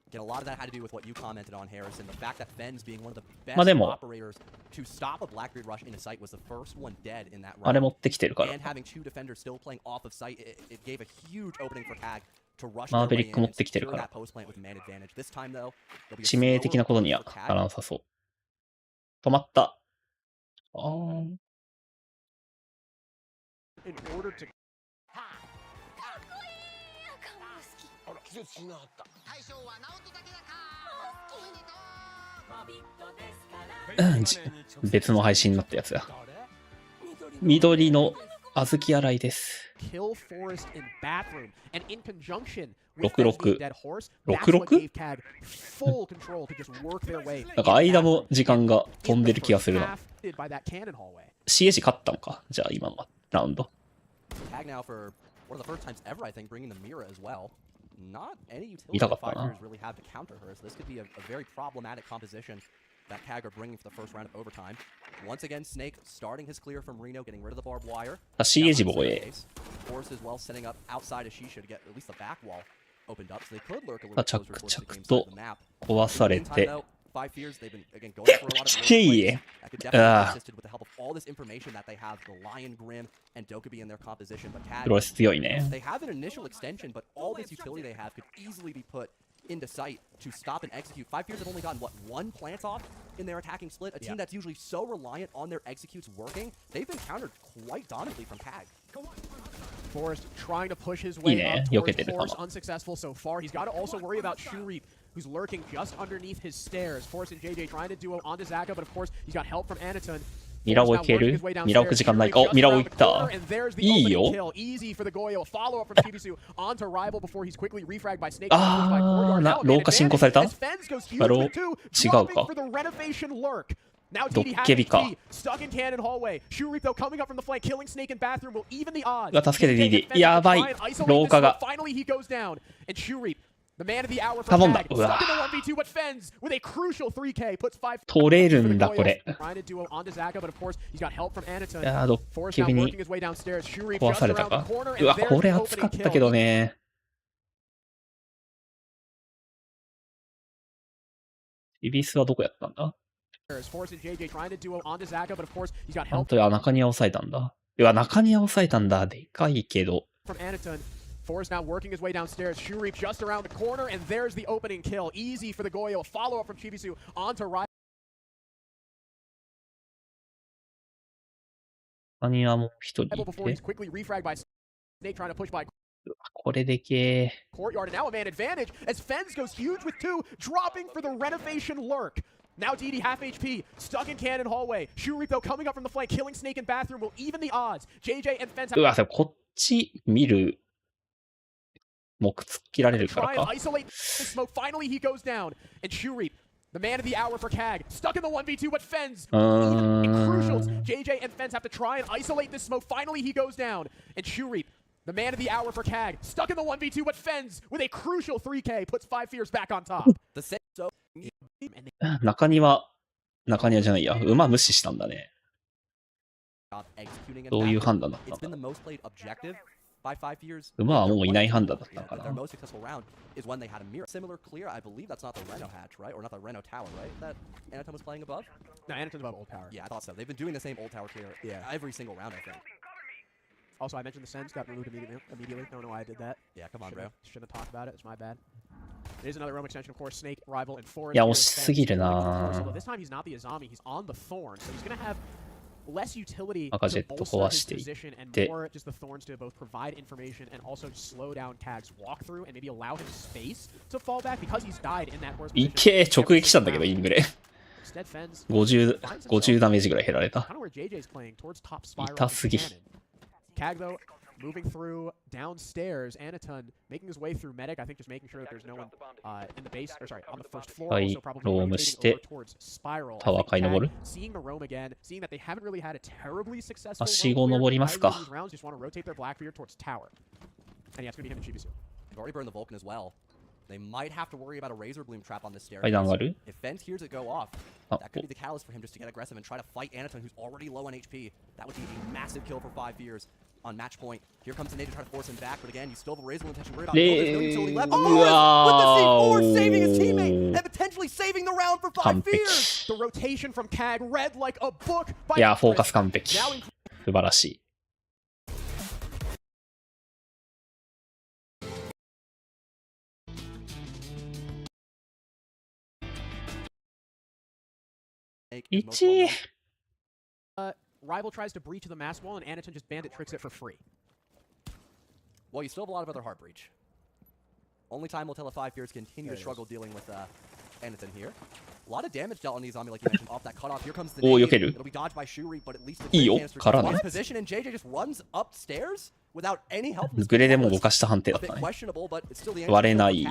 Again, a lot of that had to do with what you commented on, Harrison. The fact that Fens being one of the best まあでも、 operators to stop a Blackbeard rush into sight was the first one dead in that あれ round. 持ってきてるから。 And having two defenders still playing off of sight, it gave a huge opening for CAG to rush マー their ベ way リッ in ク持っ and てきてる secure から。 that post plant with man advantage. This time though, there'll be a 致命的なことに slower は approach for なら CAG. なさそう。止まった。あー。 In order to 季節しなかった。大将はナオトだけだか。別の配信になったやつや。緑の小豆洗いです。kill Forest in bathroom and in conjunction with 66 Dead Horse, 66? CAG full control to just work their way. なんか間の時間が飛んでる気がするな。 By that cannon hallway. CH 勝ったのかじゃあ今のラウンド。 CAG now for one of the first times ever, I think, bringing the Mira as well. Not any utility 痛か the ったな。 fighters really have to counter her, so this could be a very problematic composition that CAG are bringing for the first round of overtime. Once again, Snake starting his clear from Reno, getting rid of the barbed wire. あ、CH 防衛。 Force as well setting up outside of Shisha to get at least the back wall opened up, so they could lurk a little 着 closer towards the 々 game と side of the map. 壊され In the て meantime,。though, 5 Fears, they've been again going for a lot of road plays. That could definitely be assisted with the help of all this information that they have, the Lion Grim and Dokubi in their composition. But CAG, プロレス強いね。 they have an initial extension, but all this utility they have could easily be put into sight to stop and execute. 5 Fears have only gotten, what, one plant off in their attacking split? A team that's usually so reliant on their executes working. They've been countered quite dauntingly from CAG. Forrest trying to push his way up 避け towards てる球。 Forrest, unsuccessful so far. He's got to also worry about Shuri, who's lurking just underneath his stairs. Forrest and JJ trying to duo onto Zaka, but of course he's got help from Anaton. ミラオいける？ミラオく時間ないか。お、ミラオいった。いいよ。あー、廊下進行された？ロ違うか。ドッケビか。うわ、助けて DD。やばい。廊下が。頼んだ。うわ。取れるんだ、これ。いやー、ドッケビに壊されたか。うわ、これ熱かったけどね。イビスはどこやったんだ？本当に中庭を抑えたんだ。うわ、中庭を抑えたんだ。でかいけど。Forrest now working his way downstairs. Shuri just around the corner, and there's the opening kill. Easy for the Goyo. A follow-up from Chibisu onto Rival. 中庭も一人い Before he's て。 quickly refragged by Snake trying to push by これでけー。 Courtyard, and now a man advantage as Fens goes huge with two, dropping for the renovation lurk. Now DD half HP, stuck in cannon hallway. Shurito coming up from the flank, killing Snake in bathroom will even the odds. JJ and Fens うわ、こっち見る目突っ切られるから try and か。 isolate this smoke. Finally he goes down. And Shuri, the man of the hour for CAG, stuck in the 1v2, but Fens in crucials. JJ and Fens have to try and isolate this smoke. Finally he goes down. And Shuri, the man of the hour for CAG, stuck in the 1v2, but Fens with a crucial 3k puts 5 Fears back on top. 中庭じゃないや。馬無視したんだね。どういう判断だったのか。馬はもういない判断だったのかな。Is when they had a mirror. Similar clear, I believe that's not the Reno hatch, right? Or not the Reno tower, right? That Anaton was playing above? No, Anaton's above Old Tower. Yeah, I thought so. They've been doing the same Old Tower clear every single round, I think. Also, I mentioned the Sens got removed immediately. I don't know why I did that. Yeah, come on, bro. Shouldn't have talked about it. It's my bad. There's another roam extension, of course. Snake, Rival, and Forest. いや、惜しすぎるな。 This time he's not the Azami, he's on the Thorn, so he's gonna have less utility to 赤ジェット bolster 壊 his してい position っ and て more just the Thorns to both provide information and also slow down Kag's walkthrough and maybe allow him space to fall back because he's died in that horse い position. けー、直撃したんだけど、イングレ。 Instead, Fens 50ダメージぐらい減られた。 kind of where JJ's playing towards top spiral. 痛すぎ。 Kag though moving through downstairs. Anaton making his way through medic. I think just making sure that there's no one in the base, or sorry, on the first floor. はい、 Also probably ローム rotating して、 over towards spiral. タワー階登る。 Seeing the roam again, seeing that they haven't really had a terribly successful はしご登りますか。 these rounds, just want to rotate their Blackbeard towards tower. And yeah, it's going to be him and Chibisu. They've already burned the Vulcan as well. They might have to worry about a Razor Bloom trap on this staircase. 階段ある。 If Fens hears it go off, that could be the catalyst for him just to get aggressive and try to fight Anaton, who's already low on HP. That would be a massive kill for 5 Fears on match point. Here comes the nade to try to force him back, but again, you still have a Razor Bloom intention. Worry about there's no utility left. Oh, with the C4 saving his teammate and potentially saving the round for 5 Fears. The rotation from Kag read like a book. いや、フォーカス完璧。素晴らしい。 1 Rival tries to breach the mass wall, and Anaton just bandit tricks it for free. Well, you still have a lot of other hard breach. Only time will tell if 5 Fears continue to struggle dealing with Anaton here. A lot of damage dealt on these zombie, like you mentioned, off that cutoff. Here comes the nade. It'll be dodged by Shuri, but at least the Grim position, and JJ just runs upstairs without any help. グレでも動かした判定だったね。割れない。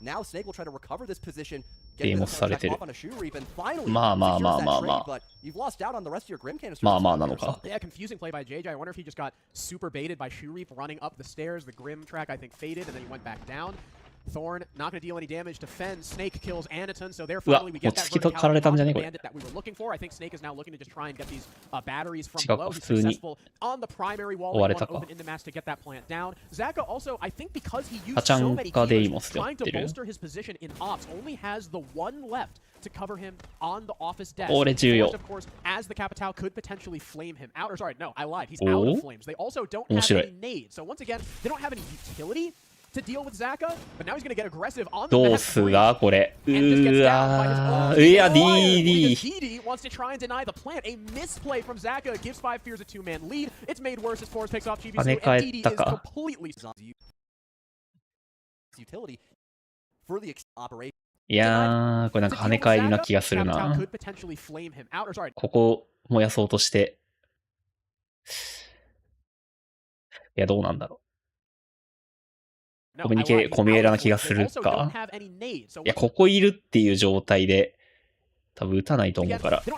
Now Snake will try to recover this position. ゲームされてる。 Finally, まあまあまあまあまあ。 but you've lost out on the rest of your Grim canister. まあまあなのか。 Yeah, confusing play by JJ. I wonder if he just got super baited by Shuri running up the stairs. The Grim track, I think, faded, and then he went back down. Thorn not going to deal any damage to Fens. Snake kills Anaton, so there finally we get that bandit that we were looking for. I think Snake is now looking to just try and get these batteries from below. He's successful on the primary wall. He won open into mass to get that plant down. Zaka also, I think because he used so many healers, trying to bolster his position in ops, only has the one left to cover him on the office desk. Of course, as the Capital could potentially flame him out. Or sorry, no, I lied. He's out of flames. They also don't have any nades. So once again, they don't have any utility to deal with Zaka, but now he's going to get aggressive on the どうすがこれ。うわー。いや、DD wants to try and deny the plant. A misplay from Zaka gives 5 Fears a 2-man lead. It's made worse as Forrest picks off Chibisu, and DD is completely utility for the operation. いやー、これなんか跳ね返りな気がするな。ここ燃やそうとして。いや、どうなんだろう。コミュエラな気がするか。いや、ここいるっていう状態で、多分撃たないと思うから。う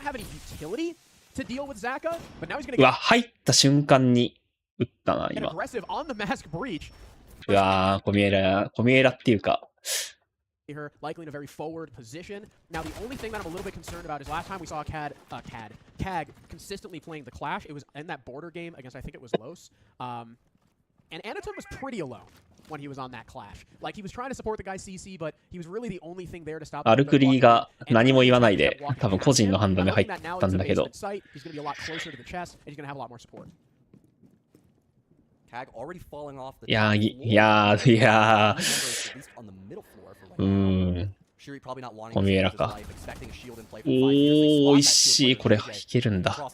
わ、入った瞬間に撃ったな、今。うわー、コミュエラっていうか。Her likely in a very forward position. Now, the only thing that I'm a little bit concerned about is last time we saw Kag consistently playing the Clash. It was in that border game against, I think it was Los. And Anaton was pretty alone when he was on that Clash. Like, he was trying to support the guy CC, but he was really the only thing there to stop. アルクリーが何も言わないで、多分個人の判断で入ったんだけど。He's going to be a lot closer to the chest, and he's going to have a lot more support. Kag already falling off the いや。コミュエラか。おー、いしい。これ、引けるんだ。カ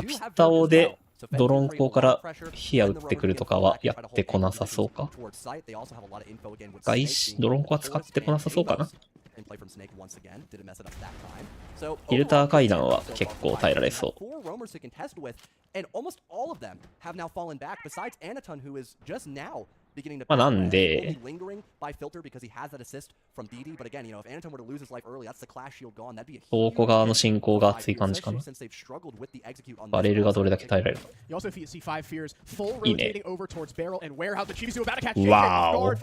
ピタオでドローン砲から火矢撃ってくるとかはやってこなさそうか。ドローン砲は使ってこなさそうかな。フィルター階段は結構耐えられそう。まあなんで、倉庫側の進行が熱い感じかな。バレルがどれだけ耐えられるか。いいね。わーお。家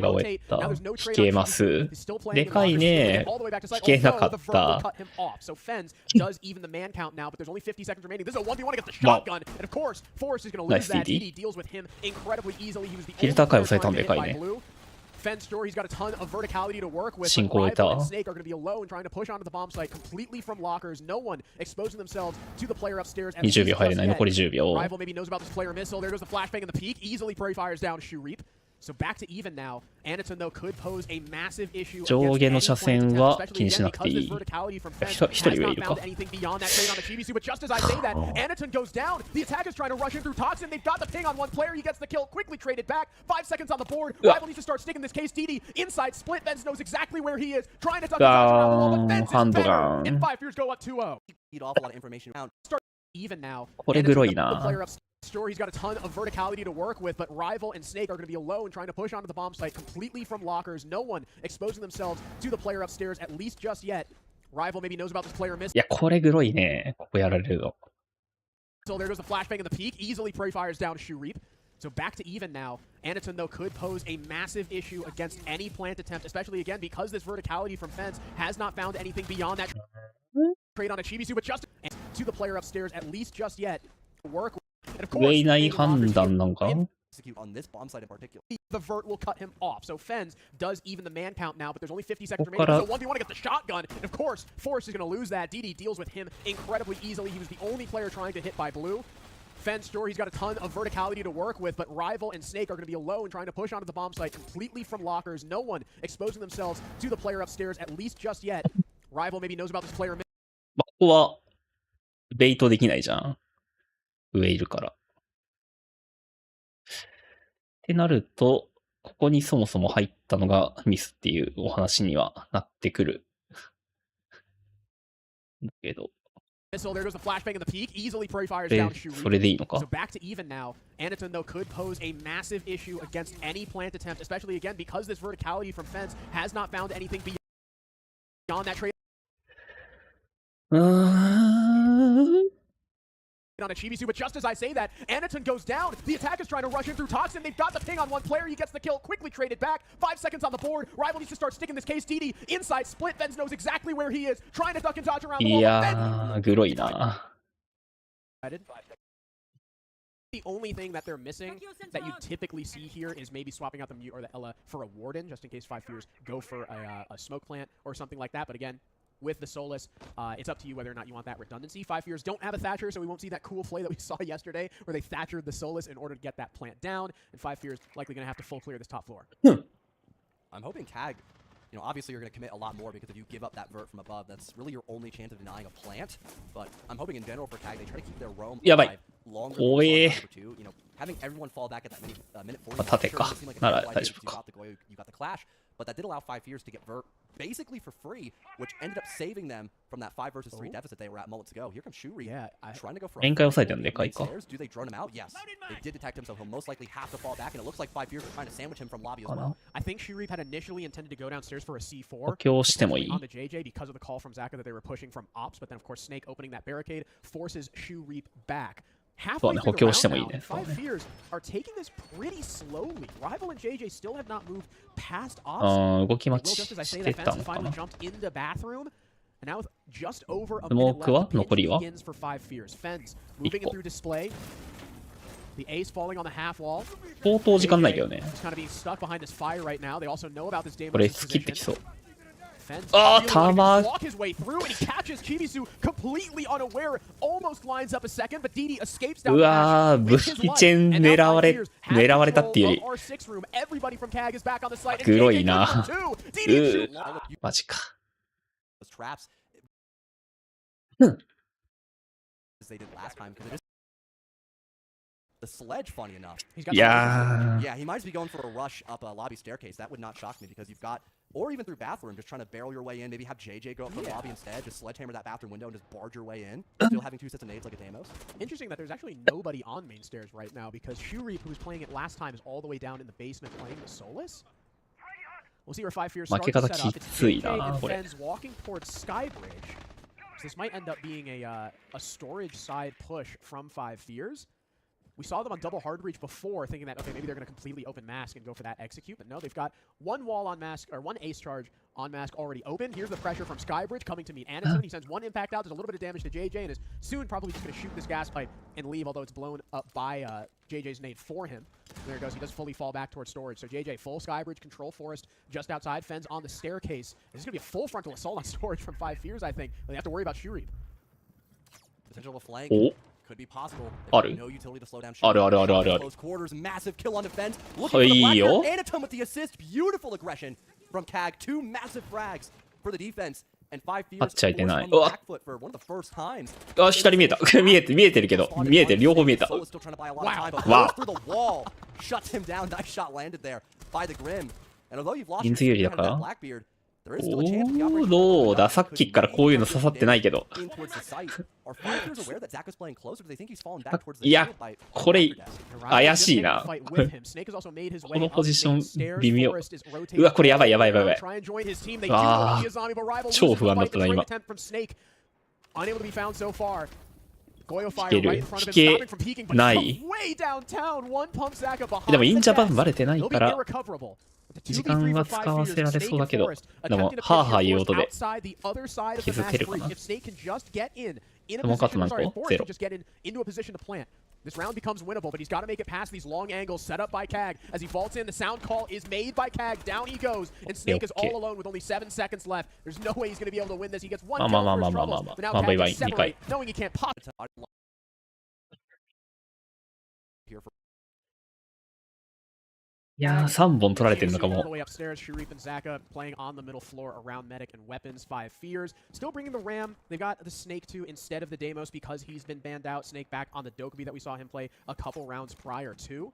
が終えた。引けます。でかいね。引けなかった。remaining. This is a 1v1 against the shotgun. And of course, Forrest is going to lose that. DD deals with him incredibly easily. He was the only player to get hit by blue. Fen's store, he's got a ton of verticality to work with. 進行を得た。 Rival and Snake are going to be alone trying to push onto the bomb site completely from lockers. No one exposing themselves to the player upstairs. 20秒入れない。残り10秒。 Rival maybe knows about this player missile. There goes the flashbang in the peak. Easily Prairie fires down Shoe Reap. So back to even now. Anatun though could pose a massive issue. 上下の車線は気にしなくていい。一人はいるか。 But just as I say that, Anatun goes down. The attack is trying to rush in through Toxin. They've got the ping on one player. He gets the kill. Quickly traded back. 5 seconds on the board. Rival needs to start sticking this case. DD inside split. Benz knows exactly where he is. Trying to duck his around the wall, but Benz is better. And 5 Fears go up 2-0. Eat off a lot of information around. Start even now. これグロいな。 Sure, he's got a ton of verticality to work with, but Rival and Snake are going to be alone trying to push onto the bomb site completely from lockers. No one exposing themselves to the player upstairs, at least just yet. Rival maybe knows about this player miss. いや、これグロいね。ここやられるの。 So there goes the flashbang in the peak. Easily Prairie fires down Shoe Reap. So back to even now. Anatun, though, could pose a massive issue against any plant attempt, especially, again, because this verticality from Fence has not found anything beyond that trade on a Chibisu, but just to the player upstairs, at least just yet. Work. And of course, 上いない判断なんか on this bomb site in particular. The vert will cut him off. So Fens does even the man count now, but there's only 50 seconds remaining. So 1v1 against the shotgun. And of course, Forrest is going to lose that. DD deals with him incredibly easily. He was the only player trying to hit by blue. Fens, sure, he's got a ton of verticality to work with, but Rival and Snake are going to be alone trying to push onto the bomb site completely from lockers. No one exposing themselves to the player upstairs, at least just yet. Rival maybe knows about this player. ここはベイトできないじゃん。上いるから。ってなると、ここにそもそも入ったのがミスっていうお話にはなってくる。だけど。それでいいのか。 So back to even now. Anatun, though, could pose a massive issue against any plant attempt, especially, again, because this verticality from Fence has not found anything beyond that trade. On a Chibisu, but just as I say that, Anatun goes down. The attack is trying to rush in through Toxin. They've got the ping on one player. He gets the kill. Quickly traded back. 5 seconds on the board. Rival needs to start sticking this case. DD inside split. Benz knows exactly where he is. Trying to duck and dodge around the wall. いやー、グロいな。 The only thing that they're missing that you typically see here is maybe swapping out the Mute or the Ella for a Warden, just in case 5 Fears go for a smoke plant or something like that. But again, with the Solus, it's up to you whether or not you want that redundancy. 5 Fears don't have a Thatcher, so we won't see that cool play that we saw yesterday where they Thatchered the Solus in order to get that plant down. And 5 Fears likely going to have to full clear this top floor. I'm hoping CAG, you know, obviously you're going to commit a lot more because if you give up that vert from above, that's really your only chance of denying a plant. But I'm hoping in general for CAG, they try to keep their roam alive longer than number 2. You know, having everyone fall back at that minute 40, sure, it seemed like a terrible idea because you got the clash. But that did allow 5 Fears to get vert basically for free, which ended up saving them from that 5 versus 3 deficit they were at moments ago. Here comes Shuri, trying to go for a stairs. Do they drone him out? Yes. They did detect him, so he'll most likely have to fall back, and it looks like 5 Fears are trying to sandwich him from lobby as well. I think Shuri had initially intended to go downstairs for a C4 補強してもいい on the JJ because of the call from Zaka that they were pushing from ops, but then of course Snake opening that barricade forces Shuri back. Halfway through the round now, 5 Fears are taking this pretty slowly. Rival and JJ still have not moved past ops. 動き待ちしてたのかな。 jumped into bathroom. And now with just over a minute left, the pinch begins for 5 Fears. Fens moving in through display. The ace falling on the half wall. 相当時間ないけどね。 Just kind of being stuck behind this fire right now. They also know about this これスキってきそう。 あー、たま。walk his way through and he catches Chibisu completely unaware. Almost lines up a second, but DD escapes down. うわー、武器チェン狙われたっていうより。 R6 room. Everybody from CAG is back on the site. グロいな。マジか。They did last time because the sledge, funny enough. Yeah, he might be going for a rush up a lobby staircase. That would not shock me because you've got, or even through bathroom, just trying to barrel your way in. Maybe have JJ go up from the lobby instead. Just sledgehammer that bathroom window and just barge your way in. Still having 2 sets of nades like a Deimos. Interesting that there's actually nobody on main stairs right now because Shuri, who was playing it last time, is all the way down in the basement playing the Solus. We'll see where 5 Fears start to set up. It's JJ and Fens walking towards Skybridge. So this might end up being a storage side push from 5 Fears. We saw them on double hard reach before, thinking that, okay, maybe they're going to completely open mask and go for that execute, but no, they've got one wall on mask, or one ace charge on mask already open. Here's the pressure from Skybridge coming to meet Anderson. He sends one impact out, does a little bit of damage to JJ, and is soon probably just going to shoot this gas pipe and leave, although it's blown up by JJ's nade for him. There it goes. He does fully fall back towards storage. So JJ, full Skybridge, control forest just outside. Fens on the staircase. This is going to be a full frontal assault on storage from 5 Fears, I think. They have to worry about Shuri. Potential of a flank. Oh. Could be possible. Aru. No utility to slow down. Aru. Close quarters, massive kill on defense. Looking for the Blackbeard. Anatom with the assist. Beautiful aggression from Kag. 2 massive frags for the defense. And 5 Fears on the back foot for one of the first times. あ、左見えた。見えてるけど。見えてる。両方見えた。Solo's still trying to buy a lot of time, but Wow. goes through the wall. Shuts him down. Nice shot landed there by the Grim. And although you've lost 人数有利だから。Blackbeard, there is still a chance the お operation ー、どうだ。さっきからこういうの刺さってないけど。 in towards the site. Are 5 Fears aware that Zach is playing closer? Do they think he's fallen back towards the いや shield by これ怪しいな。 Snake has also made his こ way の up ポジショ the ン stairs. 微妙。 Forest is rotating. うわ、これやばい。 Try and join his team. They do あ go to Miyazami, but Rival 超 loses 不 the 安だ fight. った The な great 今。 attempt from Snake. Unable to be found so far. Goyo 引 fire け right る。 in front of 引 him, け stopping from peeking, but な he's い。 way downtown. One pump Zaka behind でもインジャパ the ンバレてない He'll か be ら irrecoverable. 時間は使わせられそうだけど、でもハーハー言う音で気づけるかな。でもカット何個？ゼロ。 This round becomes winnable, but he's got to make it past these long angles set up by Kag. As he vaults in, the sound call is made by Kag. Down he goes, and Snake is all alone with only 7 seconds left. There's no way he's going to be able to win this. He gets one kill for his troubles, but now Kag is separated, knowing he can't pop. いやー、3本取られてるのか All も the。way upstairs, Sharif and Zaka playing on the middle floor around medic and weapons. 5 Fears still bringing the Ram. They've got the Snake 2 instead of the Deimos because he's been banned out. Snake back on the Dokubi that we saw him play a couple rounds prior to.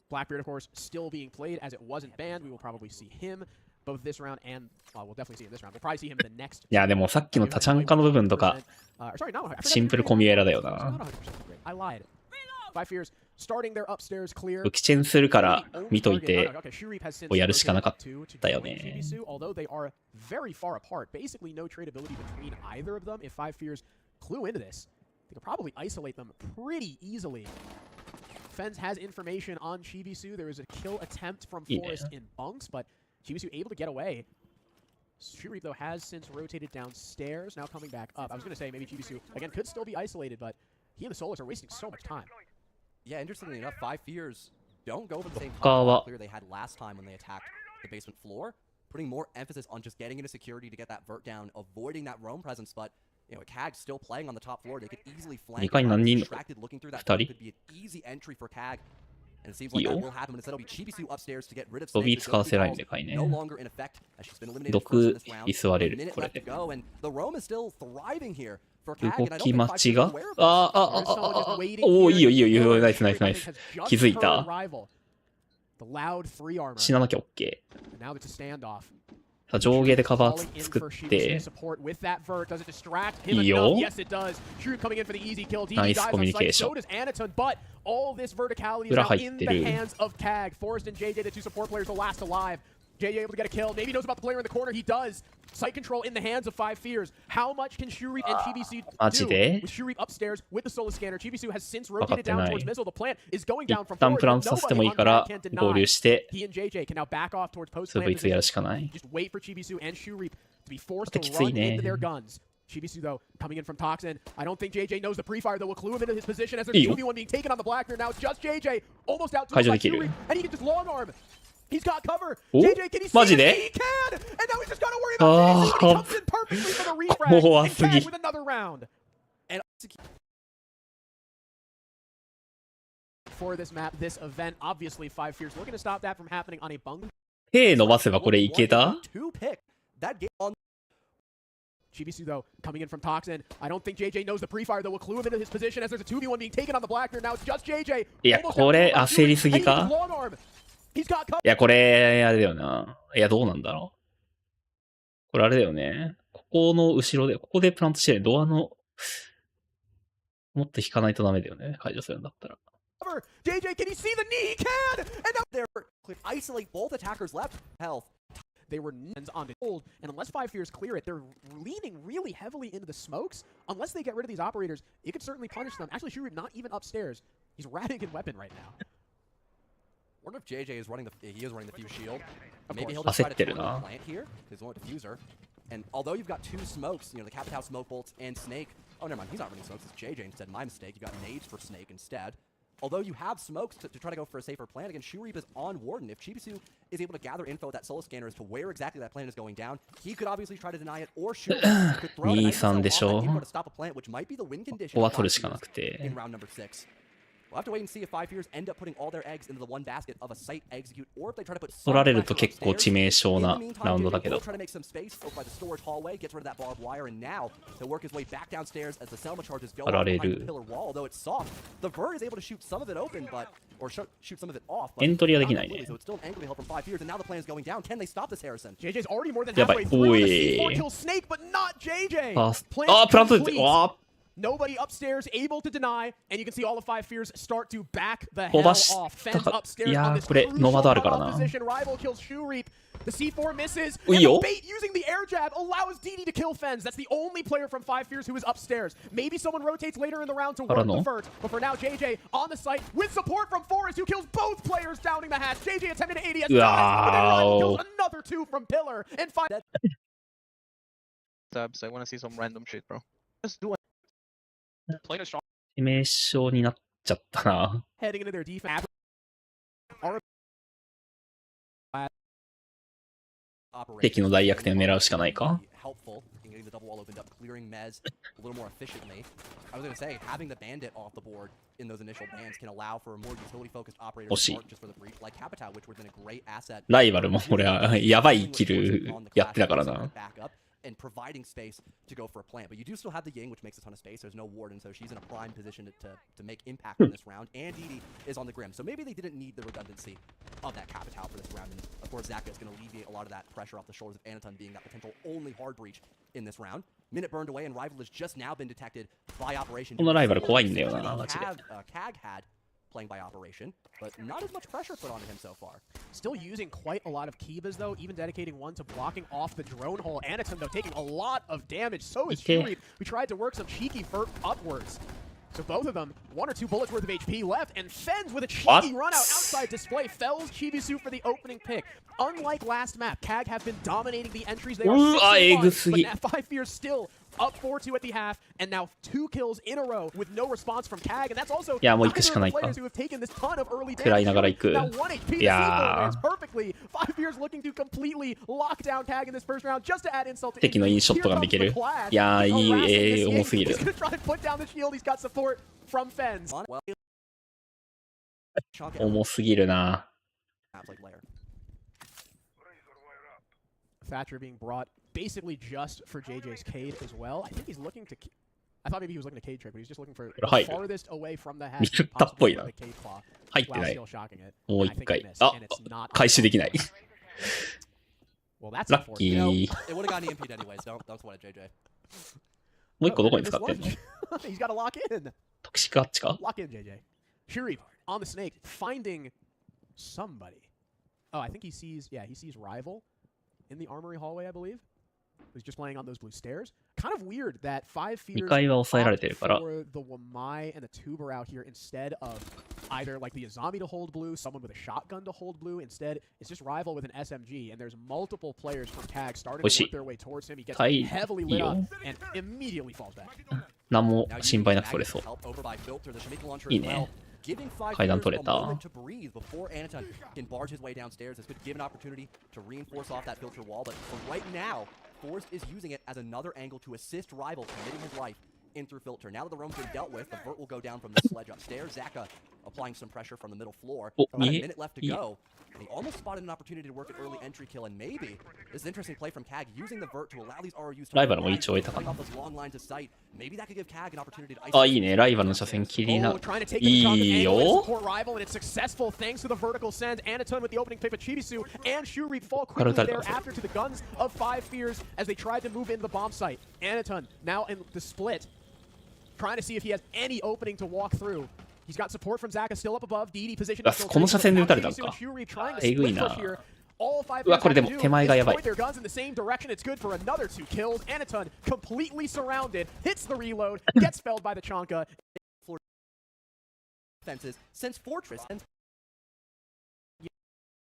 Blackbeard, of course, still being played as it wasn't banned. We will probably see him both this round and we'll definitely see him this round. We'll probably see him in the next. いや、でもさっきのタチャンカの部分とか、シンプルコミュエラだよな。 I lied. 5 Fears starting their upstairs clear. 浮きチェンするから見といてをやるしかなかったよね。 Although they are very far apart, basically no tradability between either of them. If 5 Fears clue into this, they could probably isolate them pretty easily. Fens has information on Chibisu. There was a kill attempt from Forest in bunks, but Chibisu able to get away. Shuri, though, has since rotated downstairs, now coming back up. I was going to say maybe Chibisu, again, could still be isolated, but he and the Solars are wasting so much time. Yeah, interestingly enough, 5 Fears don't go for the same clear they had last time when they attacked the basement floor, putting more emphasis on just getting into security to get that vert down, avoiding that roam presence, but you know, Kag's still playing on the top floor. They could easily flank. Distracted, looking through that vert could be an easy entry for Kag. And it seems like that will happen, but instead it'll be Chibisu upstairs to get rid of Snake. No longer in effect as she's been eliminated first in this round. A minute left to go, and the roam is still thriving here for Kag, and I don't think 5 Fears are aware of it. おー、いいよいいよ、ナイスナイスナイス。気づいた。 The loud 3 armor. 死ななきゃ OK。 Now it's a standoff. さあ上下でカバー作って、いいよ。ナイスコミュニケーション。裏入ってる。Forest and JJ, the 2 support players, the last alive. JJ able to get a kill. Maybe knows about the player in the corner. He does. Sight control in the hands of 5 Fears. How much can Shuri and Chibisu do with Shuri upstairs with the Solar Scanner? Chibisu has since rotated down towards Missile. The plant is going down from forward. Nobody on that can deny. He and JJ can now back off towards post-plant position. Just wait for Chibisu and Shuri to be forced to run into their guns. Chibisu, though, coming in from Toxin. I don't think JJ knows the pre-fire, though. Will clue him into his position as there's 2v1 being taken on the Blackbeard. Now it's just JJ. Almost out to the Shuri. And he can just long arm. He's got cover. JJ, can he see it? He can! And now he's just got to worry about JJ. He comes in perfectly for the refrag. And Kag with another round. And for this map, this event, obviously 5 Fears looking to stop that from happening on a bung. 手伸ばせばこれいけた？ Chibisu, though, coming in from Toxin. I don't think JJ knows the pre-fire, though. Will clue him into his position as there's a 2v1 being taken on the Blackbeard. Now it's just JJ. いや、これ焦りすぎか？いや、これ、あれだよな。いや、どうなんだろう。これあれだよね。ここの後ろで、ここでプラントして、ドアの、もっと引かないとダメだよね。解除するんだったら。JJ, can he see the knee? He can! And now they're isolate both attackers left. Health. They were on the hold, and unless 5 Fears clear it, they're leaning really heavily into the smokes. Unless they get rid of these operators, it could certainly punish them. Actually, Shuri not even upstairs. He's ratting in weapon right now. Wonder if JJ is running he is running the fuse shield. Of Maybe he'll course. just try to 焦ってるな。 plant here. His one diffuser. And although you've got two smokes, you know, the Capitao smoke bolts and Snake. Oh, never mind. He's not running smokes. It's JJ instead. My mistake. You got nades for Snake instead. Although you have smokes to try to go for a safer plan, again, Shureep is on Warden. If Chibisu is able to gather info with that solo scanner as to where exactly that plan is going down, he could obviously try to deny it, or Shureep could throw it on that info to stop a plant, which might be the win condition in round number 6. We'll have to wait and see if 5 years end up putting all their eggs into the one basket of a site execute, or if they try to put some 取られると結構致命傷なラウンドだけど。 try to make some space over by the storage hallway, gets rid of that barbed wire, and now he'll work his way back downstairs as the Selma charges go out behind the pillar wall. Although it's soft, the Vert is able to shoot some of it open, but or shoot some of it off. エントリーはできないね。 So it's still an angle to help from 5 years, and now the plan is going down. Can they stop this, Harrison? JJ's already more than やば halfway い。 through. お The い。 C4 kills Snake, but not JJ. あ、プラント出て、わあ。 Nobody upstairs able to deny, and you can see all of 5 fears start to back the 飛 hell ばし off. た Fens か。 upstairs いや on ー、 this これ、ノマドあるからな。 position. Rival kills Shureep. The C4 misses. いい And よ。 the bait using the air jab allows DD to kill Fens. That's the only player from 5 fears who is upstairs. Maybe someone rotates later in the round to work the Vert, but for now, JJ on the site with support from Forrest, who kills both players downing the hatch. JJ attempted to 80 as but then Rival kills another 2 from Pillar, and 5. Subs, I want to see some random shit, bro. Just do it. Playing a strong. 致命傷になっちゃったな。 Heading into their defense.敵の大逆転を狙うしかないか。 Helpful in getting the double wall opened up, clearing Mez a little more efficiently. I was going to say, having the bandit off the board in those initial bans can allow for a more utility-focused operator to mark just for the breach, like Capitao, which would have been a great asset. ライバルも俺はやばいキルやってたからな。 And providing space to go for a plant. But you do still have the Ying, which makes a ton of space. There's no Warden, so she's in a prime position to make impact in this round. And DD is on the Grim. So maybe they didn't need the redundancy of that Capitao for this round. And of course, Zaka is going to alleviate a lot of that pressure off the shoulders of Anaton being that potential only hard breach in this round. Minute burned away, and Rival has just now been detected by Operation. このライバル怖いんだよな、マジで。 Kag had playing by Operation, but not as much pressure put onto him so far. Still using quite a lot of Kivas, though, even dedicating one to blocking off the drone hole. Anaton, though, taking a lot of damage. So is Shureep. We tried to work some cheeky Vert upwards. So both of them, 1 or 2 bullets worth of HP left, and Fens with a cheeky run out outside display fells Chibisu for the opening pick. Unlike last map, Kag have been dominating the entries. They are 6-1, but now 5 fears still up 4-2 at the half, and now 2 kills in a row with no response from Kag, and that's also neither of the players who have taken this ton of early damage. Now 1 HP to C4 perfectly. 5 years looking to completely lock down Kag in this first round, just to add insult to 敵のいいショットができる。いやー、いい、重すぎる。 He's gonna try to put down the shield. He's got support from Fens. 重すぎるな。 Thatcher being brought basically just for JJ's Cade as well. I think he's looking to... I thought maybe he was looking to Cade trick, but he's just looking for the farthest away from the hatch. ミルタっぽいな。入ってない。もう一回。あ、回収できない。ラッキー。It would have gotten EMP'd anyways. Don't sweat it, JJ. もう一個どこに使ってんの He's got to lock in. トキシクあっちか Lock in, JJ. Shureep on the snake, finding somebody. Oh, I think he sees Rival in the armory hallway, I believe. He's just playing on those blue stairs. Kind of weird that 5 fears 2階は抑えられてるから。 for the Wamai and the Tuber out here instead of either like the Azami to hold blue, someone with a shotgun to hold blue. Instead, it's just Rival with an SMG, and there's multiple players from Kag starting to work their way towards him. He gets heavily lit up and immediately falls back. 何も心配なく取れそう。いいね。 Giving 5 階段取れ a た。 moment to breathe before Anaton can barge his way downstairs. This could give an opportunity to reinforce off that filter wall, but for right now, Forrest is using it as another angle to assist Rival committing his life in through filter. Now that the roam's been dealt with, the Vert will go down from the sledge upstairs. Zaka applying some pressure from the middle floor. About a minute left to go. And he almost spotted an opportunity to work an early entry kill, and maybe this is an interesting play from Kag using the Vert to allow these ROUs to ライバルも一応終えたかな。 off those long lines of sight. Maybe that could give Kag an opportunity to あ、いいね。ライバルの車線切りな。いいよ。 Rival, and it's successful thanks to the vertical send. Anaton with the opening pick, but Chibisu and Shureep fall quickly there after to the guns of 5 fears as they tried to move into the bomb site. Anaton now in the split, trying to see if he has any opening to walk through. He's got support from Zaka still up above. DD position. この車線で撃たれたのか。えぐいな。うわ、これでも手前がやばい。 Their guns in the same direction. It's good for another 2 kills. Anaton completely surrounded, hits the reload, gets felled by the Chanka. defenses since Fortress and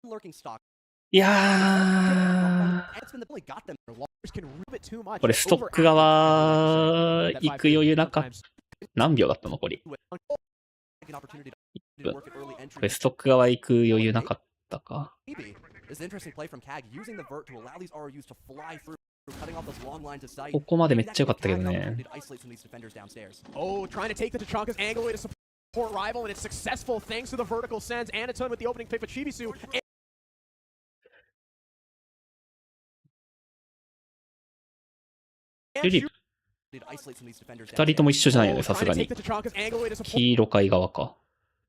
lurking stock. いやー、これストック側行く余裕なかった。何秒だった残り。これストック側行く余裕なかったか。ここまでめっちゃ良かったけどね。Oh, trying to take the Tachanka's angle away to support rival, and it's successful thanks to the vertical sends. Anaton with the opening pick for Chibisu. 二人とも一緒じゃないよね、さすがに。黄色階側か。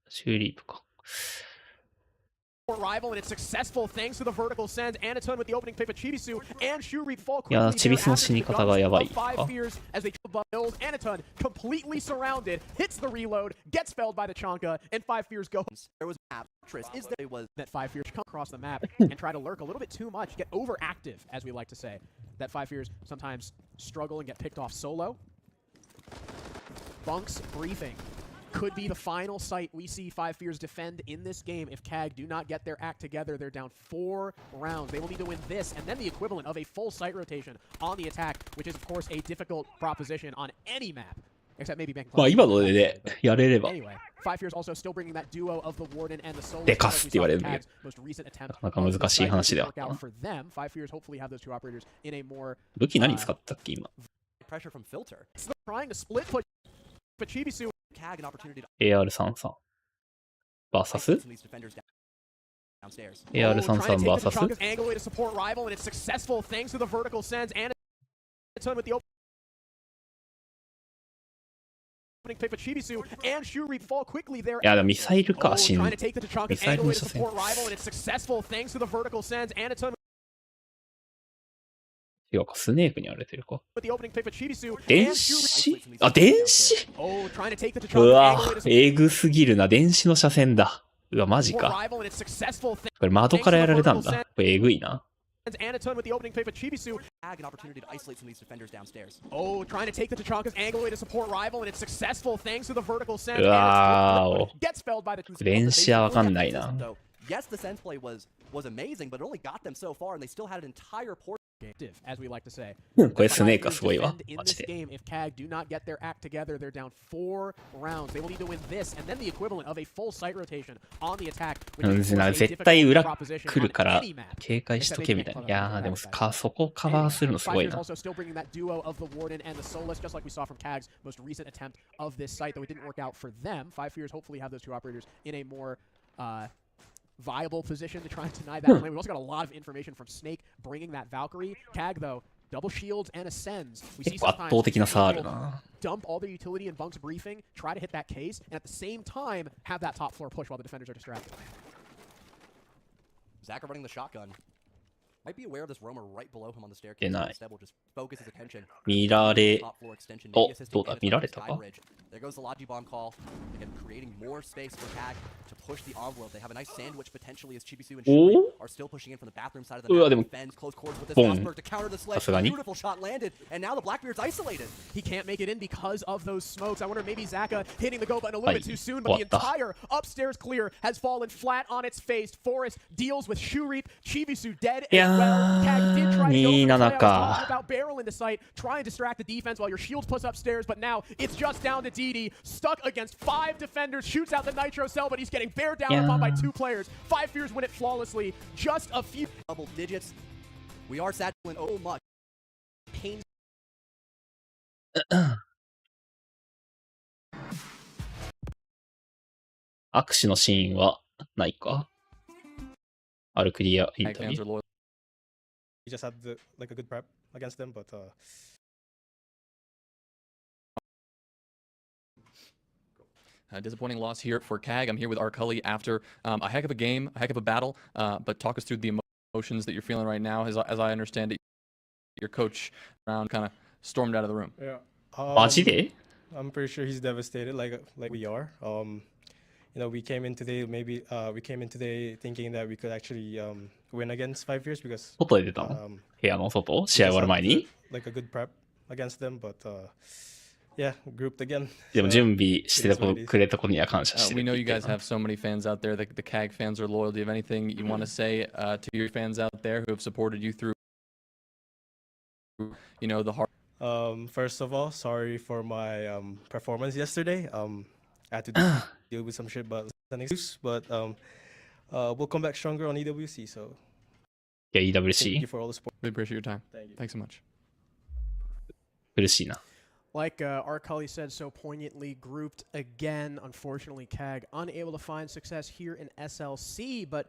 シューリープか。いやー、チビスの死に方がやばいか。Bunk's briefing could be the final sight we see Five Fears defend in this game. If CAG do not get their act together, they're down 4 rounds. They will need to win this and then the equivalent of a full site rotation on the attack, which is of course a difficult proposition on any map. Except maybe bank. まあ今のでね、やれれば。Anyway, Five Fears also still bringing that duo of the Warden and the Solo. でかすって言われるんだけど。なかなか難しい話ではあったな。武器何使ったっけ今。Trying to split push for Chibisu. AR33 vs AR33 vs angle way to support rival, and it's successful thanks to the vertical sends. Anaton with the opening pick for Chibisu and Shuri fall quickly there. いや、でもミサイルか、ミサイルの射線。 and it's successful thanks to the vertical sends. Anaton違うか、スネークに荒れてるか。電子あ、電子うわ、えぐすぎるな。電子の車線だ。うわ、マジか。これ窓からやられたんだ。これえぐいな。Anaton with the opening pick for Chibisu. An opportunity to isolate some of these defenders downstairs. Oh, trying to take the Tachanka's angle away to support rival, and it's successful thanks to the vertical send. うわー、gets felled by the 電子はわかんないな。 Yes, the sense play was amazing, but it only got them so far, and they still had an entire portion. As we like to say. これスネークはすごいわ。マジで。If CAG do not get their act together, they're down 4 rounds. They will need to win this and then the equivalent of a full site rotation on the attack. 絶対裏来るから警戒しとけみたいな。いやー、でもそこをカバーするのすごいな。Also still bringing that duo of the Warden and the Solus, just like we saw from CAG's most recent attempt of this site, though it didn't work out for them. Five Fears hopefully have those two operators in a more viable position to try and deny that claim. We've also got a lot of information from Snake bringing that Valkyrie. CAG, though, double shields and ascends. We see sometimes dump all their utility in Bunk's briefing, try to hit that case, and at the same time have that top floor push while the defenders are distracted. Zaka running the shotgun. Might be aware of this roamer right below him on the staircase. Instead, will just focus his attention. 見られ、お、どうだ、見られたか There goes the Logi bomb call. Again, creating more space for CAG to push the envelope. They have a nice sandwich potentially as Chibisu and Shuri are still pushing in from the bathroom side of the map. Fens close quarters with this Mossberg to counter the sledge. Beautiful shot landed, and now the Blackbeard's isolated. He can't make it in because of those smokes. I wonder maybe Zaka hitting the go button a little bit too soon, but the entire upstairs clear has fallen flat on its face. Forest deals with Shuri. Chibisu dead as well. CAG did try to go for the play. I was talking about barrel into sight, try and distract the defense while your shields push upstairs, but now it's just down to DD, stuck against 5 defenders, shoots out the Nitro cell, but he's getting bear down upon by 2 players. Five Fears win it flawlessly. Just a few double digits. We are sad to win oh much. Pain. 握手のシーンはないか？あるクリアインタビュー。We just had like a good prep against them, but disappointing loss here for CAG. I'm here with Arcully after a heck of a game, a heck of a battle. But talk us through the emotions that you're feeling right now. As I understand it, your coach around kind of stormed out of the room. Yeah. マジで? I'm pretty sure he's devastated, like we are. You know, we came in today thinking that we could actually win against 5 Fears because 外で出たの？部屋の外？試合終わる前に？ Like a good prep against them, but yeah, grouped again. でも So 準備して it is what it is. くれたことには感謝してる We って know 言 you ってる guys な。 have so many fans out there. The CAG fans are loyal. Do you have anything you want to say to your fans out there who have supported you through, you know, the hard? First of all, sorry for my performance yesterday. I had to deal with some shit, but we'll come back stronger on EWC. So いや、thank EWC you for all the support. We appreciate your time. Thank you. Thanks so much. 苦しいな。 Like R. Cully said so poignantly, grouped again. Unfortunately, CAG unable to find success here in SLC, but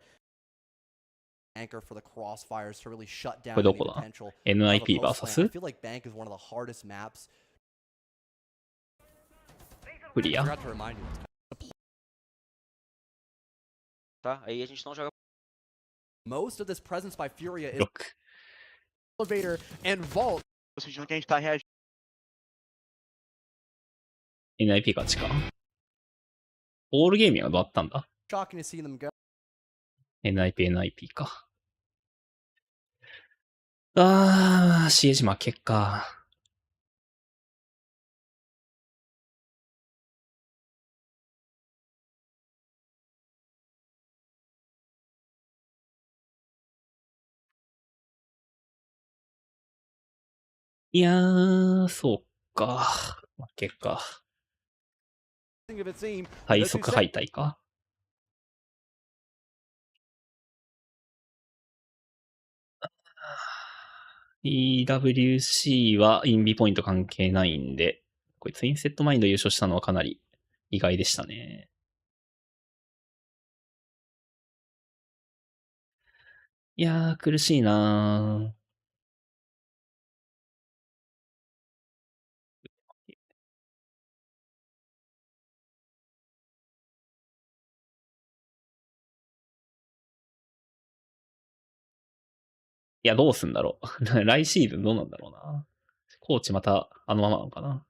anchor for the crossfires to really shut down これど any こだ potential of ?NIP a post vs? plan. I feel like Bank is one of the hardest maps. クリ I ア forgot to remind you. Tá? Aí a gente não joga. Most of this presence by Furia is 6。 elevator and vault. Tô sentindo que a gente tá reagindo. NIP 勝ちか。オールゲーミングはどうだったんだ？ shocking to see them go. NIP か。CH 負けか。いやー、そうか。負けか。最速敗退か。EWC はインビポイント関係ないんで、こいつインセットマインド優勝したのはかなり意外でしたね。いやー、苦しいなー。いや、どうすんだろう。来シーズンどうなんだろうな。コーチまたあのままなのかな。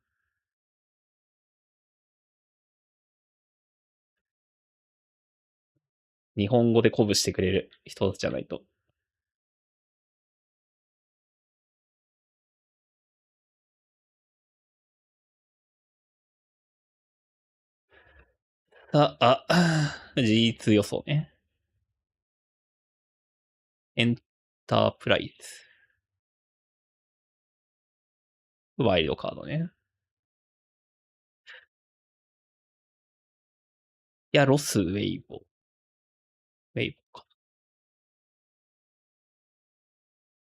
日本語で鼓舞してくれる人じゃないと。G2 予想ね。エンタープライズ。ワイルドカードね。いや、ロス、ウェイボ。ウェイボか。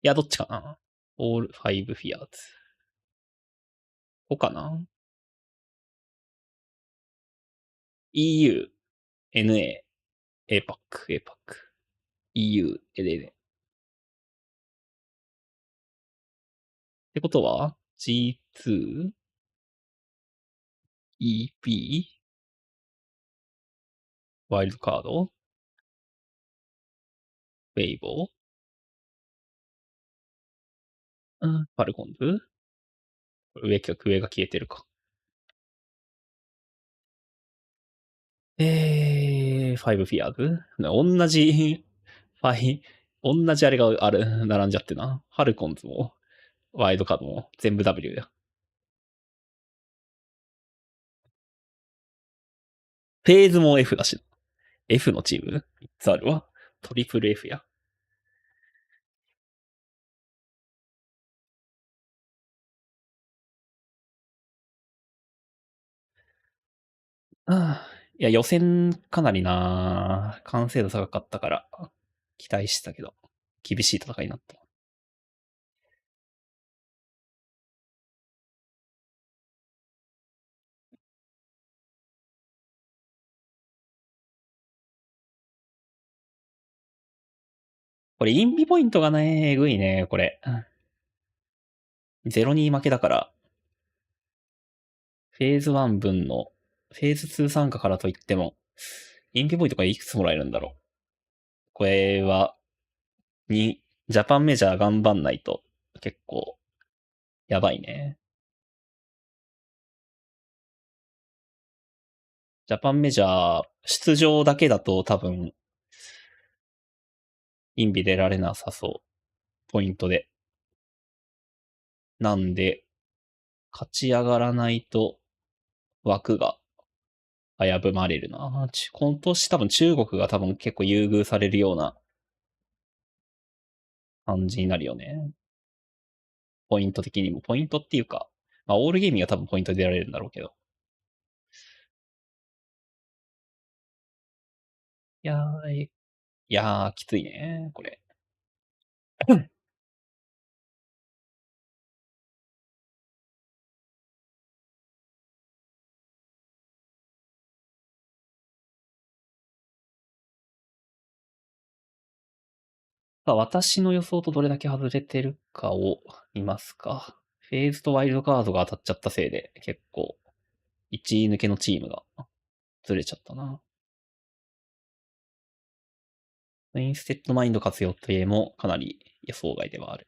いや、どっちかな。オール5フィアーズ。ここかな。EU、NA、APAC、EU、LA。ってことは G2、EP、ワイルドカード、ウェイボー、ファルコンズ上が消えてるか。5フィアーズ同じあれが並んじゃってな。ファルコンズも、ワイルドカードも、全部 W や。フェーズも F だし。F のチーム ?3 つあるわ。トリプル F や。いや、予選かなりな完成度高かったから、期待してたけど、厳しい戦いになった。これ、インビポイントがね、えぐいね、これ。0-2負けだから、フェーズ1分の、フェーズ2参加からといっても、インビポイントがいくつもらえるんだろう。これは、ジャパンメジャー頑張んないと、結構、やばいね。ジャパンメジャー、出場だけだと多分、インビ出られなさそう。ポイントで。なんで、勝ち上がらないと枠が危ぶまれるな。今年多分中国が多分結構優遇されるような感じになるよね。ポイント的にも。ポイントっていうか、まあオールゲーミングが多分ポイントで出られるんだろうけど。いやー、きついね、これ。さあ、私の予想とどれだけ外れてるかを見ますか。フェーズとワイルドカードが当たっちゃったせいで、結構、1位抜けのチームがずれちゃったな。インステッドマインド活用というもかなり予想外ではある。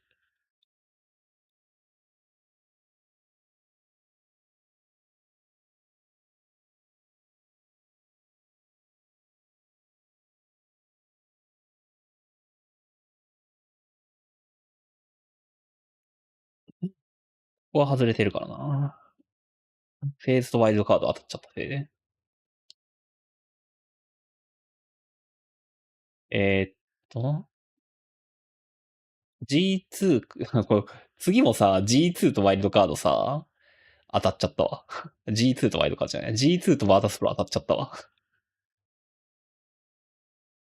ここは外れてるからな。フェーズとワイルドカード当たっちゃったせいで。G2、これ次もさ、G2 とワイルドカードさ、当たっちゃったわ。G2 とワイルドカードじゃない。G2 とバータスプロ当たっちゃったわ。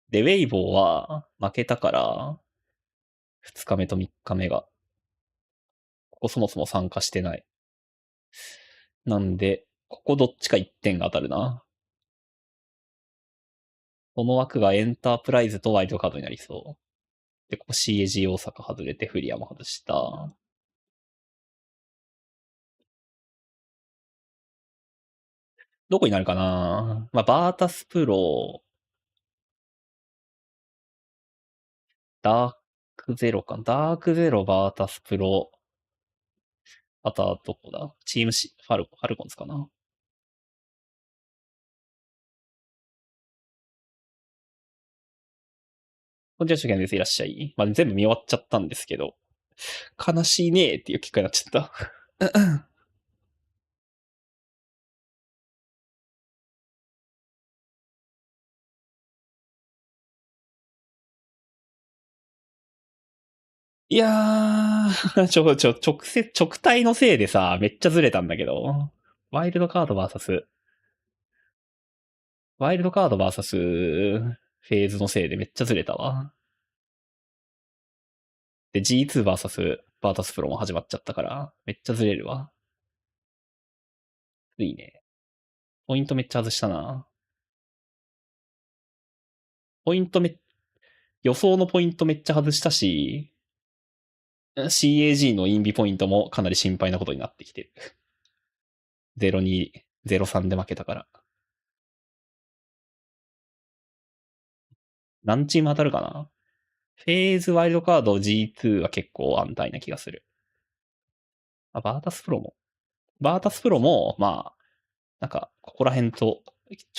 で、ウェイボーは負けたから、2日目と3日目が。ここそもそも参加してない。なんで、ここどっちか1点が当たるな。この枠がエンタープライズとワイルドカードになりそう。で、ここ CAG 大阪外れてフリアも外した。どこになるかな。まあ、バータスプロ、ダークゼロか。ダークゼロ、バータスプロ。あとはどこだチームファルコンズかな。こんにちは、初見です。いらっしゃい。まあ、全部見終わっちゃったんですけど、悲しいねーっていう結果になっちゃった。いやー、直体のせいでさ、めっちゃずれたんだけど、ワイルドカード VS、ワイルドカード VS フェーズのせいでめっちゃずれたわ。で、G2 VS バータスプロも始まっちゃったから、めっちゃずれるわ。いいね。ポイントめっちゃ外したな。予想のポイントめっちゃ外したし、CAG のインビポイントもかなり心配なことになってきてる。0-2、0-3で負けたから。何チーム当たるかな。フェーズワイルドカード G2 は結構安泰な気がする。バータスプロも、まあ、なんか、ここら辺と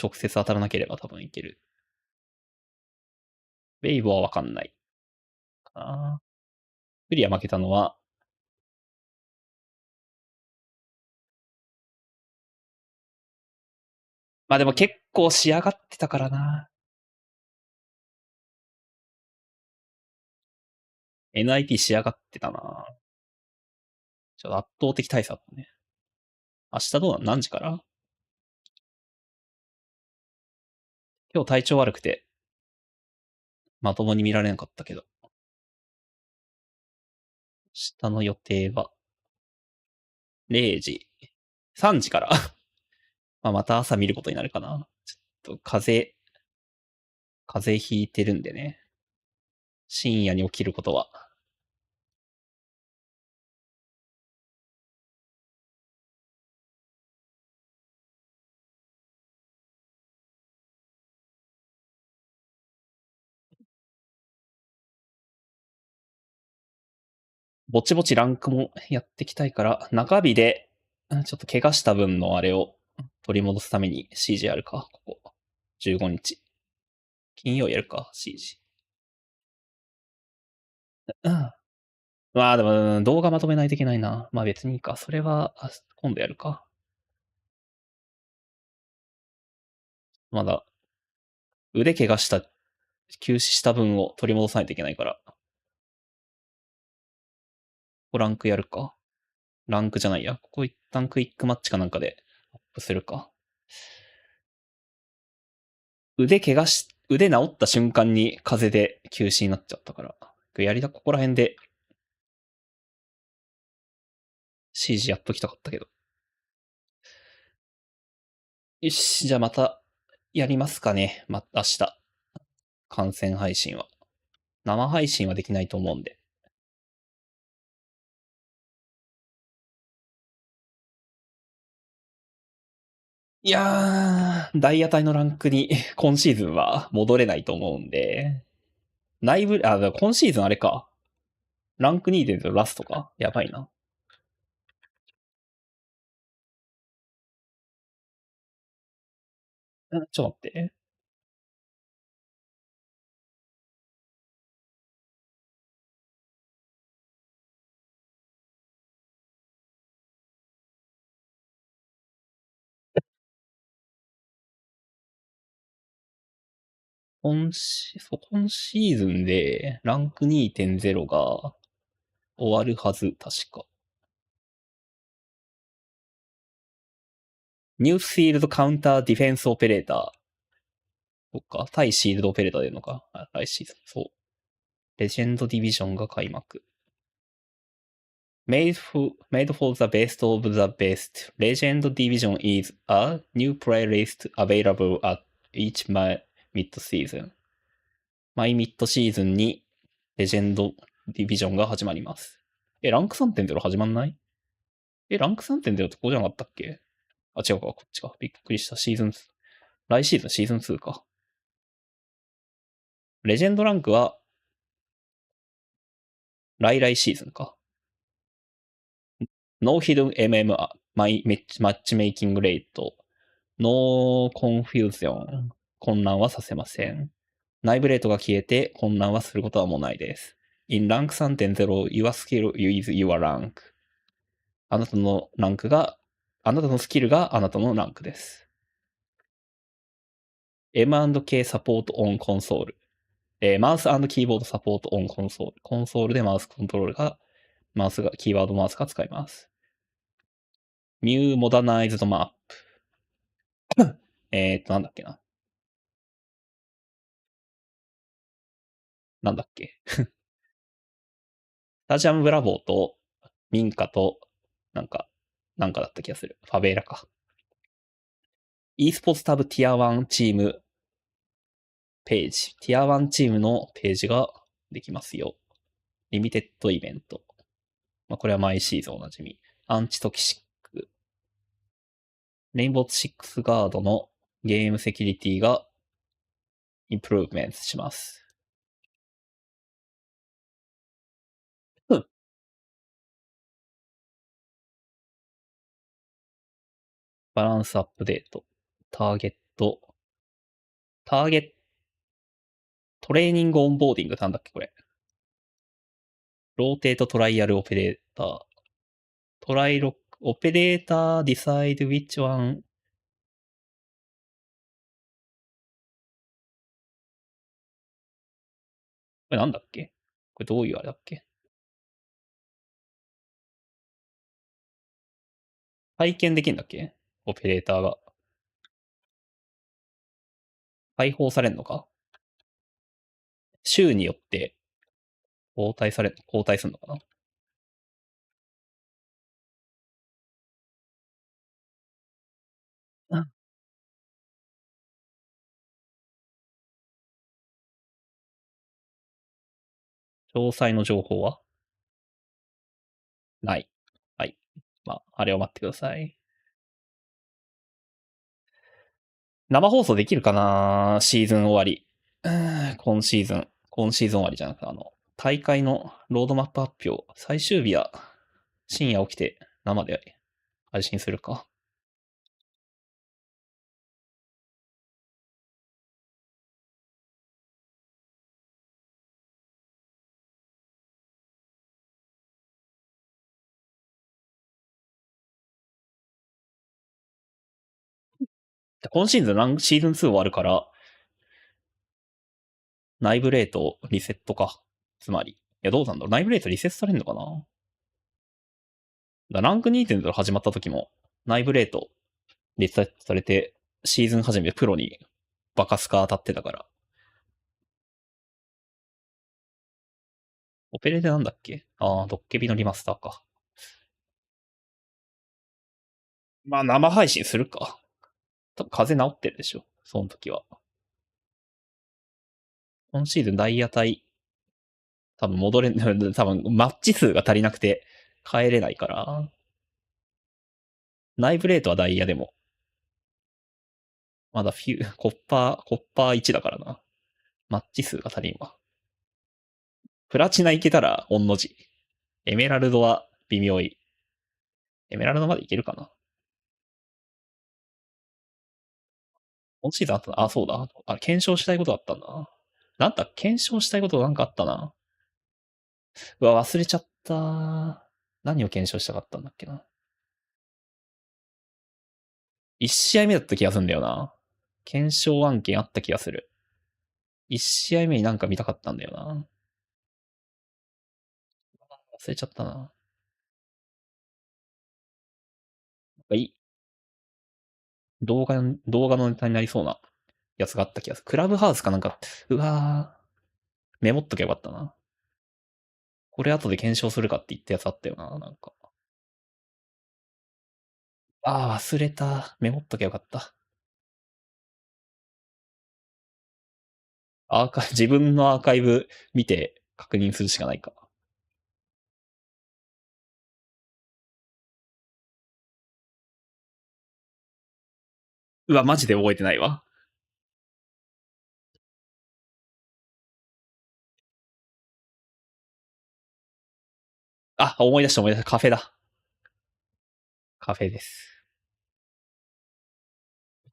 直接当たらなければ多分いける。ウェイボはわかんないかな。フリア負けたのは、まあでも結構仕上がってたからな。NIP 仕上がってたな。ちょっと圧倒的大差だね。明日どう何時から？今日体調悪くて、まともに見られなかったけど。明日の予定は、0時、3時からまあまた朝見ることになるかな。ちょっと風邪ひいてるんでね。深夜に起きることは。ぼちぼちランクもやっていきたいから、中日で、ちょっと怪我した分のあれを取り戻すために CG やるか、ここ。15日。金曜やるか、CG。うん。まあでも動画まとめないといけないな。まあ別にいいか。それは今度やるか。まだ腕怪我した、休止した分を取り戻さないといけないから。ランクやるか。ランクじゃないや。ここ一旦クイックマッチかなんかでアップするか。腕治った瞬間に風邪で休止になっちゃったから。ここら辺で CG やっときたかったけど。よし、じゃあまたやりますかね。明日。観戦配信は。生配信はできないと思うんで。いやー、ダイヤ帯のランクに今シーズンは戻れないと思うんで。今シーズンあれか。ランク2.0ラストか。やばいな。ちょっと待って。今シーズンでランク 2.0 が終わるはず、確か。ニュースフィールドカウンターディフェンスオペレーター。そっか、対シールドオペレーター出るのか。来シーズン。そう。レジェンドディビジョンが開幕。Made for the best of the best, Legend Division is a new playlist available at each mid-season. 毎ミッドシーズンにレジェンドディビジョンが始まります。ランク 3.0 始まんない？ランク 3.0 ってこうじゃなかったっけ？あ、違うか、こっちか。びっくりした。来シーズンシーズン2か。レジェンドランクは、来シーズンか。No hidden MMR、マッチメイキングレート、No confusion、混乱はさせません。内部レートが消えて混乱はすることはもうないです。In rank 3.0, your skill is your rank. あなたのスキルがあなたのランクです。M&K サポートオンコンソール。マウス&キーボードサポートオンコンソール。コンソールでマウスコントロールが、キーワードマウスが使えます。New Modernized Map。なんだっけな。なんだっけ。スタジアムブラボーと民家と、なんかだった気がする。ファベーラか。e スポーツタブティア1チームページ。ティア1チームのページができますよ。リミテッドイベント。これは毎シーズンおなじみ。アンチトキシック。レインボーシックスガードのゲームセキュリティがインプルーブメントします。バランスアップデート。ターゲット、トレーニングオンボーディングなんだっけこれ。ローテートトライアルオペレーター。オペレーターディサイドウィッチワン。これなんだっけ？これどういうあれだっけ？体験できるんだっけ？オペレーターが。解放されるのか？週によって交代するのかな？詳細の情報はない。はい。あれを待ってください。生放送できるかな？シーズン終わり。今シーズン終わりじゃなくて、大会のロードマップ発表。最終日は深夜起きて生で配信するか。今シーズンシーズン2終わるから、内部レートリセットか。つまり。いや、どうなんだろう。内部レートリセットされるのかな。ランク 2.0 始まった時も、内部レートリセットされて、シーズン始めでプロにバカスカ当たってたから。オペレでなんだっけ。ああ、ドッケビのリマスターか。まあ、生配信するか。多分風邪治ってるでしょ。その時は。今シーズンダイヤ隊、多分戻れん、多分マッチ数が足りなくて帰れないから。内部レートはダイヤでも。まだコッパー1だからな。マッチ数が足りんわ。プラチナいけたら、御の字。エメラルドは微妙い。エメラルドまでいけるかな。今シーズンあったな。あ、そうだ。あ、検証したいことあったんだ。なんだ、検証したいことなんかあったな。うわ、忘れちゃった。何を検証したかったんだっけな。1試合目だった気がするんだよな。検証案件あった気がする。1試合目になんか見たかったんだよな。忘れちゃったな。動画のネタになりそうなやつがあった気がする。クラブハウスかなんか、うわー。メモっときゃよかったな。これ後で検証するかって言ったやつあったよな、なんか。ああ、忘れた。メモっときゃよかった。自分のアーカイブ見て確認するしかないか。うわ、マジで覚えてないわ。あ、思い出した。カフェだ。カフェです。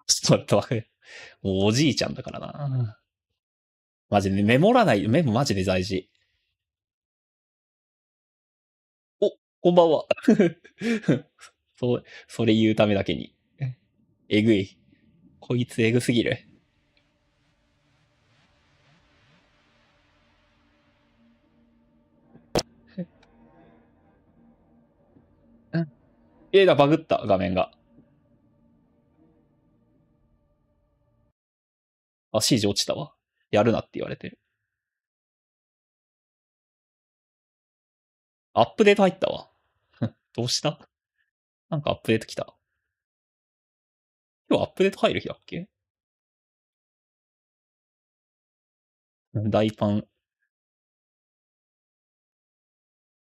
ちょっと待って、もうおじいちゃんだからな。マジでメモマジで大事。お、こんばんは。それ言うためだけに。えぐい。こいつえぐすぎる。バグった、画面が。あ、指示落ちたわ。やるなって言われてる。アップデート入ったわ。どうしたなんかアップデート来た。今日アップデート入る日だっけ。大パン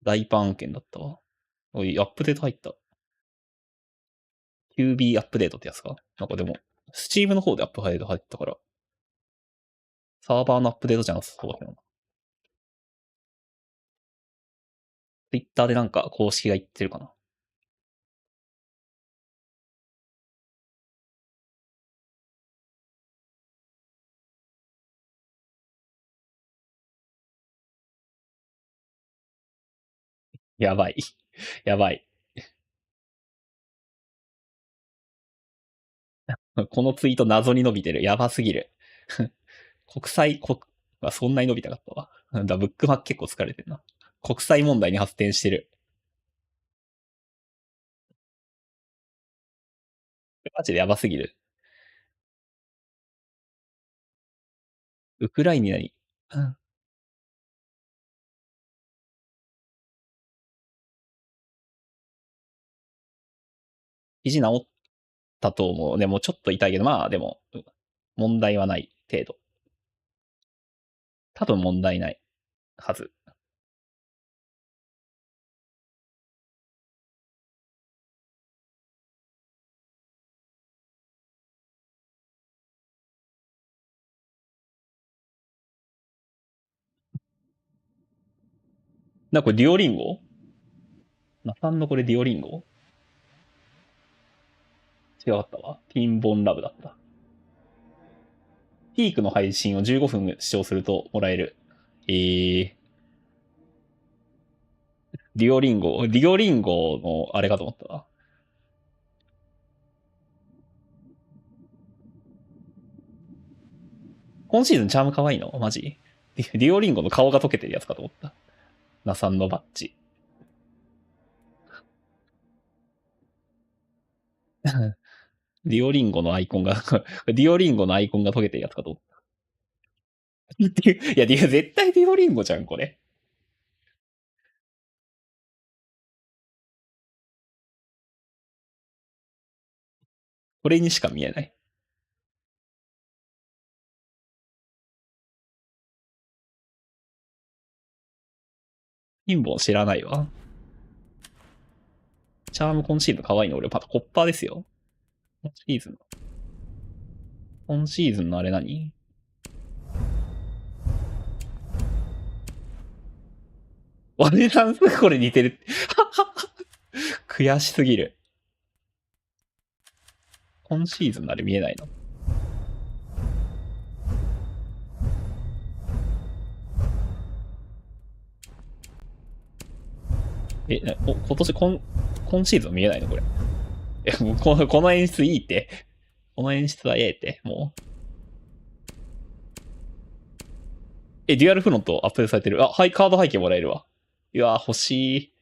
案件だったわ。おい、アップデート入った。QB アップデートってやつか。なんかでも、Steam の方でアップデート入ったから、サーバーのアップデートじゃなさそうだけどな。Twitter でなんか公式が言ってるかな。やばい。やばい。このツイート謎に伸びてる。やばすぎる。そんなに伸びたかったわ。ブックマーク結構疲れてるな。国際問題に発展してる。マジでやばすぎる。ウクライナに、肘治ったと思う。でもちょっと痛いけど、まあでも、問題はない程度。多分問題ないはず。これデュオリンゴ？ナさんのこれデュオリンゴ？違かったわ。ティンボンラブだった。ピークの配信を15分視聴するともらえる。デュオリンゴのあれかと思ったわ。今シーズンチャーム可愛いのマジデュオリンゴの顔が溶けてるやつかと思った。ナさんのバッジ。デュオリンゴのアイコンがデュオリンゴのアイコンが溶けてるやつかと思った。いや、絶対デュオリンゴじゃん、これ。これにしか見えない。ピンボン知らないわ。チャーム今シーズン可愛いの俺またコッパーですよ。今シーズンのあれ何？ワネさんすぐこれ似てる。悔しすぎる。今シーズンのあれ見えないの？今シーズン見えないのこれ。もうこの演出いいって。この演出はええって、もう。デュアルフロントアップデートされてる。はい、カード背景もらえるわ。いや、欲しい。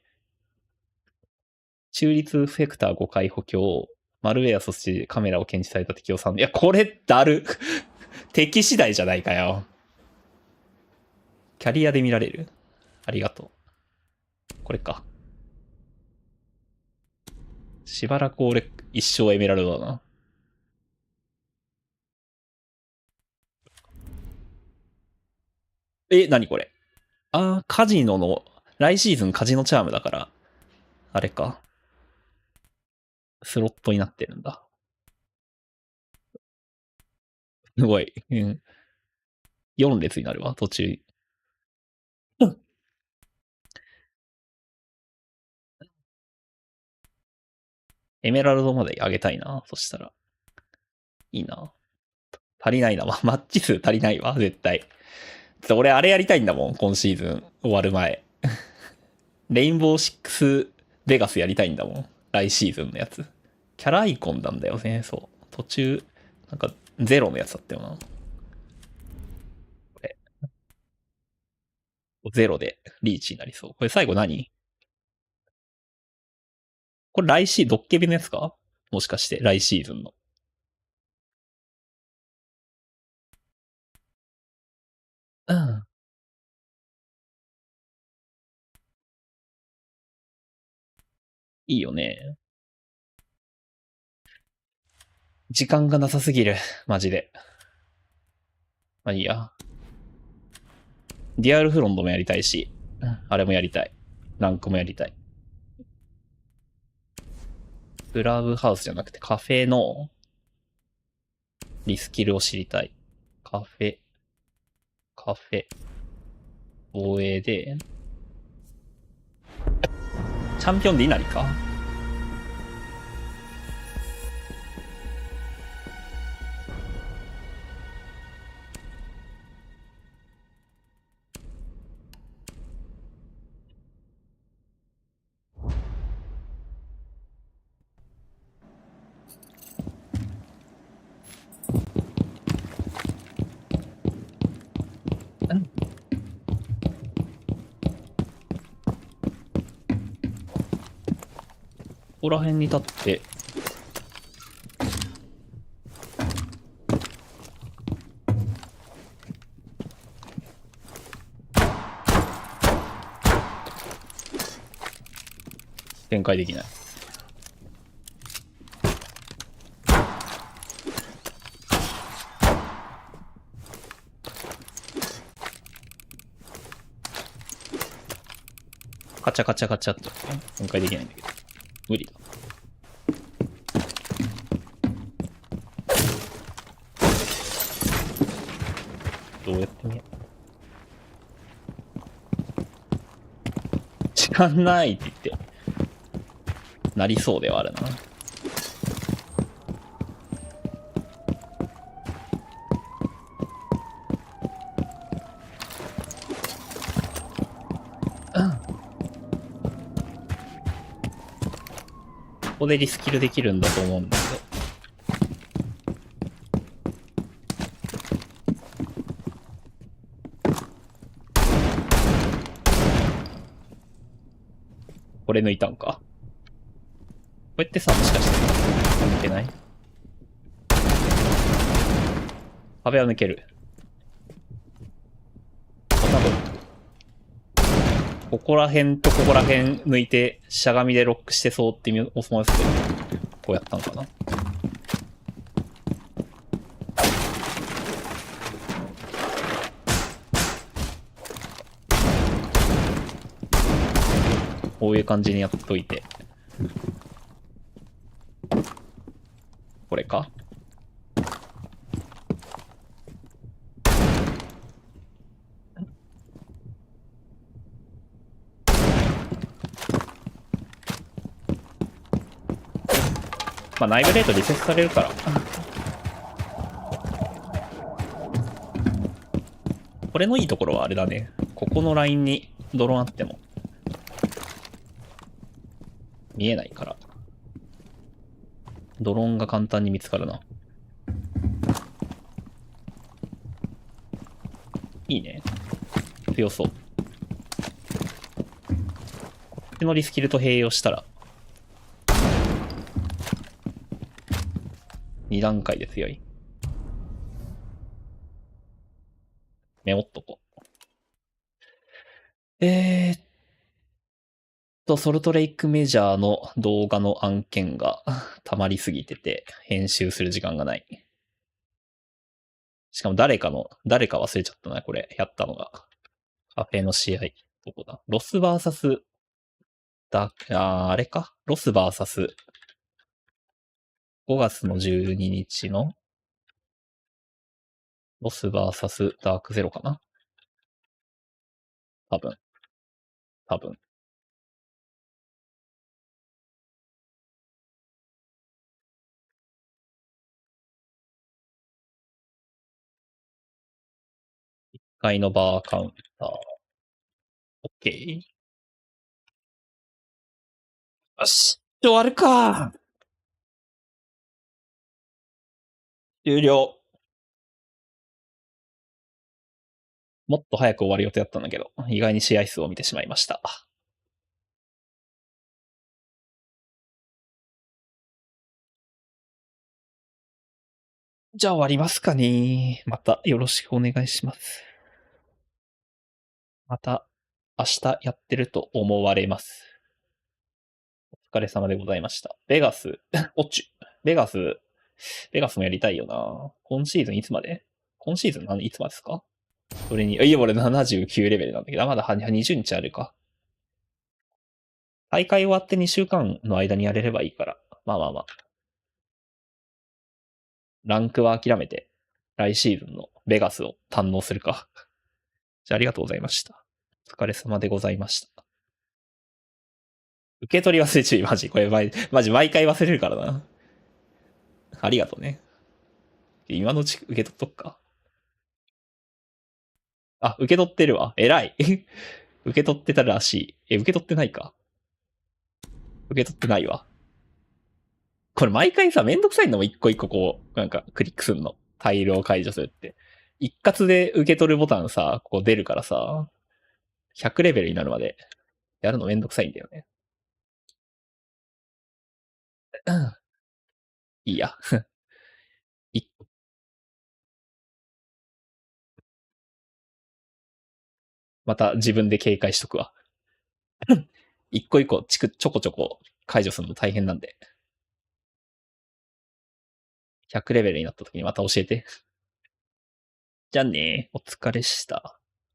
中立フェクター5回補強。マルウェアそしてカメラを検知された敵を3。いや、これ、だる。敵次第じゃないかよ。キャリアで見られる？ありがとう。これか。しばらく俺、一生エメラルドだな。何これ。カジノの、来シーズンカジノチャームだから、あれか。スロットになってるんだ。すごい。4列になるわ、途中。エメラルドまで上げたいな、そしたら。いいな。足りないな。マッチ数足りないわ、絶対。俺、あれやりたいんだもん、今シーズン終わる前。レインボーシックスベガスやりたいんだもん。来シーズンのやつ。キャラアイコンなんだよね、そう。途中、なんか、ゼロのやつだったよな。これ。ゼロでリーチになりそう。これ最後何？これ来シーズン、ドッケビのやつか？もしかして、来シーズンの。うん。いいよね。時間がなさすぎる。マジで。まあいいや。ディアルフロンドもやりたいし、あれもやりたい。ランクもやりたい。クラブハウスじゃなくてカフェのリスキルを知りたい。カフェ。防衛で、チャンピオンで稲荷か？ここら辺に立って、展開できない。カチャカチャカチャっと展開できないんだけど。無理だ。どうやってみよう。時間ないって言って、なりそうではあるな。ここでリスキルできるんだと思うんだけど。これ抜いたんか。こうやってさ、もしかして抜けない？壁は抜ける。多分。ここら辺とここら辺抜いて、しゃがみでロックしてそうって思いますけど、こうやったんかな。こういう感じにやっといて。これか？まあ内部レートリセットされるから。これのいいところはあれだね。ここのラインにドローンあっても見えないから。ドローンが簡単に見つかるな。いいね。強そう。こっちのリスキルと併用したら2段階で強い。メモっとこう。ソルトレイクメジャーの動画の案件が溜まりすぎてて、編集する時間がない。しかも誰か忘れちゃったな、これ。やったのが。カフェの試合。どこだ？ロスバーサス、あれか？ロスバーサス。5月の12日のロスバーサスダークゼロかな？多分。1階のバーカウンター。OK。よし、終わるか。終了。もっと早く終わる予定だったんだけど、意外に試合数を見てしまいました。じゃあ終わりますかね。またよろしくお願いします。また明日やってると思われます。お疲れ様でございました。ベガスもやりたいよな。今シーズンいつまで？今シーズンいつまでですか？それに、俺79レベルなんだけど、まだ20日あるか。大会終わって2週間の間にやれればいいから。まあ。ランクは諦めて、来シーズンのベガスを堪能するか。じゃあありがとうございました。お疲れ様でございました。受け取り忘れ注意、マジ。これマジ毎回忘れるからな。ありがとうね。今のうち受け取っとくか。あ、受け取ってるわ。偉い。受け取ってたらしい。受け取ってないか。受け取ってないわ。これ毎回さ、めんどくさいのも一個一個こう、なんかクリックするの。タイルを解除するって。一括で受け取るボタンさ、ここ出るからさ、100レベルになるまでやるのめんどくさいんだよね。いいや。また自分で警戒しとくわ。一個一個ちょこちょこ解除するの大変なんで。100レベルになった時にまた教えて。じゃあね、お疲れした。